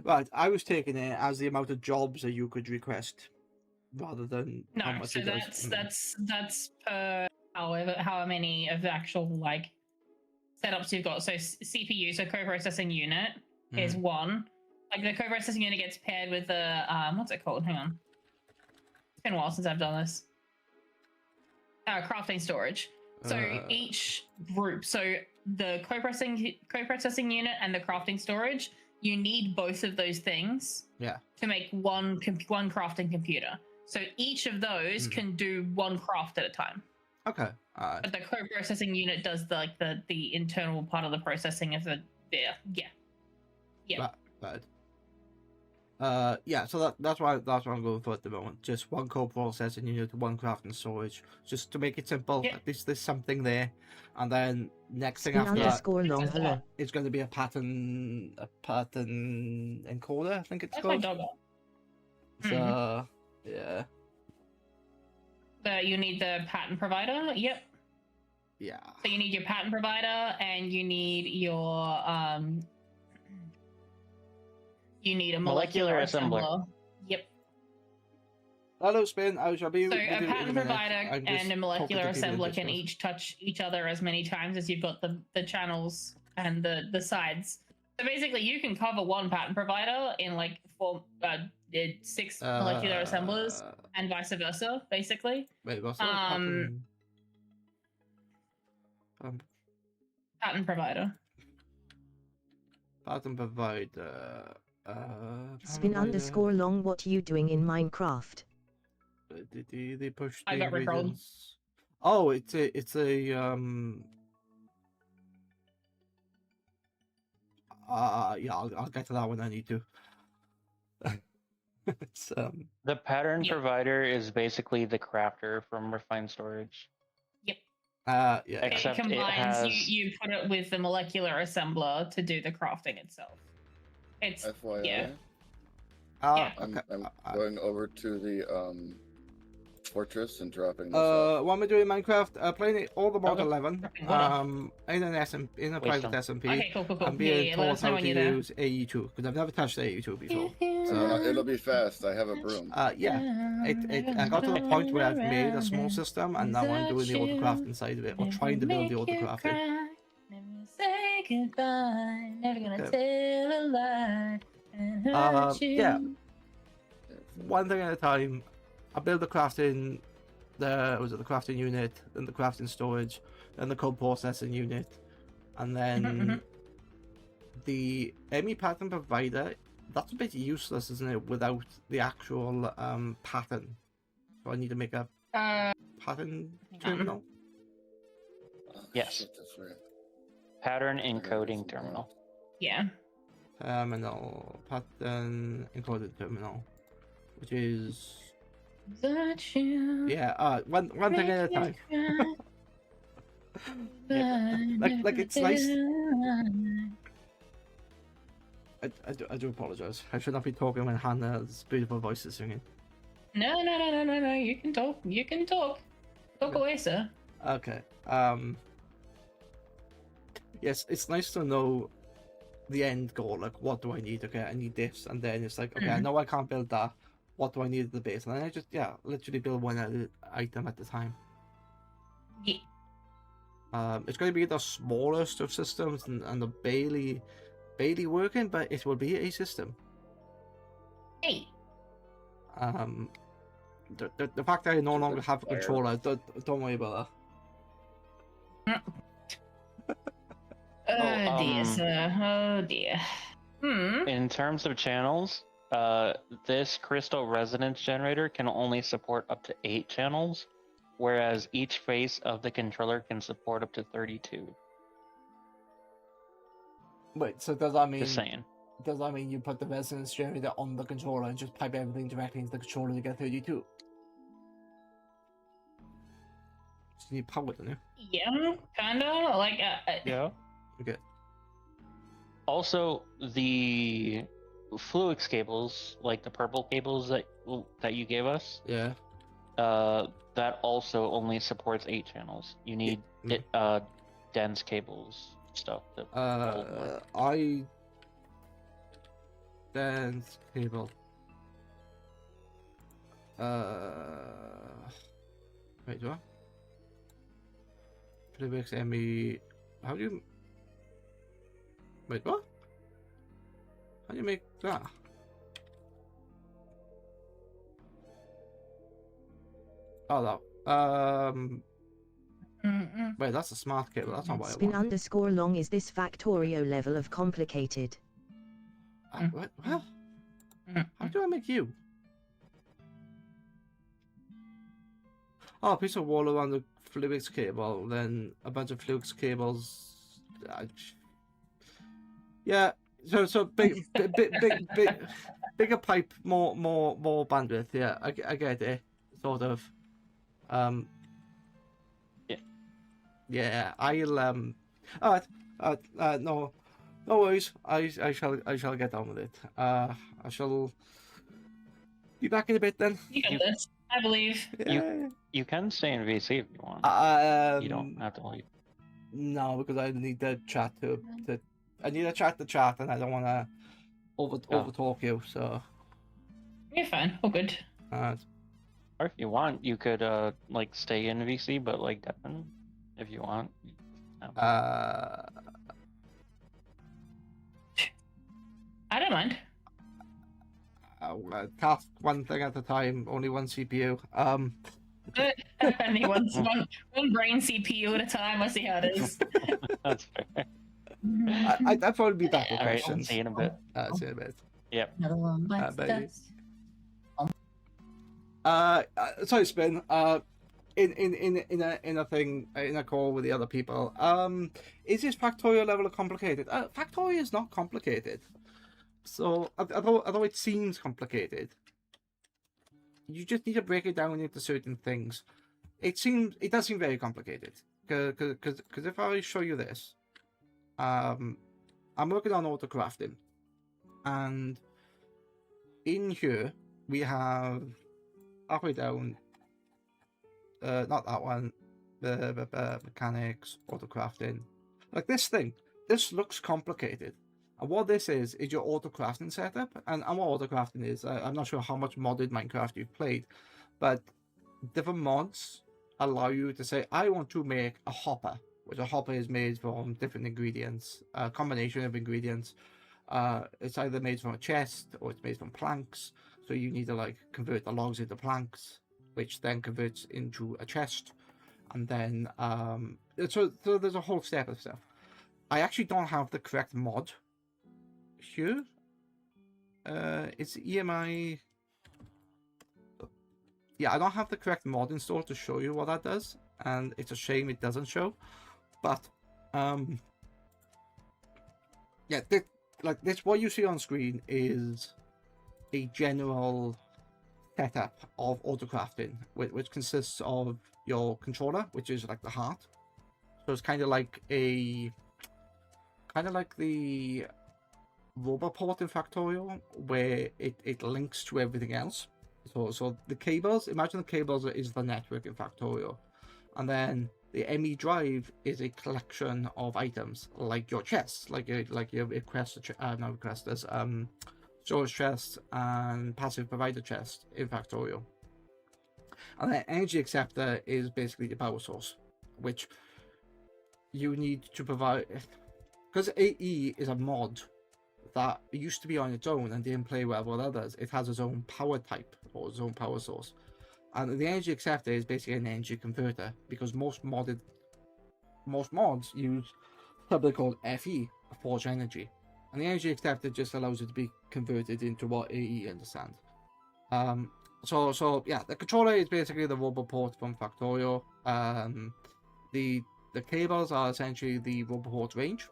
[SPEAKER 2] Right. I was taking it as the amount of jobs that you could request, rather than how
[SPEAKER 3] No,
[SPEAKER 2] much
[SPEAKER 3] so
[SPEAKER 2] it does.
[SPEAKER 3] that's per however many of the actual like setups you've got. So CPU, so co-processing unit is 1. Like the co-processing unit gets paired with the what's it called? Hang on, it's been a while since I've done this. Crafting storage. So each group, so the co-processing unit and the crafting storage, you need both of those things.
[SPEAKER 2] Yeah.
[SPEAKER 3] To make one crafting computer. So each of those can do one craft at a time.
[SPEAKER 2] Okay.
[SPEAKER 3] But the co-processing unit does the internal part of the processing of the yeah.
[SPEAKER 2] Right. Yeah. So that's what I'm going for at the moment. Just one co-processing unit, one crafting storage, just to make it simple.
[SPEAKER 3] Yeah.
[SPEAKER 2] At least there's something there, and then next thing
[SPEAKER 1] Spin
[SPEAKER 2] after that
[SPEAKER 1] underscore long hello.
[SPEAKER 2] is going to be a pattern encoder. I think it's
[SPEAKER 3] That's my
[SPEAKER 2] called.
[SPEAKER 3] dog.
[SPEAKER 2] So yeah.
[SPEAKER 3] You need the pattern provider. Yep.
[SPEAKER 2] Yeah.
[SPEAKER 3] So you need your pattern provider, and you need your you need a molecular assembler. Yep.
[SPEAKER 2] Hello, Spin. I shall be.
[SPEAKER 3] So
[SPEAKER 2] with you
[SPEAKER 3] a
[SPEAKER 2] in a
[SPEAKER 3] pattern
[SPEAKER 2] minute.
[SPEAKER 3] provider
[SPEAKER 2] I'm just
[SPEAKER 3] and a molecular
[SPEAKER 2] talking to people in
[SPEAKER 3] assembler can
[SPEAKER 2] Discord.
[SPEAKER 3] each touch each other as many times as you've got the channels and the sides. So basically, you can cover one pattern provider in like 6 molecular assemblers, and vice versa. Basically,
[SPEAKER 2] Wait, what's that? Pattern
[SPEAKER 3] provider.
[SPEAKER 2] pattern provider.
[SPEAKER 1] Spin underscore long. What you doing in Minecraft?
[SPEAKER 2] They push the
[SPEAKER 3] I got rickrolled.
[SPEAKER 2] ingredients. Oh, it's a yeah, I'll get to that when I need to. It's
[SPEAKER 5] The pattern
[SPEAKER 3] Yeah.
[SPEAKER 5] provider is basically the crafter from Refined Storage.
[SPEAKER 2] yeah.
[SPEAKER 5] Except
[SPEAKER 3] it combines
[SPEAKER 5] it has...
[SPEAKER 3] you put it with the molecular assembler to do the crafting itself. It's
[SPEAKER 4] FYI,
[SPEAKER 3] yeah.
[SPEAKER 2] Yeah.
[SPEAKER 4] I'm
[SPEAKER 2] Okay.
[SPEAKER 4] going over to the fortress and dropping this off.
[SPEAKER 2] What am I doing in Minecraft? Playing all the mod
[SPEAKER 3] Okay.
[SPEAKER 2] 11.
[SPEAKER 3] Hold
[SPEAKER 2] In a private SMP.
[SPEAKER 3] Okay, cool.
[SPEAKER 2] I'm
[SPEAKER 3] Yeah,
[SPEAKER 2] being
[SPEAKER 3] let
[SPEAKER 2] told
[SPEAKER 3] us know
[SPEAKER 2] how
[SPEAKER 3] when
[SPEAKER 2] to
[SPEAKER 3] you're there.
[SPEAKER 2] use AE2 because I've never touched AE2 before.
[SPEAKER 4] It'll be fast. I have a broom.
[SPEAKER 2] Yeah. I got to the point where I've made a small system and now I'm doing the autocraft inside of it, or trying to build the autocraft in.
[SPEAKER 3] Never say goodbye, never gonna tell a lie and hurt you.
[SPEAKER 2] Yeah. One thing at a time. I build the crafting, the crafting unit, then the crafting storage, then the code processing unit, and then the ME pattern provider. That's a bit useless, isn't it? Without the actual pattern, so I need to make a pattern terminal.
[SPEAKER 5] Yes.
[SPEAKER 4] Shit, that's right.
[SPEAKER 5] Pattern encoding terminal.
[SPEAKER 3] Yeah.
[SPEAKER 2] Terminal pattern encoded terminal, which is
[SPEAKER 3] That you
[SPEAKER 2] one thing at a time. Like it's nice. I do apologize. I should not be talking when Hannah's beautiful voice is singing.
[SPEAKER 3] No. You can talk. You can talk. Talk away, sir.
[SPEAKER 2] Okay. Yes, it's nice to know the end goal. Like, what do I need? Okay, I need this, and then it's like, okay, I know I can't build that. What do I need at the base? And then I just literally build one item at a time.
[SPEAKER 3] Yeah.
[SPEAKER 2] It's going to be the smallest of systems and the barely working, but it will be a system.
[SPEAKER 3] Hey.
[SPEAKER 2] the fact that I no longer have a controller, don't worry about that.
[SPEAKER 3] Oh dear, sir. Oh dear.
[SPEAKER 5] In terms of channels, this crystal resonance generator can only support up to 8 channels, whereas each face of the controller can support up to 32.
[SPEAKER 2] Wait, so does that mean?
[SPEAKER 5] Just saying.
[SPEAKER 2] Does that mean you put the resonance generator on the controller and just pipe everything directly into the controller to get 32? Just need power, don't you?
[SPEAKER 3] Yeah, kinda. Like,
[SPEAKER 5] Yeah.
[SPEAKER 2] Okay.
[SPEAKER 5] Also, the Fluix cables, like the purple cables that you gave us,
[SPEAKER 2] Yeah.
[SPEAKER 5] that also only supports 8 channels. You need dense cables stuff.
[SPEAKER 2] Dense cable. Wait, what? Fluix ME. How do you? Wait, what? How do you make that? Oh, that. Wait, that's a smart cable. That's not what I
[SPEAKER 1] Spin
[SPEAKER 2] want.
[SPEAKER 1] _long is this Factorio level of complicated.
[SPEAKER 2] What? How do I make you? Oh, a piece of wall around the Fluix cable, then a bunch of Fluix cables. Yeah. So bigger pipe, more bandwidth. Yeah, I get it. Sort of. Yeah. I'll All right. No worries. I shall get on with it. I shall be back in a bit then.
[SPEAKER 3] you got this. I believe.
[SPEAKER 2] Yeah.
[SPEAKER 5] You can stay in VC if you want. You don't have to leave.
[SPEAKER 2] No, because I need the chat to I need a chat to chat, and I don't want to over talk you. So
[SPEAKER 3] You're fine. All good.
[SPEAKER 5] Or if you want, you could like stay in VC, but like Devin, if you want.
[SPEAKER 3] I don't mind.
[SPEAKER 2] Task one thing at a time, only one CPU.
[SPEAKER 3] Only one brain CPU at a time. Let's see how it is.
[SPEAKER 5] That's fair.
[SPEAKER 2] I'd probably be back with
[SPEAKER 5] All right,
[SPEAKER 2] questions.
[SPEAKER 5] see you in a bit.
[SPEAKER 2] See you in a bit.
[SPEAKER 5] Yep.
[SPEAKER 6] Another one bites the
[SPEAKER 2] Bye.
[SPEAKER 6] dust.
[SPEAKER 2] Sorry, Spin. In a call with the other people. Is this Factorio level complicated? Factorio is not complicated. So although it seems complicated, you just need to break it down into certain things. It does seem very complicated. Because if I show you this, I'm working on autocrafting, and in here we have halfway down. Not that one. The mechanics, autocrafting, like this thing. This looks complicated. And what this is your auto-crafting setup. And what auto-crafting is, I'm not sure how much modded Minecraft you've played, but different mods allow you to say, I want to make a hopper, which a hopper is made from different ingredients, a combination of ingredients. It's either made from a chest or it's made from planks. So you need to like convert the logs into planks, which then converts into a chest. And then, so there's a whole step of stuff. I actually don't have the correct mod here. It's EMI. Yeah, I don't have the correct mod installed to show you what that does, and it's a shame it doesn't show. But yeah, like this, what you see on screen is a general setup of autocrafting, which consists of your controller, which is like the heart. So it's kind of like the robot port in Factorio, where it links to everything else. So the cables, imagine the cables is the network in Factorio, and then the ME drive is a collection of items like your chests, like your storage chest and passive provider chest in Factorio. And the energy acceptor is basically the power source, which you need to provide, because AE is a mod that used to be on its own and didn't play well with others. It has its own power type or its own power source. And the energy acceptor is basically an energy converter, because most mods use something called FE, force energy, and the energy acceptor just allows it to be converted into what AE understand. So yeah, the controller is basically the robot port from Factorio. The cables are essentially the robot port range.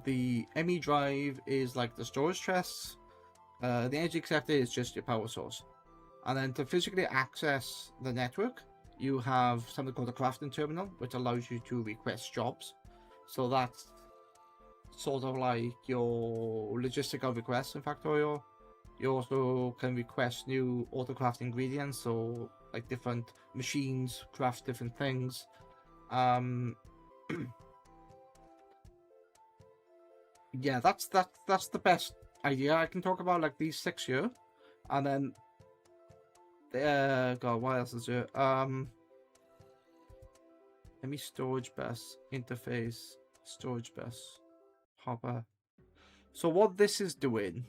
[SPEAKER 2] The ME drive is like the storage chests. The energy acceptor is just your power source. And then to physically access the network, you have something called a crafting terminal, which allows you to request jobs. So that's sort of like your logistical requests in Factorio. You also can request new autocraft ingredients, so like different machines craft different things. Yeah, that's the best idea I can talk about. Like these 6 here, and then God, what else is there? Let me storage bus interface, storage bus, hopper. So what this is doing?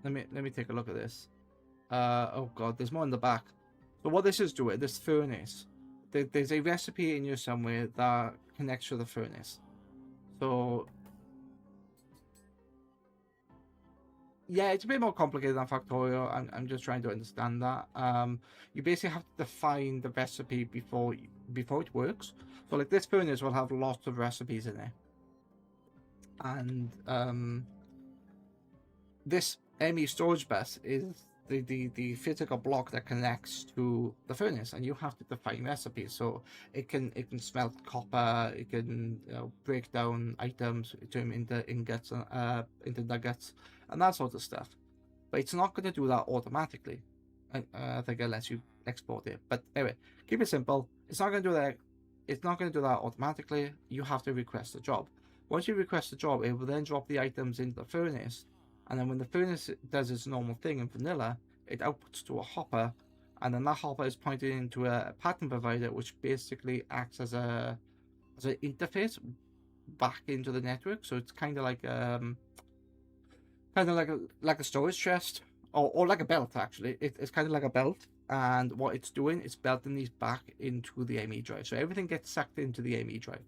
[SPEAKER 2] Let me take a look at this. Oh God, there's more in the back. So what this is doing, this furnace, there's a recipe in here somewhere that connects to the furnace. So yeah, it's a bit more complicated than Factorio. I'm just trying to understand that. You basically have to define the recipe before it works. So like this furnace will have lots of recipes in it, and this ME storage bus is the physical block that connects to the furnace, and you have to define recipes. So it can smelt copper, it can break down items, turn them into ingots, into nuggets, and that sort of stuff. But it's not going to do that automatically. I think unless you export it. But anyway, keep it simple. It's not going to do that. It's not going to do that automatically. You have to request a job. Once you request a job, it will then drop the items into the furnace. And then when the furnace does its normal thing in vanilla, it outputs to a hopper, and then that hopper is pointed into a pattern provider, which basically acts as an interface back into the network. So it's kind of like a storage chest, or like a belt actually. It's kind of like a belt, and what it's doing is belting these back into the ME drive. So everything gets sucked into the ME drive.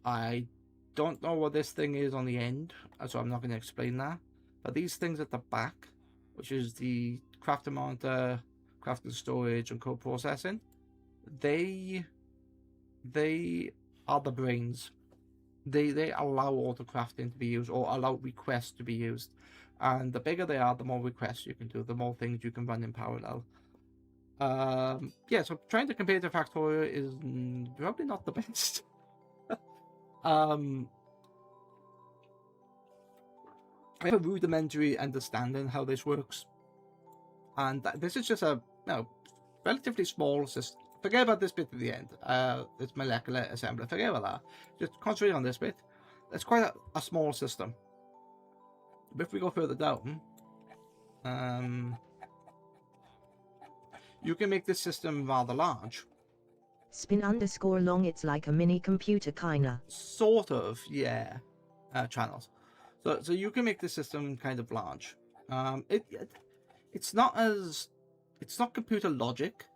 [SPEAKER 2] I don't know what this thing is on the end, so I'm not going to explain that. But these things at the back, which is the crafting monitor, crafting storage, and code processing, they are the brains. They allow auto crafting to be used, or allow requests to be used. And the bigger they are, the more requests you can do, the more things you can run in parallel. Yeah, so trying to compare to Factorio is probably not the best. I have a rudimentary understanding how this works, and this is just a relatively small system. Forget about this bit at the end. This molecular assembler. Forget about that. Just concentrate on this bit. It's quite a small system. But if we go further down, you can make this system rather large.
[SPEAKER 1] Spin_long, it's like a mini computer kinda.
[SPEAKER 2] Sort of, yeah. Channels. So you can make the system kind of large. It's not computer logic,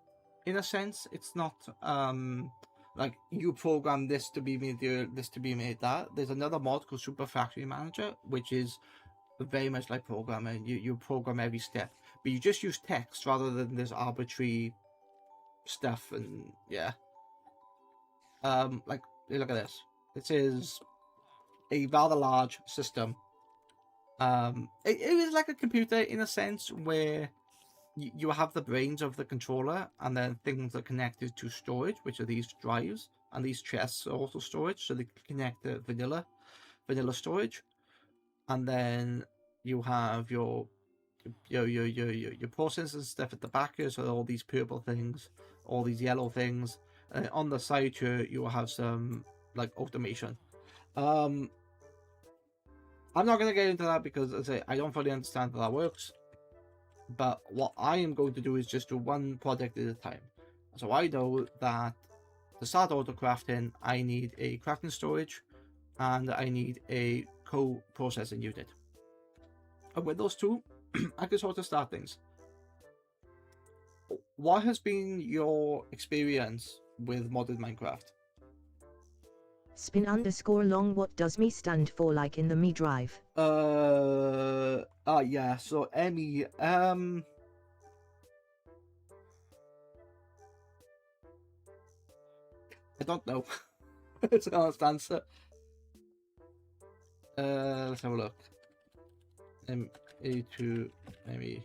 [SPEAKER 2] in a sense. It's not like you program this to be made this to be made that. There's another mod called Super Factory Manager, which is very much like programming. You program every step, but you just use text rather than this arbitrary stuff. And yeah. Like, look at this. This is a rather large system. It is like a computer in a sense, where you have the brains of the controller, and then things are connected to storage, which are these drives, and these chests are also storage, so they connect to vanilla storage. And then you have your processors stuff at the back here, so all these purple things, all these yellow things. On the side here, you will have some like automation. I'm not going to get into that because, as I say, I don't fully understand how that works. But what I am going to do is just do one project at a time. So I know that to start auto crafting, I need a crafting storage, and I need a co-processing unit. And with those two, I can sort of start things. What has been your experience with modded Minecraft?
[SPEAKER 1] Spin_long, what does me stand for like in the me drive?
[SPEAKER 2] Yeah, so Emmy, I don't know. It's an honest answer. Let's have a look. AE2, maybe.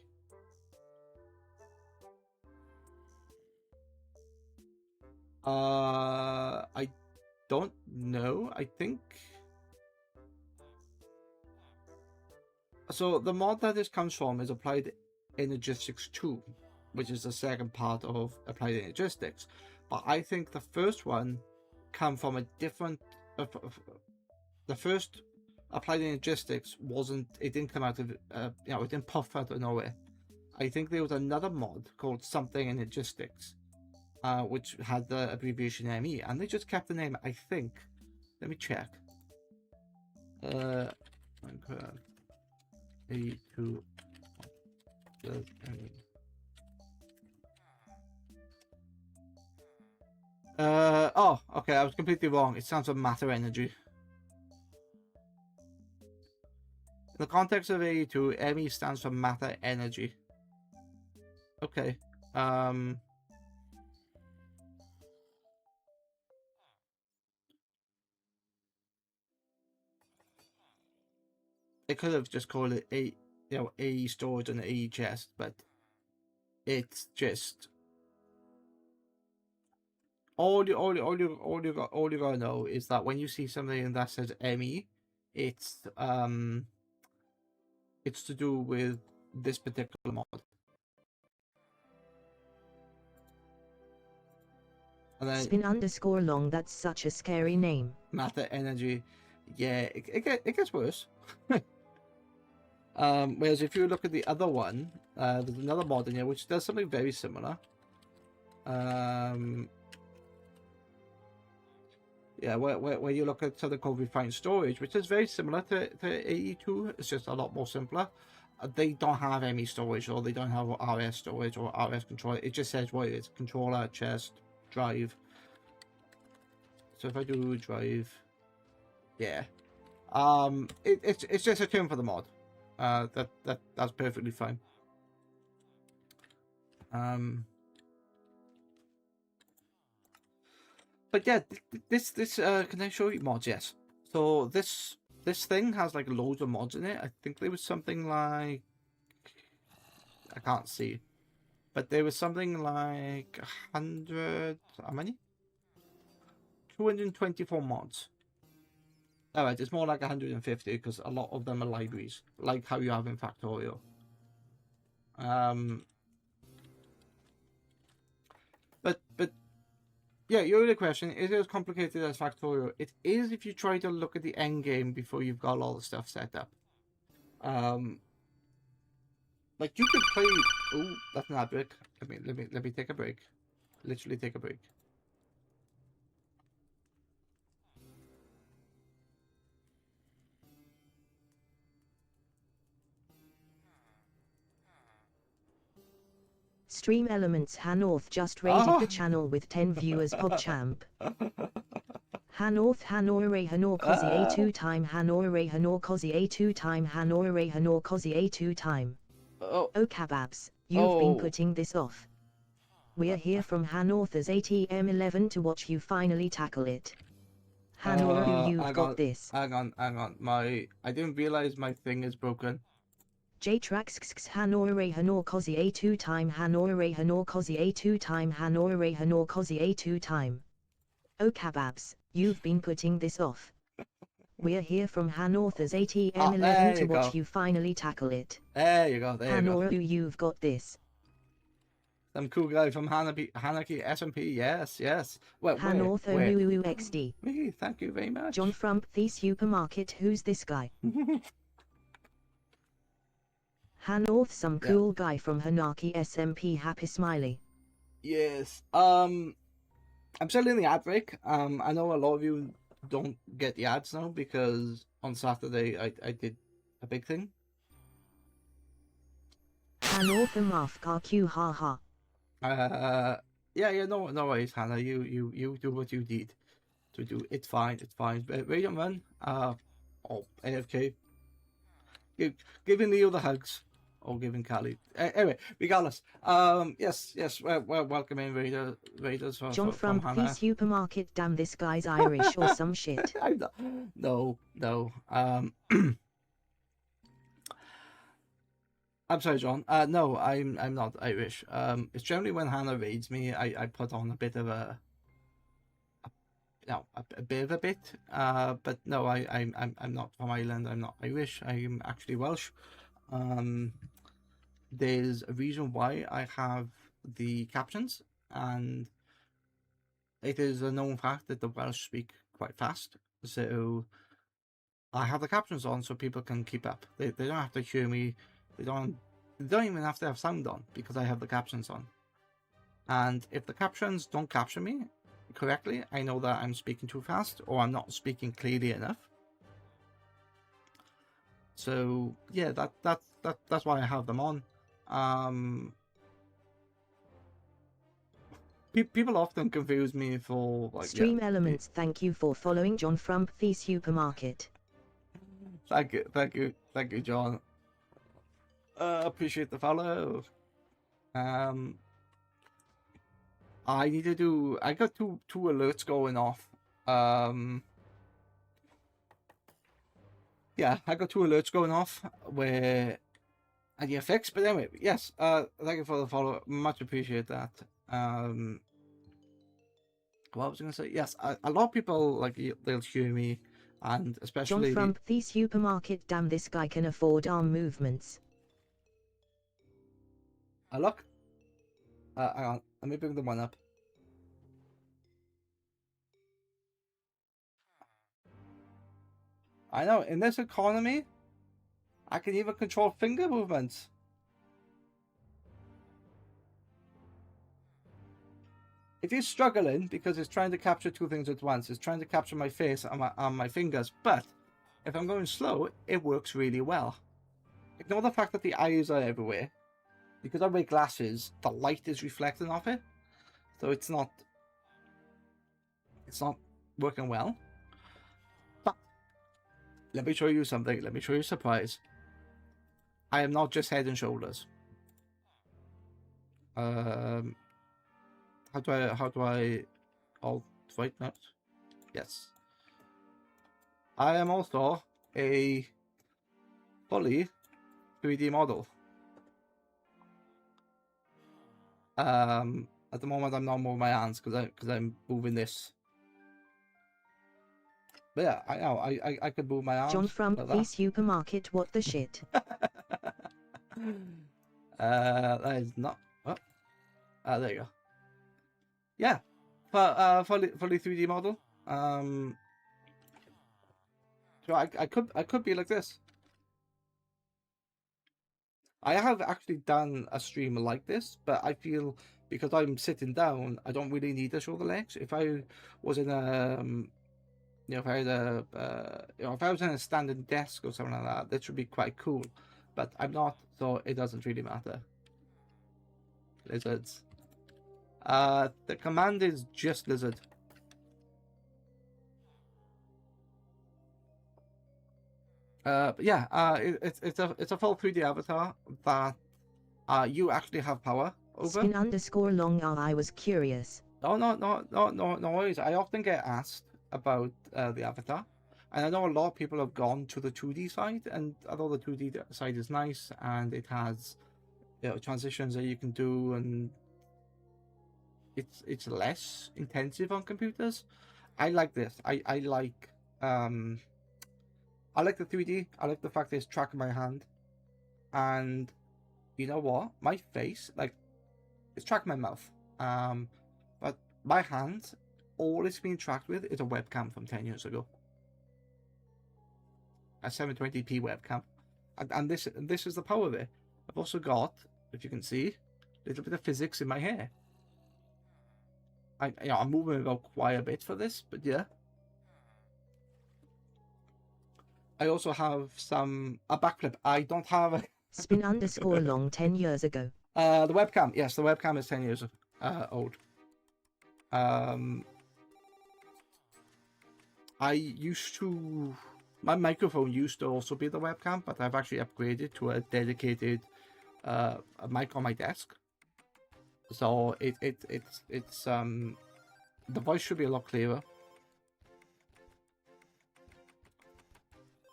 [SPEAKER 2] I don't know. I think so. The mod that this comes from is Applied Energistics 2, which is the second part of Applied Energistics. But I think the first one come from a different. The first Applied Energistics wasn't. It didn't come out of. It didn't puff out of nowhere. I think there was another mod called something Energistics, which had the abbreviation ME, and they just kept the name. I think. Let me check. Minecraft AE2. Oh, okay, I was completely wrong. It sounds like matter energy. In the context of AE2, ME stands for matter energy. Okay. They could have just called it AE storage and AE chest, but it's just all you gotta know is that when you see something that says ME, it's to do with this particular mod. And then
[SPEAKER 1] Spin_long, that's such a scary name.
[SPEAKER 2] Matter energy, yeah, it gets worse. Whereas if you look at the other one, there's another mod in here which does something very similar. Yeah, where you look at something called refined storage, which is very similar to AE2, it's just a lot more simpler. They don't have ME storage, or they don't have RS storage or RS controller. It just says what it is: controller, chest, drive. So if I do drive, yeah, it's just a term for the mod. That's perfectly fine. But yeah, this can I show you mods? Yes. So this thing has like loads of mods in it. I think there was something like, I can't see, but there was something like 100. How many? 224 mods. Alright, it's more like 150 because a lot of them are libraries, like how you have in Factorio. But yeah, your other question, is it as complicated as Factorio? It is if you try to look at the end game before you've got all the stuff set up. Like you could play. Oh, that's an ad break. Let me take a break. Literally take a break.
[SPEAKER 1] Stream Elements Hanorth just raided the channel with 10 viewers. PogChamp. Hanorth Hanore Hanor Kozi A2 time Hanore Hanor Kozi A2 time Hanore Hanor Kozi A2 time. Oh Kababs, you've been putting this off. We're here from Hanorth's ATM 11 to watch you finally tackle it. Hanor, you've got this.
[SPEAKER 2] Hang on. I didn't realize my thing is broken.
[SPEAKER 1] J-Trax Hanore Hanor Kozi A2 time Hanore Hanor Kozi A2 time Hanore Hanor Kozi A2 time. Oh Kababs, you've been putting this off. We're here from Hanorth's ATM 11 to watch you finally tackle it.
[SPEAKER 2] There you go,
[SPEAKER 1] Hanor, you've got this.
[SPEAKER 2] Some cool guy from Hanaki SMP, yes. Well,
[SPEAKER 1] Hanorth OUU XD.
[SPEAKER 2] Me, thank you very much.
[SPEAKER 1] John from the supermarket, who's this guy? Hanorth, some cool guy from Hanaki SMP, happy smiley.
[SPEAKER 2] Yes. I'm still in the ad break. I know a lot of you don't get the ads now because on Saturday I did a big thing.
[SPEAKER 1] Hanorth and Marf RQ haha.
[SPEAKER 2] Yeah, no worries, Hannah. You do what you need to do. It's fine. Wait a minute. Oh, AFK. Giving Leo the hugs. Or giving Callie. Anyway, regardless. Yes. Well, welcome in, Raiders
[SPEAKER 1] John
[SPEAKER 2] from
[SPEAKER 1] from
[SPEAKER 2] Hannah.
[SPEAKER 1] the supermarket. Damn, this guy's Irish or some shit.
[SPEAKER 2] I'm not, no. I'm sorry, John. No, I'm not Irish. It's generally when Hannah raids me, I put on a bit of a bit of a bit. But no, I'm not from Ireland. I'm not Irish. I'm actually Welsh. There's a reason why I have the captions, and it is a known fact that the Welsh speak quite fast. So I have the captions on so people can keep up. They don't have to hear me. They don't even have to have sound on because I have the captions on. And if the captions don't capture me correctly, I know that I'm speaking too fast or I'm not speaking clearly enough. So yeah, that's why I have them on. People often confuse me for like
[SPEAKER 1] Stream Elements. Thank you for following John from the supermarket.
[SPEAKER 2] Thank you, John. Appreciate the follow. I need to do. I got two alerts going off. Yeah, I got two alerts going off where I need a fix. But anyway, yes. Thank you for the follow. Much appreciate that. What was I gonna say? Yes, a lot of people like they'll hear me, and especially
[SPEAKER 1] John from the supermarket. Damn, this guy can afford arm movements.
[SPEAKER 2] Look. Hang on. Let me bring the one up. I know, in this economy, I can even control finger movements. It is struggling because it's trying to capture two things at once. It's trying to capture my face and my fingers, but if I'm going slow, it works really well. Ignore the fact that the eyes are everywhere. Because I wear glasses, the light is reflecting off it. So it's not working well. But let me show you something. Let me show you a surprise. I am not just head and shoulders. How do I alt right now? Yes. I am also a fully 3D model. At the moment I'm not moving my hands because I'm moving this. But yeah, I know I could move my arms.
[SPEAKER 1] John from
[SPEAKER 2] like
[SPEAKER 1] the supermarket. What the shit?
[SPEAKER 2] That is not. Oh, there you go. Yeah, but fully 3D model. So I could be like this. I have actually done a stream like this, but I feel because I'm sitting down, I don't really need to show the legs. If I was in a, if I had a, if I was in a standing desk or something like that should be quite cool. But I'm not, so it doesn't really matter. Lizards. The command is just lizard. But yeah, it's a full 3D avatar that you actually have power over.
[SPEAKER 1] Spin_long. I was curious.
[SPEAKER 2] No worries. I often get asked about the avatar, and I know a lot of people have gone to the 2D side, and although the 2D side is nice and it has transitions that you can do, and it's less intensive on computers. I like this. I like I like the 3D. I like the fact that it's tracking my hand. And you know what? My face, like, it's tracking my mouth. But my hand, all it's being tracked with is a webcam from 10 years ago. A 720p webcam. And this is the power of it. I've also got, if you can see, a little bit of physics in my hair. I'm moving about quite a bit for this, but yeah. I also have a backflip. I don't have
[SPEAKER 1] Spin underscore long 10 years ago.
[SPEAKER 2] The webcam. Yes, the webcam is 10 years old. I used to... My microphone used to also be the webcam, but I've actually upgraded to a dedicated a mic on my desk. So it's the voice should be a lot clearer.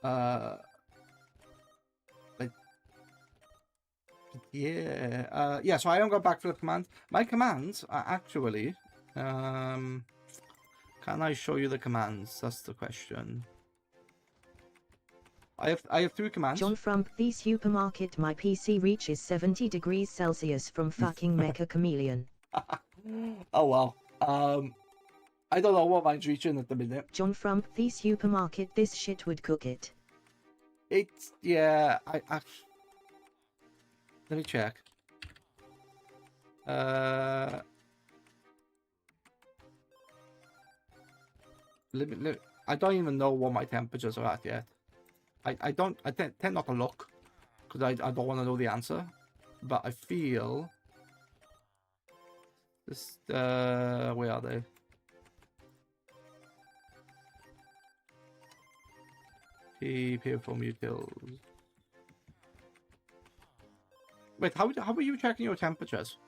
[SPEAKER 2] Like, yeah, yeah. So I haven't got back for the command. My commands are actually, can I show you the commands? That's the question. I have 3 commands.
[SPEAKER 1] John from the supermarket. My PC reaches 70 degrees Celsius from fucking Mecha Chameleon.
[SPEAKER 2] Oh well. I don't know what mine's reaching at the minute.
[SPEAKER 1] John from the supermarket. This shit would cook it.
[SPEAKER 2] It's yeah. I let me check. I don't even know what my temperatures are at yet. I tend not to look because I don't want to know the answer, but I feel this. Where are they? Puriform utils. Wait, how are you checking your temperatures?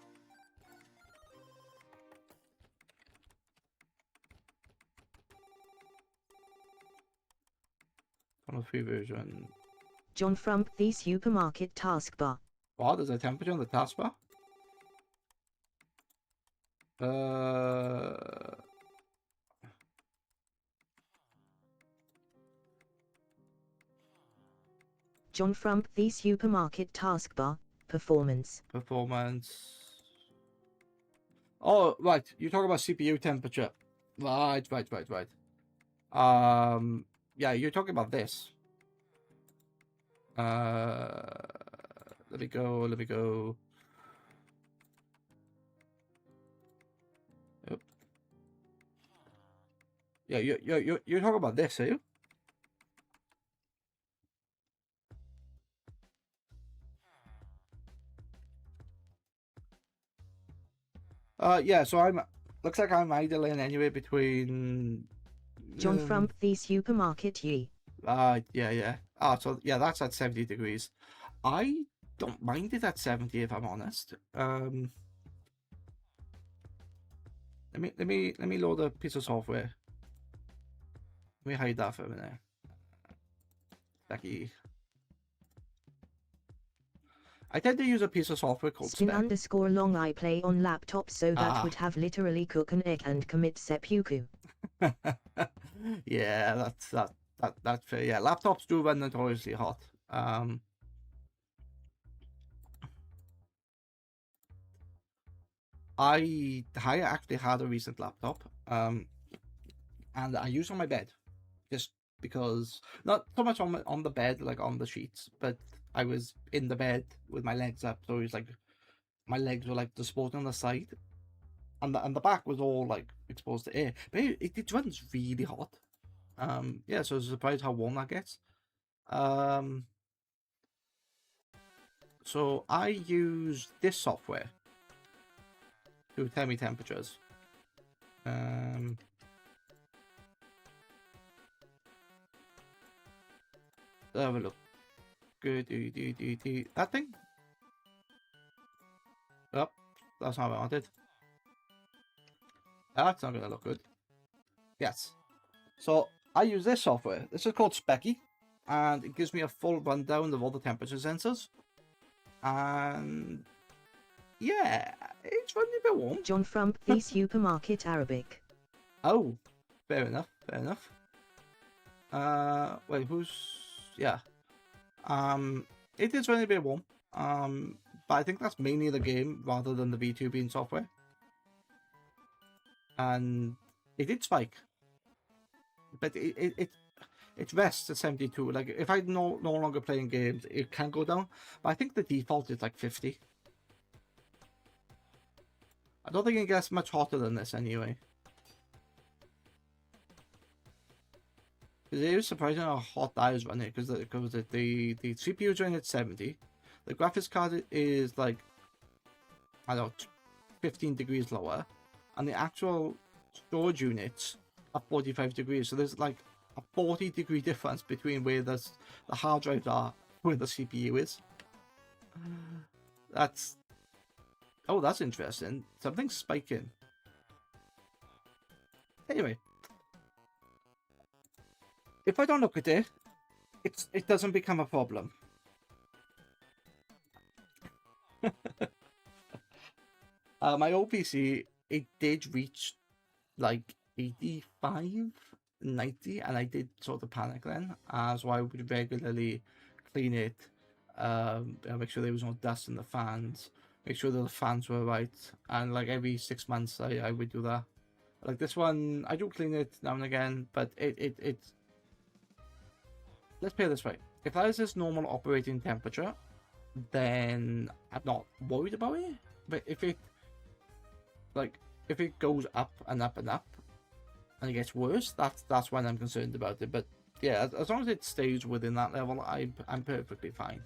[SPEAKER 2] On a free version.
[SPEAKER 1] John from the supermarket taskbar.
[SPEAKER 2] Wow, there's a temperature on the taskbar.
[SPEAKER 1] John from the supermarket taskbar. Performance.
[SPEAKER 2] Performance. Oh, right. You talk about CPU temperature. Right. Yeah, you're talking about this. Let me go. Yep. Yeah, you're talking about this, are you? Yeah, so looks like I'm idling anyway between
[SPEAKER 1] John from the supermarket. Ye.
[SPEAKER 2] yeah. Ah, so yeah, that's at 70 degrees. I don't mind it at 70 if I'm honest. Let me load a piece of software. Let me hide that for a minute. Becky. I tend to use a piece of software called
[SPEAKER 1] Spin
[SPEAKER 2] Spec.
[SPEAKER 1] underscore long. I play on laptop, so that would have literally cook an egg and commit seppuku.
[SPEAKER 2] Yeah, that's fair. Yeah, laptops do run notoriously hot. I actually had a recent laptop, and I use it on my bed, just because not so much on the bed like on the sheets, but I was in the bed with my legs up, so it was like my legs were like disposed on the side, and the back was all like exposed to air. But it runs really hot. Yeah, so I was surprised how warm that gets. So I use this software to tell me temperatures. Let's have a look. Good, that thing. Oh, that's not what I wanted. That's not gonna look good. Yes. So I use this software. This is called Specky, and it gives me a full rundown of all the temperature sensors. And yeah, it's running a bit warm.
[SPEAKER 1] John from the supermarket Arabic.
[SPEAKER 2] Oh, fair enough. Wait, yeah. It is running a bit warm. But I think that's mainly the game rather than the V2 being software. And it did spike, but it rests at 72. Like if I'm no longer playing games, it can go down. But I think the default is like 50. I don't think it gets much hotter than this anyway. It is surprising how hot that is running because the CPU is running at 70. The graphics card is like, I don't know, 15 degrees lower, and the actual storage units are 45 degrees. So there's like a 40-degree difference between where the hard drives are, where the CPU is. That's interesting. Something's spiking. Anyway, if I don't look at it, it doesn't become a problem. My old PC, it did reach like 85, 90, and I did sort of panic then. So I would regularly clean it, make sure there was no dust in the fans, make sure that the fans were right, and like every 6 months I would do that. Like this one, I do clean it now and again, but it's... Let's put it this way. If that is its normal operating temperature, then I'm not worried about it. But if it goes up and up and up, and it gets worse, that's when I'm concerned about it. But yeah, as long as it stays within that level, I'm perfectly fine.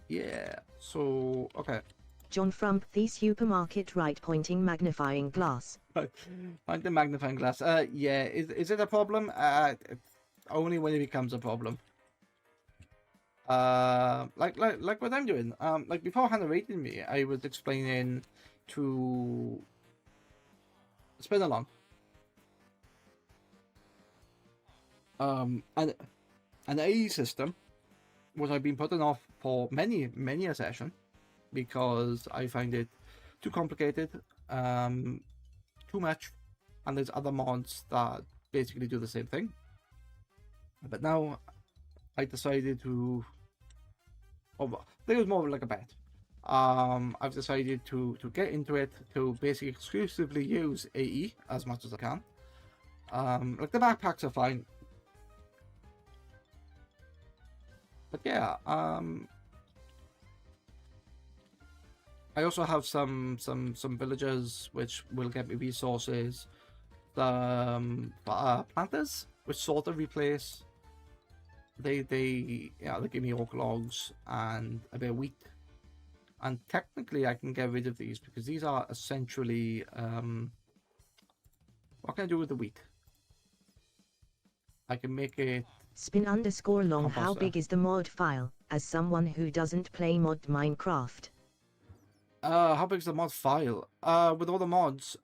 [SPEAKER 2] Yeah, so okay.
[SPEAKER 1] John Frump, the supermarket right pointing magnifying glass.
[SPEAKER 2] Like the magnifying glass. Yeah, is it a problem? Only when it becomes a problem. Like what I'm doing. Like before Hannah rated me, I was explaining to Spin-along. And an AE system, what I've been putting off for many a session, because I find it too complicated, too much, and there's other mods that basically do the same thing. But now I decided to... Oh, there was more like a bet. I've decided to get into it, to basically exclusively use AE as much as I can. Like the backpacks are fine. But yeah, I also have some villagers which will get me resources. The planters, which sort of replace. They give me oak logs and a bit of wheat. And technically, I can get rid of these because these are essentially what can I do with the wheat? I can make it.
[SPEAKER 1] Spin_long. How
[SPEAKER 2] Composter.
[SPEAKER 1] big is the mod file? As someone who doesn't play mod Minecraft.
[SPEAKER 2] How big is the mod file? With all the mods,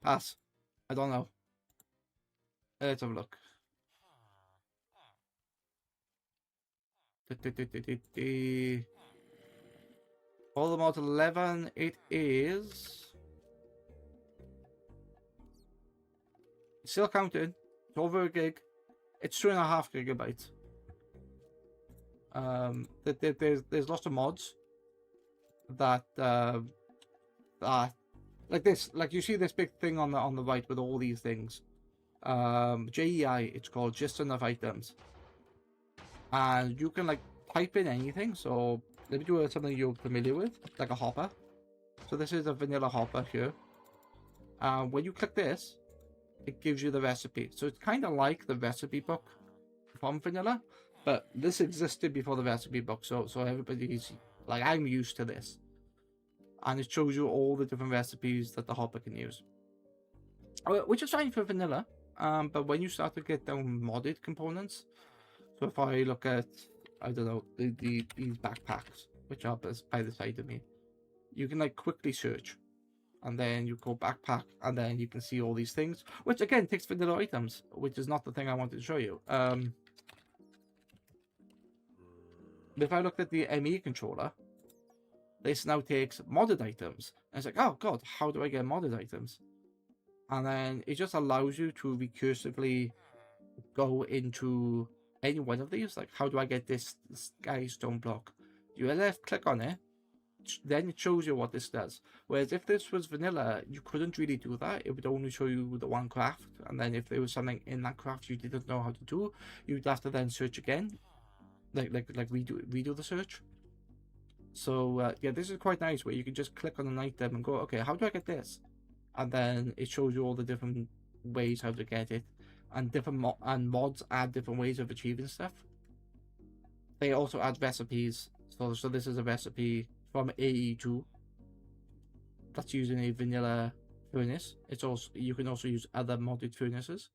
[SPEAKER 2] pass. I don't know. Let's have a look. All the mods 11. It is. It's still counting. It's over a gig. It's 2.5 gigabytes. There's lots of mods that like this, like you see this big thing on the right with all these things. JEI, it's called just enough items, and you can like type in anything. So let me do something you're familiar with, like a hopper. So this is a vanilla hopper here. When you click this, it gives you the recipe. So it's kind of like the recipe book from vanilla, but this existed before the recipe book. So everybody's like, I'm used to this, and it shows you all the different recipes that the hopper can use, which is fine for vanilla. But when you start to get down modded components, so if I look at, I don't know, these backpacks, which are by the side of me, you can like quickly search, and then you go backpack, and then you can see all these things, which again takes vanilla items, which is not the thing I wanted to show you. If I looked at the ME controller, this now takes modded items, and it's like, oh god, how do I get modded items? And then it just allows you to recursively go into any one of these. Like, how do I get this sky stone block? You left click on it, then it shows you what this does. Whereas if this was vanilla, you couldn't really do that. It would only show you the one craft, and then if there was something in that craft you didn't know how to do, you'd have to then search again, like redo the search. So yeah, this is quite nice where you can just click on an item and go, okay, how do I get this? And then it shows you all the different ways how to get it, and different mods add different ways of achieving stuff. They also add recipes. So this is a recipe from AE2 that's using a vanilla furnace. It's also, you can also use other modded furnaces.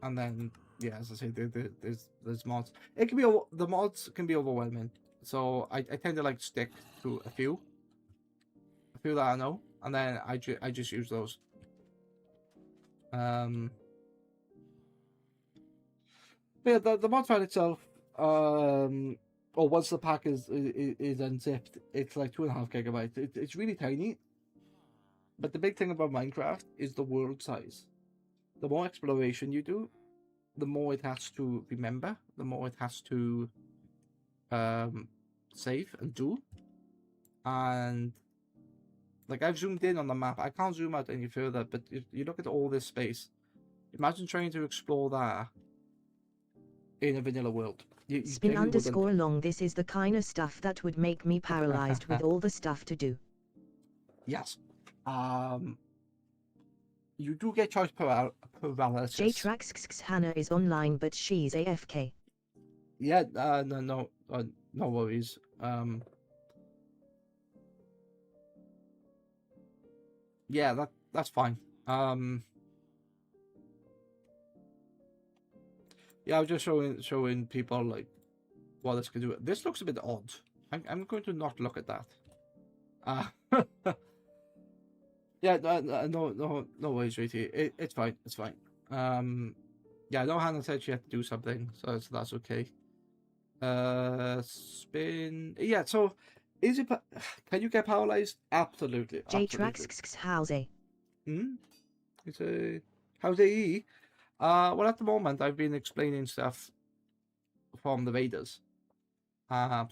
[SPEAKER 2] And then yeah, as I say, there's mods. It can be, the mods can be overwhelming. So I tend to like stick to a few that I know, and then I just use those. But yeah, the mod file itself, or once the pack is unzipped, it's like 2.5 gigabytes. It's really tiny. But the big thing about Minecraft is the world size. The more exploration you do, the more it has to remember, the more it has to save and do. And like, I've zoomed in on the map. I can't zoom out any further, but if you look at all this space, imagine trying to explore that in a vanilla world.
[SPEAKER 1] Spin underscore along. This is the kind of stuff that would make me paralyzed with all the stuff to do.
[SPEAKER 2] Yes. You do get choice paralysis.
[SPEAKER 1] JTrax Hannah is online, but she's AFK.
[SPEAKER 2] Yeah, no worries. Yeah, that's fine. Yeah, I was just showing people like what this can do. This looks a bit odd. I'm going to not look at that. Yeah, no worries, Riti. It's fine. It's fine. Yeah, I know Hannah said she had to do something, so that's okay. Spin. Yeah, so is it? Can you get paralyzed? Absolutely.
[SPEAKER 1] JTrax how's a?
[SPEAKER 2] It's a how's AE? Well, at the moment I've been explaining stuff from the Raiders. So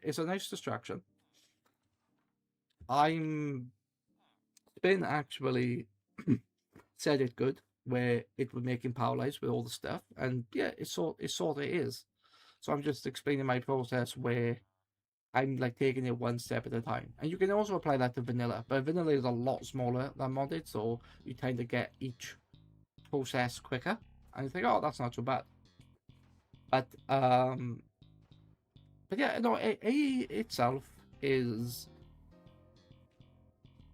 [SPEAKER 2] it's a nice distraction. Spin actually said it good, where it would make him paralyzed with all the stuff, and yeah, it sort of is. So I'm just explaining my process where I'm like taking it one step at a time. And you can also apply that to vanilla, but vanilla is a lot smaller than modded, so you tend to get each process quicker, and you think, oh, that's not so bad. But yeah, no, AE itself is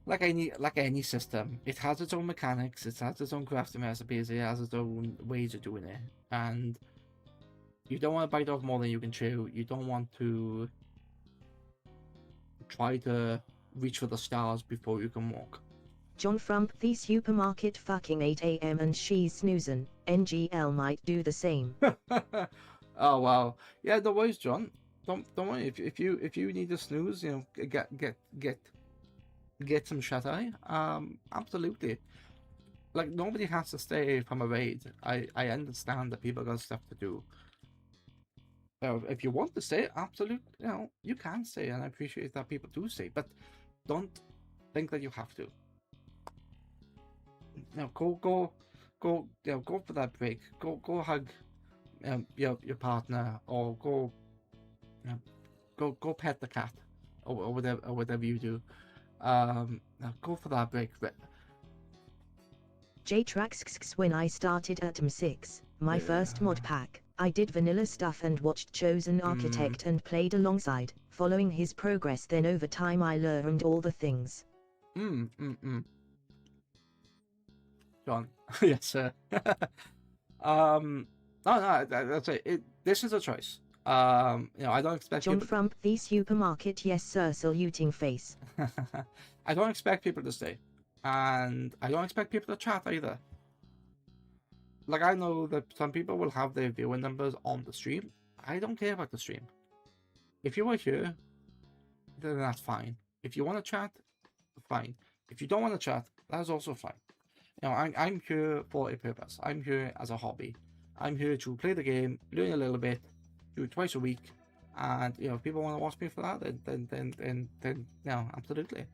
[SPEAKER 2] like any system. It has its own mechanics, it has its own crafting recipes, it has its own ways of doing it, and you don't want to bite off more than you can chew. You don't want to try to reach for the stars before you can walk.
[SPEAKER 1] John from the supermarket fucking 8 a.m. and she's snoozing. NGL might do the same.
[SPEAKER 2] Oh wow, yeah, no worries, John. Don't worry. If you need to snooze, you know, get some shut eye. Absolutely. Like, nobody has to stay from a raid. I understand that people got stuff to do. If you want to stay, absolutely, you know, you can stay, and I appreciate that people do stay, but don't think that you have to. You know, go, you know, go for that break. Go hug your partner, or go, you know, go pet the cat, or whatever you do. Go for that break.
[SPEAKER 1] JTrax when I started at M6, my first mod pack, I did vanilla stuff and watched Chosen Architect and played alongside, following his progress. Then over time I learned all the things.
[SPEAKER 2] John, yes, sir. No, that's it. This is a choice. You know, I don't expect
[SPEAKER 1] John from the supermarket, yes sir, saluting face.
[SPEAKER 2] I don't expect people to stay, and I don't expect people to chat either. Like, I know that some people will have their viewing numbers on the stream. I don't care about the stream. If you are here, then that's fine. If you want to chat, fine. If you don't want to chat, that's also fine. You know, I'm here for a purpose. I'm here as a hobby. I'm here to play the game, learn a little bit, do it twice a week, and you know, if people want to watch me for that, then no, absolutely.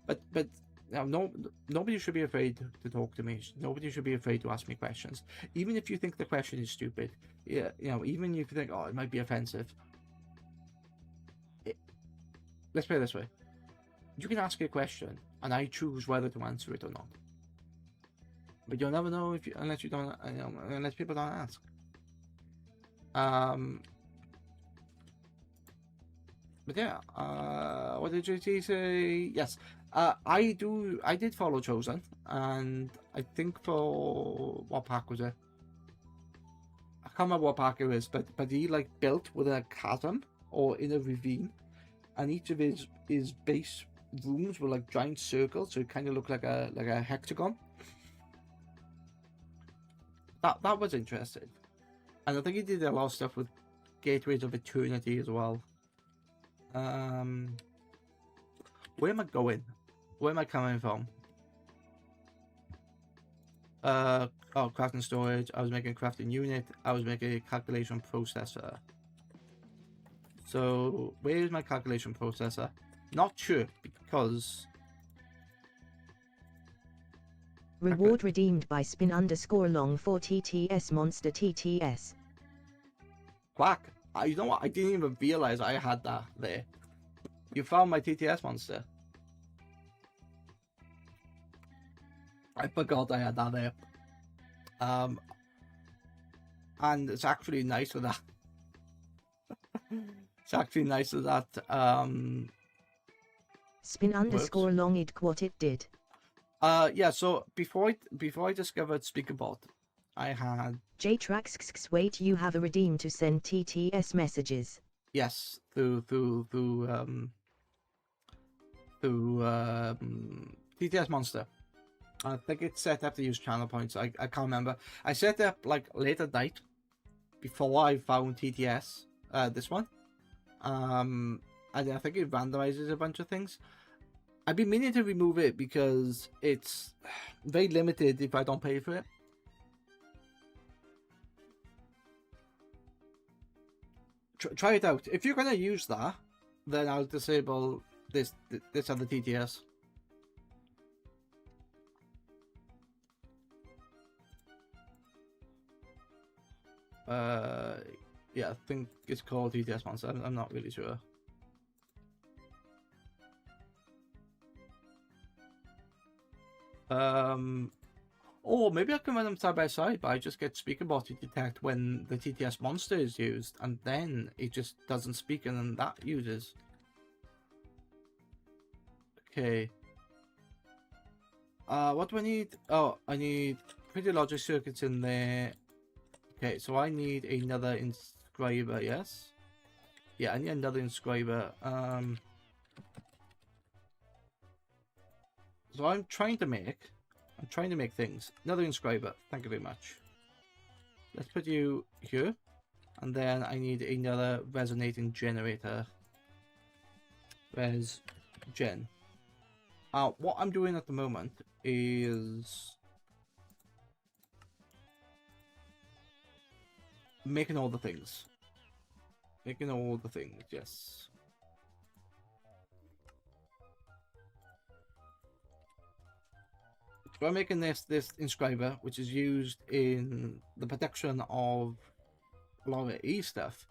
[SPEAKER 2] But Now, nobody should be afraid to talk to me. Nobody should be afraid to ask me questions, even if you think the question is stupid. Yeah, even if you think, oh, it might be offensive. Let's put it this way: you can ask a question, and I choose whether to answer it or not. But you'll never know unless you don't, unless people don't ask. But yeah, what did JT say? Yes, I did follow Chosen, and I think for what pack was it? I can't remember what pack it was, but he like built with a chasm or in a ravine, and each of his base rooms were like giant circles, so it kind of looked like a hexagon. That was interesting, and I think he did a lot of stuff with Gateways of Eternity as well. Where am I going? Where am I coming from? Crafting storage. I was making a crafting unit. I was making a calculation processor. So where is my calculation processor? Not sure, because
[SPEAKER 1] Reward redeemed by spin_long for TTS monster TTS.
[SPEAKER 2] quack. You know what? I didn't even realize I had that there. You found my TTS monster. I forgot I had that there. And it's actually nice with that. It's actually nice with that.
[SPEAKER 1] Spin_long id what it did.
[SPEAKER 2] Yeah. So before I discovered SpeakerBot, I had
[SPEAKER 1] JTrax wait, you have a redeem to send TTS messages.
[SPEAKER 2] yes through TTS monster. I think it's set up to use channel points. I can't remember. I set up like late at night before I found TTS. This one. And I think it randomizes a bunch of things. I've been meaning to remove it because it's very limited if I don't pay for it. Try it out. If you're gonna use that, then I'll disable this other TTS. Yeah, I think it's called TTS Monster. I'm not really sure. Or maybe I can run them side by side, but I just get SpeakerBot to detect when the TTS monster is used, and then it just doesn't speak, and then that uses. Okay. What do I need? Oh, I need pretty logic circuits in there. Okay, so I need another inscriber, yes? Yeah, I need another inscriber. So I'm trying to make things. Another inscriber. Thank you very much. Let's put you here. And then I need another resonating generator. Res gen. What I'm doing at the moment is making all the things. Making all the things, yes. So I'm making this inscriber, which is used in the production of a lot of AE stuff.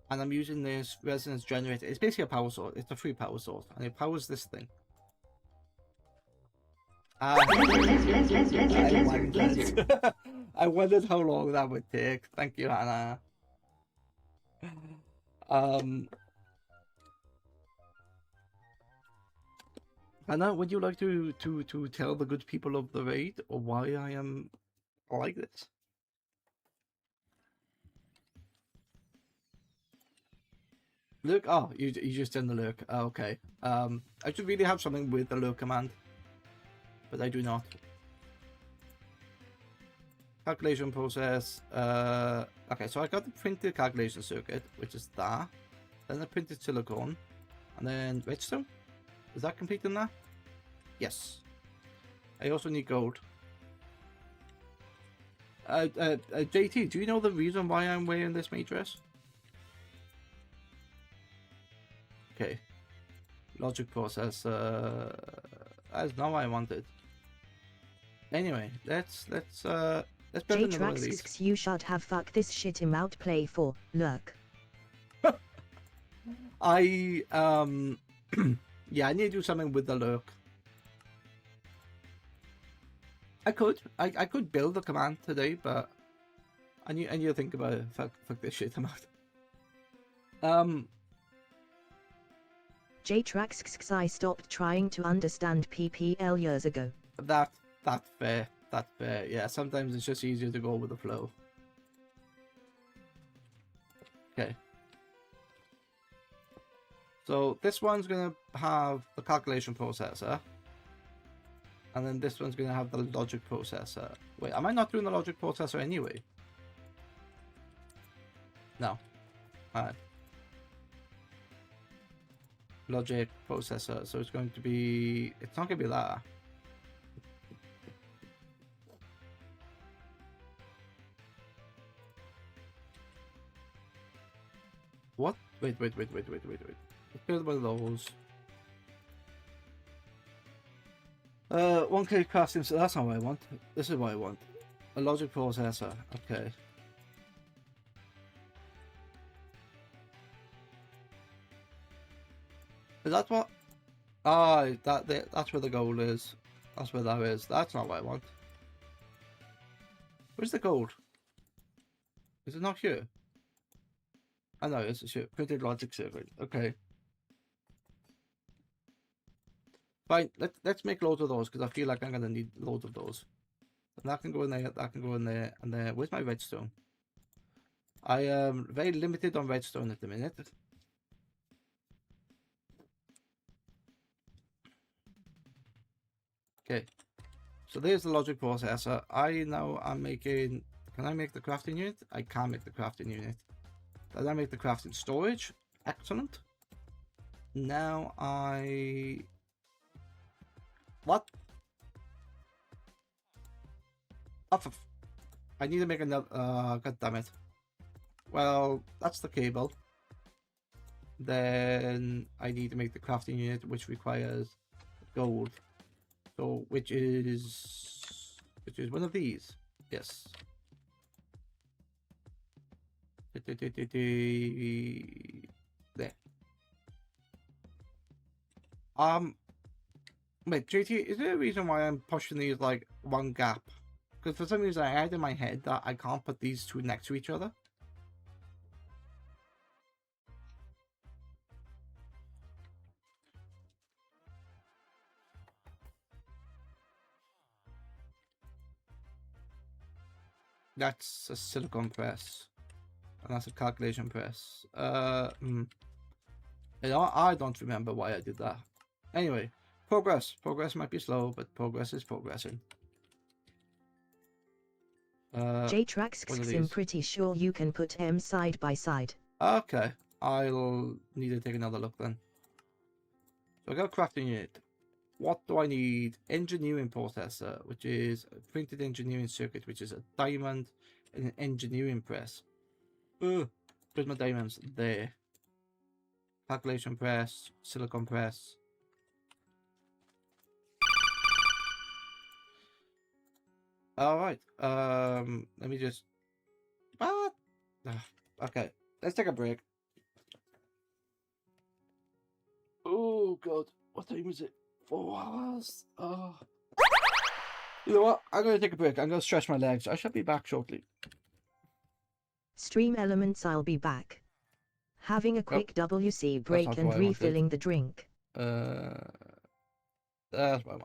[SPEAKER 2] And I'm using this resonance generator. It's basically a power source. It's a free power source. And it powers this thing. I wondered how long that would take. Thank you, Hannah. Hannah, would you like to tell the good people of the raid or why I am like this? Lurk? Oh, you just did the lurk. Oh, okay. I should really have something with the lurk command, but I do not. Calculation process. Okay, so I got the printed calculation circuit, which is that. Then the printed silicone, and then redstone. Is that complete in that? Yes. I also need gold. JT, do you know the reason why I'm wearing this maid dress? Okay. Logic processor. That's not what I wanted. Anyway, let's build
[SPEAKER 1] J
[SPEAKER 2] another one of these.
[SPEAKER 1] Trax, you should have fuck this shit him out play for, look.
[SPEAKER 2] I yeah, I need to do something with the lurk. I could build a command today, but I need to think about it. Fuck this shit him out.
[SPEAKER 1] J Trax, I stopped trying to understand PPL years ago.
[SPEAKER 2] That's fair. That's fair. Yeah, sometimes it's just easier to go with the flow. Okay. So this one's gonna have the calculation processor, and then this one's gonna have the logic processor. Wait, am I not doing the logic processor anyway? No. Alright. Logic processor. So it's going to be. It's not gonna be that. What? Wait. Let's build one of those. 1K casting, so that's not what I want. This is what I want. A logic processor. Okay. Is that what? Ah, that's where the gold is. That's where that is. That's not what I want. Where's the gold? Is it not here? I know, it's a shit. Printed logic circuit. Okay. Fine, let's make loads of those, because I feel like I'm gonna need loads of those. And that can go in there, that can go in there, and there. Where's my redstone? I am very limited on redstone at the minute. Okay. So there's the logic processor. I now am making... Can I make the crafting unit? I can make the crafting unit. Does I make the crafting storage? Excellent. Now I... What? Oh, I need to make another... God damn it. Well, that's the cable. Then I need to make the crafting unit, which requires gold. So, which is one of these. Yes. There. Wait, JT, is there a reason why I'm pushing these like one gap? Because for some reason I had in my head that I can't put these two next to each other. That's a silicon press. And that's a calculation press. You know, I don't remember why I did that. Anyway, progress. Progress might be slow, but progress is progressing.
[SPEAKER 1] J Trax, I'm pretty sure you can put M side by side.
[SPEAKER 2] Okay, I'll need to take another look then. So I got a crafting unit. What do I need? Engineering processor, which is a printed engineering circuit, which is a diamond and an engineering press. Where's my diamonds? There. Calculation press, silicon press. Alright, let me just... What? Okay, let's take a break. Oh god, what time is it? 4 hours? Oh. You know what? I'm gonna take a break. I'm gonna stretch my legs. I shall be back shortly.
[SPEAKER 1] Stream elements, I'll be back. Having a quick WC break and refilling the drink.
[SPEAKER 2] That's what I wanted.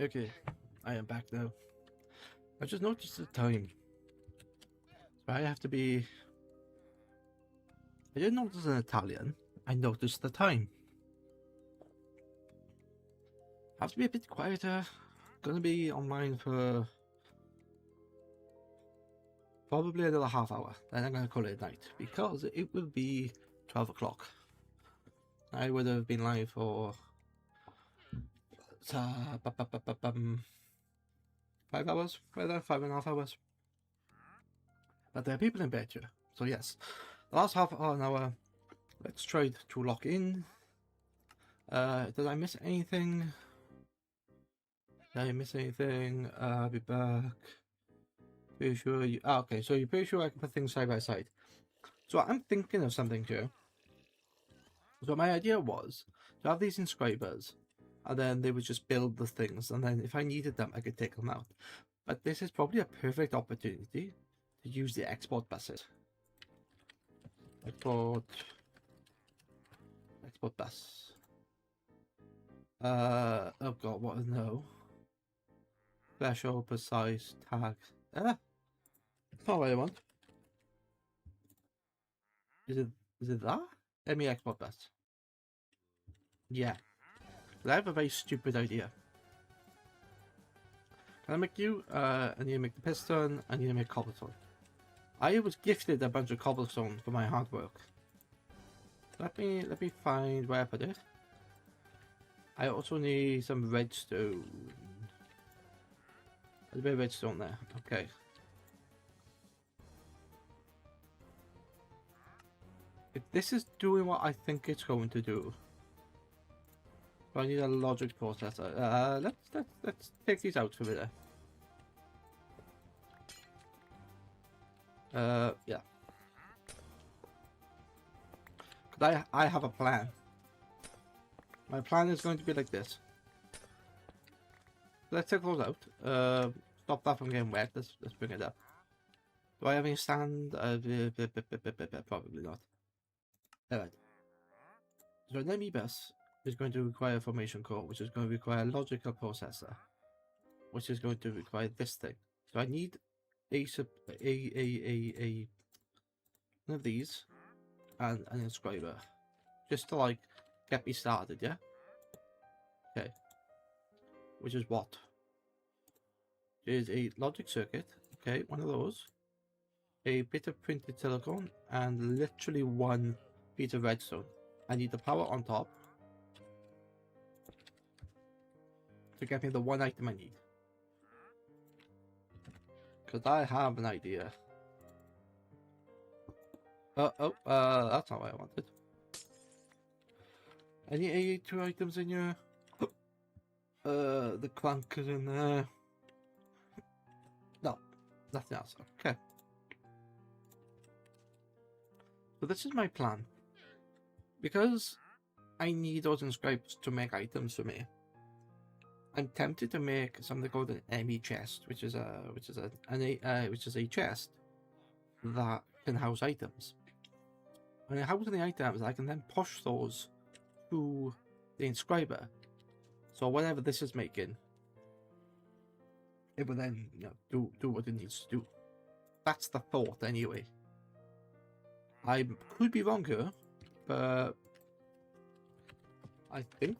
[SPEAKER 2] Okay, I am back now. I just noticed the time. So I have to be... I didn't notice an Italian. I noticed the time. Have to be a bit quieter. Gonna be online for probably another half hour. Then I'm gonna call it night because it will be 12 o'clock. I would have been live for 5 hours, rather 5.5 hours. But there are people in bed here, so yes. The last half an hour, let's try to lock in. Did I miss anything? Did I miss anything? I'll be back. Pretty sure you... okay, so you're pretty sure I can put things side by side. So I'm thinking of something here. So my idea was to have these inscribers, and then they would just build the things, and then if I needed them, I could take them out. But this is probably a perfect opportunity to use the export buses. Export bus. Oh god, what? No. Special, precise, tag. That's not what I want. Is it that? ME export bus. Yeah. I have a very stupid idea. Can I make you? I need to make the piston. I need to make cobblestone. I was gifted a bunch of cobblestone for my hard work. Let me find where I put it. I also need some redstone. There's a bit of redstone there. Okay. If this is doing what I think it's going to do, I need a logic processor. Let's take these out for a minute. Yeah. Cause I have a plan. My plan is going to be like this. Let's take those out. Stop that from getting wet. Let's bring it up. Do I have any stand? Probably not. Alright. So an ME bus is going to require a formation core, which is going to require a logical processor, which is going to require this thing. So I need one of these and an inscriber, just to like get me started, yeah. Okay. Which is what? Is a logic circuit. Okay, one of those. A bit of printed silicone and literally one piece of redstone. I need the power on top to get me the one item I need. Because I have an idea. That's not what I wanted. Any AE2 items in your... the clank is in there. No, nothing else. Okay. So this is my plan. Because I need those inscribers to make items for me, I'm tempted to make something called an ME chest, which is a chest that can house items. When I house the items, I can then push those to the inscriber. So whatever this is making, it will then, you know, do what it needs to do. That's the thought, anyway. I could be wrong here, but I think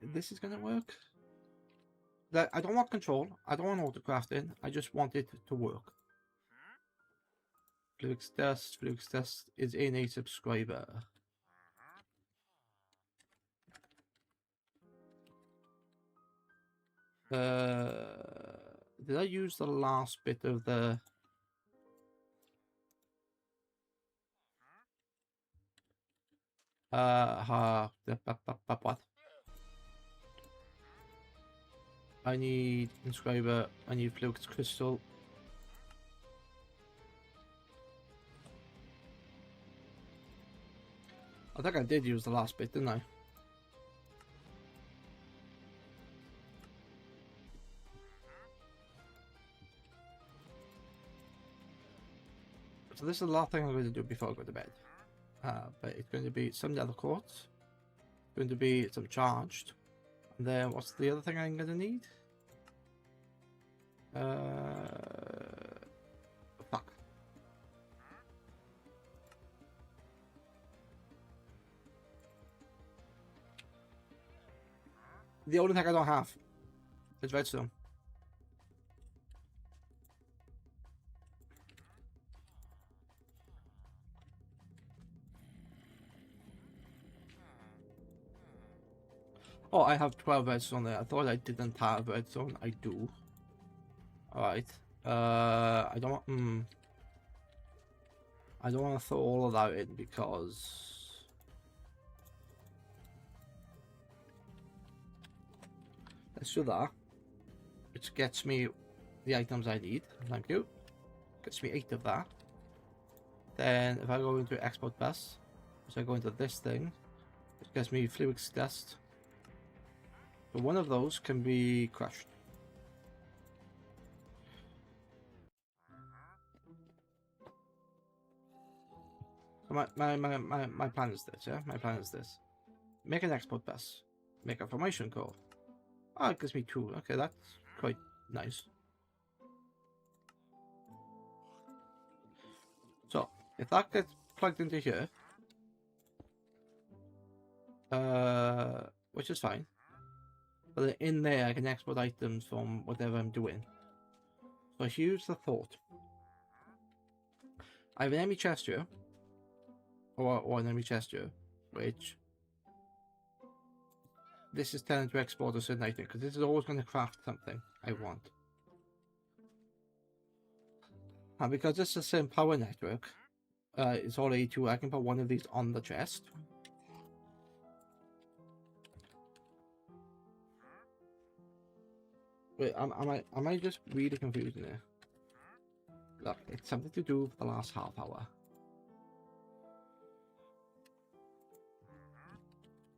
[SPEAKER 2] this is gonna work. I don't want control. I don't want auto-crafting. I just want it to work. Flux test is in a subscriber. Did I use the last bit of the... what? I need inscriber, I need flux crystal. I think I did use the last bit, didn't I? So this is the last thing I'm going to do before I go to bed. But it's going to be some nether quartz, going to be some charged, and then what's the other thing I'm going to need? Fuck. The only thing I don't have is redstone. Oh, I have 12 redstone there. I thought I didn't have redstone. I do. Alright. I don't want to throw all of that in because let's do that. Which gets me the items I need. Thank you. Gets me 8 of that. Then if I go into export bus, so I go into this thing, it gets me fluid dust. So one of those can be crushed. So my plan is this, yeah? My plan is this. Make an export bus. Make a formation core. Oh, it gives me 2. Okay, that's quite nice. So, if that gets plugged into here, which is fine, but in there I can export items from whatever I'm doing. So here's the thought. I have an enemy chest here, or an enemy chest here, which this is telling to export a certain item, because this is always going to craft something I want. And because this is the same power network, it's all AE2, I can put one of these on the chest. Wait, am I just really confusing here? Look, it's something to do with the last half hour.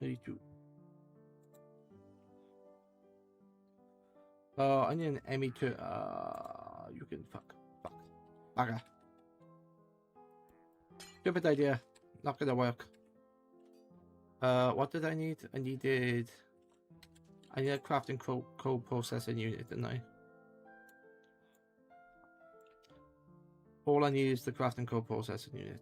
[SPEAKER 2] AE2. I need an ME2. You can fuck. Bugger. Stupid idea. Not gonna work. What did I need? I need a crafting code processing unit, didn't I? All I need is the crafting code processing unit.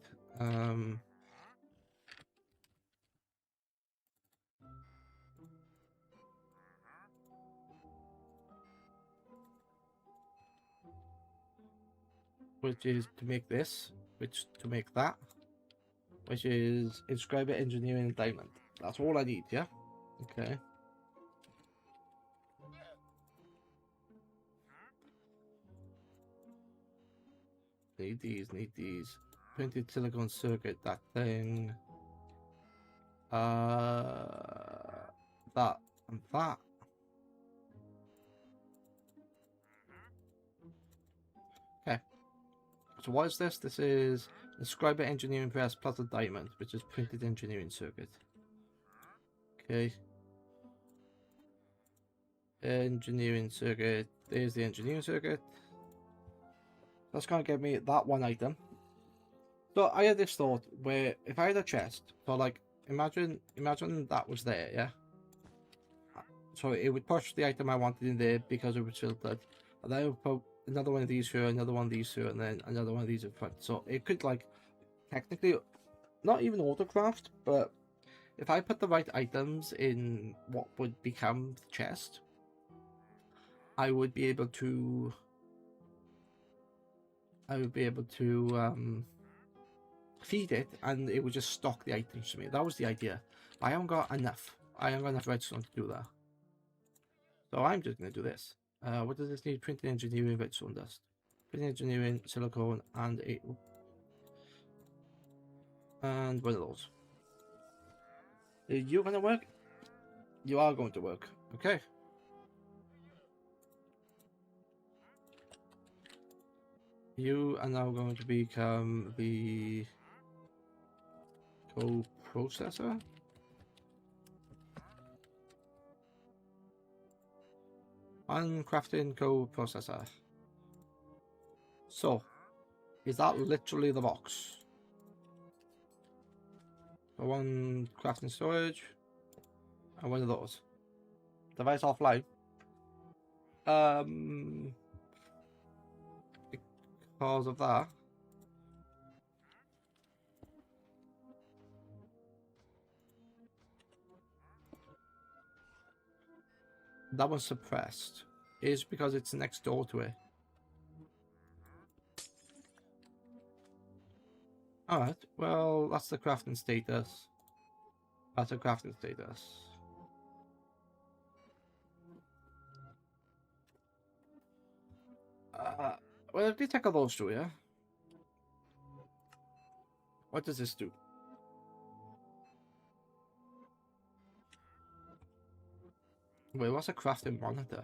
[SPEAKER 2] Which is to make this, which to make that, which is inscriber engineering diamond. That's all I need, yeah? Okay. Need these. Printed silicon circuit, that thing. That and that. Okay. So what is this? This is inscriber engineering press plus a diamond, which is printed engineering circuit. Okay. Engineering circuit. There's the engineering circuit. That's gonna give me that one item. So I had this thought where if I had a chest, so like imagine that was there, yeah. So it would push the item I wanted in there because it was filtered, and then I would put another one of these here, another one of these here, and then another one of these in front. So it could like technically not even autocraft, but if I put the right items in what would become the chest, I would be able to feed it, and it would just stock the items for me. That was the idea. I haven't got enough. I haven't got enough redstone to do that. So I'm just going to do this. What does this need? Printing engineering, redstone dust. Printing engineering, silicone, and one of those. Are you going to work? You are going to work. Okay. You are now going to become the co-processor. Crafting co-processor. So, is that literally the box? So one crafting storage, and one of those. Device offline. because of that. That was suppressed. Is because it's next door to it. Alright, well, that's the crafting status. That's a crafting status. Well, if they take all those two, yeah? What does this do? Wait, what's a crafting monitor?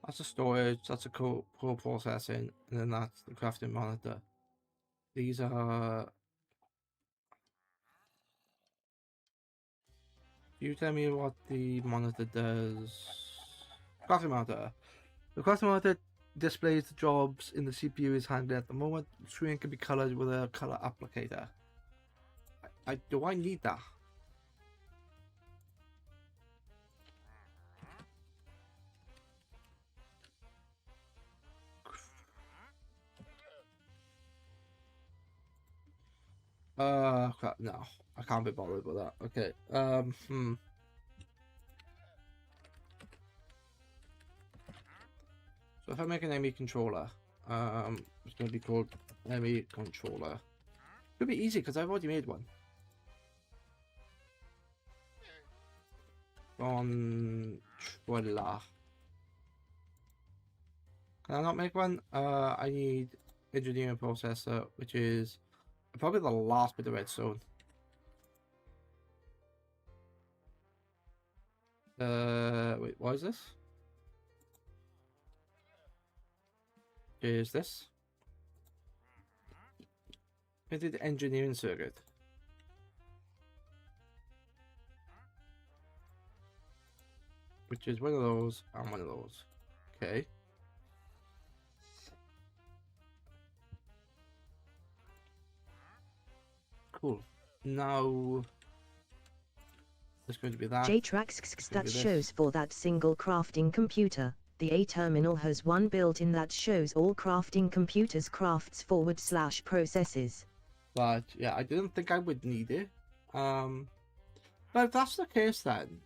[SPEAKER 2] That's a storage, that's a co-processing, and then that's the crafting monitor. These are... You tell me what the monitor does. Crafting monitor. The crafting monitor displays the jobs in the CPU is handling at the moment. The screen can be colored with a color applicator. Do I need that? Crap, no. I can't be bothered with that. Okay, So if I make an ME controller, it's going to be called ME controller. Could be easy because I've already made one. Controller. Can I not make one? I need engineering processor, which is probably the last bit of redstone. Wait, what is this? Is this? Printed engineering circuit. Which is one of those and one of those. Okay. Cool. Now there's going to be that.
[SPEAKER 1] JTrax that shows for that single crafting computer. The A terminal has one built in that shows all crafting computers crafts / processes.
[SPEAKER 2] But yeah, I didn't think I would need it. But if that's the case then,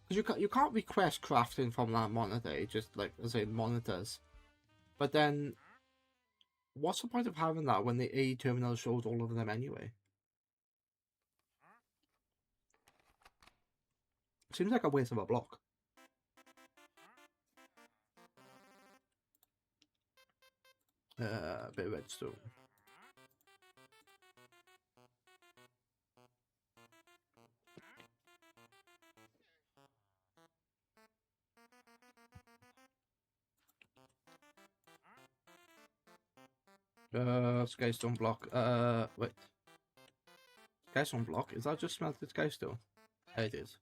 [SPEAKER 2] because you can't request crafting from that monitor, it just like as in monitors. But then, what's the point of having that when the AE terminal shows all of them anyway? Seems like a waste of a block. A bit of redstone. Skystone block. Wait. Skystone block? Is that just smelted skystone? It is.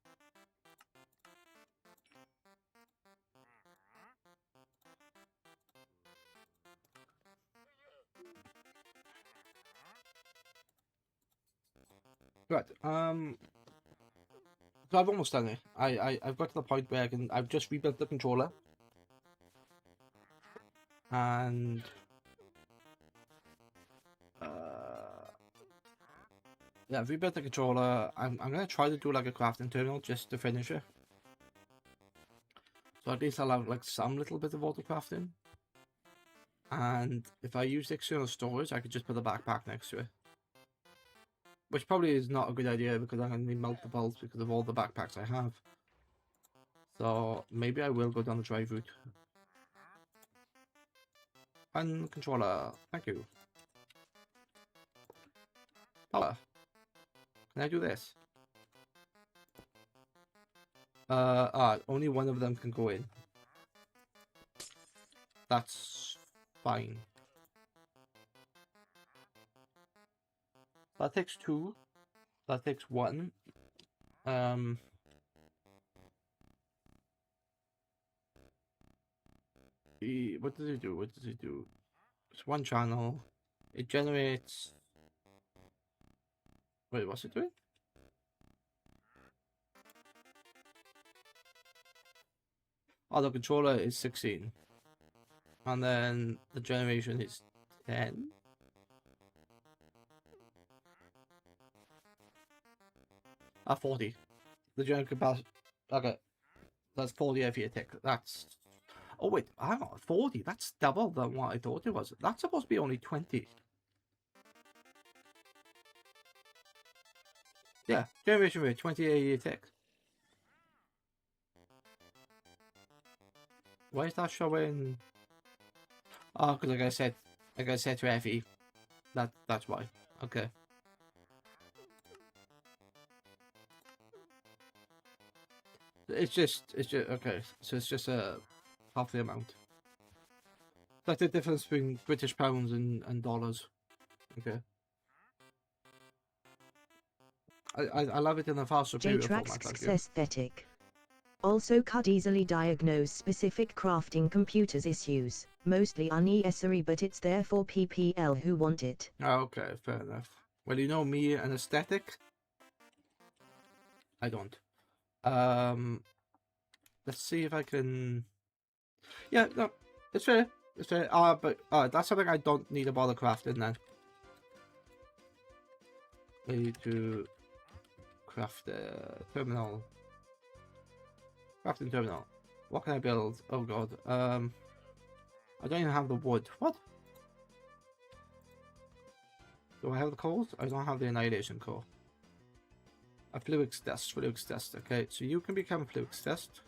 [SPEAKER 2] Right. So I've almost done it. I've got to the point where I've just rebuilt the controller. And yeah, I've rebuilt the controller. I'm gonna try to do like a crafting terminal just to finish it. So at least I'll have like some little bit of auto crafting. And if I use external storage, I could just put a backpack next to it. Which probably is not a good idea because I'm going to need multiples because of all the backpacks I have. So maybe I will go down the drive route. And controller, thank you. Power. Can I do this? Only one of them can go in. That's fine. That takes 2. That takes 1. What does it do? What does it do? It's one channel. It generates... Wait, what's it doing? Oh, the controller is 16. And then the generation is 10. Ah, 40. The general capacity. Okay. That's 40 FE tick. That's. Oh, wait. Hang on. 40. That's double than what I thought it was. That's supposed to be only 20. Yeah. Generation rate 20 AE tick. Why is that showing? Oh, because like I said to FE. That's why. Okay. It's just okay. So it's just half the amount. Like the difference between British pounds and dollars. Okay. I love it in a far superior format. Like you.
[SPEAKER 1] Aesthetic. Also could easily diagnose specific crafting computers issues, mostly unnecessary, but it's there for PPL who want it.
[SPEAKER 2] Okay, fair enough. Well, you know me, an aesthetic. I don't. Let's see if I can. Yeah, no, it's fair. It's fair. But that's something I don't need to bother crafting then. I need to craft a terminal. Crafting terminal. What can I build? Oh god. I don't even have the wood. What? Do I have the coals? I don't have the annihilation core. A fluix test. Fluix test. Okay, so you can become fluix test.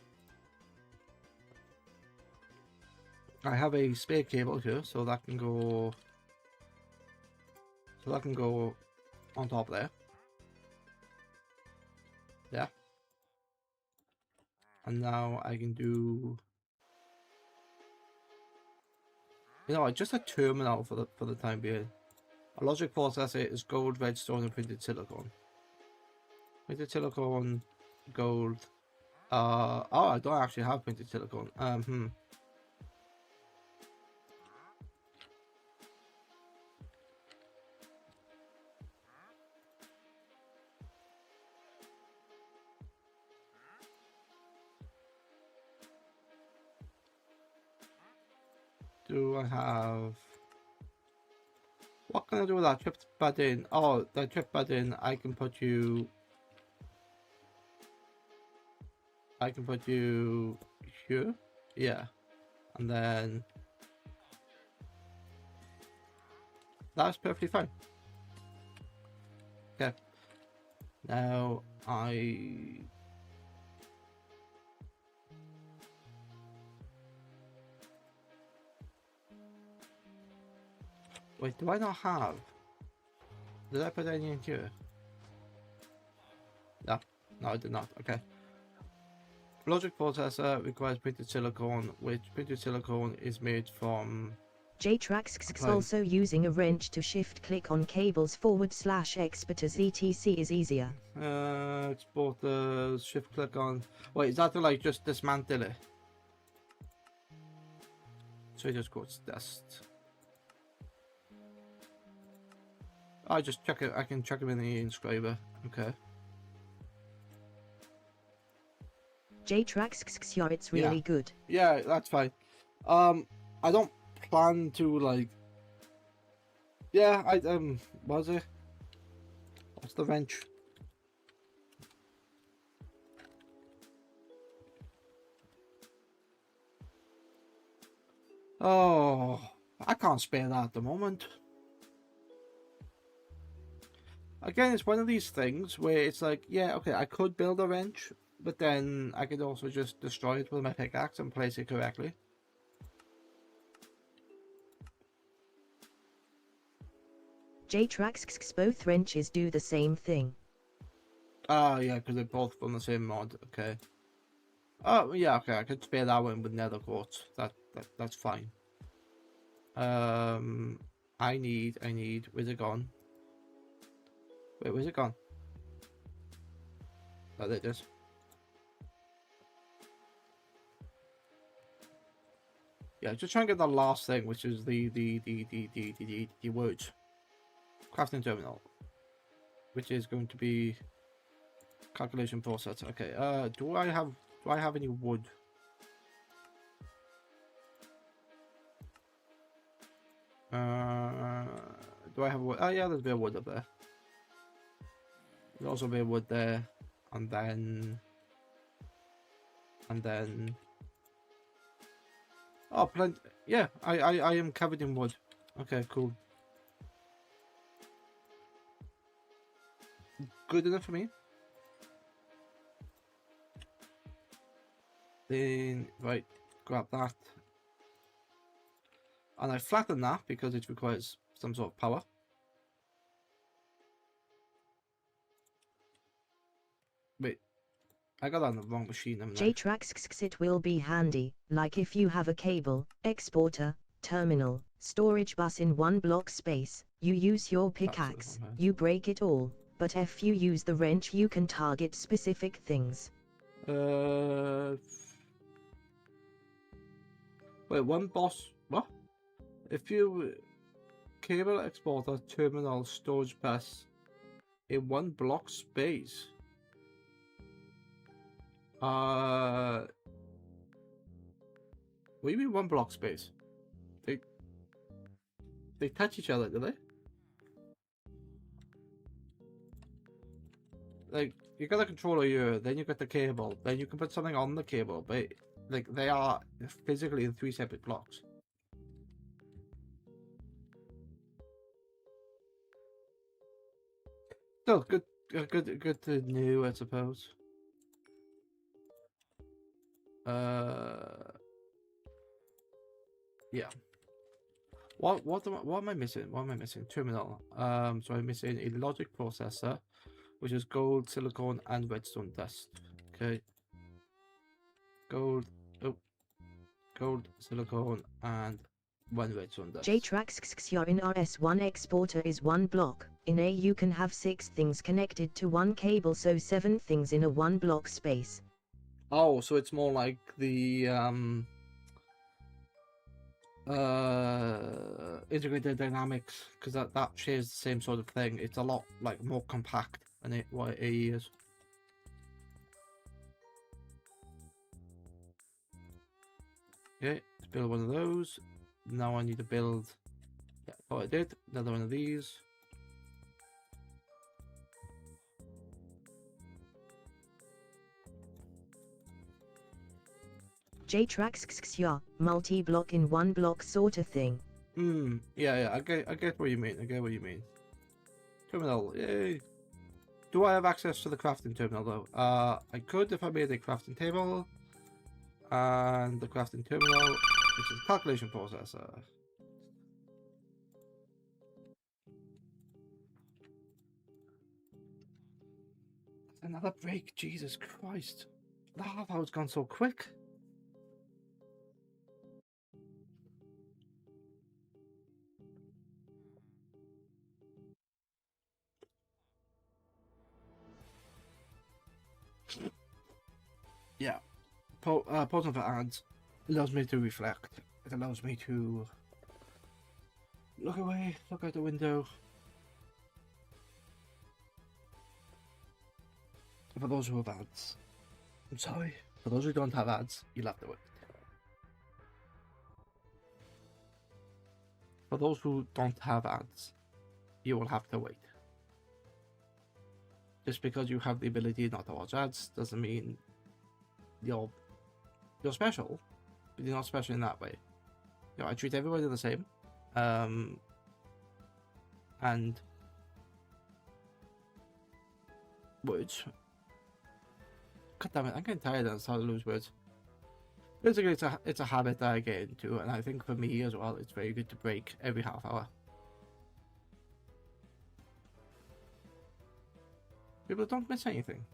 [SPEAKER 2] I have a spare cable here, so that can go. So that can go on top there. Yeah. And now I can do. You know, just a terminal for the time being. A logic processor is gold, redstone, and printed silicon. Printed silicon, gold. Oh, I don't actually have printed silicon. Do I have? What can I do with that trip button? Oh, that trip button. I can put you here. Yeah, and then that's perfectly fine. Okay. Now wait, do I not have? Did I put any in here? No, I did not. Okay. Logic processor requires printed silicon, which printed silicon is made from.
[SPEAKER 1] JTrax also using a wrench to shift click on cables /exporters etc is easier.
[SPEAKER 2] Export the shift click on. Wait, is that to like just dismantle it? So it just goes dust. I just check it. I can check them in the inscriber. Okay.
[SPEAKER 1] JTrax, yeah, it's really good.
[SPEAKER 2] Yeah, that's fine. I don't plan to like. Yeah, what was it? What's the wrench? Oh, I can't spare that at the moment. Again, it's one of these things where it's like, yeah, okay, I could build a wrench, but then I could also just destroy it with my pickaxe and place it correctly.
[SPEAKER 1] JTrax, both wrenches do the same thing.
[SPEAKER 2] Oh, yeah, because they're both from the same mod. Okay. Oh, yeah, okay, I could spare that one with nether quartz. That's fine. I need, where's it gone? Wait, where's it gone? Oh, there it is. Yeah, just trying to get the last thing, which is the words. Crafting terminal. Which is going to be calculation process. Okay, do I have any wood? Do I have wood? Oh yeah, there's a bit of wood up there. There's also a bit of wood there, and then. Oh, plenty. Yeah, I am covered in wood. Okay, cool. Good enough for me. Then, right, grab that. And I flatten that because it requires some sort of power. Wait, I got on the wrong machine, haven't I?
[SPEAKER 1] JTrax, it will be handy, like if you have a cable, exporter, terminal, storage bus in one block space, you use your pickaxe, you break it all, but if you use the wrench you can target specific things.
[SPEAKER 2] Wait, one boss. What? If you cable exporter terminal storage bus in one block space. What do you mean one block space? They touch each other, do they? Like, you got the controller here, then you got the cable, then you can put something on the cable, but like they are physically in 3 separate blocks. Still good to know, I suppose. Yeah. What am I missing? What am I missing? Terminal. So I'm missing a logic processor, which is gold, silicon, and redstone dust. Okay. Gold, silicon, and one redstone dust.
[SPEAKER 1] JTrax, your in RS1 exporter is one block. In A you can have 6 things connected to one cable, so 7 things in a one block space.
[SPEAKER 2] Oh, so it's more like the integrated dynamics, because that shares the same sort of thing. It's a lot like more compact than what AE is. Okay, let's build one of those. Now I need to build. Yeah, oh, I did another one of these.
[SPEAKER 1] JTrax, your multi-block in one block sort of thing.
[SPEAKER 2] Yeah, I get what you mean. I get what you mean. Terminal, yay. Do I have access to the crafting terminal though? I could if I made a crafting table. And the crafting terminal, which is a calculation processor. Another break, Jesus Christ. The half hour's gone so quick. Yeah. Pausing for ads allows me to reflect. It allows me to look away, look out the window. For those who have ads, I'm sorry. For those who don't have ads, you'll have to wait. For those who don't have ads, you will have to wait. Just because you have the ability not to watch ads doesn't mean you're special, but you're not special in that way. You know, I treat everybody the same. And words. God damn it, I'm getting tired and starting to lose words. Basically, it's a habit that I get into, and I think for me as well, it's very good to break every half hour. People don't miss anything.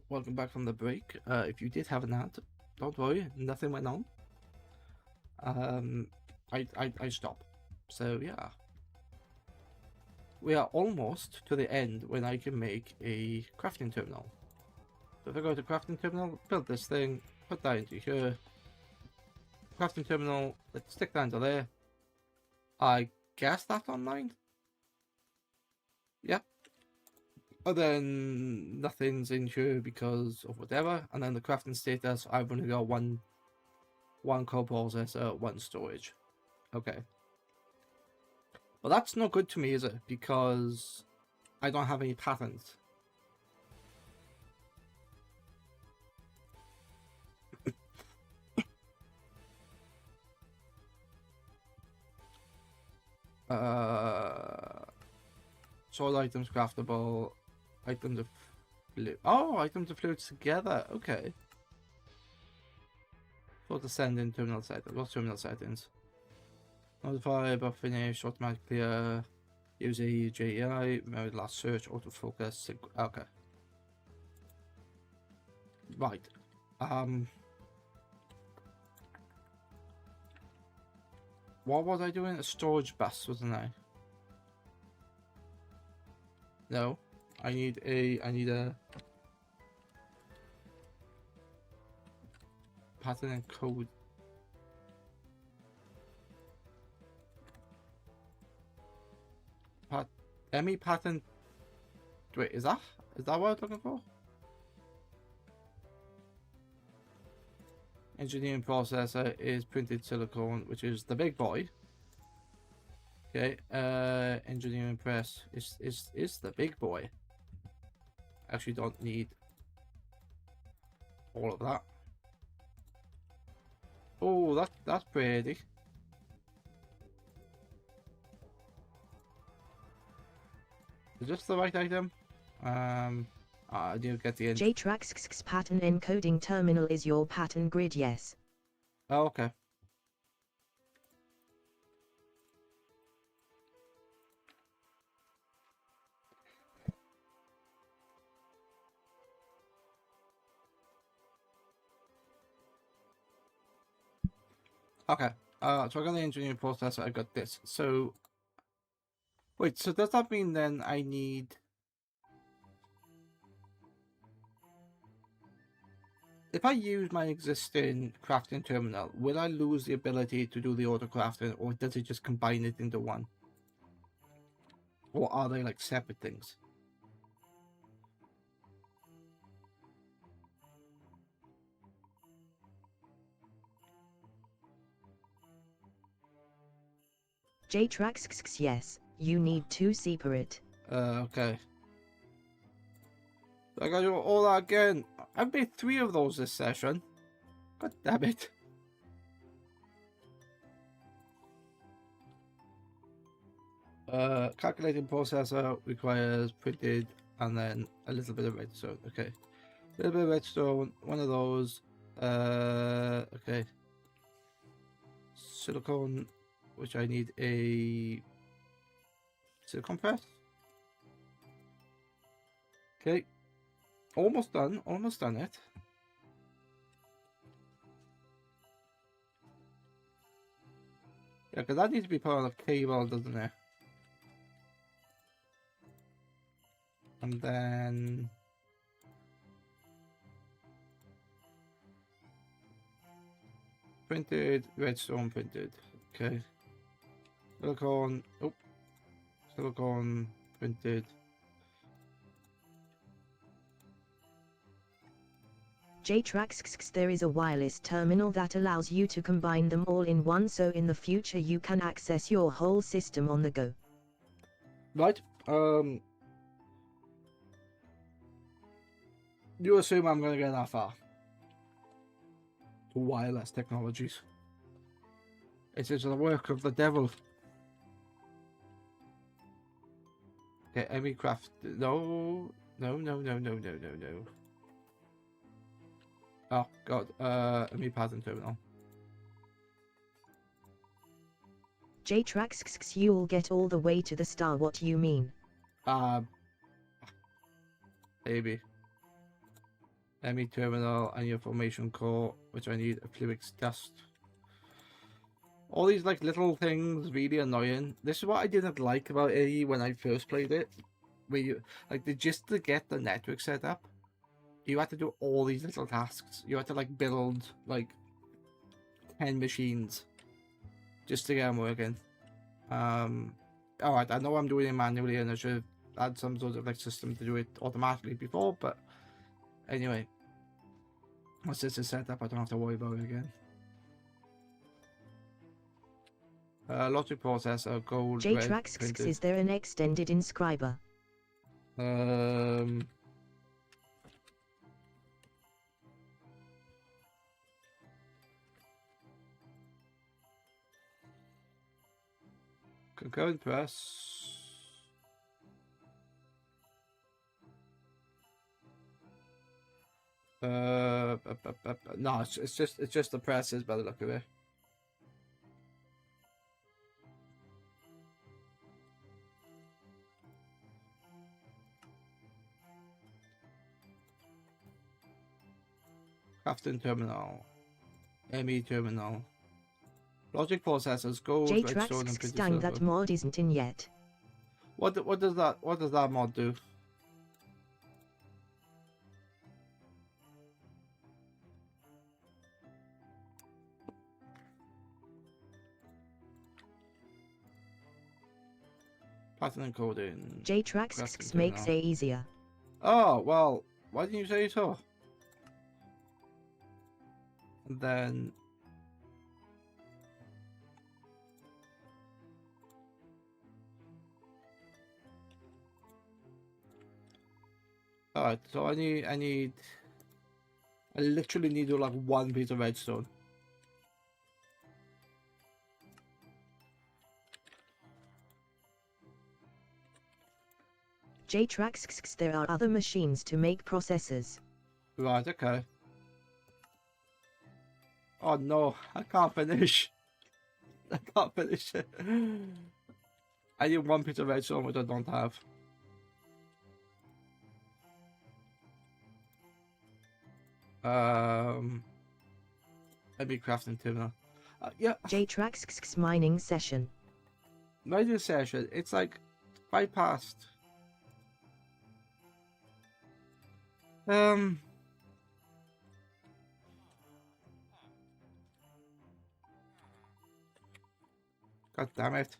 [SPEAKER 2] Welcome back from the break. If you did have an ad, don't worry, nothing went on. I stopped. So yeah. We are almost to the end when I can make a crafting terminal. So if I go to crafting terminal, build this thing, put that into here. Crafting terminal, let's stick that into there. I guess that's online. Yep. And then nothing's in here because of whatever. And then the crafting status, I've only got one coprocessor, one storage. Okay. Well, that's not good to me, is it? Because I don't have any patterns. Sword items craftable, items of flute. Oh, items of flute together. Okay. For the send in terminal settings. What's terminal settings? Notify, buff finish, automatic clear, use AEJI, memory last search, autofocus. Okay. Right. What was I doing? A storage bus, wasn't I? No. I need a pattern and code. ME pattern. Wait, is that what I'm looking for? Engineering processor is printed silicone, which is the big boy. Okay, engineering press is the big boy. Actually, don't need all of that. Oh, that's pretty. Is this the right item? I do get the
[SPEAKER 1] JTrax's pattern encoding terminal is your pattern grid, yes.
[SPEAKER 2] Oh, okay. Okay. So I got the engineering processor. I got this. So wait. So does that mean then I need? If I use my existing crafting terminal, will I lose the ability to do the auto crafting, or does it just combine it into one? Or are they like separate things?
[SPEAKER 1] JTraxx, yes, you need to separate.
[SPEAKER 2] Okay. I gotta do all that again. I've made 3 of those this session. God damn it. Calculating processor requires printed and then a little bit of redstone. Okay. A little bit of redstone, one of those. Okay. Silicone, which I need a silicone press. Okay. Almost done it. Yeah, because that needs to be put on a cable, doesn't it? And then printed, redstone printed. Okay. Silicone, oh, silicone printed.
[SPEAKER 1] JTraxx, there is a wireless terminal that allows you to combine them all in one, so in the future you can access your whole system on the go.
[SPEAKER 2] Right. You assume I'm gonna get that far? Wireless technologies. It is the work of the devil. Okay, Emmy Craft. No. Oh god. Emmy Pattern Terminal.
[SPEAKER 1] JTraxx, you'll get all the way to the star. What you mean?
[SPEAKER 2] Maybe. Emmy Terminal and your formation core, which I need a Fluix dust. All these like little things really annoying. This is what I didn't like about AE when I first played it. Where you like just to get the network set up, you had to do all these little tasks. You had to like build like 10 machines just to get them working. Alright, I know I'm doing it manually and I should have had some sort of like system to do it automatically before, but anyway, once this is set up, I don't have to worry about it again. Logic processor, gold, red,
[SPEAKER 1] JTrax,
[SPEAKER 2] printed.
[SPEAKER 1] is there an extended inscriber?
[SPEAKER 2] Concurrent press. No, it's just the presses by the look of it. Crafting terminal, ME terminal, logic processors, gold, redstone, and
[SPEAKER 1] JTrax,
[SPEAKER 2] printed
[SPEAKER 1] dang,
[SPEAKER 2] silver.
[SPEAKER 1] that mod isn't in yet.
[SPEAKER 2] What does that mod do? Pattern encoding.
[SPEAKER 1] JTrax
[SPEAKER 2] crafting
[SPEAKER 1] makes
[SPEAKER 2] terminal.
[SPEAKER 1] it easier.
[SPEAKER 2] Oh well, why didn't you say so? And then alright, so I literally need like one piece of redstone.
[SPEAKER 1] JTrax, there are other machines to make processors.
[SPEAKER 2] Right, okay. Oh no, I can't finish. I can't finish it. I need one piece of redstone which I don't have. Maybe crafting terminal. Yeah,
[SPEAKER 1] JTrax mining session.
[SPEAKER 2] mining session. It's like 5 past. God damn it.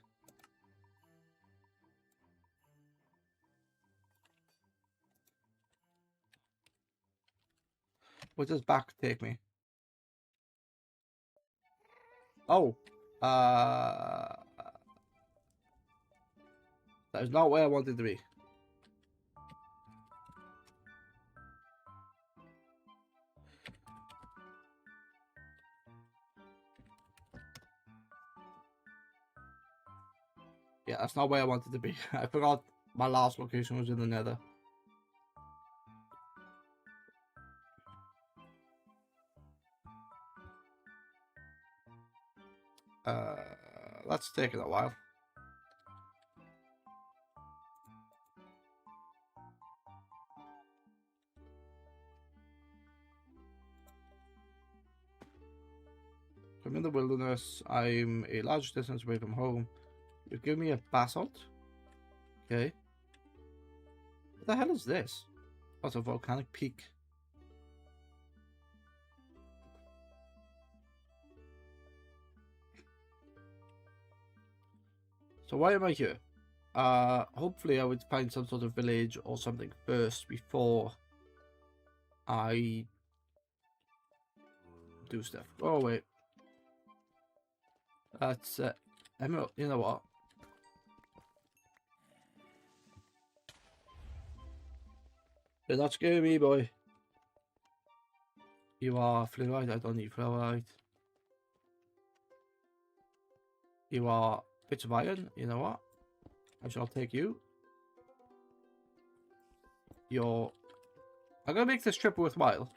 [SPEAKER 2] Where does back take me? Oh. That is not where I wanted to be. Yeah, that's not where I wanted to be. I forgot my last location was in the nether. That's taking a while. I'm in the wilderness. I'm a large distance away from home. You give me a basalt? Okay. What the hell is this? What's a volcanic peak? So why am I here? Hopefully I would find some sort of village or something first before I do stuff. Oh wait. That's emerald. You know what? You're not scaring me, boy. You are fluorite. I don't need fluorite. You are bits of iron. You know what? I shall take you. You're... I'm gonna make this trip worthwhile.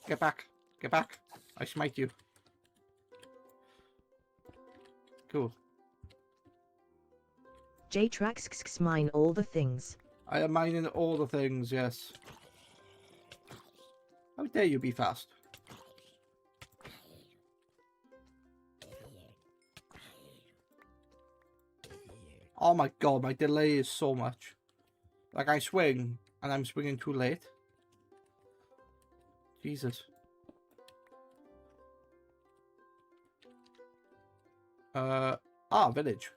[SPEAKER 2] Get back. Get back. I smite you. Cool.
[SPEAKER 1] JTrax mine all the things.
[SPEAKER 2] I am mining all the things, yes. How dare you be fast? Oh my god, my delay is so much. Like I swing, and I'm swinging too late. Jesus. Village.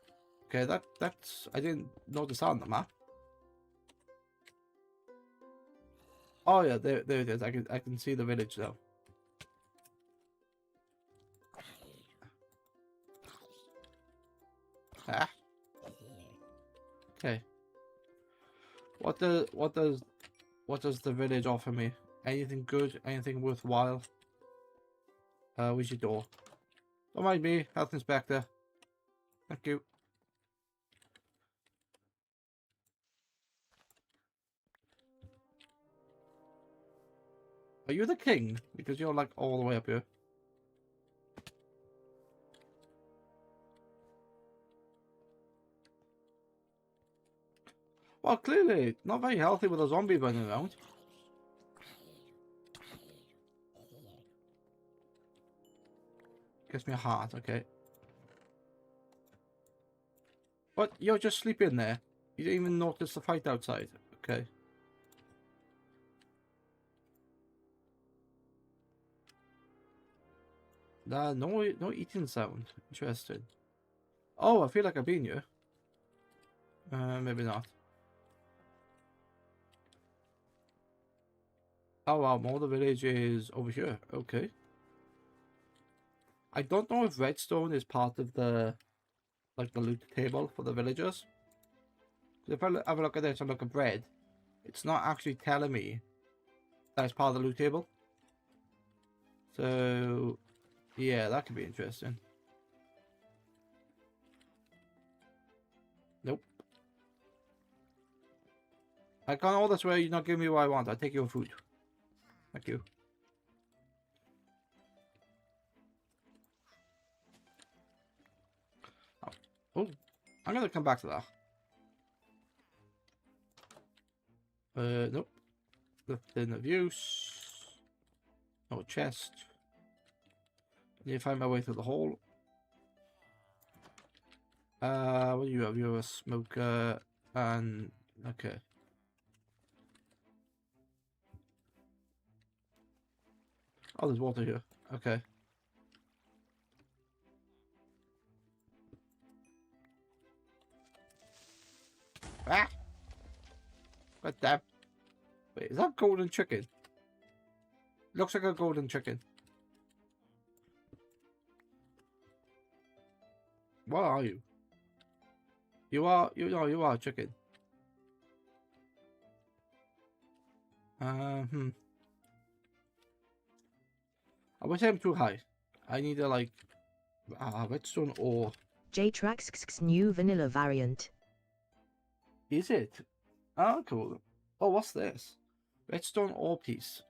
[SPEAKER 2] Okay, that's I didn't notice that on the map. Oh yeah, there it is. I can see the village now. Ah. Okay. What does the village offer me? Anything good? Anything worthwhile? Where's your door? Don't mind me, health inspector. Thank you. Are you the king? Because you're like all the way up here. Well, clearly not very healthy with a zombie running around. Gives me a heart, okay. But you're just sleeping there. You didn't even notice the fight outside. Okay. No eating sound. Interesting. Oh, I feel like I've been here. Maybe not. Oh wow, more the village is over here. Okay. I don't know if redstone is part of the the loot table for the villagers. If I have a look at this and look at bread, it's not actually telling me that it's part of the loot table. So yeah, that could be interesting. Nope. I gone all this way, you're not giving me what I want. I'll take your food. Thank you. Oh, I'm gonna come back to that. Nope. Nothing of use. No chest. I need to find my way through the hole. What do you have? You have a smoker and okay. Oh, there's water here. Okay. Ah! God damn. Wait, is that golden chicken? Looks like a golden chicken. What are you? You are a chicken. I would say I'm too high. I need a redstone ore.
[SPEAKER 1] J-Trax's new vanilla variant.
[SPEAKER 2] Is it? Oh, cool. Oh, what's this? Redstone ore piece.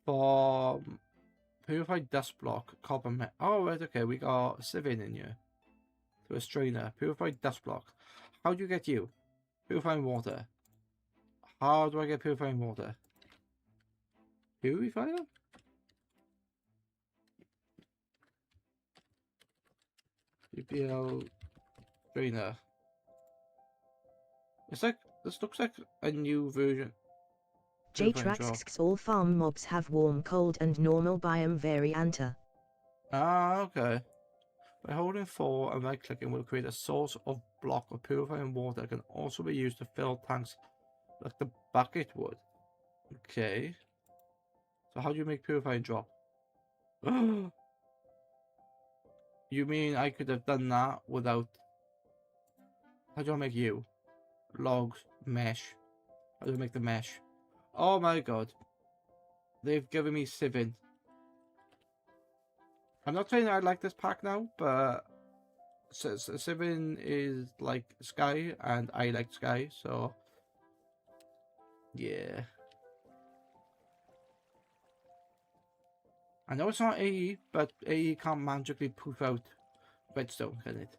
[SPEAKER 2] For purified dust block, copper met. Oh, right, okay. We got a sieving in here. To a strainer. Purified dust block. How do you get you? Purifying water. How do I get purifying water? Purifier? PPL strainer. It's like, this looks like a new version.
[SPEAKER 1] J-Trax's all farm mobs have warm, cold and normal biome varianta.
[SPEAKER 2] Ah, okay. By holding 4 and right clicking will create a source of block of purifying water that can also be used to fill tanks like the bucket would. Okay. So how do you make purifying drop? You mean I could have done that without... How do I make you? Logs, mesh. How do I make the mesh? Oh my god. They've given me sieving. I'm not saying I like this pack now, but sieving is like Sky, and I like Sky, so yeah. I know it's not AE, but AE can't magically poof out redstone, can it?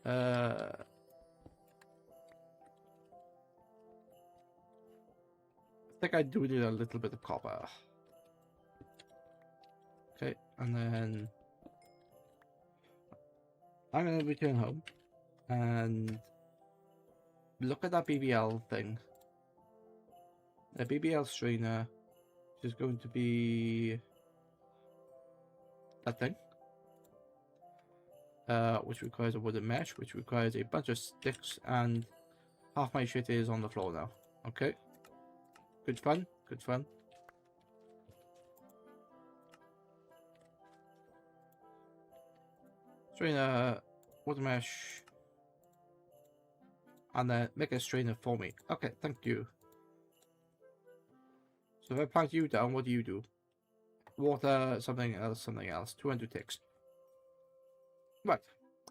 [SPEAKER 2] I think I do need a little bit of copper. Okay, and then I'm gonna return home and look at that BBL thing. The BBL strainer, is going to be that thing. Which requires a wooden mesh, which requires a bunch of sticks, and half my shit is on the floor now. Okay. Good fun. Good fun. Strainer, wooden mesh, and then make a strainer for me. Okay, thank you. So if I plant you down, what do you do? Water, something else, something else. 200 ticks. Right.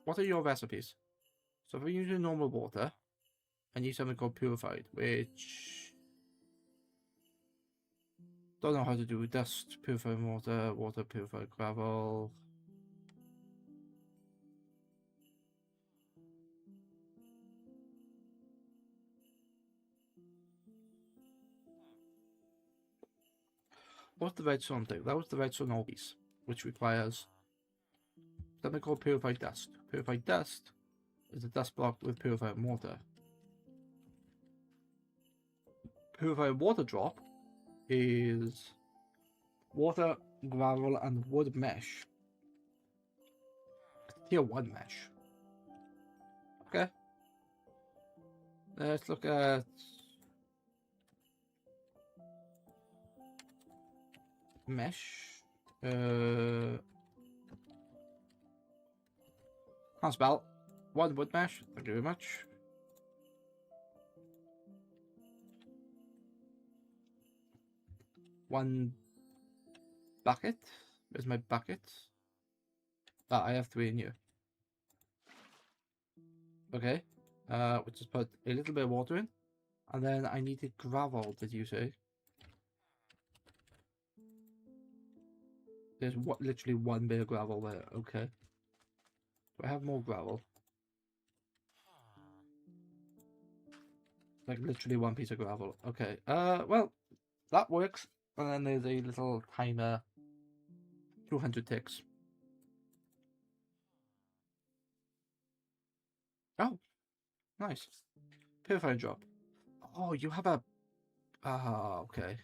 [SPEAKER 2] What are your recipes? So if I'm using normal water, I need something called purified, which don't know how to do. Dust, purified water, water, purified gravel. What's the redstone thing? That was the redstone obbies, which requires something called purified dust. Purified dust is a dust block with purified water. Purified water drop is water, gravel, and wood mesh. Tier 1 mesh. Okay. Let's look at mesh. Can't spell. 1 wood mesh. Thank you very much. One bucket. Where's my bucket? Ah, I have 3 in here. Okay. We'll just put a little bit of water in. And then I needed gravel, did you say? There's literally 1 bit of gravel there. Okay. Do I have more gravel? Like literally 1 piece of gravel. Okay. Well, that works. And then there's a little timer. 200 ticks. Oh, nice. Purifying drop. Oh, you have a... Ah, okay.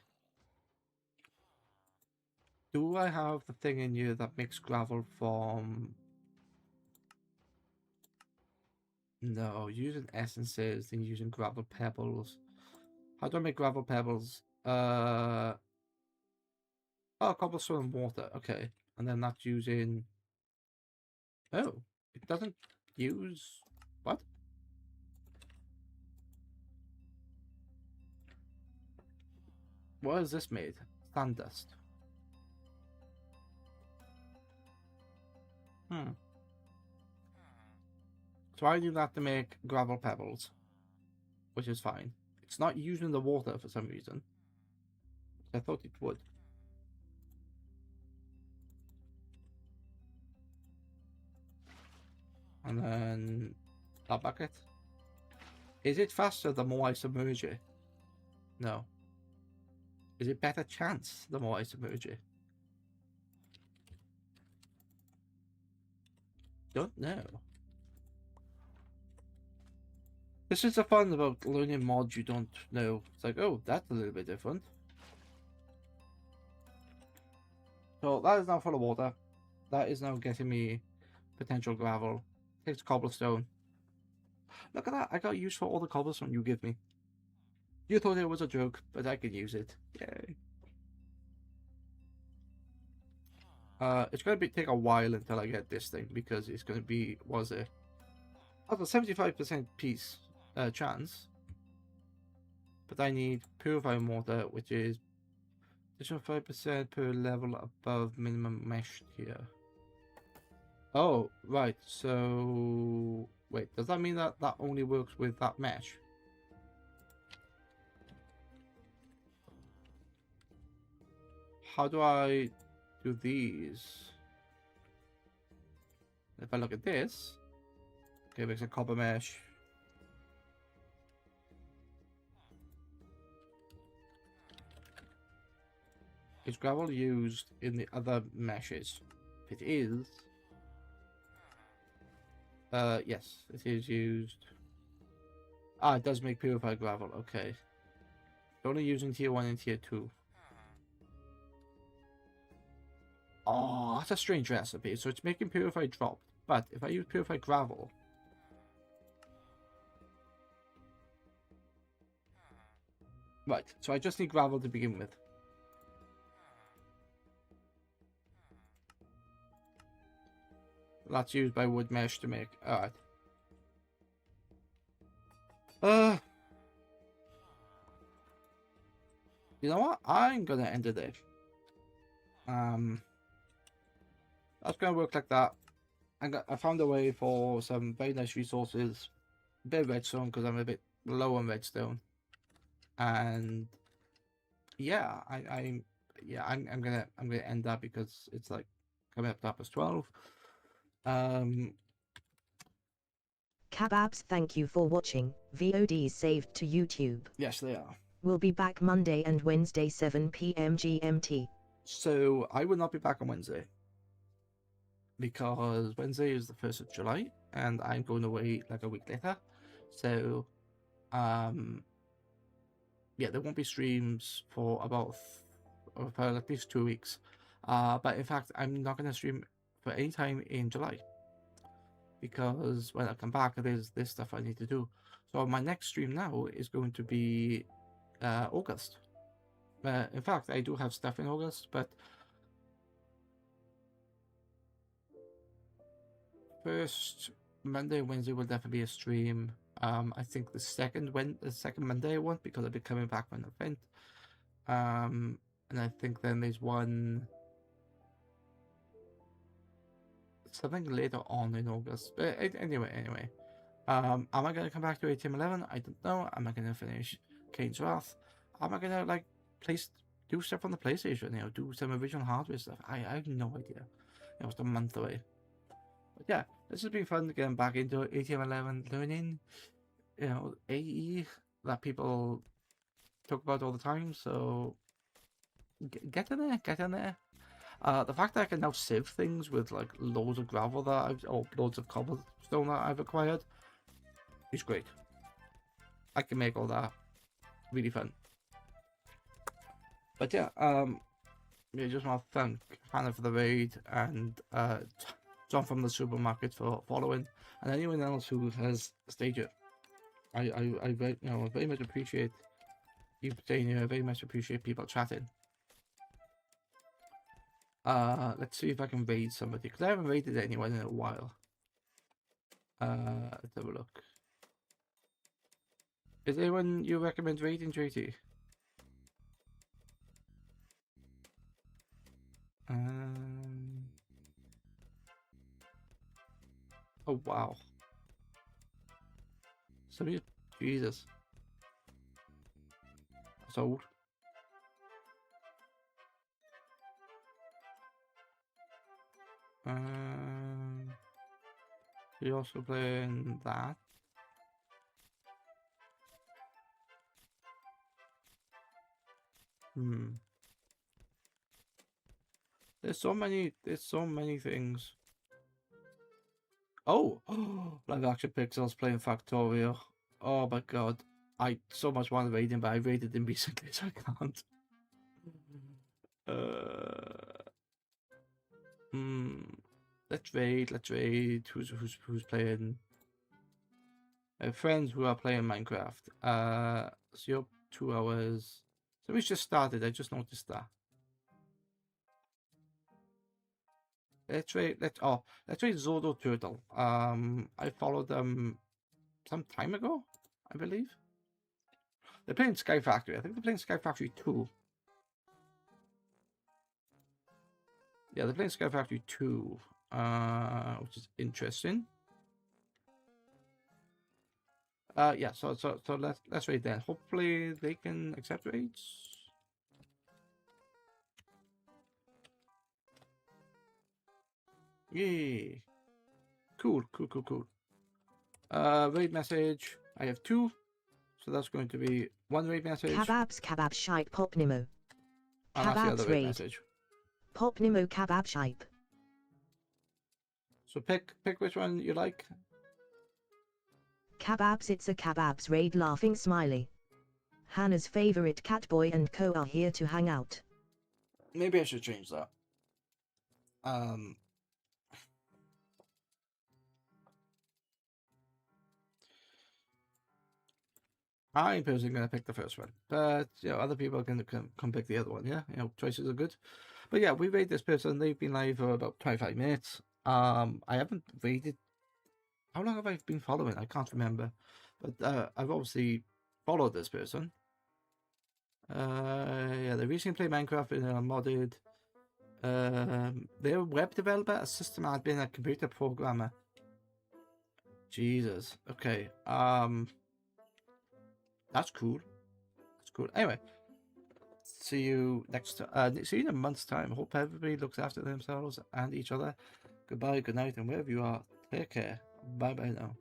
[SPEAKER 2] Do I have the thing in you that makes gravel from... No, using essences and using gravel pebbles. How do I make gravel pebbles? Oh, cobblestone and water. Okay. And then that's using... Oh, it doesn't use... What? What is this made? Sand dust. So I do that to make gravel pebbles, which is fine. It's not using the water for some reason. I thought it would. And then that bucket. Is it faster the more I submerge it? No. Is it better chance the more I submerge it? Don't know. This is the fun about learning mods you don't know. It's like, oh, that's a little bit different. So that is now full of water. That is now getting me potential gravel. Takes cobblestone. Look at that. I got use for all the cobblestone you give me. You thought it was a joke, but I can use it. Yay. It's going to take a while until I get this thing because it's going to be, was it? Has a 75% piece chance. But I need purifying water, which is additional 5% per level above minimum mesh tier. Oh, right. So, wait, does that mean that that only works with that mesh? How do I do these? If I look at this, okay, makes a copper mesh. Is gravel used in the other meshes? If it is, yes, it is used. Ah, it does make purified gravel. Okay, only using tier 1 and tier 2. Oh, that's a strange recipe. So it's making purified drop. But if I use purified gravel... Right, so I just need gravel to begin with. That's used by wood mesh to make... Alright. You know what? I'm gonna end it there. That's gonna work like that. I found a way for some very nice resources. A bit of redstone because I'm a bit low on redstone. And yeah, I'm gonna end that because it's like coming up to past 12.
[SPEAKER 1] Kebabs, thank you for watching. VODs saved to YouTube.
[SPEAKER 2] Yes, they are.
[SPEAKER 1] We'll be back Monday and Wednesday 7 p.m. GMT.
[SPEAKER 2] So I will not be back on Wednesday because Wednesday is the 1st of July and I'm going away like a week later. So yeah, there won't be streams for for at least 2 weeks. But in fact, I'm not going to stream for any time in July because when I come back, there's this stuff I need to do. So my next stream now is going to be August. In fact, I do have stuff in August, but first Monday, Wednesday will definitely be a stream. I think the second Monday I won't because I'll be coming back from an event. And I think then there's something later on in August. But anyway. Am I gonna come back to ATM11? I don't know. Am I gonna finish Kane's Wrath? Am I gonna like do stuff on the PlayStation? You know, do some original hardware stuff. I have no idea. It was a month away. But yeah, this has been fun getting back into ATM11, learning, you know, AE that people talk about all the time. So get in there. The fact that I can now sieve things with like loads of gravel or loads of cobblestone that I've acquired is great. I can make all that really fun. But yeah, just want to thank Hannah for the raid and John from the supermarket for following, and anyone else who has stayed here. I very much appreciate you staying here. I very much appreciate people chatting. Let's see if I can raid somebody because I haven't raided anyone in a while. Let's have a look. Is there anyone you recommend raiding, JT? Oh wow. Jesus. That's old. You're also playing that. There's so many things. Oh, live action pixels playing Factorio. Oh my god. I so much want to raid him, but I raided him recently, so I can't. Let's raid. Who's playing? I have friends who are playing Minecraft. So you're 2 hours. So we just started. I just noticed that. Let's raid Zodo Turtle. I followed them some time ago, I believe. They're playing Sky Factory. I think they're playing Sky Factory 2. Yeah, they're playing Sky Factory 2, which is interesting. Yeah, so let's raid then. Hopefully they can accept raids. Yay! Cool. Raid message. I have 2, so that's going to be 1 raid message.
[SPEAKER 1] Kebab shite pop Nemo.
[SPEAKER 2] And that's the other
[SPEAKER 1] Kebabs
[SPEAKER 2] raid
[SPEAKER 1] raid.
[SPEAKER 2] message.
[SPEAKER 1] Pop Nemo kebab shipe.
[SPEAKER 2] So pick which one you like.
[SPEAKER 1] Kebabs, it's a kebabs raid laughing smiley. Hannah's favorite Catboy and Co are here to hang out.
[SPEAKER 2] Maybe I should change that. I'm personally going to pick the first one, but other people can come pick the other one. Yeah, choices are good. But yeah, we rated this person. They've been live for about 25 minutes. I haven't rated. How long have I been following? I can't remember, but I've obviously followed this person. Yeah, they recently played Minecraft in a modded. They're a web developer, a system admin, a computer programmer. Jesus. Okay. That's cool. That's cool. Anyway, see you next. See you in a month's time. Hope everybody looks after themselves and each other. Goodbye, good night, and wherever you are, take care. Bye bye now.